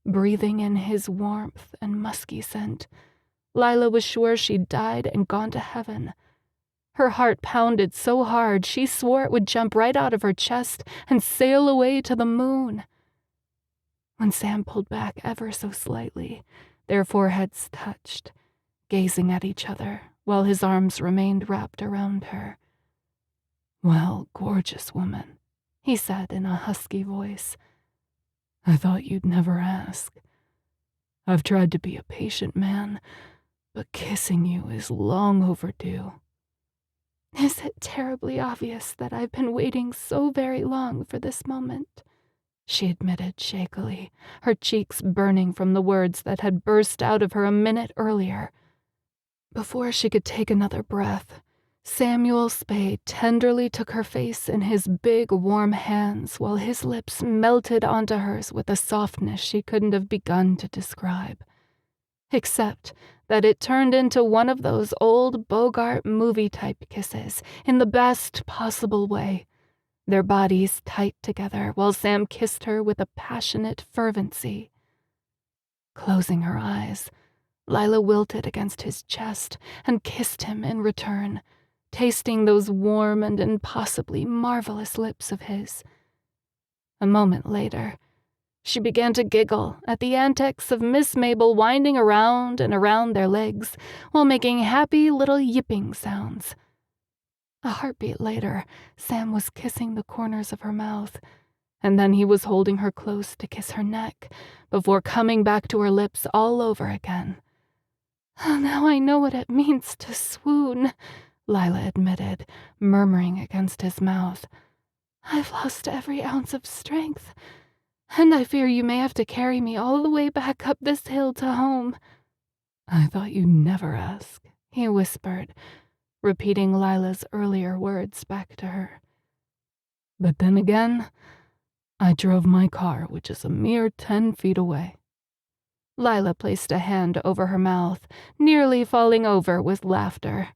Breathing in his warmth and musky scent, Lilah was sure she'd died and gone to heaven. Her heart pounded so hard she swore it would jump right out of her chest and sail away to the moon. When Sam pulled back ever so slightly, their foreheads touched, gazing at each other while his arms remained wrapped around her. "Well, gorgeous woman," he said in a husky voice. "I thought you'd never ask. I've tried to be a patient man, but kissing you is long overdue." "Is it terribly obvious that I've been waiting so very long for this moment?" she admitted shakily, her cheeks burning from the words that had burst out of her a minute earlier. Before she could take another breath, Samuel Spade tenderly took her face in his big, warm hands while his lips melted onto hers with a softness she couldn't have begun to describe. Except that it turned into one of those old Bogart movie-type kisses in the best possible way, their bodies tight together while Sam kissed her with a passionate fervency. Closing her eyes, Lilah wilted against his chest and kissed him in return, tasting those warm and impossibly marvelous lips of his. A moment later, she began to giggle at the antics of Miss Mabel winding around and around their legs while making happy little yipping sounds. A heartbeat later, Sam was kissing the corners of her mouth, and then he was holding her close to kiss her neck before coming back to her lips all over again. "Now I know what it means to swoon," Lilah admitted, murmuring against his mouth. "I've lost every ounce of strength, and I fear you may have to carry me all the way back up this hill to home." "I thought you'd never ask," he whispered, repeating Lilah's earlier words back to her. "But then again, I drove my car, which is a mere 10 feet away." Lilah placed a hand over her mouth, nearly falling over with laughter.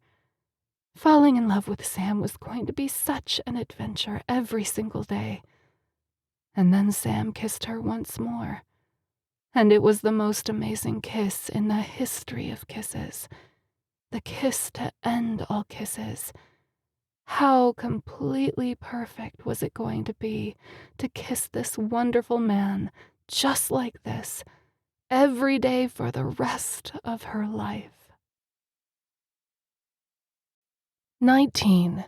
Falling in love with Sam was going to be such an adventure every single day. And then Sam kissed her once more, and it was the most amazing kiss in the history of kisses. The kiss to end all kisses. How completely perfect was it going to be to kiss this wonderful man just like this, every day for the rest of her life. 19.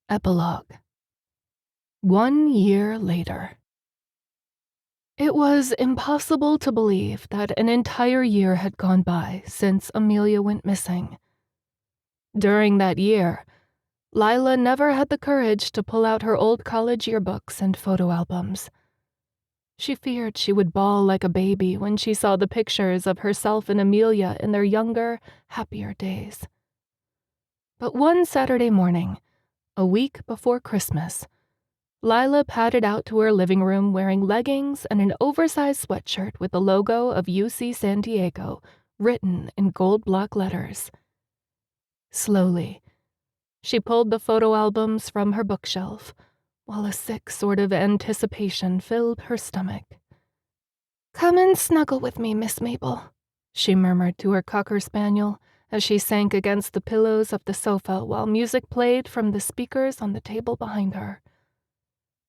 Epilogue. 1 year later. It was impossible to believe that an entire year had gone by since Amelia went missing. During that year, Lilah never had the courage to pull out her old college yearbooks and photo albums. She feared she would bawl like a baby when she saw the pictures of herself and Amelia in their younger, happier days. But one Saturday morning, a week before Christmas, Lilah padded out to her living room wearing leggings and an oversized sweatshirt with the logo of UC San Diego written in gold block letters. Slowly, she pulled the photo albums from her bookshelf, while a sick sort of anticipation filled her stomach. "Come and snuggle with me, Miss Mabel," she murmured to her cocker spaniel as she sank against the pillows of the sofa while music played from the speakers on the table behind her.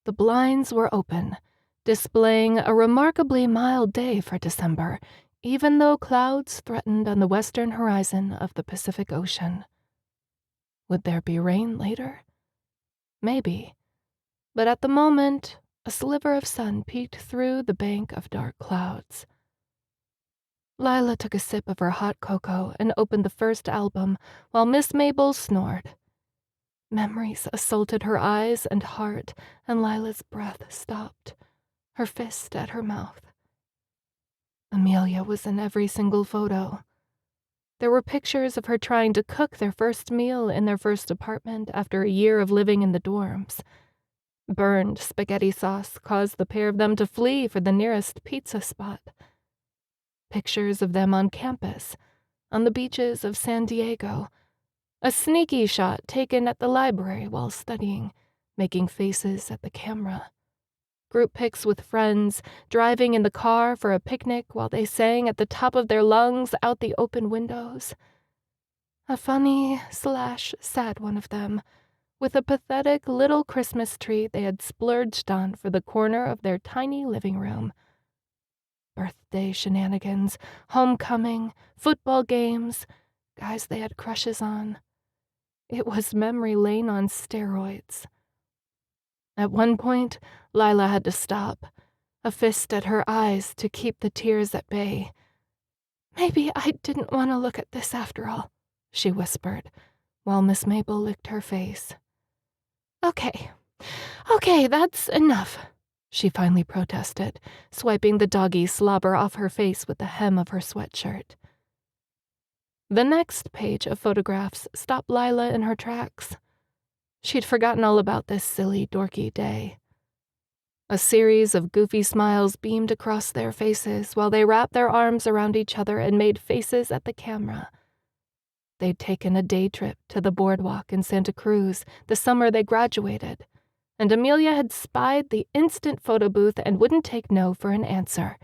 The blinds were open, displaying a remarkably mild day for December, even though clouds threatened on the western horizon of the Pacific Ocean. Would there be rain later? Maybe. But at the moment, a sliver of sun peeked through the bank of dark clouds. Lilah took a sip of her hot cocoa and opened the first album while Miss Mabel snored. Memories assaulted her eyes and heart, and Lilah's breath stopped, her fist at her mouth. Amelia was in every single photo. There were pictures of her trying to cook their first meal in their first apartment after a year of living in the dorms. Burned spaghetti sauce caused the pair of them to flee for the nearest pizza spot. Pictures of them on campus, on the beaches of San Diego. A sneaky shot taken at the library while studying, making faces at the camera. Group pics with friends, driving in the car for a picnic while they sang at the top of their lungs out the open windows. A funny/sad one of them, with a pathetic little Christmas tree they had splurged on for the corner of their tiny living room. Birthday shenanigans, homecoming, football games, guys they had crushes on. It was memory lane on steroids. At one point, Lilah had to stop, a fist at her eyes to keep the tears at bay. "Maybe I didn't want to look at this after all," she whispered, while Miss Mabel licked her face. Okay, that's enough," she finally protested, swiping the doggy slobber off her face with the hem of her sweatshirt. The next page of photographs stopped Lilah in her tracks. She'd forgotten all about this silly, dorky day. A series of goofy smiles beamed across their faces while they wrapped their arms around each other and made faces at the camera. They'd taken a day trip to the boardwalk in Santa Cruz the summer they graduated, and Amelia had spied the instant photo booth and wouldn't take no for an answer.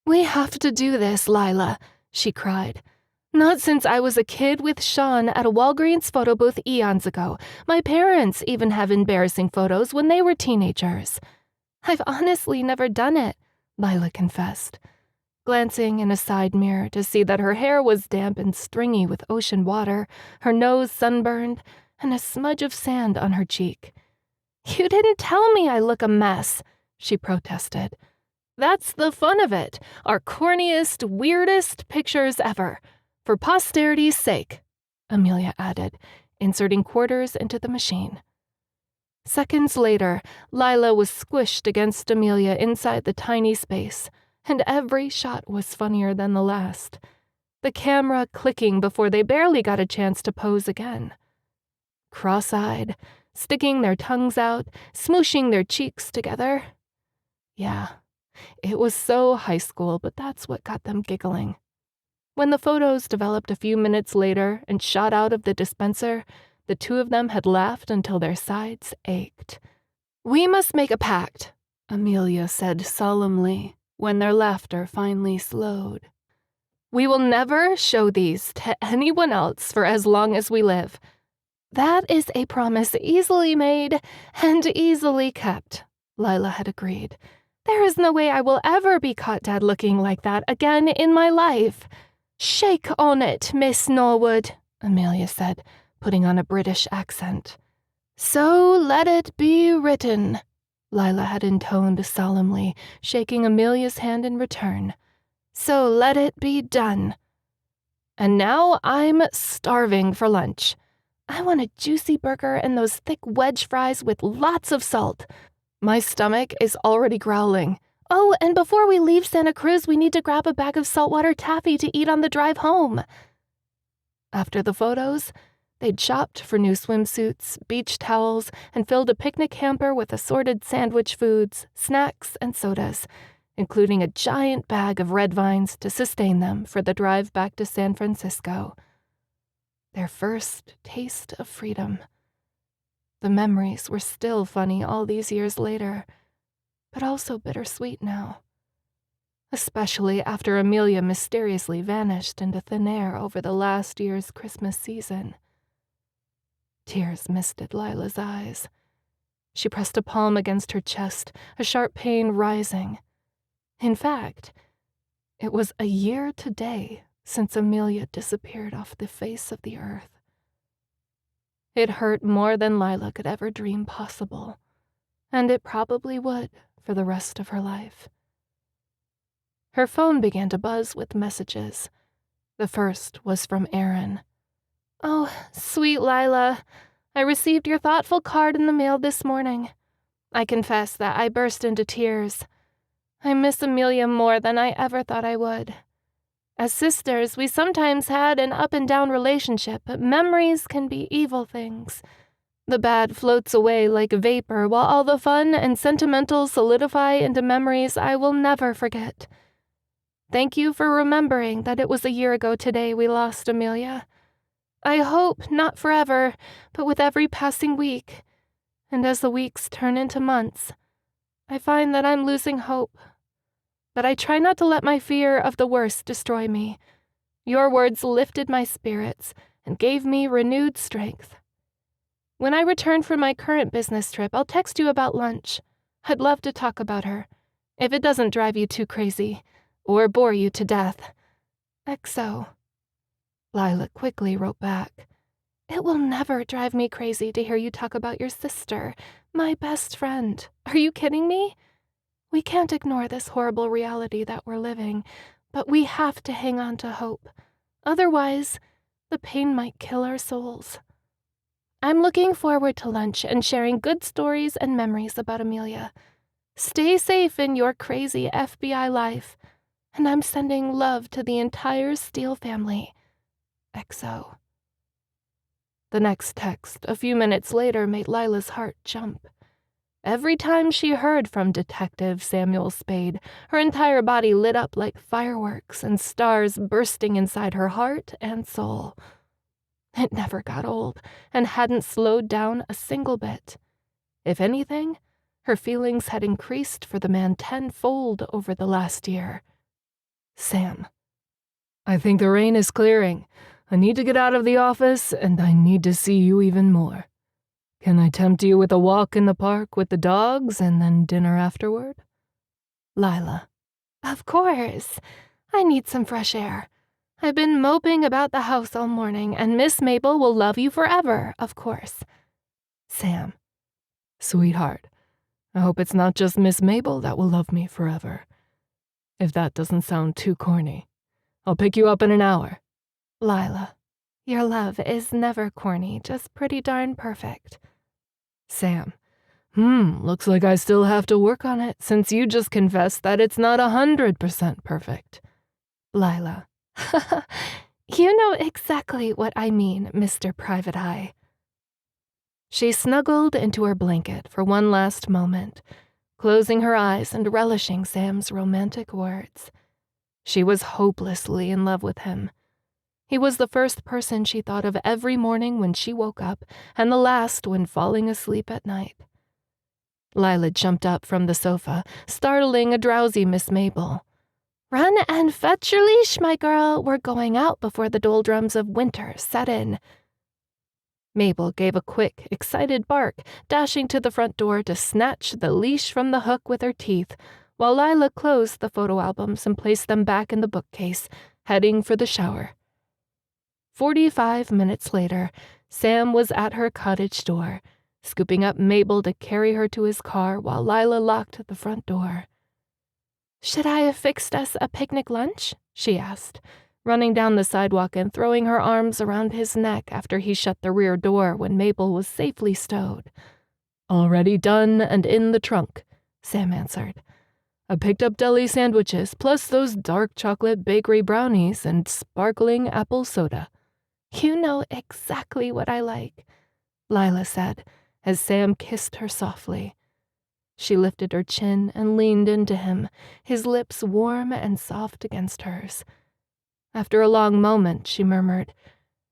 "We have to do this, Lilah," she cried. "Not since I was a kid with Sean at a Walgreens photo booth eons ago. My parents even have embarrassing photos when they were teenagers." "I've honestly never done it," Lilah confessed, glancing in a side mirror to see that her hair was damp and stringy with ocean water, her nose sunburned, and a smudge of sand on her cheek. "You didn't tell me I look a mess," she protested. "That's the fun of it, our corniest, weirdest pictures ever. For posterity's sake," Amelia added, inserting quarters into the machine. Seconds later, Lilah was squished against Amelia inside the tiny space, and every shot was funnier than the last, the camera clicking before they barely got a chance to pose again. Cross-eyed, sticking their tongues out, smooshing their cheeks together. Yeah, it was so high school, but that's what got them giggling. When the photos developed a few minutes later and shot out of the dispenser, the two of them had laughed until their sides ached. "We must make a pact," Amelia said solemnly when their laughter finally slowed. "We will never show these to anyone else for as long as we live." "That is a promise easily made and easily kept," Lilah had agreed. "There is no way I will ever be caught dead looking like that again in my life." "Shake on it, Miss Norwood," Amelia said, putting on a British accent. "So let it be written," Lilah had intoned solemnly, shaking Amelia's hand in return. "So let it be done. And now I'm starving for lunch. I want a juicy burger and those thick wedge fries with lots of salt. My stomach is already growling. Oh, and before we leave Santa Cruz, we need to grab a bag of saltwater taffy to eat on the drive home." After the photos, they'd shopped for new swimsuits, beach towels, and filled a picnic hamper with assorted sandwich foods, snacks, and sodas, including a giant bag of red vines to sustain them for the drive back to San Francisco. Their first taste of freedom. The memories were still funny all these years later, but also bittersweet now. Especially after Amelia mysteriously vanished into thin air over the last year's Christmas season. Tears misted Lilah's eyes. She pressed a palm against her chest, a sharp pain rising. In fact, it was a year today since Amelia disappeared off the face of the earth. It hurt more than Lilah could ever dream possible, and it probably would for the rest of her life. Her phone began to buzz with messages. The first was from Aaron. "Oh, sweet Lilah, I received your thoughtful card in the mail this morning. I confess that I burst into tears. I miss Amelia more than I ever thought I would. As sisters, we sometimes had an up-and-down relationship, but memories can be evil things. The bad floats away like vapor, while all the fun and sentimental solidify into memories I will never forget. Thank you for remembering that it was a year ago today we lost Amelia. I hope not forever, but with every passing week, and as the weeks turn into months, I find that I'm losing hope. But I try not to let my fear of the worst destroy me. Your words lifted my spirits and gave me renewed strength. When I return from my current business trip, I'll text you about lunch. I'd love to talk about her, if it doesn't drive you too crazy or bore you to death. XO." Lilah quickly wrote back, "It will never drive me crazy to hear you talk about your sister, my best friend. Are you kidding me? We can't ignore this horrible reality that we're living, but we have to hang on to hope. Otherwise, the pain might kill our souls. I'm looking forward to lunch and sharing good stories and memories about Amelia. Stay safe in your crazy FBI life, and I'm sending love to the entire Steele family. XO." The next text, a few minutes later, made Lilah's heart jump. Every time she heard from Detective Samuel Spade, her entire body lit up like fireworks and stars bursting inside her heart and soul. It never got old and hadn't slowed down a single bit. If anything, her feelings had increased for the man tenfold over the last year. Sam. I think the rain is clearing. I need to get out of the office, and I need to see you even more. Can I tempt you with a walk in the park with the dogs and then dinner afterward? Lilah. Of course. I need some fresh air. I've been moping about the house all morning, and Miss Mabel will love you forever, of course. Sam. Sweetheart, I hope it's not just Miss Mabel that will love me forever. If that doesn't sound too corny, I'll pick you up in an hour. Lilah. Your love is never corny, just pretty darn perfect. Sam. Looks like I still have to work on it, since you just confessed that it's not 100% perfect. Lilah. You know exactly what I mean, Mr. Private Eye. She snuggled into her blanket for one last moment, closing her eyes and relishing Sam's romantic words. She was hopelessly in love with him. He was the first person she thought of every morning when she woke up, and the last when falling asleep at night. Lilah jumped up from the sofa, startling a drowsy Miss Mabel. Run and fetch your leash, my girl. We're going out before the doldrums of winter set in. Mabel gave a quick, excited bark, dashing to the front door to snatch the leash from the hook with her teeth, while Lilah closed the photo albums and placed them back in the bookcase, heading for the shower. 45 minutes later, Sam was at her cottage door, scooping up Mabel to carry her to his car while Lilah locked the front door. Should I have fixed us a picnic lunch? She asked, running down the sidewalk and throwing her arms around his neck after he shut the rear door when Mabel was safely stowed. Already done and in the trunk, Sam answered. I picked up deli sandwiches, plus those dark chocolate bakery brownies and sparkling apple soda. You know exactly what I like, Lilah said, as Sam kissed her softly. She lifted her chin and leaned into him, his lips warm and soft against hers. After a long moment, she murmured,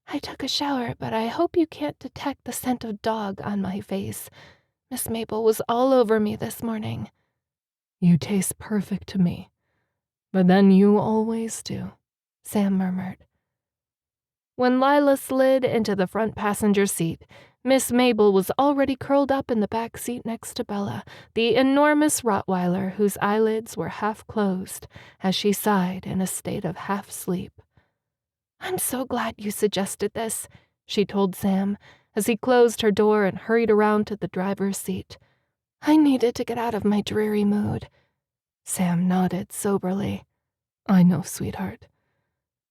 I took a shower, but I hope you can't detect the scent of dog on my face. Miss Mabel was all over me this morning. You taste perfect to me, but then you always do, Sam murmured. When Lilah slid into the front passenger seat, Miss Mabel was already curled up in the back seat next to Bella, the enormous Rottweiler whose eyelids were half closed as she sighed in a state of half-sleep. I'm so glad you suggested this, she told Sam, as he closed her door and hurried around to the driver's seat. I needed to get out of my dreary mood. Sam nodded soberly. I know, sweetheart.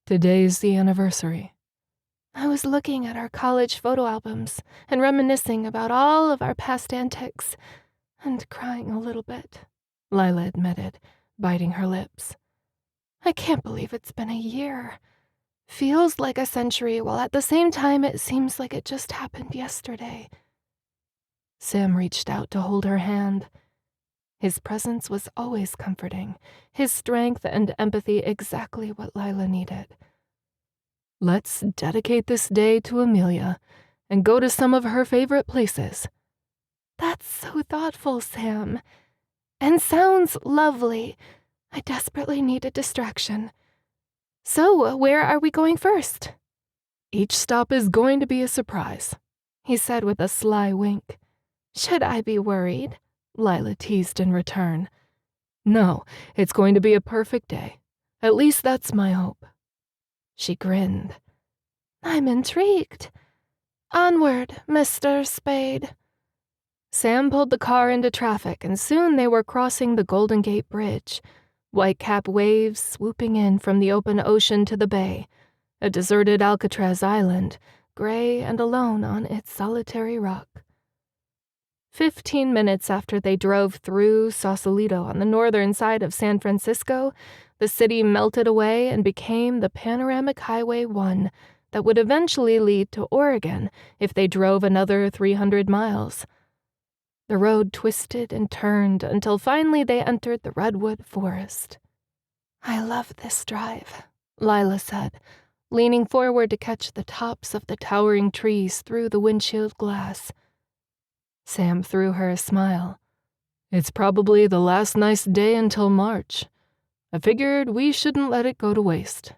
Today's the anniversary. I was looking at our college photo albums and reminiscing about all of our past antics and crying a little bit, Lilah admitted, biting her lips. I can't believe it's been a year. Feels like a century, while at the same time it seems like it just happened yesterday. Sam reached out to hold her hand. His presence was always comforting, his strength and empathy exactly what Lilah needed. Let's dedicate this day to Amelia and go to some of her favorite places. That's so thoughtful, Sam. And sounds lovely. I desperately need a distraction. So, where are we going first? Each stop is going to be a surprise, he said with a sly wink. Should I be worried? Lilah teased in return. No, it's going to be a perfect day. At least that's my hope. She grinned. I'm intrigued. Onward, Mr. Spade. Sam pulled the car into traffic, and soon they were crossing the Golden Gate Bridge, white-capped waves swooping in from the open ocean to the bay, a deserted Alcatraz island, gray and alone on its solitary rock. 15 minutes after they drove through Sausalito on the northern side of San Francisco, the city melted away and became the panoramic Highway 1 that would eventually lead to Oregon if they drove another 300 miles. The road twisted and turned until finally they entered the redwood forest. I love this drive, Lilah said, leaning forward to catch the tops of the towering trees through the windshield glass. Sam threw her a smile. It's probably the last nice day until March. I figured we shouldn't let it go to waste.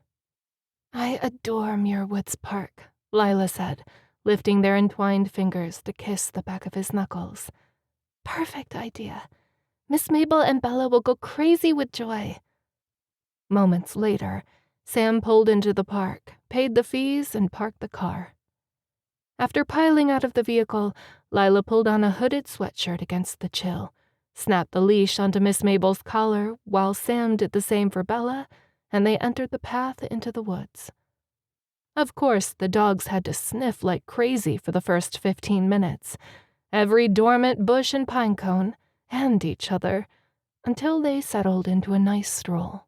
I adore Muir Woods Park, Lilah said, lifting their entwined fingers to kiss the back of his knuckles. Perfect idea. Miss Mabel and Bella will go crazy with joy. Moments later, Sam pulled into the park, paid the fees, and parked the car. After piling out of the vehicle, Lilah pulled on a hooded sweatshirt against the chill, snapped the leash onto Miss Mabel's collar while Sam did the same for Bella, and they entered the path into the woods. Of course, the dogs had to sniff like crazy for the first 15 minutes, every dormant bush and pine cone, and each other, until they settled into a nice stroll.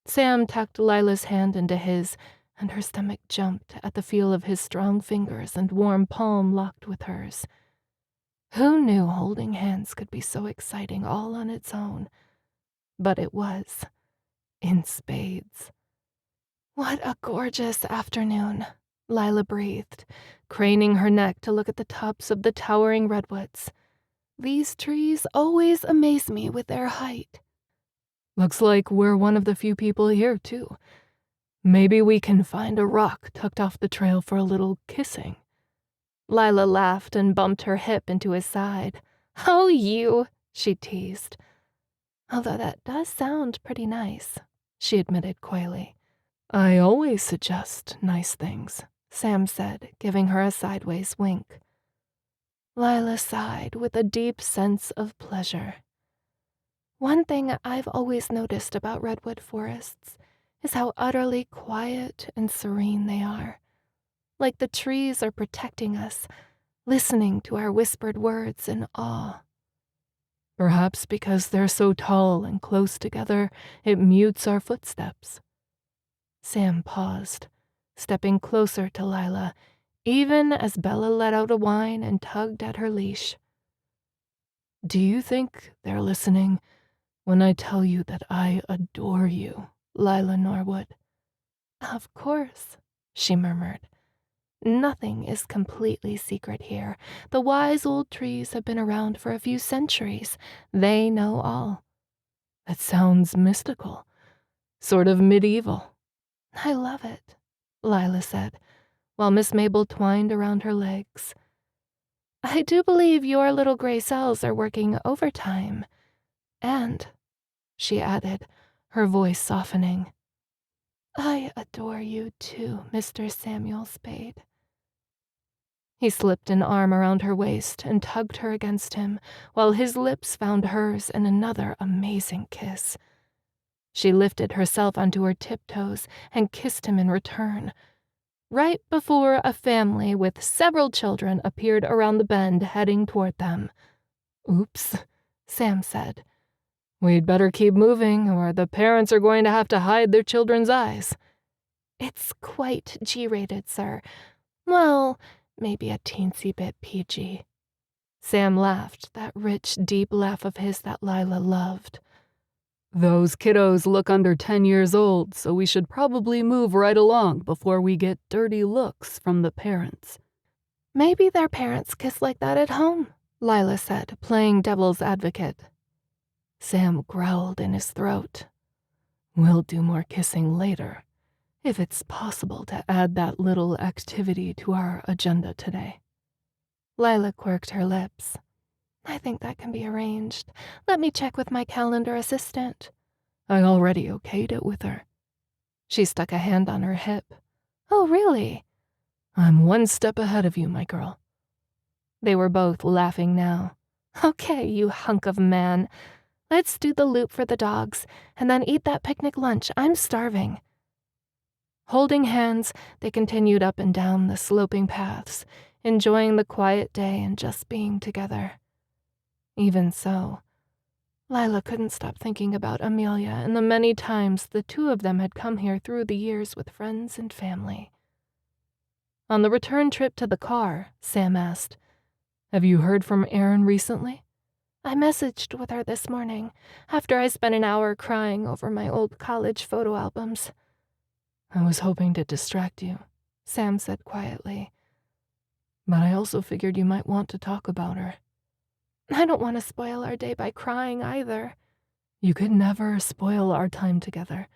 Sam tucked Lilah's hand into his, and her stomach jumped at the feel of his strong fingers and warm palm locked with hers. Who knew holding hands could be so exciting all on its own? But it was, in spades. What a gorgeous afternoon, Lilah breathed, craning her neck to look at the tops of the towering redwoods. These trees always amaze me with their height. Looks like we're one of the few people here, too. Maybe we can find a rock tucked off the trail for a little kissing. Lilah laughed and bumped her hip into his side. Oh, you, she teased. Although that does sound pretty nice, she admitted coyly. I always suggest nice things, Sam said, giving her a sideways wink. Lilah sighed with a deep sense of pleasure. One thing I've always noticed about redwood forests is how utterly quiet and serene they are. Like the trees are protecting us, listening to our whispered words in awe. Perhaps because they're so tall and close together, it mutes our footsteps. Sam paused, stepping closer to Lilah, even as Bella let out a whine and tugged at her leash. Do you think they're listening when I tell you that I adore you, Lilah Norwood? Of course, she murmured. Nothing is completely secret here. The wise old trees have been around for a few centuries. They know all. That sounds mystical, sort of medieval. I love it, Lilah said, while Miss Mabel twined around her legs. I do believe your little gray cells are working overtime. And, she added, her voice softening, I adore you too, Mr. Samuel Spade. He slipped an arm around her waist and tugged her against him, while his lips found hers in another amazing kiss. She lifted herself onto her tiptoes and kissed him in return, right before a family with several children appeared around the bend heading toward them. Oops, Sam said. We'd better keep moving, or the parents are going to have to hide their children's eyes. It's quite G-rated, sir. Well, maybe a teensy bit PG. Sam laughed, that rich, deep laugh of his that Lilah loved. Those kiddos look under 10 years old, so we should probably move right along before we get dirty looks from the parents. Maybe their parents kiss like that at home, Lilah said, playing devil's advocate. Sam growled in his throat. We'll do more kissing later, if it's possible to add that little activity to our agenda today. Lilah quirked her lips. I think that can be arranged. Let me check with my calendar assistant. I already okayed it with her. She stuck a hand on her hip. Oh, really? I'm one step ahead of you, my girl. They were both laughing now. Okay, you hunk of man. Let's do the loop for the dogs, and then eat that picnic lunch. I'm starving. Holding hands, they continued up and down the sloping paths, enjoying the quiet day and just being together. Even so, Lilah couldn't stop thinking about Amelia and the many times the two of them had come here through the years with friends and family. On the return trip to the car, Sam asked, Have you heard from Erin recently? I messaged with her this morning, after I spent an hour crying over my old college photo albums. I was hoping to distract you, Sam said quietly. But I also figured you might want to talk about her. I don't want to spoil our day by crying either. You could never spoil our time together.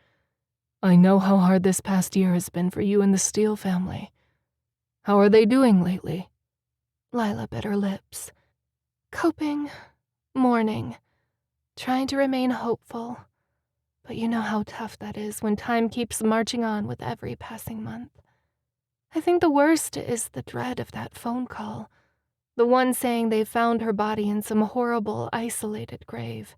I know how hard this past year has been for you and the Steele family. How are they doing lately? Lilah bit her lips. Coping, mourning, trying to remain hopeful. But you know how tough that is when time keeps marching on with every passing month. I think the worst is the dread of that phone call. The one saying they found her body in some horrible, isolated grave.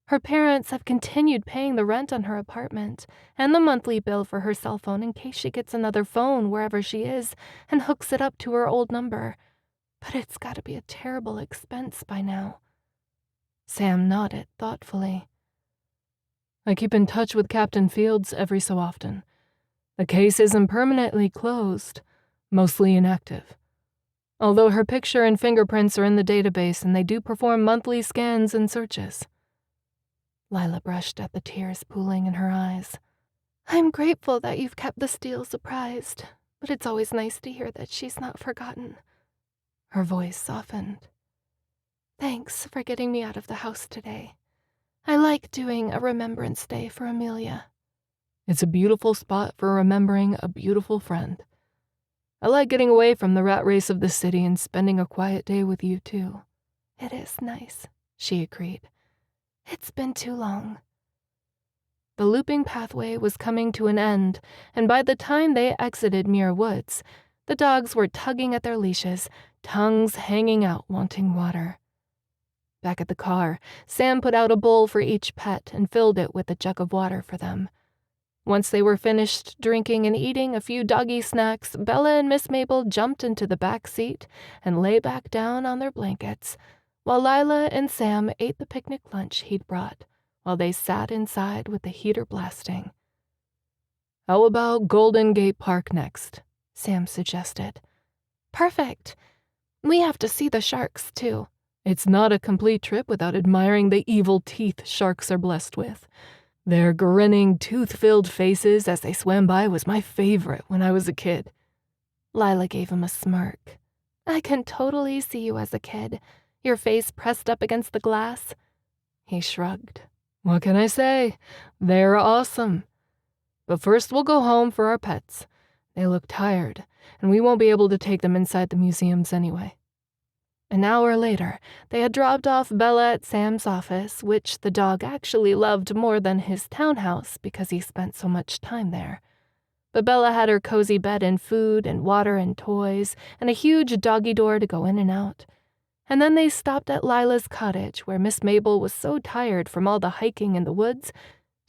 Her parents have continued paying the rent on her apartment and the monthly bill for her cell phone in case she gets another phone wherever she is and hooks it up to her old number. But it's got to be a terrible expense by now. Sam nodded thoughtfully. I keep in touch with Captain Fields every so often. The case isn't permanently closed, mostly inactive. Although her picture and fingerprints are in the database and they do perform monthly scans and searches. Lilah brushed at the tears pooling in her eyes. I'm grateful that you've kept the Steele surprised, but it's always nice to hear that she's not forgotten. Her voice softened. Thanks for getting me out of the house today. I like doing a Remembrance Day for Amelia. It's a beautiful spot for remembering a beautiful friend. I like getting away from the rat race of the city and spending a quiet day with you, too. It is nice, she agreed. It's been too long. The looping pathway was coming to an end, and by the time they exited Muir Woods, the dogs were tugging at their leashes, tongues hanging out wanting water. Back at the car, Sam put out a bowl for each pet and filled it with a jug of water for them. Once they were finished drinking and eating a few doggy snacks, Bella and Miss Mabel jumped into the back seat and lay back down on their blankets, while Lilah and Sam ate the picnic lunch he'd brought, while they sat inside with the heater blasting. How about Golden Gate Park next? Sam suggested. Perfect. We have to see the sharks, too. It's not a complete trip without admiring the evil teeth sharks are blessed with. Their grinning, tooth-filled faces as they swam by was my favorite when I was a kid. Lilah gave him a smirk. I can totally see you as a kid, your face pressed up against the glass. He shrugged. What can I say? They're awesome. But first we'll go home for our pets. They look tired, and we won't be able to take them inside the museums anyway. An hour later, they had dropped off Bella at Sam's office, which the dog actually loved more than his townhouse because he spent so much time there. But Bella had her cozy bed and food and water and toys and a huge doggy door to go in and out. And then they stopped at Lilah's cottage, where Miss Mabel was so tired from all the hiking in the woods,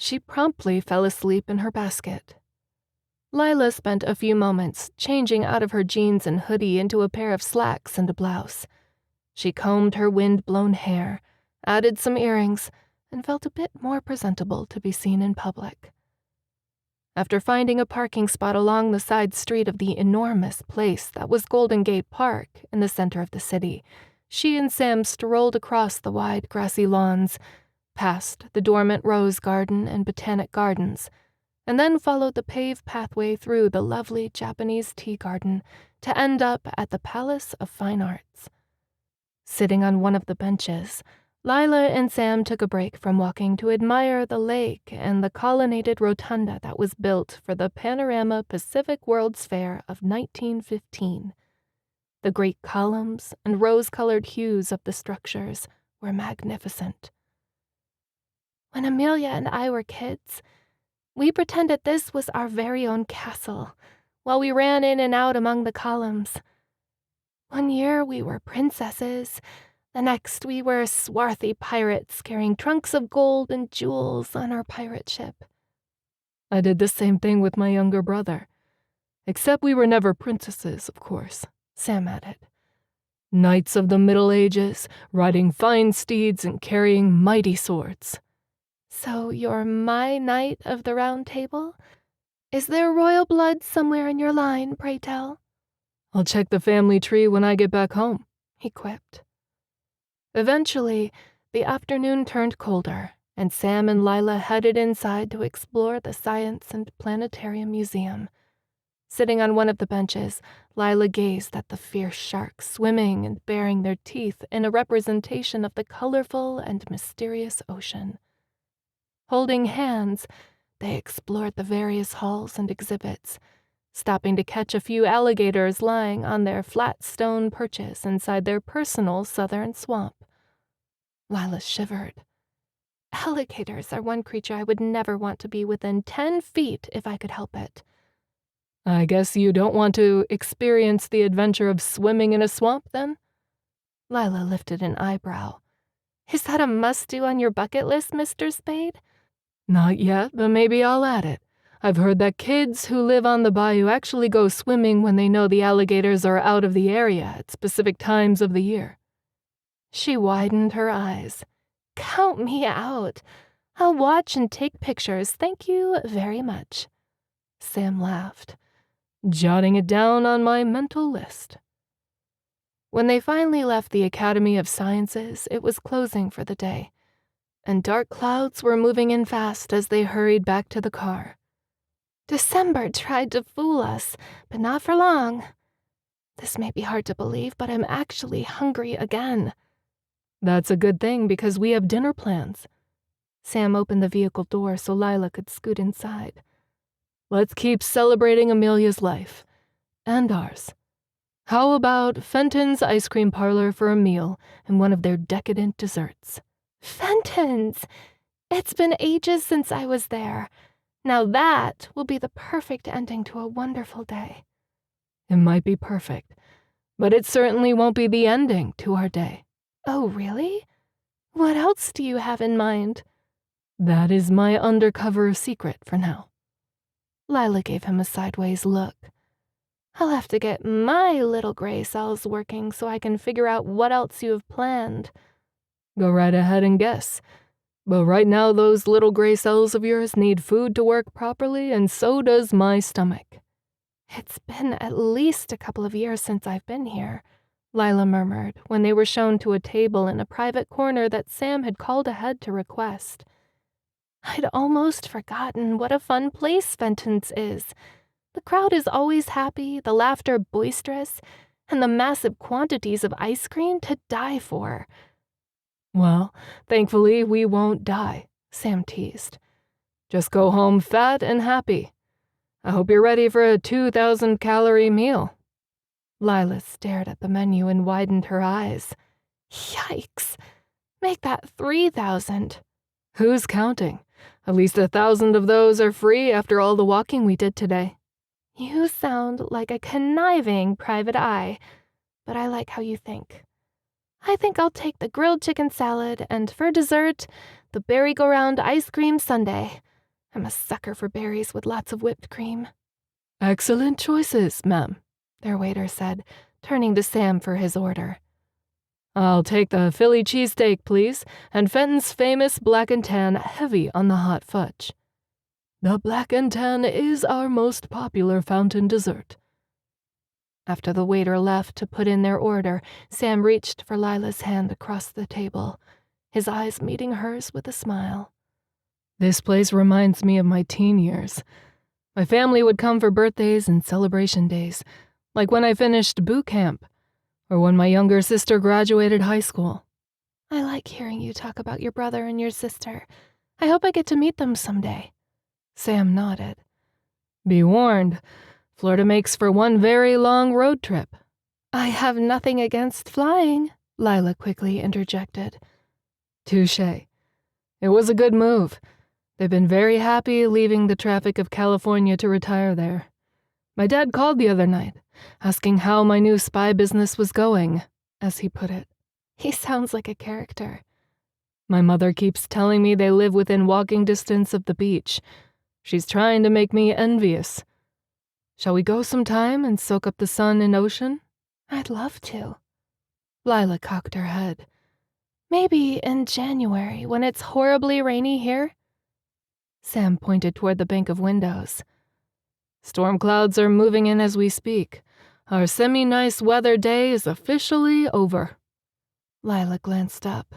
She promptly fell asleep in her basket. Lilah spent a few moments changing out of her jeans and hoodie into a pair of slacks and a blouse. She combed her wind-blown hair, added some earrings, and felt a bit more presentable to be seen in public. After finding a parking spot along the side street of the enormous place that was Golden Gate Park in the center of the city, she and Sam strolled across the wide grassy lawns, past the dormant rose garden and botanic gardens, and then followed the paved pathway through the lovely Japanese tea garden to end up at the Palace of Fine Arts. Sitting on one of the benches, Lilah and Sam took a break from walking to admire the lake and the colonnaded rotunda that was built for the Panorama Pacific World's Fair of 1915. The great columns and rose-colored hues of the structures were magnificent. When Amelia and I were kids, we pretended this was our very own castle, while we ran in and out among the columns. One year we were princesses, the next we were swarthy pirates carrying trunks of gold and jewels on our pirate ship. I did the same thing with my younger brother. Except we were never princesses, of course, Sam added. Knights of the Middle Ages, riding fine steeds and carrying mighty swords. So you're my Knight of the Round Table? Is there royal blood somewhere in your line, pray tell? I'll check the family tree when I get back home, he quipped. Eventually, the afternoon turned colder, and Sam and Lilah headed inside to explore the Science and Planetarium Museum. Sitting on one of the benches, Lilah gazed at the fierce sharks swimming and baring their teeth in a representation of the colorful and mysterious ocean. Holding hands, they explored the various halls and exhibits, stopping to catch a few alligators lying on their flat stone perches inside their personal southern swamp. Lilah shivered. Alligators are one creature I would never want to be within 10 feet if I could help it. I guess you don't want to experience the adventure of swimming in a swamp, then? Lilah lifted an eyebrow. Is that a must-do on your bucket list, Mr. Spade? Not yet, but maybe I'll add it. I've heard that kids who live on the bayou actually go swimming when they know the alligators are out of the area at specific times of the year. She widened her eyes. Count me out. I'll watch and take pictures, thank you very much. Sam laughed. Jotting it down on my mental list. When they finally left the Academy of Sciences, it was closing for the day, and dark clouds were moving in fast as they hurried back to the car. December tried to fool us, but not for long. This may be hard to believe, but I'm actually hungry again. That's a good thing because we have dinner plans. Sam opened the vehicle door so Lilah could scoot inside. Let's keep celebrating Amelia's life. And ours. How about Fenton's ice cream parlor for a meal and one of their decadent desserts? Fenton's! It's been ages since I was there. Now that will be the perfect ending to a wonderful day. It might be perfect, but it certainly won't be the ending to our day. Oh, really? What else do you have in mind? That is my undercover secret for now. Lilah gave him a sideways look. I'll have to get my little gray cells working so I can figure out what else you have planned. Go right ahead and guess. But right now those little gray cells of yours need food to work properly, and so does my stomach. It's been at least a couple of years since I've been here, Lilah murmured when they were shown to a table in a private corner that Sam had called ahead to request. I'd almost forgotten what a fun place Fenton's is. The crowd is always happy, the laughter boisterous, and the massive quantities of ice cream to die for. Well, thankfully we won't die, Sam teased. Just go home fat and happy. I hope you're ready for a 2,000-calorie meal. Lilah stared at the menu and widened her eyes. Yikes! Make that 3,000. Who's counting? At least 1,000 of those are free after all the walking we did today. You sound like a conniving private eye, but I like how you think. I think I'll take the grilled chicken salad and for dessert, the merry-go-round ice cream sundae. I'm a sucker for berries with lots of whipped cream. Excellent choices, ma'am, their waiter said, turning to Sam for his order. I'll take the Philly cheesesteak, please, and Fenton's famous black and tan heavy on the hot fudge. The black and tan is our most popular fountain dessert. After the waiter left to put in their order, Sam reached for Lilah's hand across the table, his eyes meeting hers with a smile. This place reminds me of my teen years. My family would come for birthdays and celebration days, like when I finished boot camp, or when my younger sister graduated high school. I like hearing you talk about your brother and your sister. I hope I get to meet them someday. Sam nodded. Be warned, Florida makes for one very long road trip. I have nothing against flying, Lilah quickly interjected. Touché. It was a good move. They've been very happy leaving the traffic of California to retire there. My dad called the other night, asking how my new spy business was going, as he put it. He sounds like a character. My mother keeps telling me they live within walking distance of the beach. She's trying to make me envious. Shall we go sometime and soak up the sun and ocean? I'd love to. Lilah cocked her head. Maybe in January, when it's horribly rainy here? Sam pointed toward the bank of windows. Storm clouds are moving in as we speak. Our semi-nice weather day is officially over. Lilah glanced up.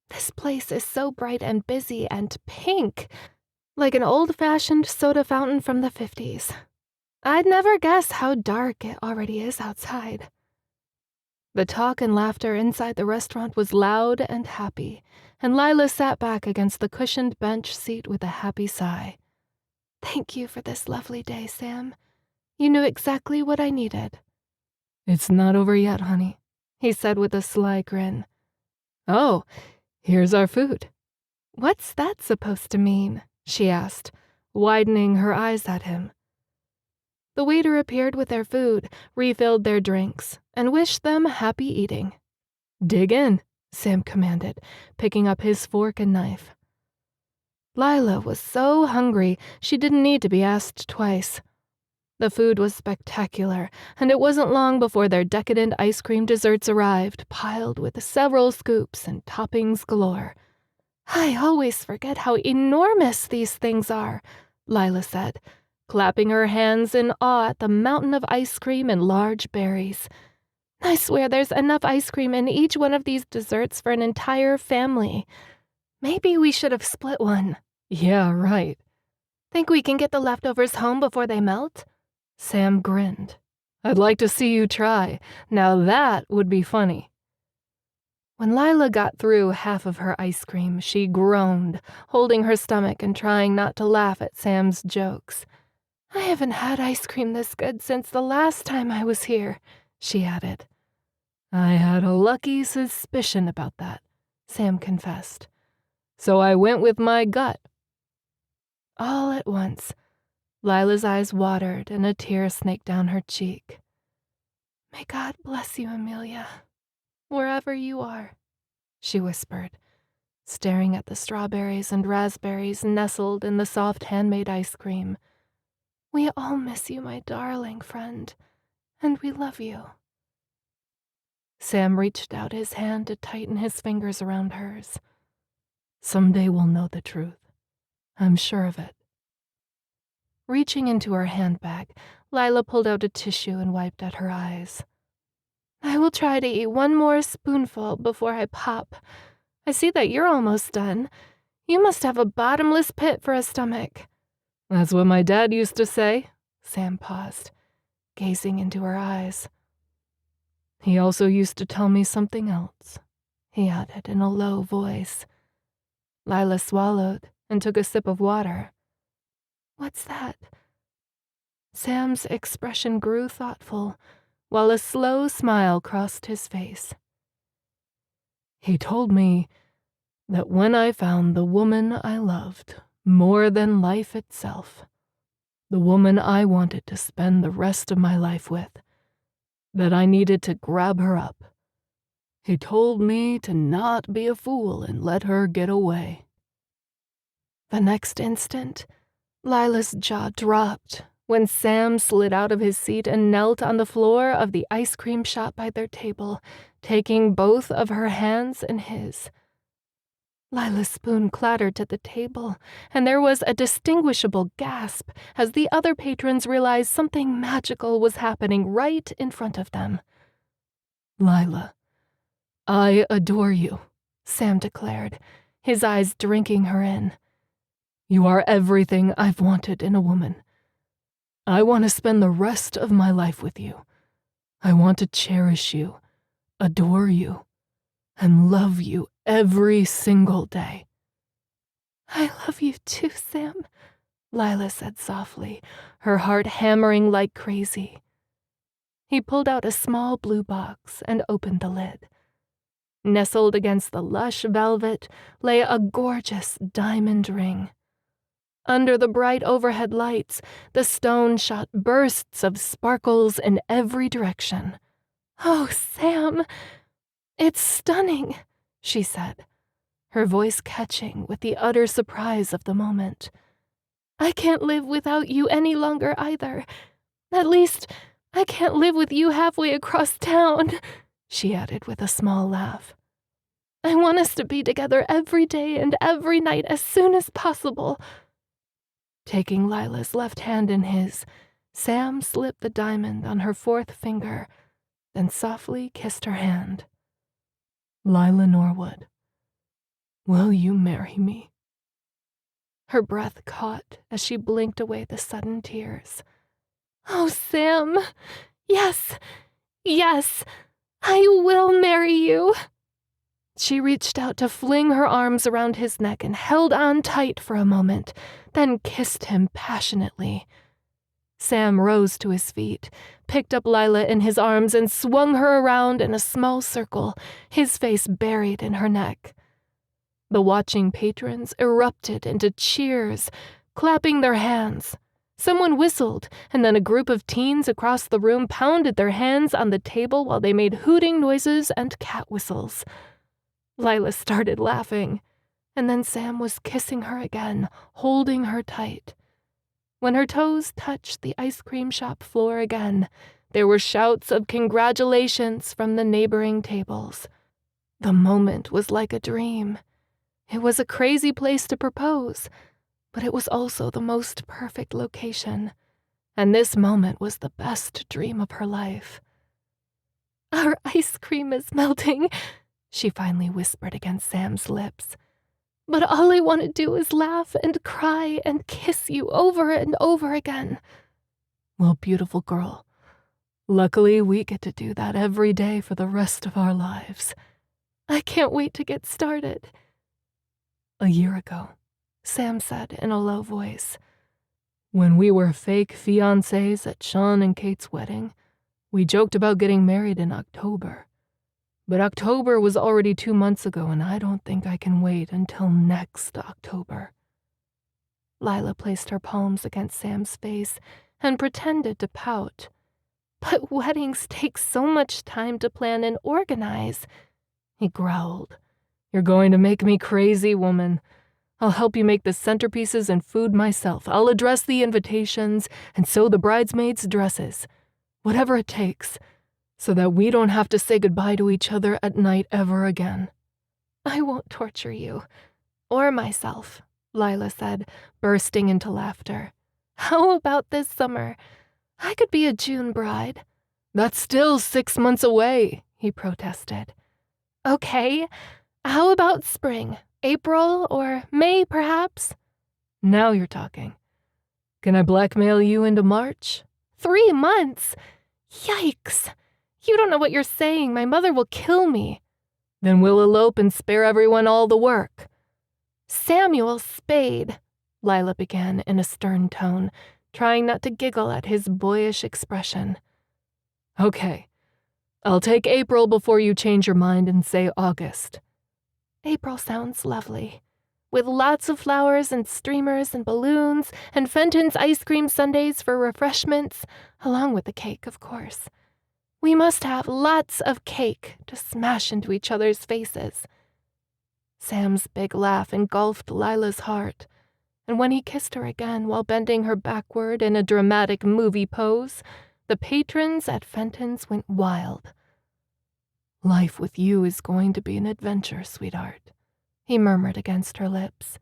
This place is so bright and busy and pink, like an old-fashioned soda fountain from the 50s. I'd never guess how dark it already is outside. The talk and laughter inside the restaurant was loud and happy, and Lilah sat back against the cushioned bench seat with a happy sigh. Thank you for this lovely day, Sam. You knew exactly what I needed. It's not over yet, honey, he said with a sly grin. Oh, here's our food. What's that supposed to mean? She asked, widening her eyes at him. The waiter appeared with their food, refilled their drinks, and wished them happy eating. Dig in, Sam commanded, picking up his fork and knife. Lilah was so hungry she didn't need to be asked twice. The food was spectacular, and it wasn't long before their decadent ice cream desserts arrived, piled with several scoops and toppings galore. I always forget how enormous these things are, Lilah said, clapping her hands in awe at the mountain of ice cream and large berries. I swear there's enough ice cream in each one of these desserts for an entire family. Maybe we should have split one. Yeah, right. Think we can get the leftovers home before they melt? Sam grinned. I'd like to see you try. Now that would be funny. When Lilah got through half of her ice cream, she groaned, holding her stomach and trying not to laugh at Sam's jokes. I haven't had ice cream this good since the last time I was here, she added. I had a lucky suspicion about that, Sam confessed. So I went with my gut. All at once, Lilah's eyes watered and a tear snaked down her cheek. May God bless you, Amelia, wherever you are, she whispered, staring at the strawberries and raspberries nestled in the soft handmade ice cream. We all miss you, my darling friend, and we love you. Sam reached out his hand to tighten his fingers around hers. Someday we'll know the truth. I'm sure of it. Reaching into her handbag, Lilah pulled out a tissue and wiped at her eyes. I will try to eat one more spoonful before I pop. I see that you're almost done. You must have a bottomless pit for a stomach. That's what my dad used to say. Sam paused, gazing into her eyes. He also used to tell me something else, he added in a low voice. Lilah swallowed and took a sip of water. What's that? Sam's expression grew thoughtful, while a slow smile crossed his face. He told me that when I found the woman I loved more than life itself, the woman I wanted to spend the rest of my life with, that I needed to grab her up. He told me to not be a fool and let her get away. The next instant, Lila's jaw dropped when Sam slid out of his seat and knelt on the floor of the ice cream shop by their table, taking both of her hands in his. Lila's spoon clattered to the table, and there was a distinguishable gasp as the other patrons realized something magical was happening right in front of them. Lila, I adore you, Sam declared, his eyes drinking her in. You are everything I've wanted in a woman. I want to spend the rest of my life with you. I want to cherish you, adore you, and love you every single day. I love you too, Sam, Lila said softly, her heart hammering like crazy. He pulled out a small blue box and opened the lid. Nestled against the lush velvet lay a gorgeous diamond ring. Under the bright overhead lights, the stone shot bursts of sparkles in every direction. "Oh, Sam, it's stunning," she said, her voice catching with the utter surprise of the moment. "I can't live without you any longer either. At least, I can't live with you halfway across town," she added with a small laugh. "I want us to be together every day and every night as soon as possible." Taking Lila's left hand in his, Sam slipped the diamond on her fourth finger, then softly kissed her hand. Lila Norwood, will you marry me? Her breath caught as she blinked away the sudden tears. "Oh, Sam, yes, yes, I will marry you." She reached out to fling her arms around his neck and held on tight for a moment, then kissed him passionately. Sam rose to his feet, picked up Lila in his arms, and swung her around in a small circle, his face buried in her neck. The watching patrons erupted into cheers, clapping their hands. Someone whistled, and then a group of teens across the room pounded their hands on the table while they made hooting noises and cat whistles. Lila started laughing, and then Sam was kissing her again, holding her tight. When her toes touched the ice cream shop floor again, there were shouts of congratulations from the neighboring tables. The moment was like a dream. It was a crazy place to propose, but it was also the most perfect location, and this moment was the best dream of her life. "Our ice cream is melting," she finally whispered against Sam's lips. "But all I want to do is laugh and cry and kiss you over and over again." Well, beautiful girl, luckily we get to do that every day for the rest of our lives. "I can't wait to get started." A year ago, Sam said in a low voice, when we were fake fiancés at Sean and Kate's wedding, we joked about getting married in October. But October was already 2 months ago, and I don't think I can wait until next October. Lila placed her palms against Sam's face and pretended to pout. "But weddings take so much time to plan and organize," he growled. "You're going to make me crazy, woman. I'll help you make the centerpieces and food myself. I'll address the invitations and sew the bridesmaids' dresses. Whatever it takes, so that we don't have to say goodbye to each other at night ever again." "I won't torture you. Or myself," Lila said, bursting into laughter. "How about this summer? I could be a June bride." "That's still 6 months away," he protested. "Okay, how about spring? April or May, perhaps?" "Now you're talking. Can I blackmail you into March?" 3 months? Yikes! You don't know what you're saying. My mother will kill me." "Then we'll elope and spare everyone all the work." "Samuel Spade," Lila began in a stern tone, trying not to giggle at his boyish expression. "Okay, I'll take April before you change your mind and say August." "April sounds lovely. With lots of flowers and streamers and balloons and Fenton's ice cream sundaes for refreshments, along with the cake, of course. We must have lots of cake to smash into each other's faces." Sam's big laugh engulfed Lila's heart. and when he kissed her again while bending her backward in a dramatic movie pose, the patrons at Fenton's went wild. "Life with you is going to be an adventure, sweetheart," he murmured against her lips.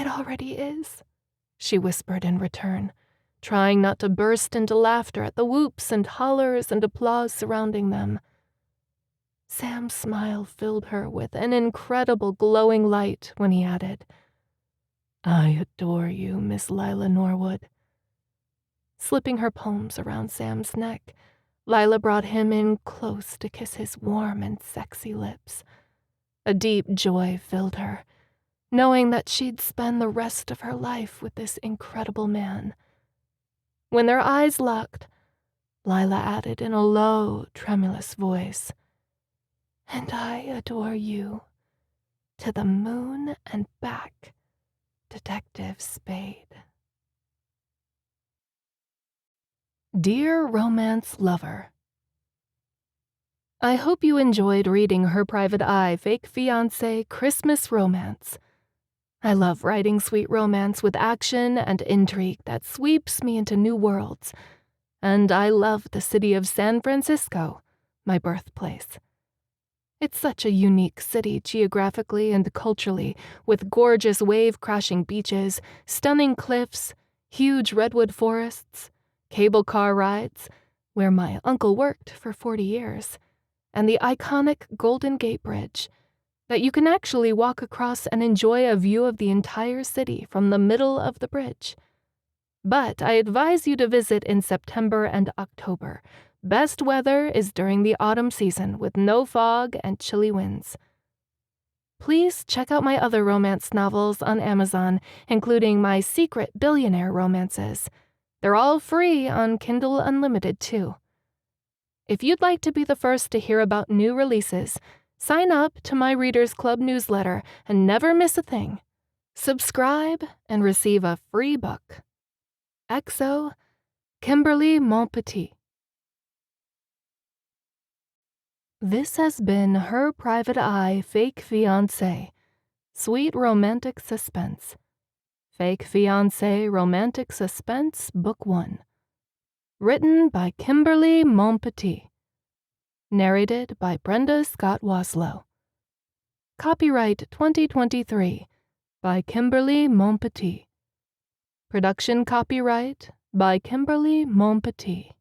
"It already is," she whispered in return, trying not to burst into laughter at the whoops and hollers and applause surrounding them. Sam's smile filled her with an incredible glowing light when he added, "I adore you, Miss Lilah Norwood." Slipping her palms around Sam's neck, Lilah brought him in close to kiss his warm and sexy lips. A deep joy filled her, knowing that she'd spend the rest of her life with this incredible man. When their eyes locked, Lilah added in a low, tremulous voice, "And I adore you, to the moon and back, Detective Spade." Dear Romance Lover, I hope you enjoyed reading Her Private Eye Fake Fiancé Christmas Romance. I love writing sweet romance with action and intrigue that sweeps me into new worlds, and I love the city of San Francisco, my birthplace. It's such a unique city geographically and culturally, with gorgeous wave-crashing beaches, stunning cliffs, huge redwood forests, cable car rides, where my uncle worked for 40 years, and the iconic Golden Gate Bridge that you can actually walk across and enjoy a view of the entire city from the middle of the bridge. But I advise you to visit in September and October. Best weather is during the autumn season with no fog and chilly winds. Please check out my other romance novels on Amazon, including my secret billionaire romances. They're all free on Kindle Unlimited, too. If you'd like to be the first to hear about new releases, sign up to my Readers Club newsletter and never miss a thing. Subscribe and receive a free book. XO, Kimberly Montpetit. This has been Her Private Eye Fake Fiancé, Sweet Romantic Suspense. Fake Fiancé Romantic Suspense, Book 1. Written by Kimberly Montpetit. Narrated by Brenda Scott Waslow. Copyright 2023 by Kimberly Montpetit. Production copyright by Kimberly Montpetit.